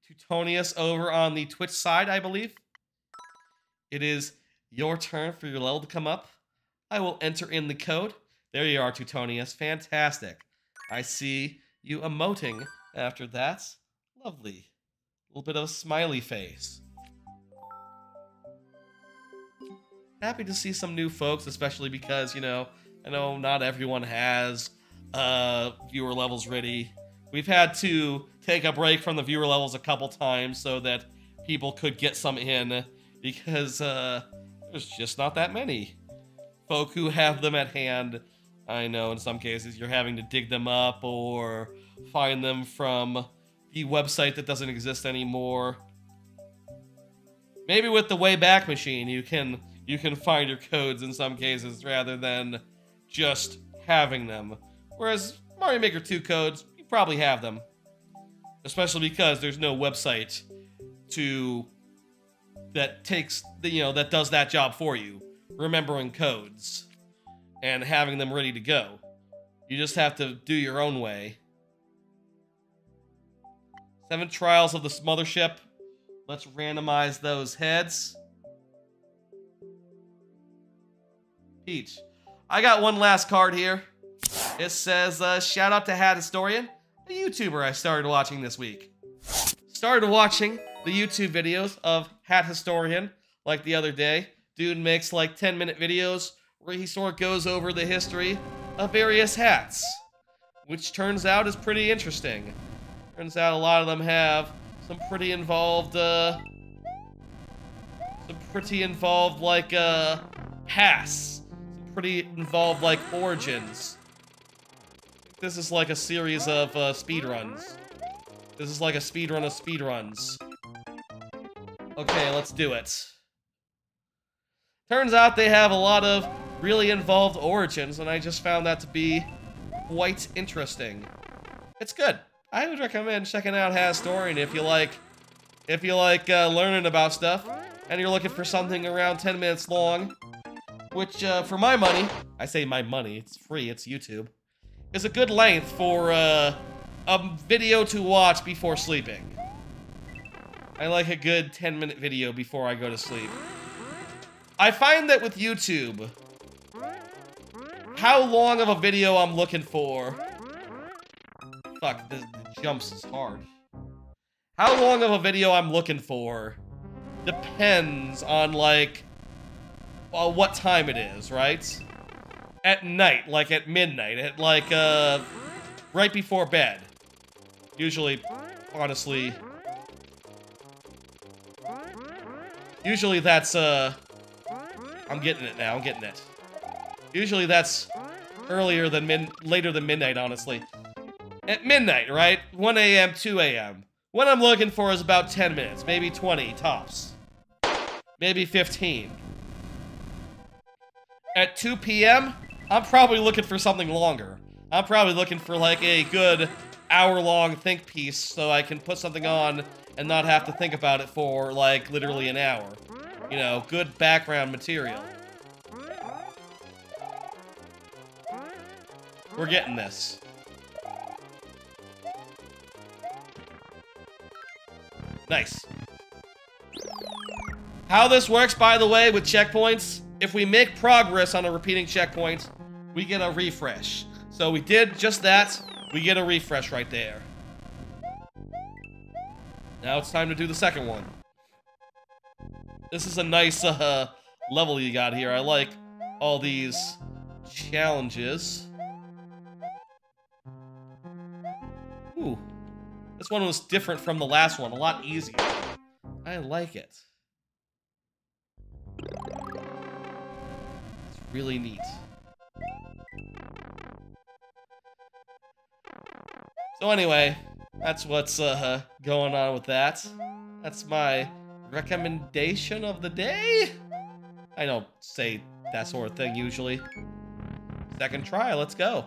Teutonius over on the Twitch side, I believe. It is your turn for your level to come up. I will enter in the code. There you are, Teutonius. Fantastic. I see you emoting after that. Lovely. A little bit of a smiley face. Happy to see some new folks, especially because, you know, I know not everyone has viewer levels ready. We've had to take a break from the viewer levels a couple times so that people could get some in, because there's just not that many folk who have them at hand. I know in some cases you're having to dig them up or find them from the website that doesn't exist anymore. Maybe with the Wayback Machine you can find your codes in some cases rather than just having them. Whereas Mario Maker 2 codes, you probably have them. Especially because there's no website that takes that does that job for you, remembering codes and having them ready to go. You just have to do your own way. 7 trials of the mothership. Let's randomize those heads. Peach. I got one last card here. It says, shout out to Hat Historian, a YouTuber I started watching this week. Started watching the YouTube videos of Hat Historian like the other day. Dude makes like 10-minute videos where he sort of goes over the history of various hats, which turns out is pretty interesting. Turns out a lot of them have some pretty involved, like, pasts. Some pretty involved, like, origins. This is like a series of, speedruns. This is like a speedrun of speedruns. Okay, let's do it. Turns out they have a lot of really involved origins, and I just found that to be quite interesting. It's good. I would recommend checking out Hat Historian if you like learning about stuff, and you're looking for something around 10 minutes long, which, for my money, I say my money, it's free, it's YouTube, is a good length for, a video to watch before sleeping. I like a good 10-minute video before I go to sleep. I find that with YouTube, how long of a video I'm looking for... Fuck, the jumps is hard. How long of a video I'm looking for depends on, like, what time it is, right? At night, like at midnight, at like, right before bed. Usually, honestly... Usually that's, I'm getting it now, I'm getting it. Usually that's later than midnight, honestly. At midnight, right? 1 a.m., 2 a.m. What I'm looking for is about 10 minutes, maybe 20 tops. Maybe 15. At 2 p.m., I'm probably looking for something longer. I'm probably looking for like a good hour-long think piece so I can put something on and not have to think about it for like literally an hour. You know, good background material. We're getting this. Nice. How this works, by the way, with checkpoints, if we make progress on a repeating checkpoint, we get a refresh. So we did just that, we get a refresh right there. Now it's time to do the second one. This is a nice level you got here. I like all these challenges. Ooh. This one was different from the last one, a lot easier. I like it. It's really neat. So anyway, that's what's going on with that. That's my recommendation of the day? I don't say that sort of thing usually. Second try, let's go.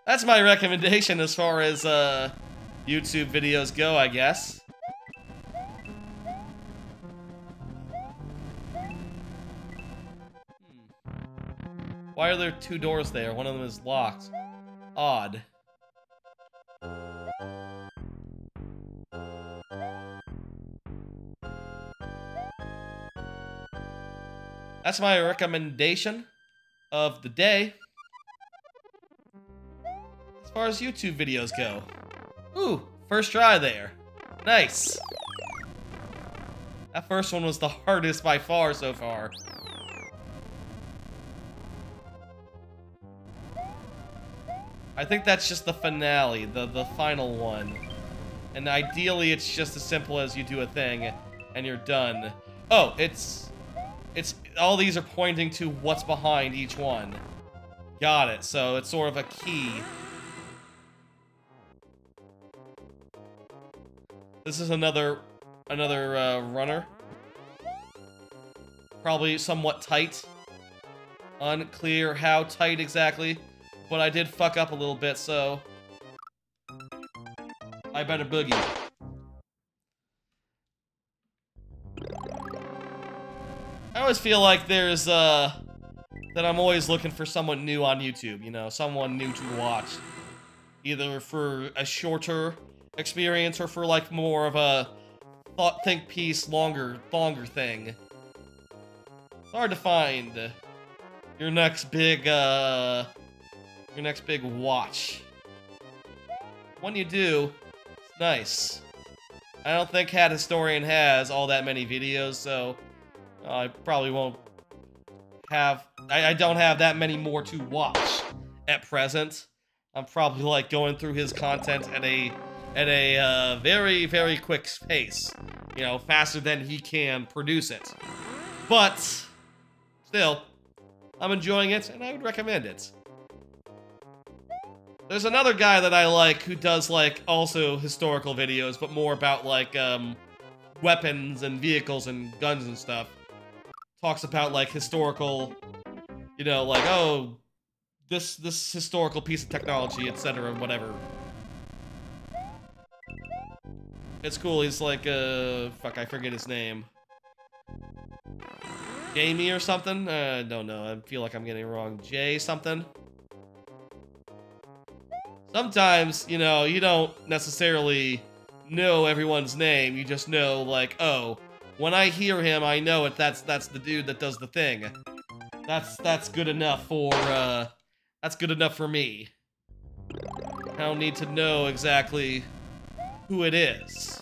That's my recommendation as far as YouTube videos go, I guess. Why are there 2 doors there? One of them is locked. Odd. That's my recommendation of the day. As far as YouTube videos go. Ooh, first try there. Nice. That first one was the hardest by far so far. I think that's just the finale, the final one. And ideally it's just as simple as you do a thing and you're done. Oh, it's all these are pointing to what's behind each one. Got it. So it's sort of a key. This is another runner. Probably somewhat tight. Unclear how tight exactly, but I did fuck up a little bit, so I better boogie. I always feel like there's, that I'm always looking for someone new on YouTube, you know, someone new to watch. Either for a shorter experience or for, like, more of a think piece, longer thing. It's hard to find your next big watch. When you do, it's nice. I don't think Hat Historian has all that many videos, so I probably won't have... I don't have that many more to watch at present. I'm probably, like, going through his content at a very, very quick pace. You know, faster than he can produce it. But, still, I'm enjoying it, and I would recommend it. There's another guy that I like who does, like, also historical videos, but more about, like, weapons and vehicles and guns and stuff. Talks about, like, historical, you know, like, oh, this historical piece of technology, etc., whatever. It's cool, he's like, fuck, I forget his name. Jamie or something? I don't know, I feel like I'm getting it wrong. Jay something? Sometimes, you know, you don't necessarily know everyone's name, you just know, like, oh, when I hear him, I know it, that's the dude that does the thing. That's good enough for, that's good enough for me. I don't need to know exactly who it is.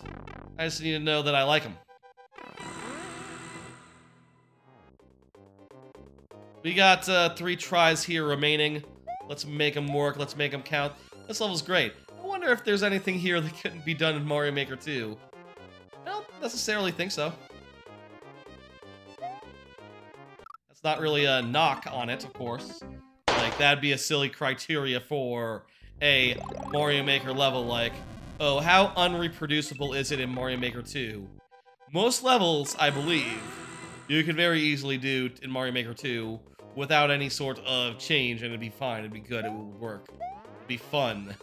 I just need to know that I like him. We got 3 tries here remaining. Let's make them work, let's make them count. This level's great. I wonder if there's anything here that couldn't be done in Mario Maker 2. I don't necessarily think so. That's not really a knock on it, of course. Like, that'd be a silly criteria for a Mario Maker level, like, oh, how unreproducible is it in Mario Maker 2? Most levels, I believe, you could very easily do in Mario Maker 2 without any sort of change, and it'd be fine, it'd be good, it would work. It'd be fun.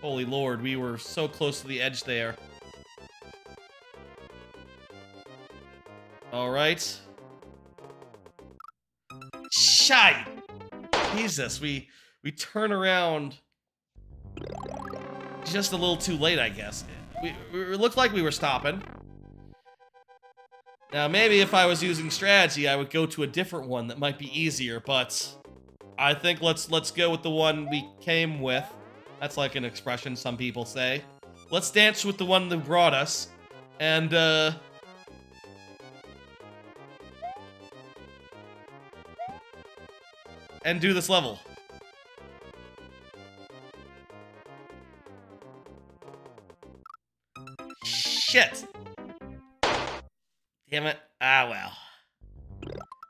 Holy Lord, we were so close to the edge there. Alright. Shite! Jesus, we turn around just a little too late, I guess. It looked like we were stopping. Now, maybe if I was using strategy, I would go to a different one that might be easier, but I think let's go with the one we came with. That's like an expression some people say. Let's dance with the one that brought us, and do this level. Shit! Damn it. Ah, well.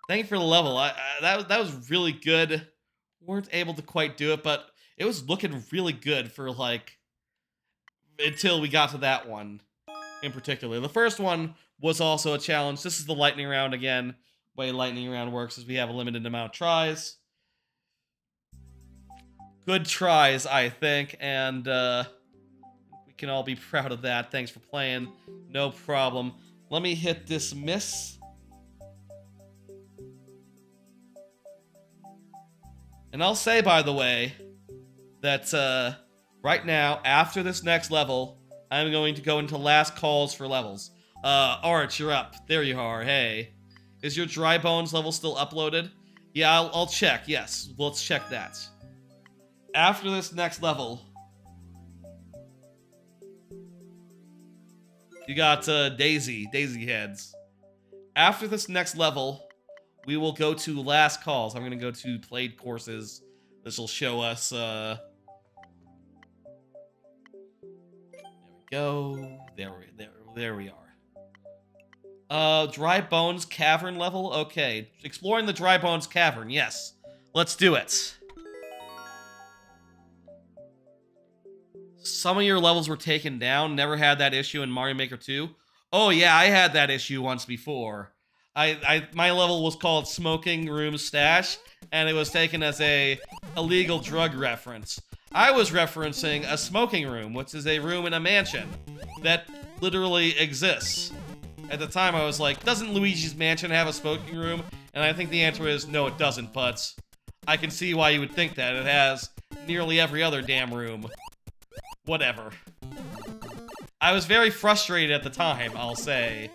Thank you for the level. That was really good. Weren't able to quite do it, but it was looking really good for, like, until we got to that one in particular. The first one was also a challenge. This is the lightning round again. The way lightning round works is we have a limited amount of tries. Good tries, I think, and we can all be proud of that. Thanks for playing. No problem. Let me hit dismiss. And I'll say, by the way, that right now, after this next level, I'm going to go into last calls for levels. Arch, you're up. There you are. Hey. Is your Dry Bones level still uploaded? Yeah, I'll check. Yes, let's check that. After this next level, you got Daisy heads. After this next level, we will go to last calls. I'm gonna go to played courses. This will show us. There we go. There we are. Dry Bones Cavern level. Okay, exploring the Dry Bones Cavern. Yes, let's do it. Some of your levels were taken down. Never had that issue in Mario Maker 2. Oh yeah, I had that issue once before. My level was called Smoking Room Stash, and it was taken as a illegal drug reference. I was referencing a smoking room, which is a room in a mansion that literally exists. At the time, I was like, doesn't Luigi's Mansion have a smoking room? And I think the answer is, no, it doesn't, but I can see why you would think that. It has nearly every other damn room. Whatever. I was very frustrated at the time, I'll say.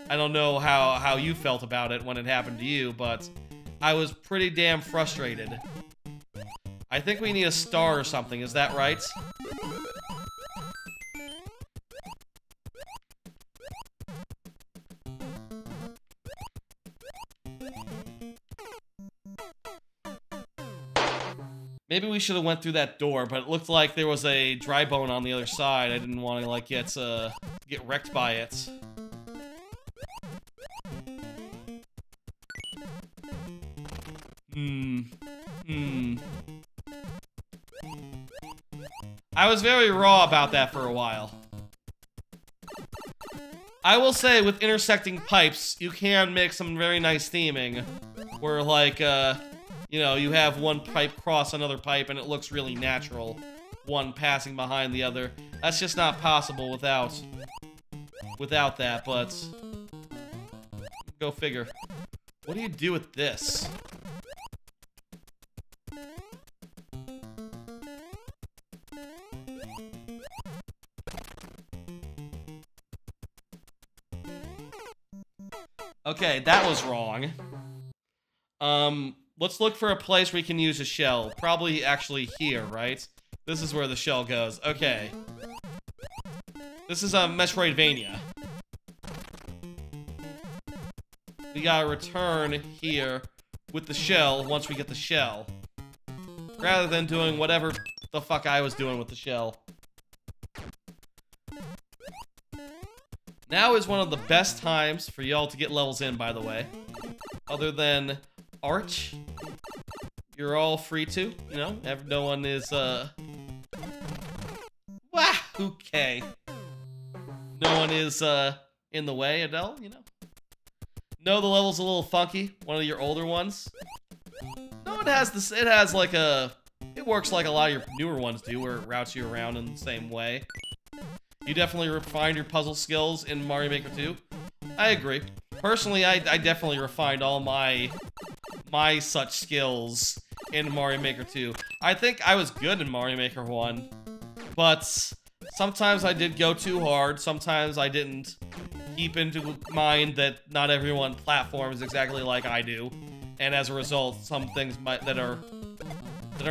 I don't know how you felt about it when it happened to you, but I was pretty damn frustrated. I think we need a star or something, is that right? Maybe we should have went through that door, but it looked like there was a dry bone on the other side. I didn't want to, like, get wrecked by it. I was very raw about that for a while. I will say, with intersecting pipes, you can make some very nice theming. Where, like, you know, you have one pipe cross another pipe and it looks really natural. One passing behind the other. That's just not possible without that, but go figure. What do you do with this? Okay, that was wrong. Let's look for a place where we can use a shell. Probably actually here, right? This is where the shell goes. Okay. This is a Metroidvania. We gotta return here with the shell once we get the shell. Rather than doing whatever the fuck I was doing with the shell. Now is one of the best times for y'all to get levels in, by the way. Other than Arch. You're all free to, you know? No one is, Wah! Okay. No one is, in the way, Adele, you know? No, the level's a little funky. One of your older ones. No, it has this, it has like it works like a lot of your newer ones do, where it routes you around in the same way. You definitely refined your puzzle skills in Mario Maker 2. I agree. Personally, I definitely refined all my such skills in Mario Maker 2. I think I was good in Mario Maker 1, but sometimes I did go too hard, sometimes I didn't keep into mind that not everyone platforms exactly like I do, and as a result, some things that are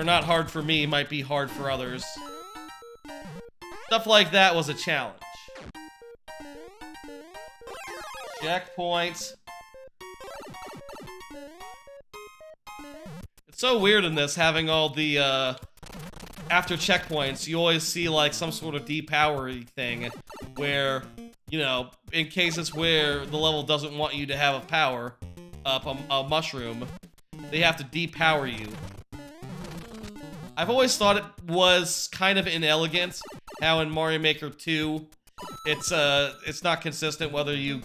not hard for me might be hard for others. Stuff like that was a challenge. Checkpoint. It's so weird in this, having all the, after checkpoints, you always see, like, some sort of depowery thing, where, you know, in cases where the level doesn't want you to have a power up, a mushroom, they have to depower you. I've always thought it was kind of inelegant, how in Mario Maker 2, it's not consistent whether you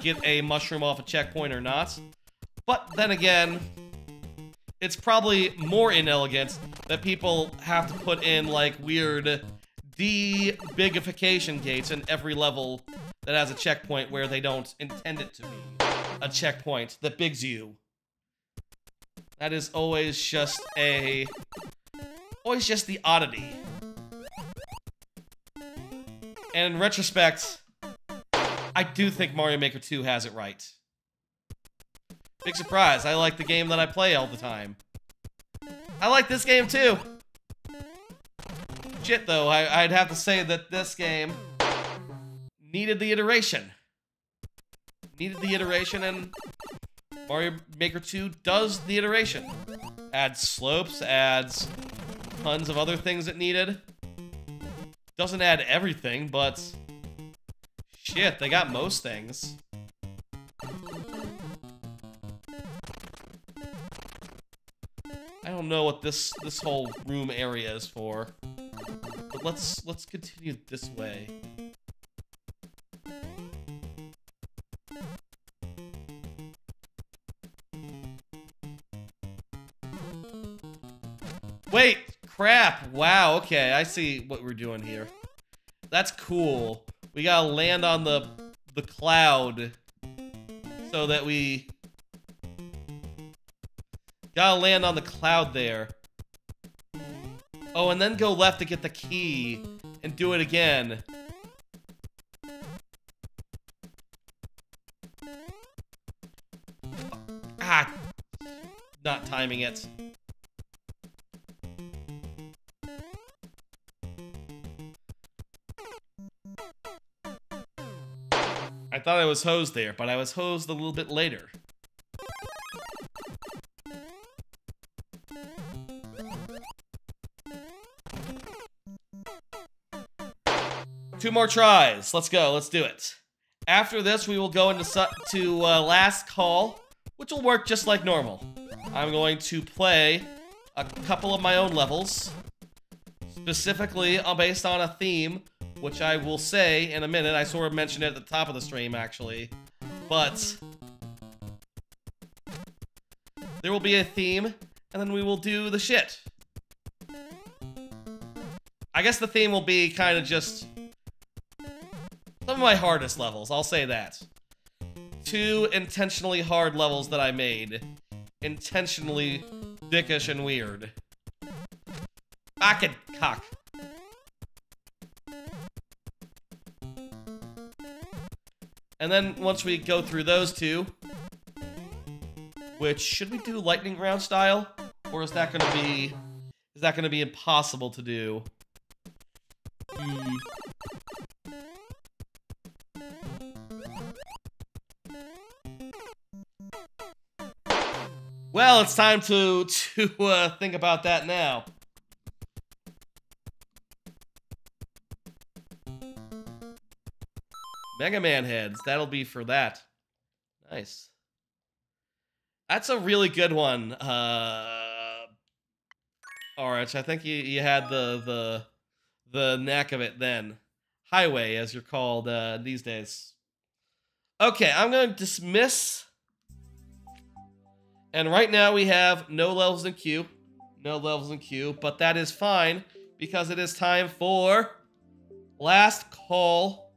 get a mushroom off a checkpoint or not. But then again, it's probably more inelegant that people have to put in, like, weird de-bigification gates in every level that has a checkpoint where they don't intend it to be a checkpoint that bigs you. That is always just the oddity. And in retrospect, I do think Mario Maker 2 has it right. Big surprise, I like the game that I play all the time. I like this game too! Shit though, I'd have to say that this game needed the iteration. Needed the iteration, and Mario Maker 2 does the iteration. Adds slopes, adds tons of other things it needed. Doesn't add everything, but shit, they got most things. I don't know what this whole room area is for. But let's continue this way. Wait, crap. Wow, okay, I see what we're doing here. That's cool. We gotta land on the cloud so that we gotta land on the cloud there. Oh, and then go left to get the key and do it again. Ah, not timing it. I thought I was hosed there, but I was hosed a little bit later. Two more tries. Let's go. Let's do it. After this, we will go into last call, which will work just like normal. I'm going to play a couple of my own levels, specifically based on a theme, which I will say in a minute. I sort of mentioned it at the top of the stream, actually. But there will be a theme, and then we will do the shit. I guess the theme will be kind of just some of my hardest levels, I'll say that. 2 intentionally hard levels that I made. Intentionally dickish and weird. Back and cock. And then once we go through those 2, which should we do lightning round style, or is that gonna be impossible to do? Well, it's time to think about that now. Mega Man heads, that'll be for that. Nice. That's a really good one. Alright, I think you had the knack of it then. Highway, as you're called these days. Okay, I'm going to dismiss. And right now we have no levels in queue. No levels in queue, but that is fine because it is time for last call.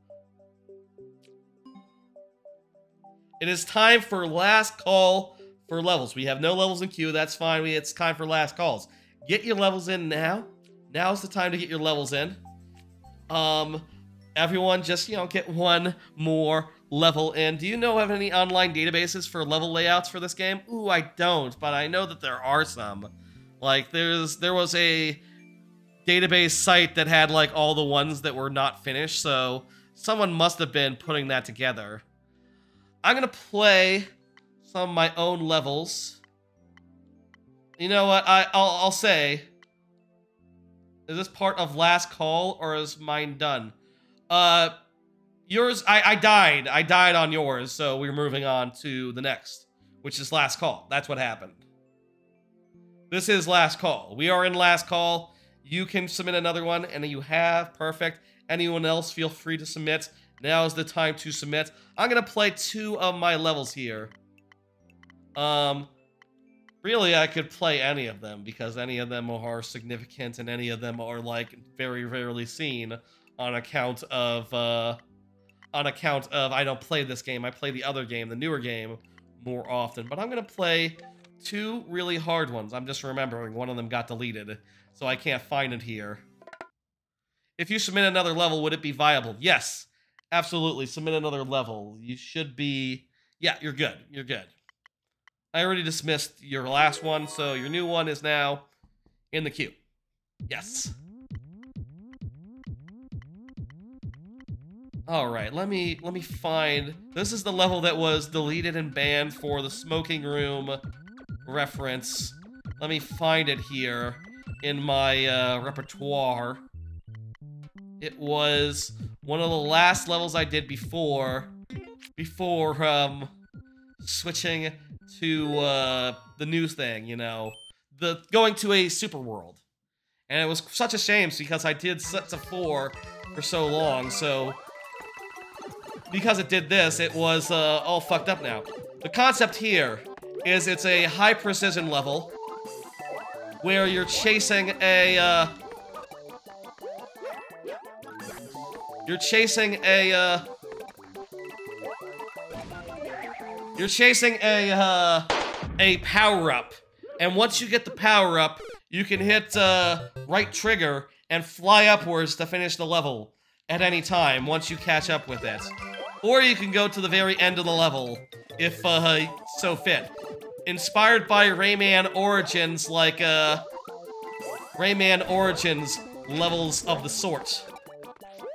It is time for last call for levels. We have no levels in queue. That's fine. It's time for last calls. Get your levels in now. Now's the time to get your levels in. Everyone just, get one more level in. Do you know of any online databases for level layouts for this game? Ooh, I don't, but I know that there are some. Like, there was a database site that had, like, all the ones that were not finished, so someone must have been putting that together. I'm gonna play some of my own levels. You know what? I'll say, is this part of last call or is mine done? Yours, I died. I died on yours, so we're moving on to the next, which is last call. That's what happened. This is last call. We are in last call. You can submit another one, and you have. Perfect. Anyone else, feel free to submit. Now is the time to submit. I'm gonna play 2 of my levels here. Really, I could play any of them, because any of them are significant, and any of them are, like, very rarely seen on account of I don't play this game. I play the other game, the newer game, more often. But I'm gonna play 2 really hard ones. I'm just remembering one of them got deleted, so I can't find it here. If you submit another level, would it be viable? Yes, absolutely. Submit another level. You should be... Yeah, you're good. You're good. I already dismissed your last one, so your new one is now in the queue. Yes. Alright, let me find... This is the level that was deleted and banned for the smoking room reference. Let me find it here in my repertoire. It was one of the last levels I did before switching to the new thing, going to a super world. And it was such a shame because I did sets of 4 for so long, so because it did this, it was all fucked up now. The concept here is it's a high precision level where you're chasing a power-up. And once you get the power-up, you can hit right trigger and fly upwards to finish the level at any time once you catch up with it. Or you can go to the very end of the level, if so fit. Inspired by Rayman Origins, like Rayman Origins levels of the sort.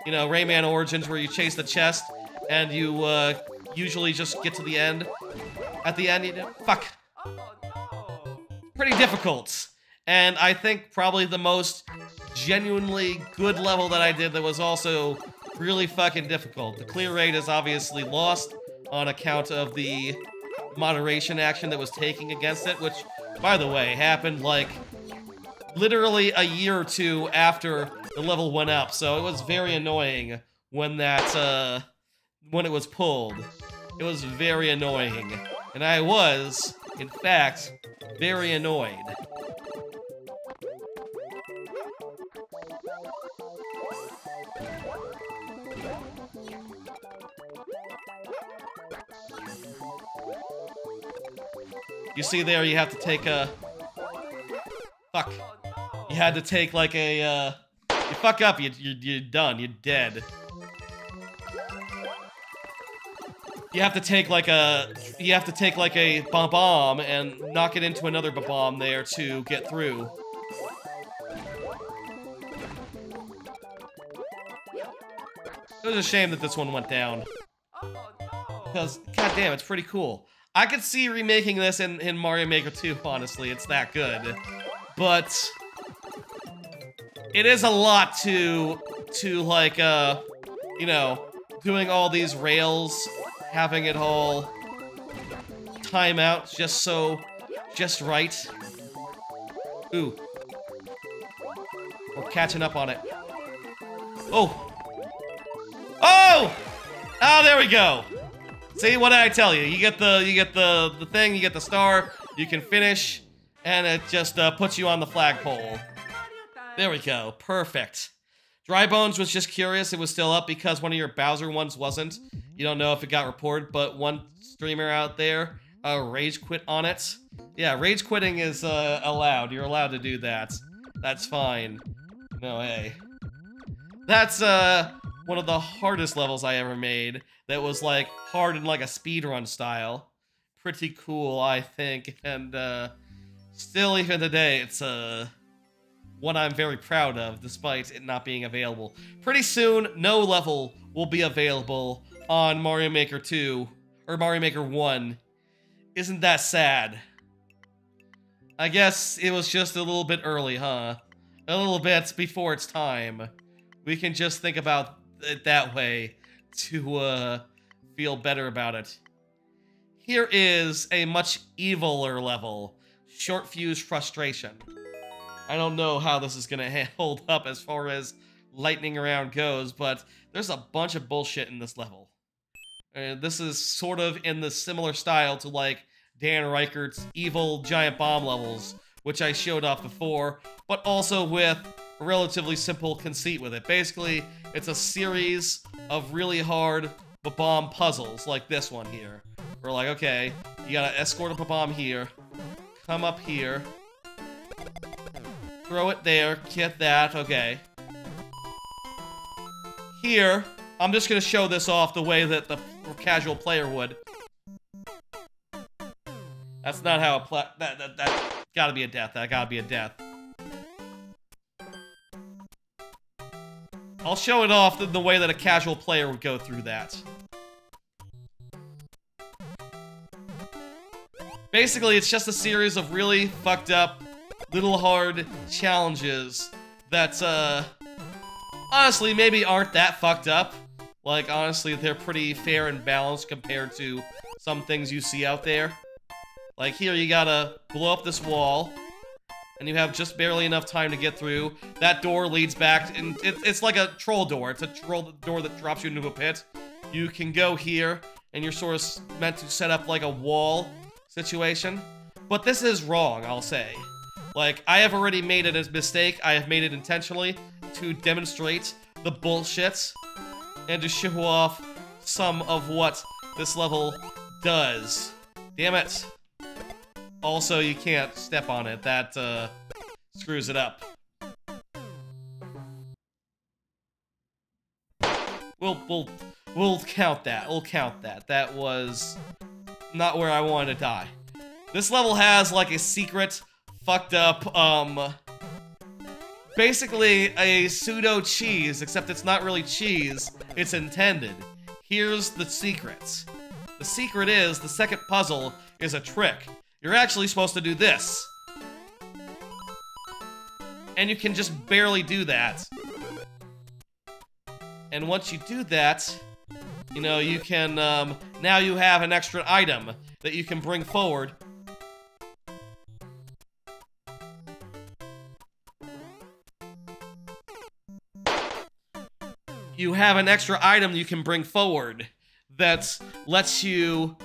You know, Rayman Origins where you chase the chest and you usually just get to the end. At the end, you know, fuck. Oh no! Pretty difficult. And I think probably the most genuinely good level that I did that was also really fucking difficult. The clear rate is obviously lost on account of the moderation action that was taken against it, which, by the way, happened like literally a year or 2 after the level went up, so it was very annoying when that, when it was pulled. It was very annoying. And I was, in fact, very annoyed. You see there, you have to take a... Fuck. You had to take like a, you fuck up, you're done, you're dead. You have to take like a bomb and knock it into another bomb there to get through. It was a shame that this one went down. Because, goddamn, it's pretty cool. I could see remaking this in Mario Maker 2, honestly, it's that good. But it is a lot to like, you know, doing all these rails, having it all time out just right. Ooh. We're catching up on it. Oh! Oh! Oh, there we go! See, what did I tell you? You get the thing, you get the star, you can finish, and it just puts you on the flagpole. There we go. Perfect. Dry Bones was just curious. It was still up because one of your Bowser ones wasn't. You don't know if it got reported, but one streamer out there rage quit on it. Yeah, rage quitting is allowed. You're allowed to do that. That's fine. No, hey. That's one of the hardest levels I ever made. That was like hard in like a speedrun style. Pretty cool, I think, and still even today, it's one I'm very proud of, despite it not being available. Pretty soon, no level will be available on Mario Maker 2, or Mario Maker 1. Isn't that sad? I guess it was just a little bit early, huh? A little bit before its time. We can just think about it that way to feel better about it. Here is a much eviler level. Short Fuse Frustration. I don't know how this is gonna hold up as far as lightning around goes, but there's a bunch of bullshit in this level. This is sort of in the similar style to like Dan Reichert's evil giant bomb levels, which I showed off before, but also with a relatively simple conceit with it. Basically, it's a series of really hard bomb puzzles like this one here. We're like, okay, you gotta escort up a bomb here, come up here, throw it there, get that, okay. Here, I'm just gonna show this off the way that the casual player would. That's not how that gotta be a death, that gotta be a death. I'll show it off the way that a casual player would go through that. Basically, it's just a series of really fucked up, little hard challenges that, honestly, maybe aren't that fucked up. Like, honestly, they're pretty fair and balanced compared to some things you see out there. Like, here you gotta blow up this wall, and you have just barely enough time to get through. That door leads back, and it's like a troll door. It's a troll door that drops you into a pit. You can go here, and you're sort of meant to set up like a wall situation. But this is wrong, I'll say. Like, I have already made it a mistake. I have made it intentionally to demonstrate the bullshit and to show off some of what this level does. Damn it. Also, you can't step on it. That, screws it up. We'll count that. We'll count that. That was not where I wanted to die. This level has, like, a secret, fucked up, basically a pseudo cheese, except it's not really cheese, it's intended. Here's the secret. The secret is, the second puzzle is a trick. You're actually supposed to do this. And you can just barely do that. And once you do that, you know, you can, now you have an extra item that you can bring forward. You have an extra item you can bring forward that lets you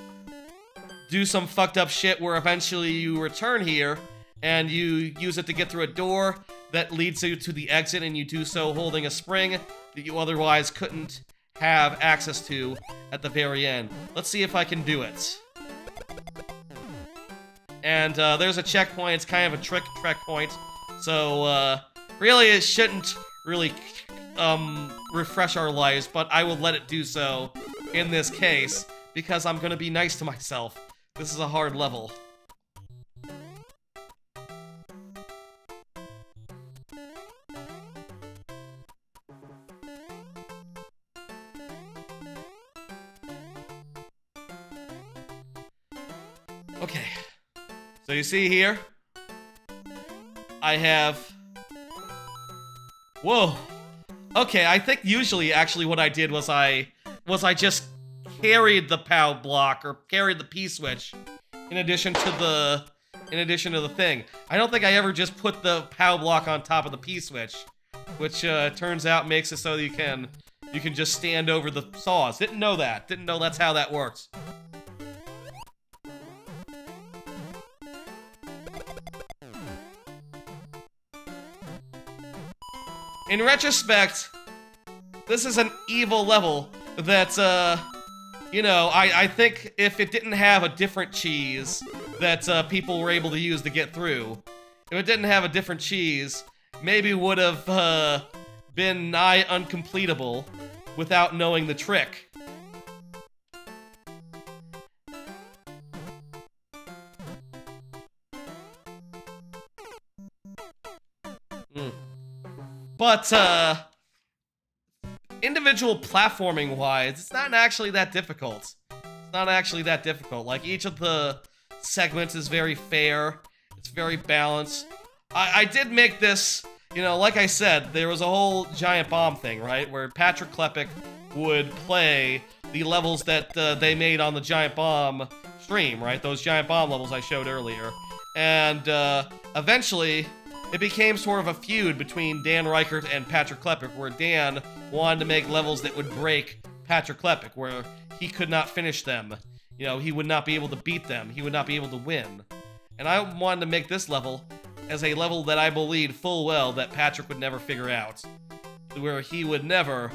do some fucked up shit where eventually you return here and you use it to get through a door that leads you to the exit, and you do so holding a spring that you otherwise couldn't have access to at the very end. Let's see if I can do it. And there's a checkpoint. It's kind of a trick checkpoint. So really it shouldn't really refresh our lives, but I will let it do so in this case because I'm gonna be nice to myself. This is a hard level. Okay, so you see here, I have, whoa, okay, I think usually actually what I did was I just carried the POW block, or carried the P-switch, in addition to the thing. I don't think I ever just put the POW block on top of the P-switch, which turns out makes it so that you can just stand over the saws. Didn't know that. Didn't know that's how that works. In retrospect, this is an evil level that, you know, I think if it didn't have a different cheese that people were able to use to get through, if it didn't have a different cheese, maybe would have been nigh uncompletable without knowing the trick. But, individual platforming-wise, it's not actually that difficult. It's not actually that difficult. Like, each of the segments is very fair. It's very balanced. I did make this, you know, like I said, there was a whole giant bomb thing, right? Where Patrick Klepek would play the levels that they made on the giant bomb stream, right? Those giant bomb levels I showed earlier. And, eventually, it became sort of a feud between Dan Reichert and Patrick Klepek, where Dan wanted to make levels that would break Patrick Klepek, where he could not finish them. You know, he would not be able to beat them. He would not be able to win. And I wanted to make this level as a level that I believed full well that Patrick would never figure out. Where he would never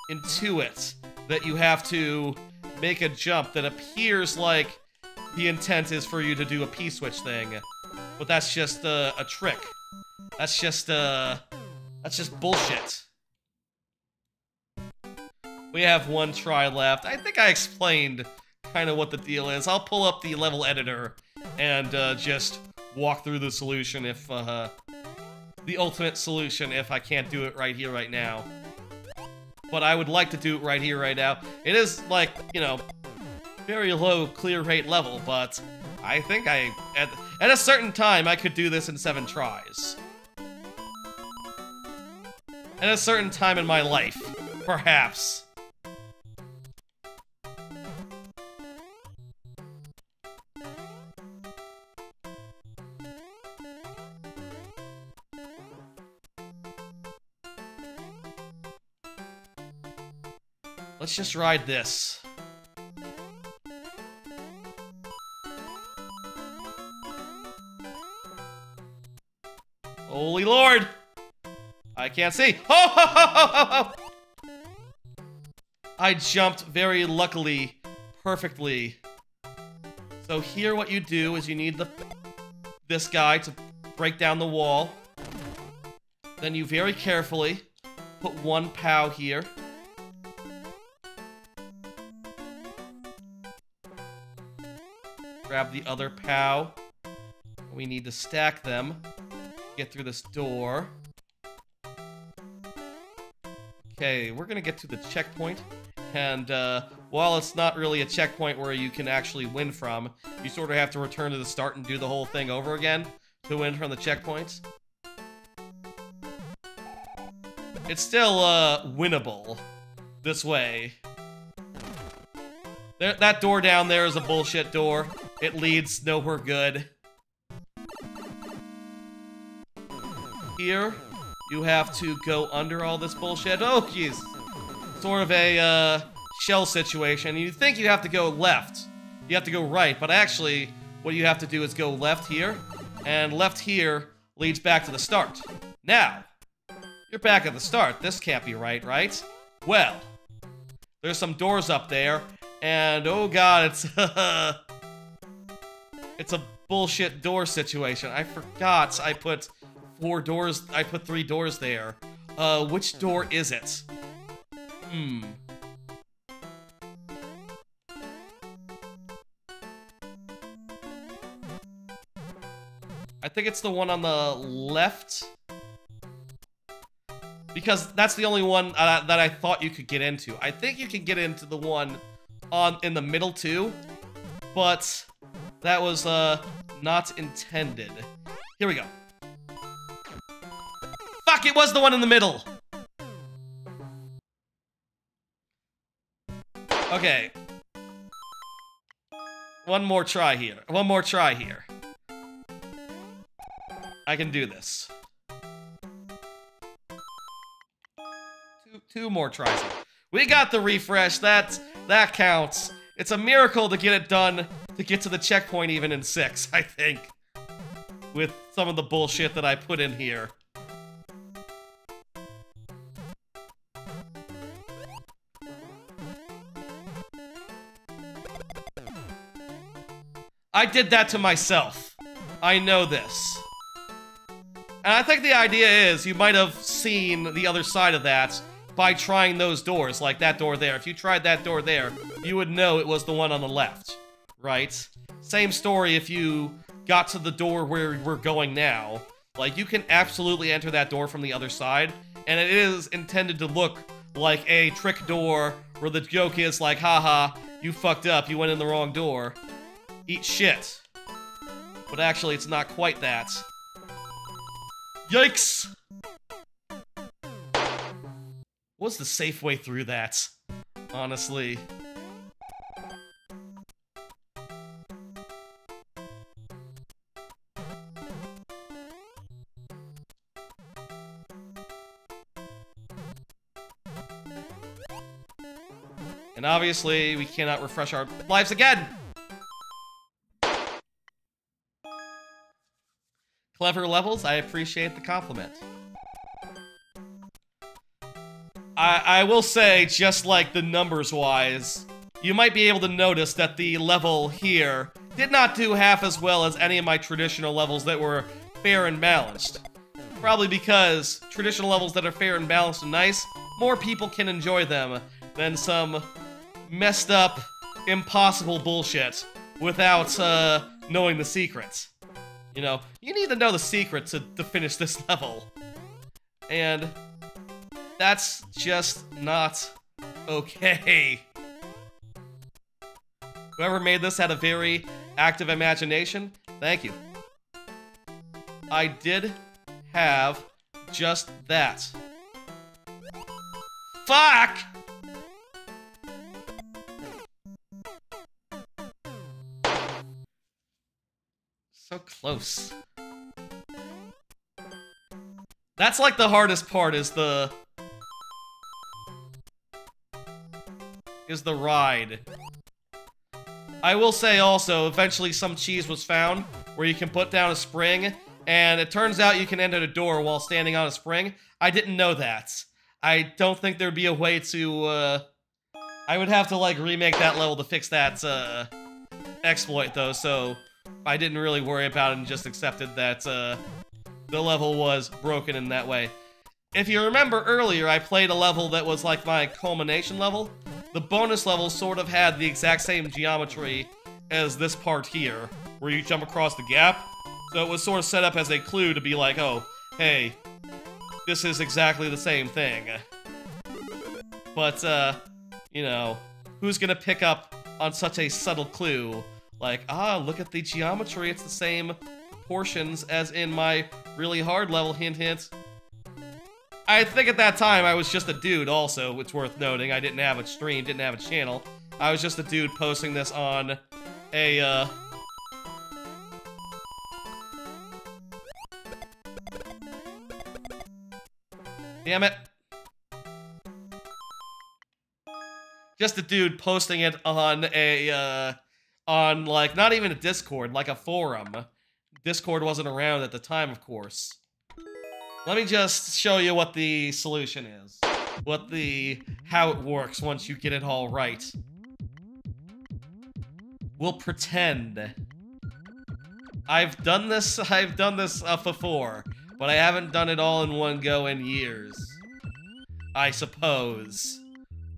intuit that you have to make a jump that appears like the intent is for you to do a P-switch thing. But that's just a trick. That's just bullshit. We have one try left. I think I explained kind of what the deal is. I'll pull up the level editor and just walk through the solution if, the ultimate solution if I can't do it right here, right now. But I would like to do it right here, right now. It is, like, you know, very low clear rate level, but I think at a certain time, I could do this in 7 tries. At a certain time in my life, perhaps. Let's just ride this. Holy Lord! I can't see. Oh, ho, ho, ho, ho, ho. I jumped very luckily, perfectly. So here what you do is you need this guy to break down the wall. Then you very carefully put one POW here. Grab the other POW. We need to stack them. Get through this door. Okay, we're gonna get to the checkpoint. And while it's not really a checkpoint where you can actually win from, you sort of have to return to the start and do the whole thing over again to win from the checkpoints. It's still winnable this way. That door down there is a bullshit door. It leads nowhere good. Here, you have to go under all this bullshit. Oh, jeez. Sort of a shell situation. You think you have to go left. You have to go right, but actually, what you have to do is go left here, and left here leads back to the start. Now, you're back at the start. This can't be right, right? Well, there's some doors up there, and oh god, it's a bullshit door situation. I forgot I put 4 doors. I put 3 doors there. Which door is it? I think it's the one on the left. Because that's the only one that I thought you could get into. I think you can get into the one in the middle too, but that was not intended. Here we go. Fuck, it was the one in the middle! Okay. One more try here. One more try here. I can do this. Two more tries. We got the refresh. That counts. It's a miracle to get it done, to get to the checkpoint even in 6, I think. With some of the bullshit that I put in here. I did that to myself. I know this. And I think the idea is you might have seen the other side of that by trying those doors, like that door there. If you tried that door there, you would know it was the one on the left, right? Same story if you got to the door where we're going now. Like, you can absolutely enter that door from the other side, and it is intended to look like a trick door where the joke is like, haha, you fucked up, you went in the wrong door. Eat shit. But actually, it's not quite that. Yikes! What's the safe way through that? Honestly. And obviously, we cannot refresh our lives again! Clever levels, I appreciate the compliment. I will say, just like the numbers-wise, you might be able to notice that the level here did not do half as well as any of my traditional levels that were fair and balanced. Probably because traditional levels that are fair and balanced and nice, more people can enjoy them than some messed up, impossible bullshit without knowing the secrets. You know, you need to know the secret to finish this level. And that's just not okay. Whoever made this had a very active imagination. Thank you. I did have just that. Fuck! So close. That's like the hardest part, is the is the ride. I will say also, eventually some cheese was found where you can put down a spring, and it turns out you can enter the door while standing on a spring. I didn't know that. I don't think there'd be a way to, I would have to, like, remake that level to fix that, exploit, though, so I didn't really worry about it and just accepted that, the level was broken in that way. If you remember earlier, I played a level that was like my culmination level. The bonus level sort of had the exact same geometry as this part here, where you jump across the gap. So it was sort of set up as a clue to be like, oh, hey, this is exactly the same thing. But, you know, who's gonna pick up on such a subtle clue? Like, ah, look at the geometry, it's the same portions as in my really hard level, hint hint. I think at that time I was just a dude also, it's worth noting. I didn't have a stream, didn't have a channel. I was just a dude posting this on a, Damn it. Just a dude posting it on a, on, like, not even a Discord, like a forum. Discord wasn't around at the time, of course. Let me just show you what the solution is. How it works once you get it all right. We'll pretend. I've done this before, but I haven't done it all in one go in years. I suppose.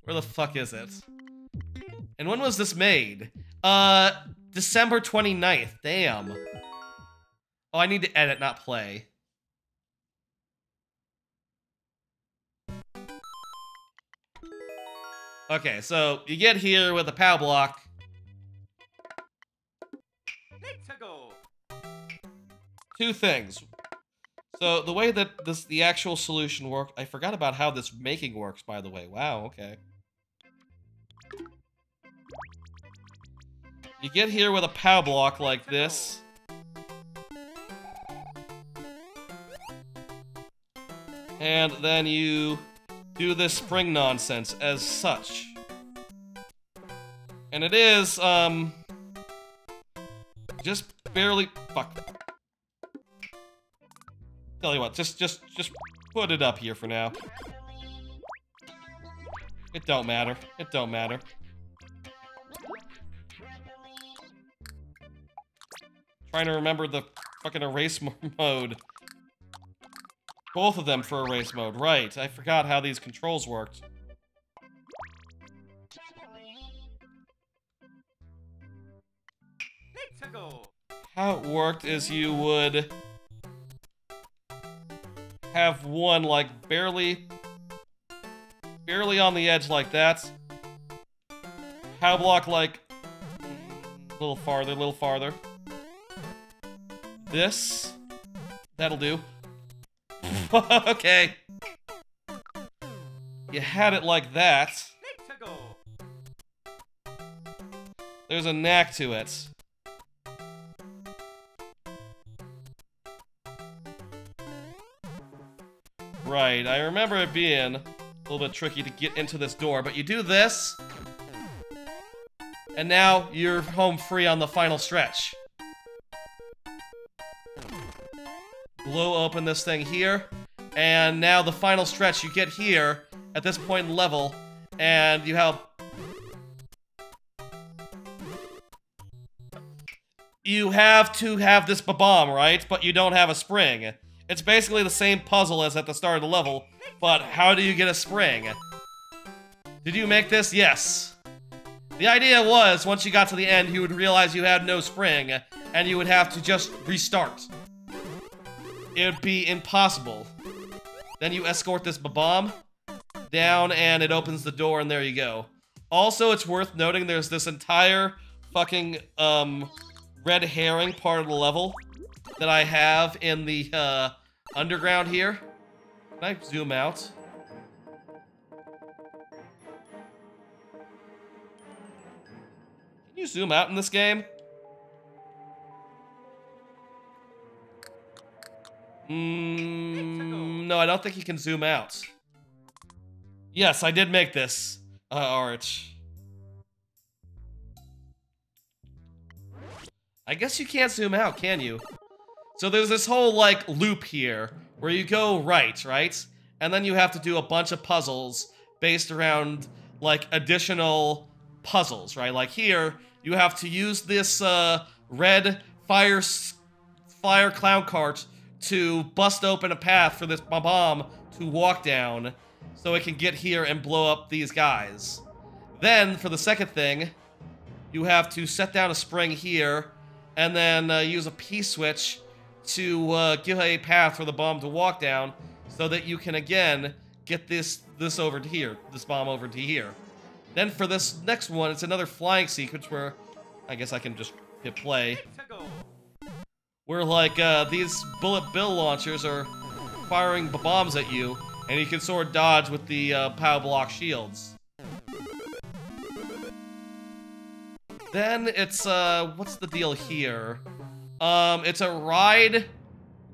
Where the fuck is it? And when was this made? December 29th, damn. Oh, I need to edit, not play. Okay, so you get here with a POW block. Two things. So the way that the actual solution worked, I forgot about how this making works, by the way. Wow, okay. You get here with a POW block like this. And then you do this spring nonsense as such. And it is, just barely, fuck. Tell you what, just put it up here for now. It don't matter. It don't matter. Trying to remember the fucking erase mode. Both of them for erase mode, right. I forgot how these controls worked. How it worked is you would have one, like, barely on the edge like that. POW block, like, a little farther. This. That'll do. Okay. You had it like that. There's a knack to it. Right, I remember it being a little bit tricky to get into this door, but you do this, and now you're home free on the final stretch. Blow open this thing here, and now the final stretch you get here at this point in level, and you have to have this bomb, right? But you don't have a spring. It's basically the same puzzle as at the start of the level, but how do you get a spring? Did you make this? Yes. The idea was, once you got to the end, you would realize you had no spring, and you would have to just restart. It would be impossible. Then you escort this bomb down, and it opens the door, and there you go. Also, it's worth noting there's this entire fucking, red herring part of the level that I have in the, underground here. Can I zoom out? Can you zoom out in this game? No, I don't think you can zoom out. Yes, I did make this, Arch. I guess you can't zoom out, can you? So there's this whole, like, loop here where you go right? And then you have to do a bunch of puzzles based around, like, additional puzzles, right? Like here, you have to use this red fire clown cart to bust open a path for this bomb to walk down so it can get here and blow up these guys. Then, for the second thing, you have to set down a spring here and then use a P-switch to give a path for the bomb to walk down so that you can, again, get this over to here, this bomb over to here. Then for this next one, it's another flying sequence where I guess I can just hit play. Where, like, these bullet bill launchers are firing bombs at you, and you can sort of dodge with the power block shields. Then it's, what's the deal here? It's a ride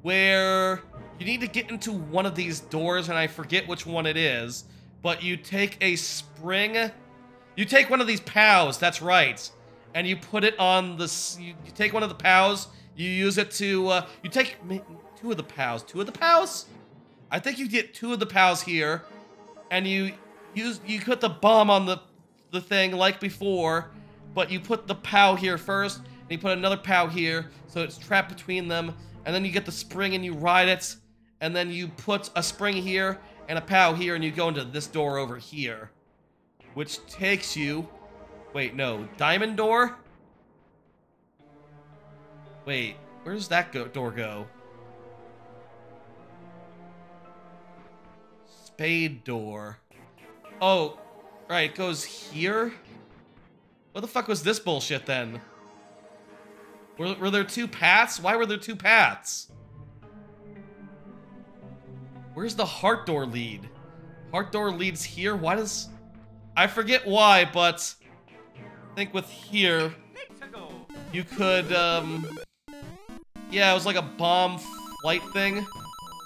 where you need to get into one of these doors, and I forget which one it is, but you take a spring. You take one of these POWs, that's right, and you put it on the. You take one of the POWs. You use it to. You take two of the POWs. Two of the POWs? I think you get two of the POWs here, and you put the bomb on the thing like before, but you put the POW here first, and you put another POW here, so it's trapped between them, and then you get the spring and you ride it, and then you put a spring here and a POW here, and you go into this door over here, which takes you. Wait, no, diamond door. Wait, where does that door go? Spade door. Oh, right, it goes here? What the fuck was this bullshit then? Were there two paths? Why were there two paths? Where's the heart door lead? Heart door leads here? Why does... I forget why, but... I think with here... You could, yeah, it was like a bomb flight thing.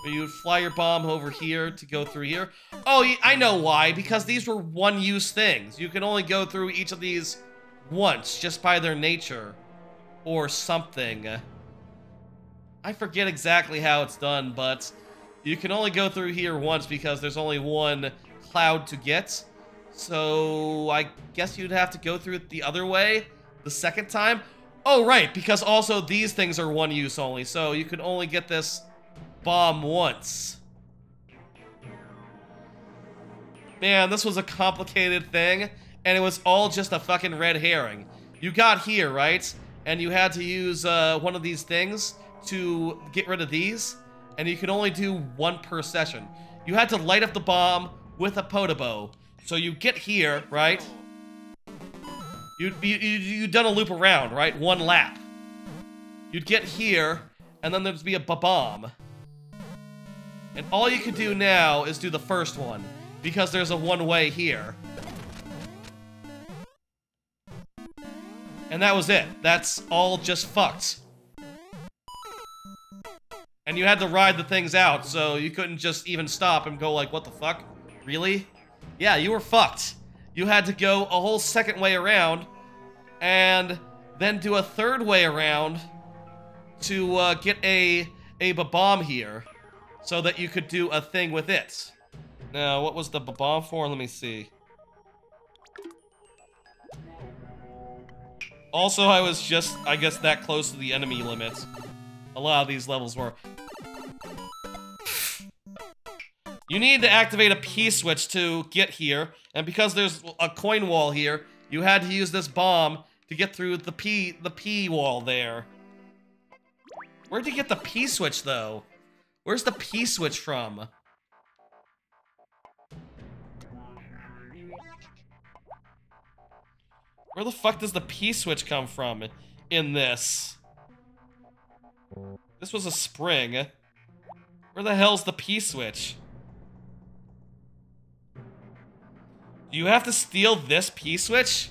Where you would fly your bomb over here to go through here. Oh, I know why. Because these were one-use things. You can only go through each of these once, just by their nature. Or something. I forget exactly how it's done, but... You can only go through here once because there's only one cloud to get. So, I guess you'd have to go through it the other way the second time. Oh, right, because also these things are one use only, so you could only get this bomb once. Man, this was a complicated thing, and it was all just a fucking red herring. You got here, right? And you had to use one of these things to get rid of these, and you could only do one per session. You had to light up the bomb with a Podobo. So you get here, right? You'd done a loop around, right? One lap. You'd get here, and then there'd be a bomb. And all you could do now is do the first one, because there's a one-way here. And that was it. That's all just fucked. And you had to ride the things out, so you couldn't just even stop and go like, what the fuck? Really? Yeah, you were fucked. You had to go a whole second way around, and then do a third way around to get a bomb here, so that you could do a thing with it. Now, what was the bomb for? Let me see. Also, I was just, I guess, that close to the enemy limit. A lot of these levels were. You need to activate a P-switch to get here, and because there's a coin wall here, you had to use this bomb to get through the P wall there. Where'd you get the P-switch, though? Where's the P-switch from? Where the fuck does the P-switch come from in this? This was a spring. Where the hell's the P-switch? Do you have to steal this P-switch?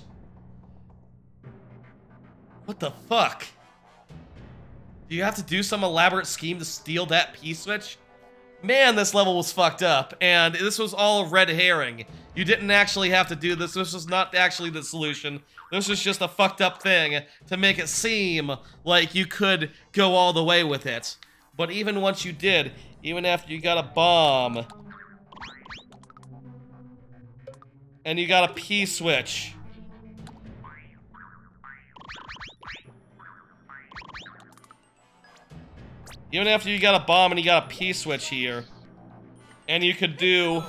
What the fuck? Do you have to do some elaborate scheme to steal that P-switch? man, this level was fucked up, and this was all a red herring. You didn't actually have to do this. This was not actually the solution. This was just a fucked up thing to make it seem like you could go all the way with it. But even once you did, even after you got a bomb, and you got a P-switch, even after you got a bomb and you got a P-switch here, and you could do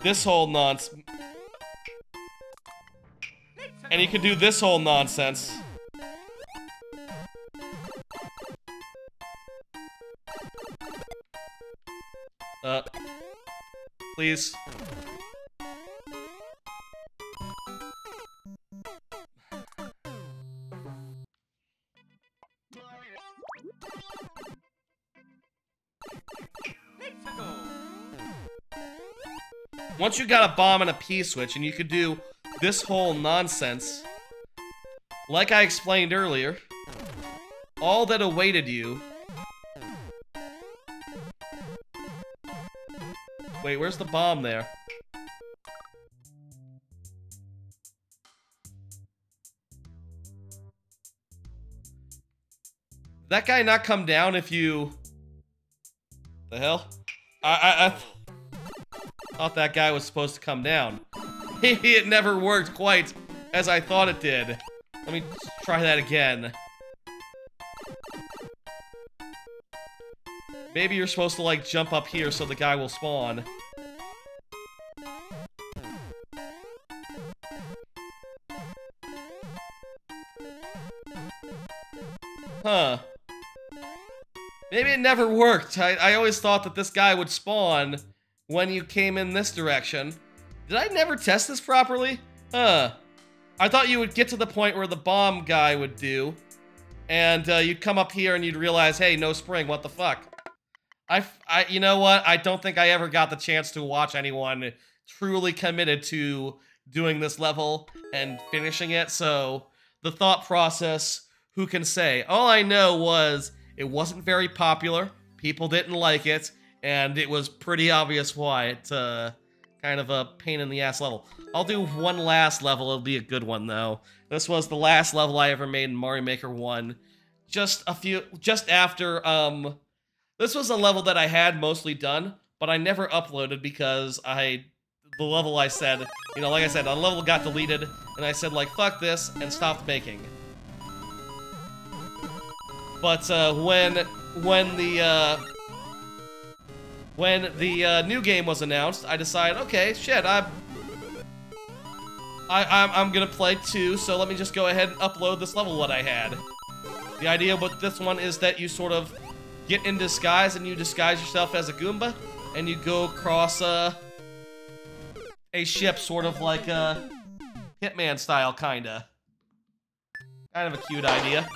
this whole nonsense, and you could do this whole nonsense. Please. Once you got a bomb and a P-switch, and you could do this whole nonsense, like I explained earlier, all that awaited you... Wait, where's the bomb there? Did that guy not come down if you... The hell? I thought that guy was supposed to come down. Maybe it never worked quite as I thought it did. Let me try that again. Maybe you're supposed to, like, jump up here so the guy will spawn. Huh. Maybe it never worked. I always thought that this guy would spawn when you came in this direction. Did I never test this properly? Huh. I thought you would get to the point where the bomb guy would do, and you'd come up here and you'd realize, hey, no spring, what the fuck? You know what? I don't think I ever got the chance to watch anyone truly committed to doing this level and finishing it, so the thought process, who can say? All I know was it wasn't very popular, people didn't like it, and it was pretty obvious why. It's kind of a pain in the ass level. I'll do one last level, it'll be a good one though. This was the last level I ever made in Mario Maker 1. Just after, this was a level that I had mostly done, but I never uploaded because the level I said, you know, like I said, the level got deleted, and I said, like, fuck this, and stopped making. But, when the new game was announced, I decided, okay, shit, I'm gonna play 2, so let me just go ahead and upload this level what I had. The idea with this one is that you sort of get in disguise and you disguise yourself as a Goomba, and you go across a ship, sort of like a Hitman style, kinda. Kind of a cute idea.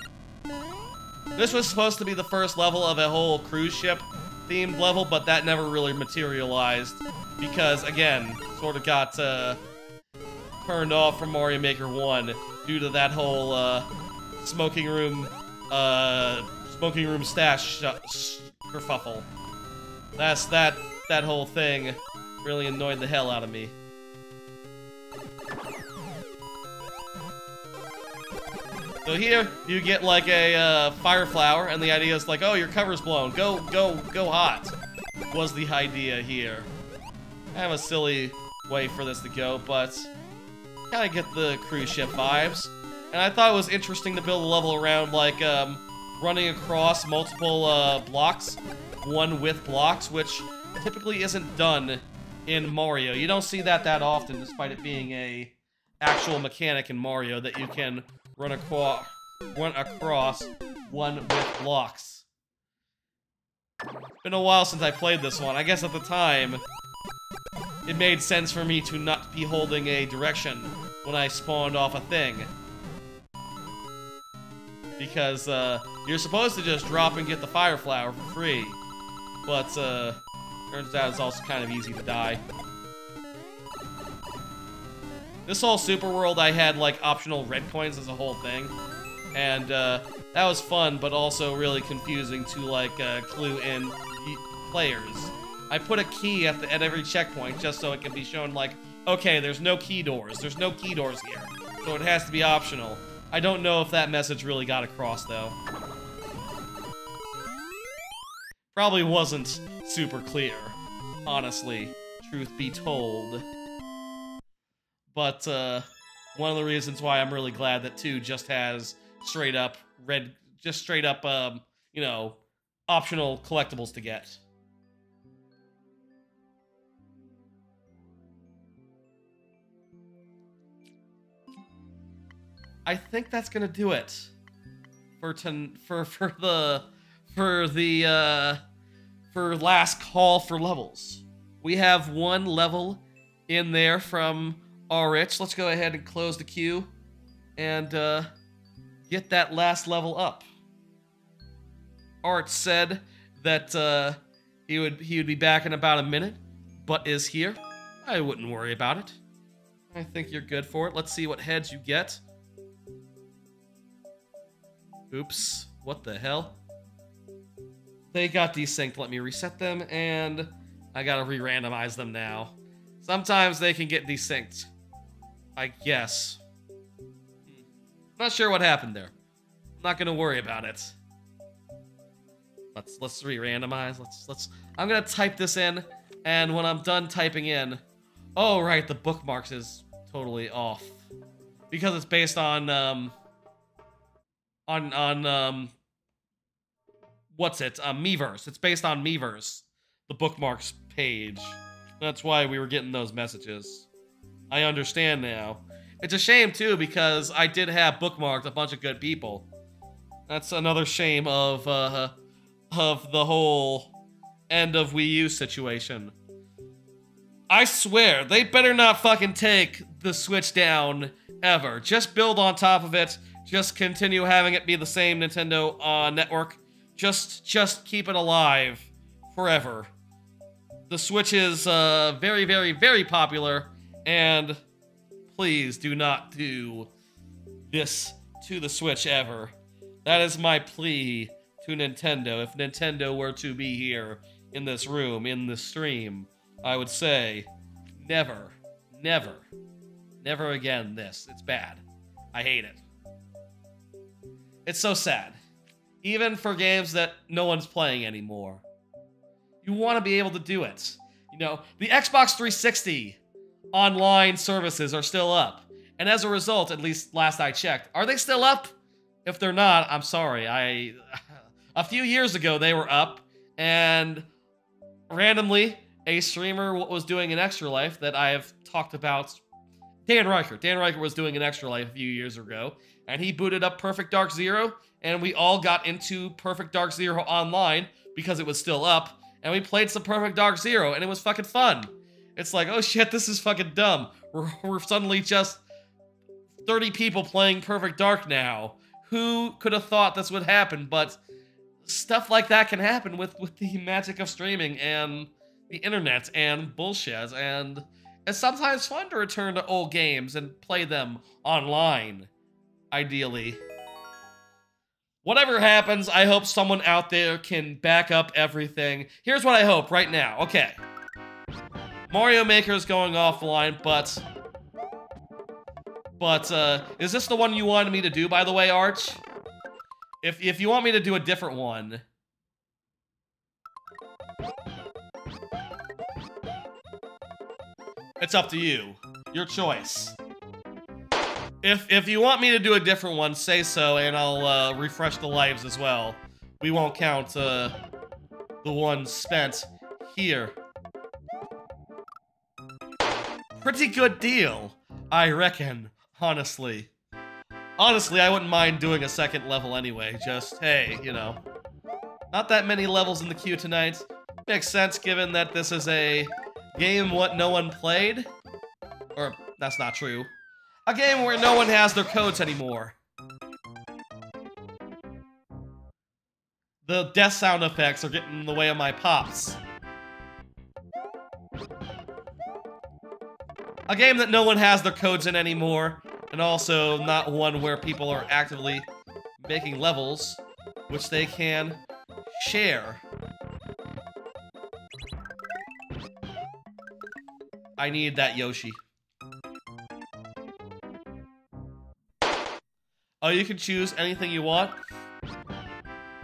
This was supposed to be the first level of a whole cruise ship themed level, but that never really materialized because, again, sort of got turned off from Mario Maker 1 due to that whole smoking room stash kerfuffle. That whole thing really annoyed the hell out of me. So here, you get like a fire flower, and the idea is like, oh, your cover's blown. Go hot, was the idea here. Kind of a silly way for this to go, but kind of get the cruise ship vibes. And I thought it was interesting to build a level around, like, running across multiple blocks, one with blocks, which typically isn't done in Mario. You don't see that often, despite it being a actual mechanic in Mario that you can run across one with blocks. It's been a while since I played this one. I guess at the time, it made sense for me to not be holding a direction when I spawned off a thing. Because, you're supposed to just drop and get the fire flower for free. But, turns out it's also kind of easy to die. This whole super world, I had, like, optional red coins as a whole thing. And, that was fun, but also really confusing to, like, clue in players. I put a key at every checkpoint just so it can be shown like, okay, there's no key doors. There's no key doors here. So it has to be optional. I don't know if that message really got across, though. Probably wasn't super clear, honestly, truth be told. But, one of the reasons why I'm really glad that 2 just has straight up you know, optional collectibles to get. I think that's gonna do it for last call for levels. We have 1 level in there from RH. Let's go ahead and close the queue and get that last level up. Art said that he would be back in about a minute, but is here. I wouldn't worry about it. I think you're good for it. Let's see what heads you get. Oops, what the hell? They got desynced. Let me reset them, and I gotta re-randomize them now. Sometimes they can get desynced, I guess. Not sure what happened there. I'm not gonna worry about it. Let's re-randomize. I'm gonna type this in, and when I'm done typing in, oh right, the bookmarks is totally off because it's based on what's it? Miiverse. It's based on Miiverse, the bookmarks page. That's why we were getting those messages. I understand now. It's a shame too because I did have bookmarked a bunch of good people. That's another shame of the whole end of Wii U situation. I swear, they better not fucking take the Switch down ever. Just build on top of it. Just continue having it be the same Nintendo network. Just keep it alive forever. The Switch is very, very, very popular, and please do not do this to the Switch ever. That is my plea to Nintendo. If Nintendo were to be here in this room, in this stream, I would say, never, never, never again this. It's bad. I hate it. It's so sad. Even for games that no one's playing anymore. You want to be able to do it. You know, the Xbox 360 online services are still up. And as a result, at least last I checked, are they still up? If they're not, I'm sorry. A few years ago, they were up, and randomly, a streamer was doing an Extra Life that I have talked about. Dan Riker. Dan Riker was doing an Extra Life a few years ago, and he booted up Perfect Dark Zero, and we all got into Perfect Dark Zero online because it was still up, and we played some Perfect Dark Zero, and it was fucking fun. It's like, oh shit, this is fucking dumb. We're suddenly just 30 people playing Perfect Dark now. Who could have thought this would happen? But stuff like that can happen with the magic of streaming and the internet and bullshit, and it's sometimes fun to return to old games and play them online, ideally. Whatever happens, I hope someone out there can back up everything. Here's what I hope right now. Okay. Mario Maker is going offline, but is this the one you wanted me to do, by the way, Arch? If you want me to do a different one... It's up to you. Your choice. If you want me to do a different one, say so, and I'll refresh the lives as well. We won't count the ones spent here. Pretty good deal, I reckon, honestly. Honestly, I wouldn't mind doing a second level anyway. Just, hey, you know. Not that many levels in the queue tonight. Makes sense given that this is a game what no one played. Or, that's not true. A game where no one has their codes anymore. The death sound effects are getting in the way of my pops. A game that no one has their codes in anymore. And also not one where people are actively making levels, which they can share. I need that Yoshi. Oh, you can choose anything you want?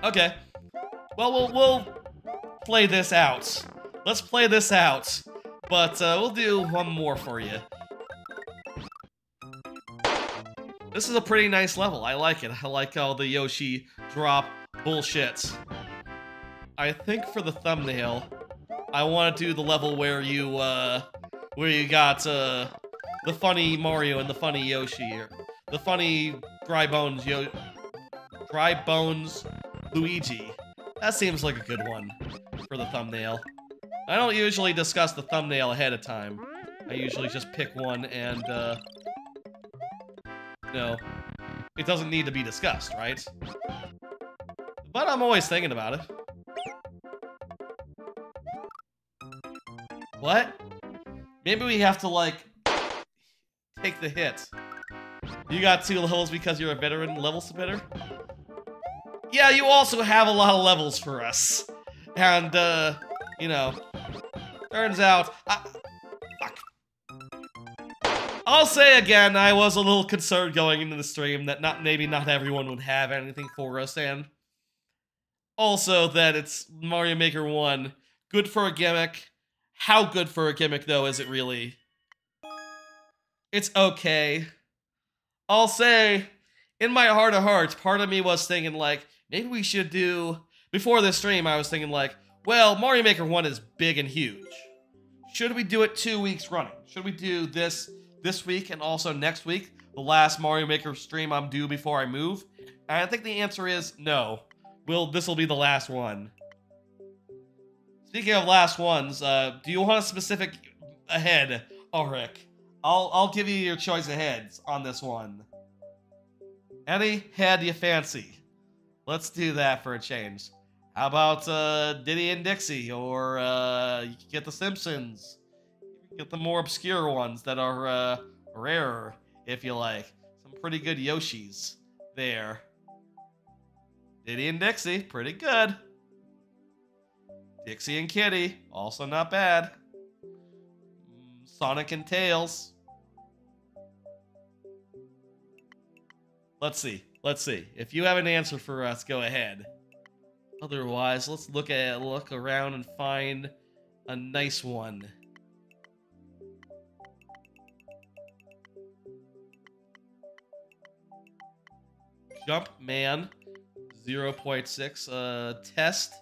Okay. Well, we'll play this out. Let's play this out. But we'll do one more for you. This is a pretty nice level. I like it. I like all the Yoshi drop bullshit. I think for the thumbnail, I want to do the level where you got the funny Mario and the funny Yoshi, or the funny Dry Bones Luigi. That seems like a good one for the thumbnail. I don't usually discuss the thumbnail ahead of time. I usually just pick one and no, it doesn't need to be discussed, right? But I'm always thinking about it. What? Maybe we have to, like, take the hit. You got 2 levels because you're a veteran level submitter? Yeah, you also have a lot of levels for us. And, you know, turns out... fuck. I'll say again, I was a little concerned going into the stream that maybe not everyone would have anything for us, and also that it's Mario Maker 1. Good for a gimmick. How good for a gimmick, though, is it really? It's okay. I'll say, in my heart of hearts, part of me was thinking, like, maybe we should do... Before this stream, I was thinking, like, well, Mario Maker 1 is big and huge. Should we do it 2 weeks running? Should we do this week and also next week? The last Mario Maker stream I'm due before I move? And I think the answer is no. This will be the last one. Speaking of last ones, do you want a specific head, Ulrich? I'll give you your choice of heads on this one. Any head you fancy? Let's do that for a change. How about Diddy and Dixie, or you can get the Simpsons. You can get the more obscure ones that are rarer, if you like. Some pretty good Yoshis there. Diddy and Dixie, pretty good. Dixie and Kitty, also not bad. Sonic and Tails. Let's see. If you have an answer for us, go ahead. Otherwise, let's look around and find a nice one. Jumpman 0.6 test.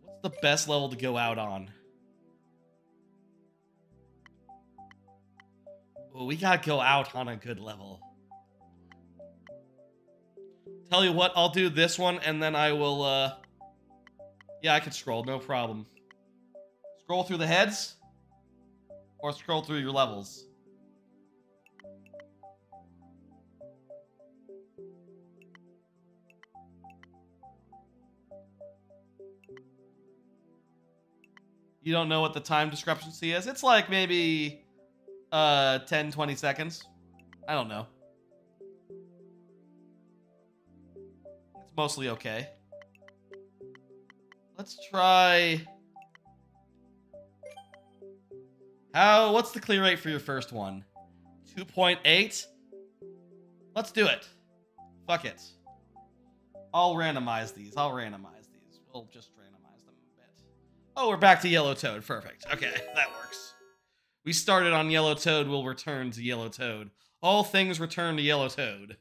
What's the best level to go out on? Well, we gotta go out on a good level. Tell you what, I'll do this one, and then I will, yeah, I can scroll, no problem. Scroll through the heads? Or scroll through your levels? You don't know what the time discrepancy is? It's like maybe 10, 20 seconds. I don't know. It's mostly okay. Let's try... What's the clear rate for your first one? 2.8? Let's do it. Fuck it. I'll randomize these. We'll just randomize them a bit. Oh, we're back to Yellow Toad. Perfect. Okay, that works. We started on Yellow Toad, we'll return to Yellow Toad. All things return to Yellow Toad.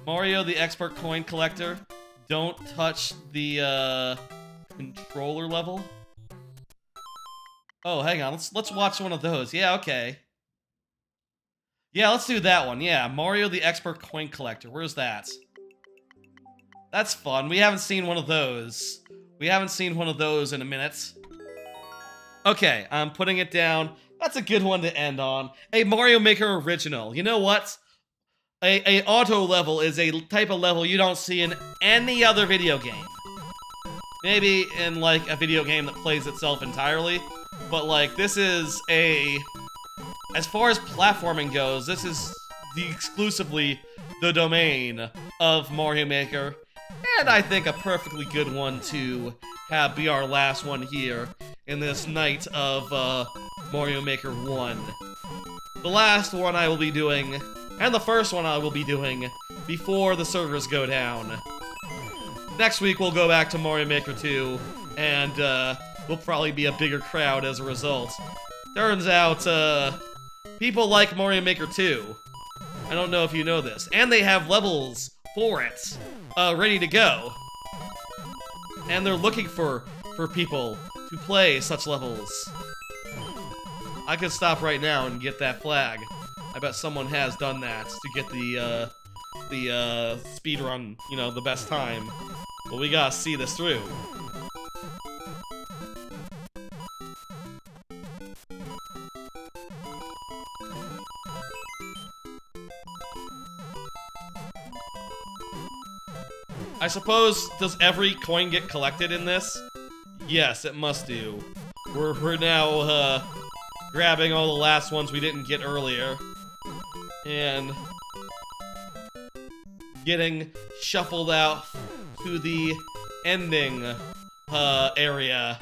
Mario the Expert Coin Collector. Don't touch the controller level. Oh, hang on. Let's watch one of those. Yeah, okay. Yeah, let's do that one. Yeah, Mario the Expert Coin Collector. Where's that? That's fun. We haven't seen one of those. We haven't seen one of those in a minute. Okay, I'm putting it down. That's a good one to end on. A Mario Maker original. You know what? A auto level is a type of level you don't see in any other video game. Maybe in, like, a video game that plays itself entirely. But, like, this is a... As far as platforming goes, this is exclusively the domain of Mario Maker, and I think a perfectly good one to have be our last one here in this night of Mario Maker 1. The last one I will be doing, and the first one I will be doing, before the servers go down. Next week we'll go back to Mario Maker 2, and we'll probably be a bigger crowd as a result. Turns out, people like Mario Maker 2. I don't know if you know this. And they have levels for it, ready to go. And they're looking for people to play such levels. I could stop right now and get that flag. I bet someone has done that to get the speed run, you know, the best time. But we gotta see this through. I suppose, does every coin get collected in this? Yes, it must do. We're now, grabbing all the last ones we didn't get earlier. And getting shuffled out to the ending, area.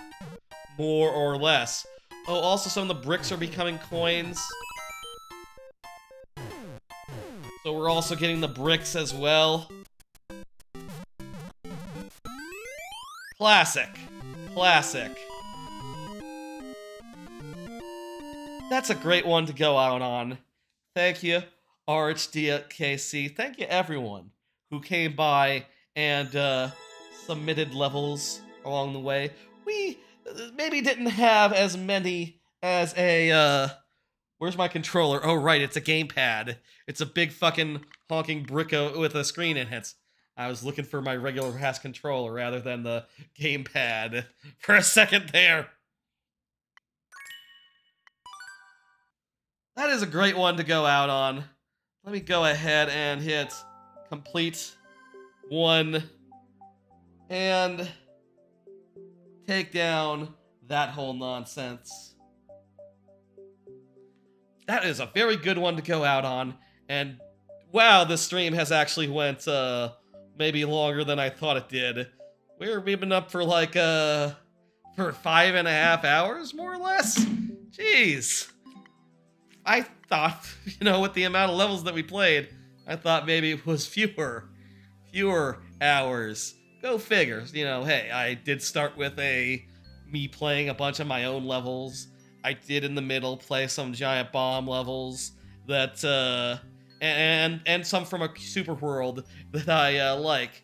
More or less. Oh, also some of the bricks are becoming coins. So we're also getting the bricks as well. Classic. Classic. That's a great one to go out on. Thank you, RHDKC. Thank you, everyone who came by and submitted levels along the way. We maybe didn't have as many as a, where's my controller? Oh, right, it's a gamepad. It's a big fucking honking brick with a screen in it. I was looking for my regular ass controller rather than the gamepad for a second there. That is a great one to go out on. Let me go ahead and hit complete 1 and take down that whole nonsense. That is a very good one to go out on, and wow, this stream has actually went maybe longer than I thought it did. We've been up for like for 5.5 hours, more or less. Jeez. I thought, you know, with the amount of levels that we played, I thought maybe it was fewer hours. Go figure. You know, hey, I did start with me playing a bunch of my own levels. I did in the middle play some giant bomb levels that and some from a super world that I like.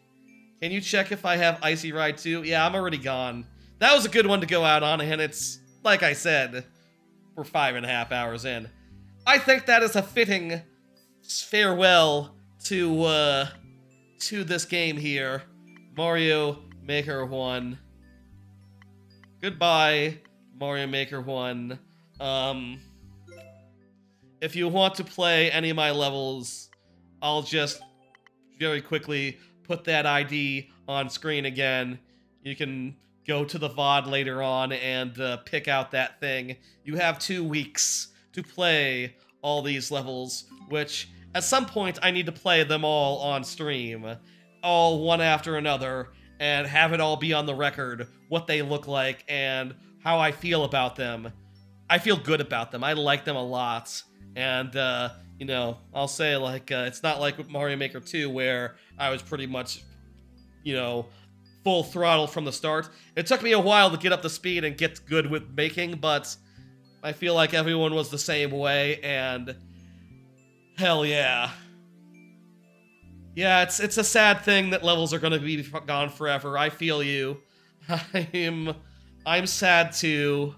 Can you check if I have Icy Ride 2? Yeah, I'm already gone. That was a good one to go out on, and it's, like I said, we're 5.5 hours in. I think that is a fitting farewell to this game here. Mario Maker 1. Goodbye, Mario Maker 1. If you want to play any of my levels, I'll just very quickly put that ID on screen again. You can go to the VOD later on and pick out that thing. You have 2 weeks to play all these levels, which at some point I need to play them all on stream, all one after another, and have it all be on the record, what they look like and how I feel about them. I feel good about them. I like them a lot. And, you know, I'll say, like, it's not like with Mario Maker 2 where I was pretty much, you know, full throttle from the start. It took me a while to get up to speed and get good with making, but I feel like everyone was the same way, and hell yeah. Yeah, it's a sad thing that levels are going to be gone forever. I feel you. I'm sad too.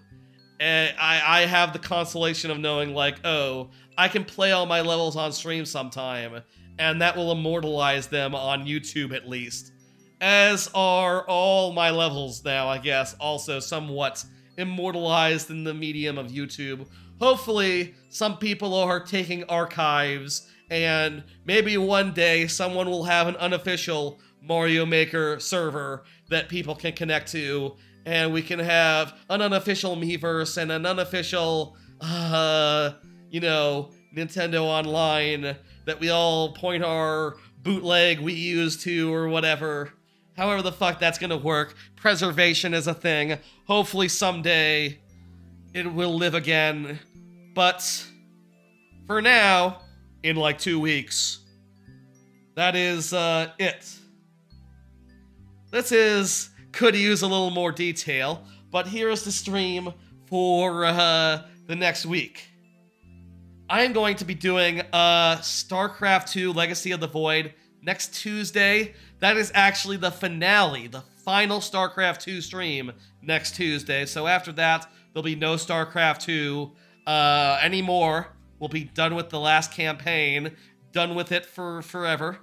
I have the consolation of knowing, like, oh, I can play all my levels on stream sometime, and that will immortalize them on YouTube at least. As are all my levels now, I guess, also somewhat immortalized in the medium of YouTube. Hopefully, some people are taking archives, and maybe one day someone will have an unofficial Mario Maker server that people can connect to, and we can have an unofficial Miiverse and an unofficial, you know, Nintendo Online that we all point our bootleg Wii U's to or whatever. However the fuck that's gonna work. Preservation is a thing. Hopefully someday it will live again. But for now, in like 2 weeks, that is it. This could use a little more detail, but here's the stream for the next week. I am going to be doing StarCraft 2 Legacy of the Void next Tuesday. That is actually the finale, the final StarCraft 2 stream next Tuesday. So after that, there'll be no StarCraft 2 anymore. We'll be done with the last campaign, done with it for forever.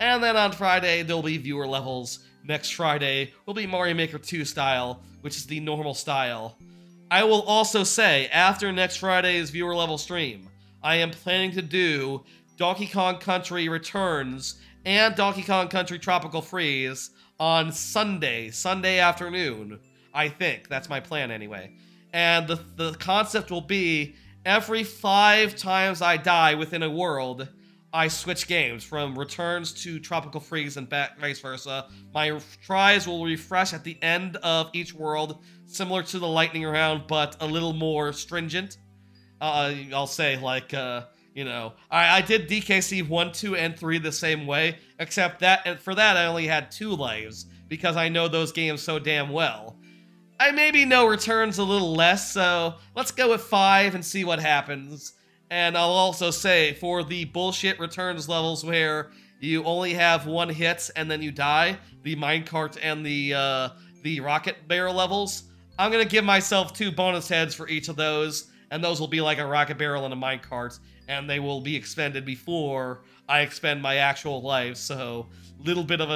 And then on Friday, there'll be viewer levels. Next Friday will be Mario Maker 2 style, which is the normal style. I will also say, after next Friday's viewer level stream, I am planning to do Donkey Kong Country Returns and Donkey Kong Country Tropical Freeze on Sunday afternoon. I think. That's my plan anyway. And the concept will be, every 5 times I die within a world, I switch games from Returns to Tropical Freeze and vice versa. My tries will refresh at the end of each world, similar to the lightning round, but a little more stringent. I'll say, like, you know, I did DKC 1, 2, and 3 the same way, except that for that I only had 2 lives, because I know those games so damn well. I maybe know Returns a little less, so let's go with 5 and see what happens. And I'll also say, for the bullshit Returns levels where you only have 1 hit and then you die, the minecart and the rocket barrel levels, I'm gonna give myself 2 bonus heads for each of those, and those will be like a rocket barrel and a minecart, and they will be expended before I expend my actual life. So, little bit of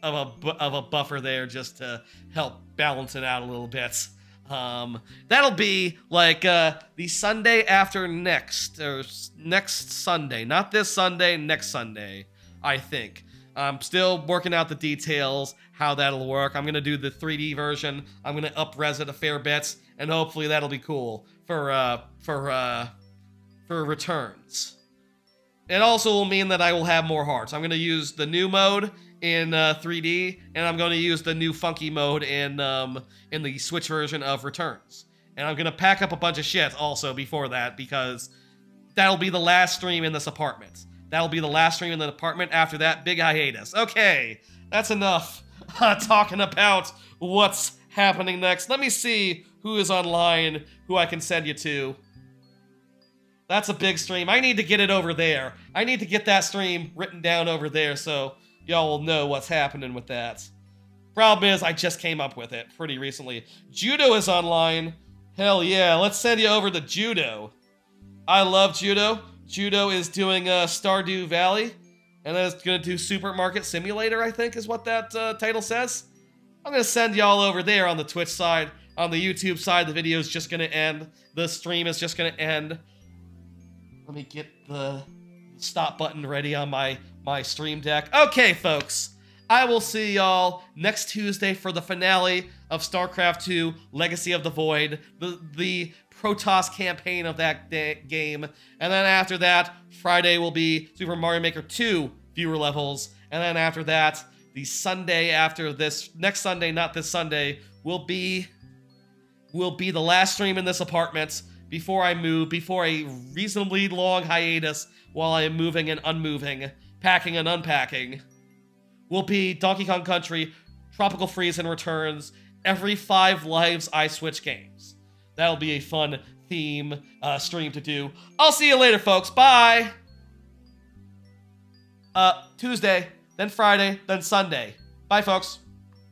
a buffer there just to help balance it out a little bit. That'll be like the Sunday after next, or next Sunday, not this Sunday, next Sunday, I think. I'm still working out the details, how that'll work. I'm gonna do the 3D version. I'm gonna up-res it a fair bit, and hopefully that'll be cool for Returns. It also will mean that I will have more hearts. I'm gonna use the new mode in 3D, and I'm going to use the new funky mode in the Switch version of Returns. And I'm going to pack up a bunch of shit also before that, because that'll be the last stream in this apartment. That'll be the last stream in the apartment. After that, big hiatus. Okay, that's enough talking about what's happening next. Let me see who is online, who I can send you to. That's a big stream. I need to get it over there. I need to get that stream written down over there, so y'all will know what's happening with that. Problem is, I just came up with it pretty recently. Judo is online. Hell yeah, let's send you over to Judo. I love Judo. Judo is doing Stardew Valley, and then it's going to do Supermarket Simulator, I think is what that title says. I'm going to send y'all over there on the Twitch side. On the YouTube side, the video is just going to end. The stream is just going to end. Let me get the stop button ready on my stream deck. Okay, folks. I will see y'all next Tuesday for the finale of StarCraft 2 Legacy of the Void, the Protoss campaign of that game. And then after that, Friday will be Super Mario Maker 2 viewer levels. And then after that, the Sunday after this, next Sunday, not this Sunday, will be the last stream in this apartment before I move, before a reasonably long hiatus while I am moving and unmoving, packing and unpacking, will be Donkey Kong Country, Tropical Freeze and Returns, every 5 lives I switch games. That'll be a fun theme stream to do. I'll see you later, folks. Bye! Tuesday, then Friday, then Sunday. Bye, folks.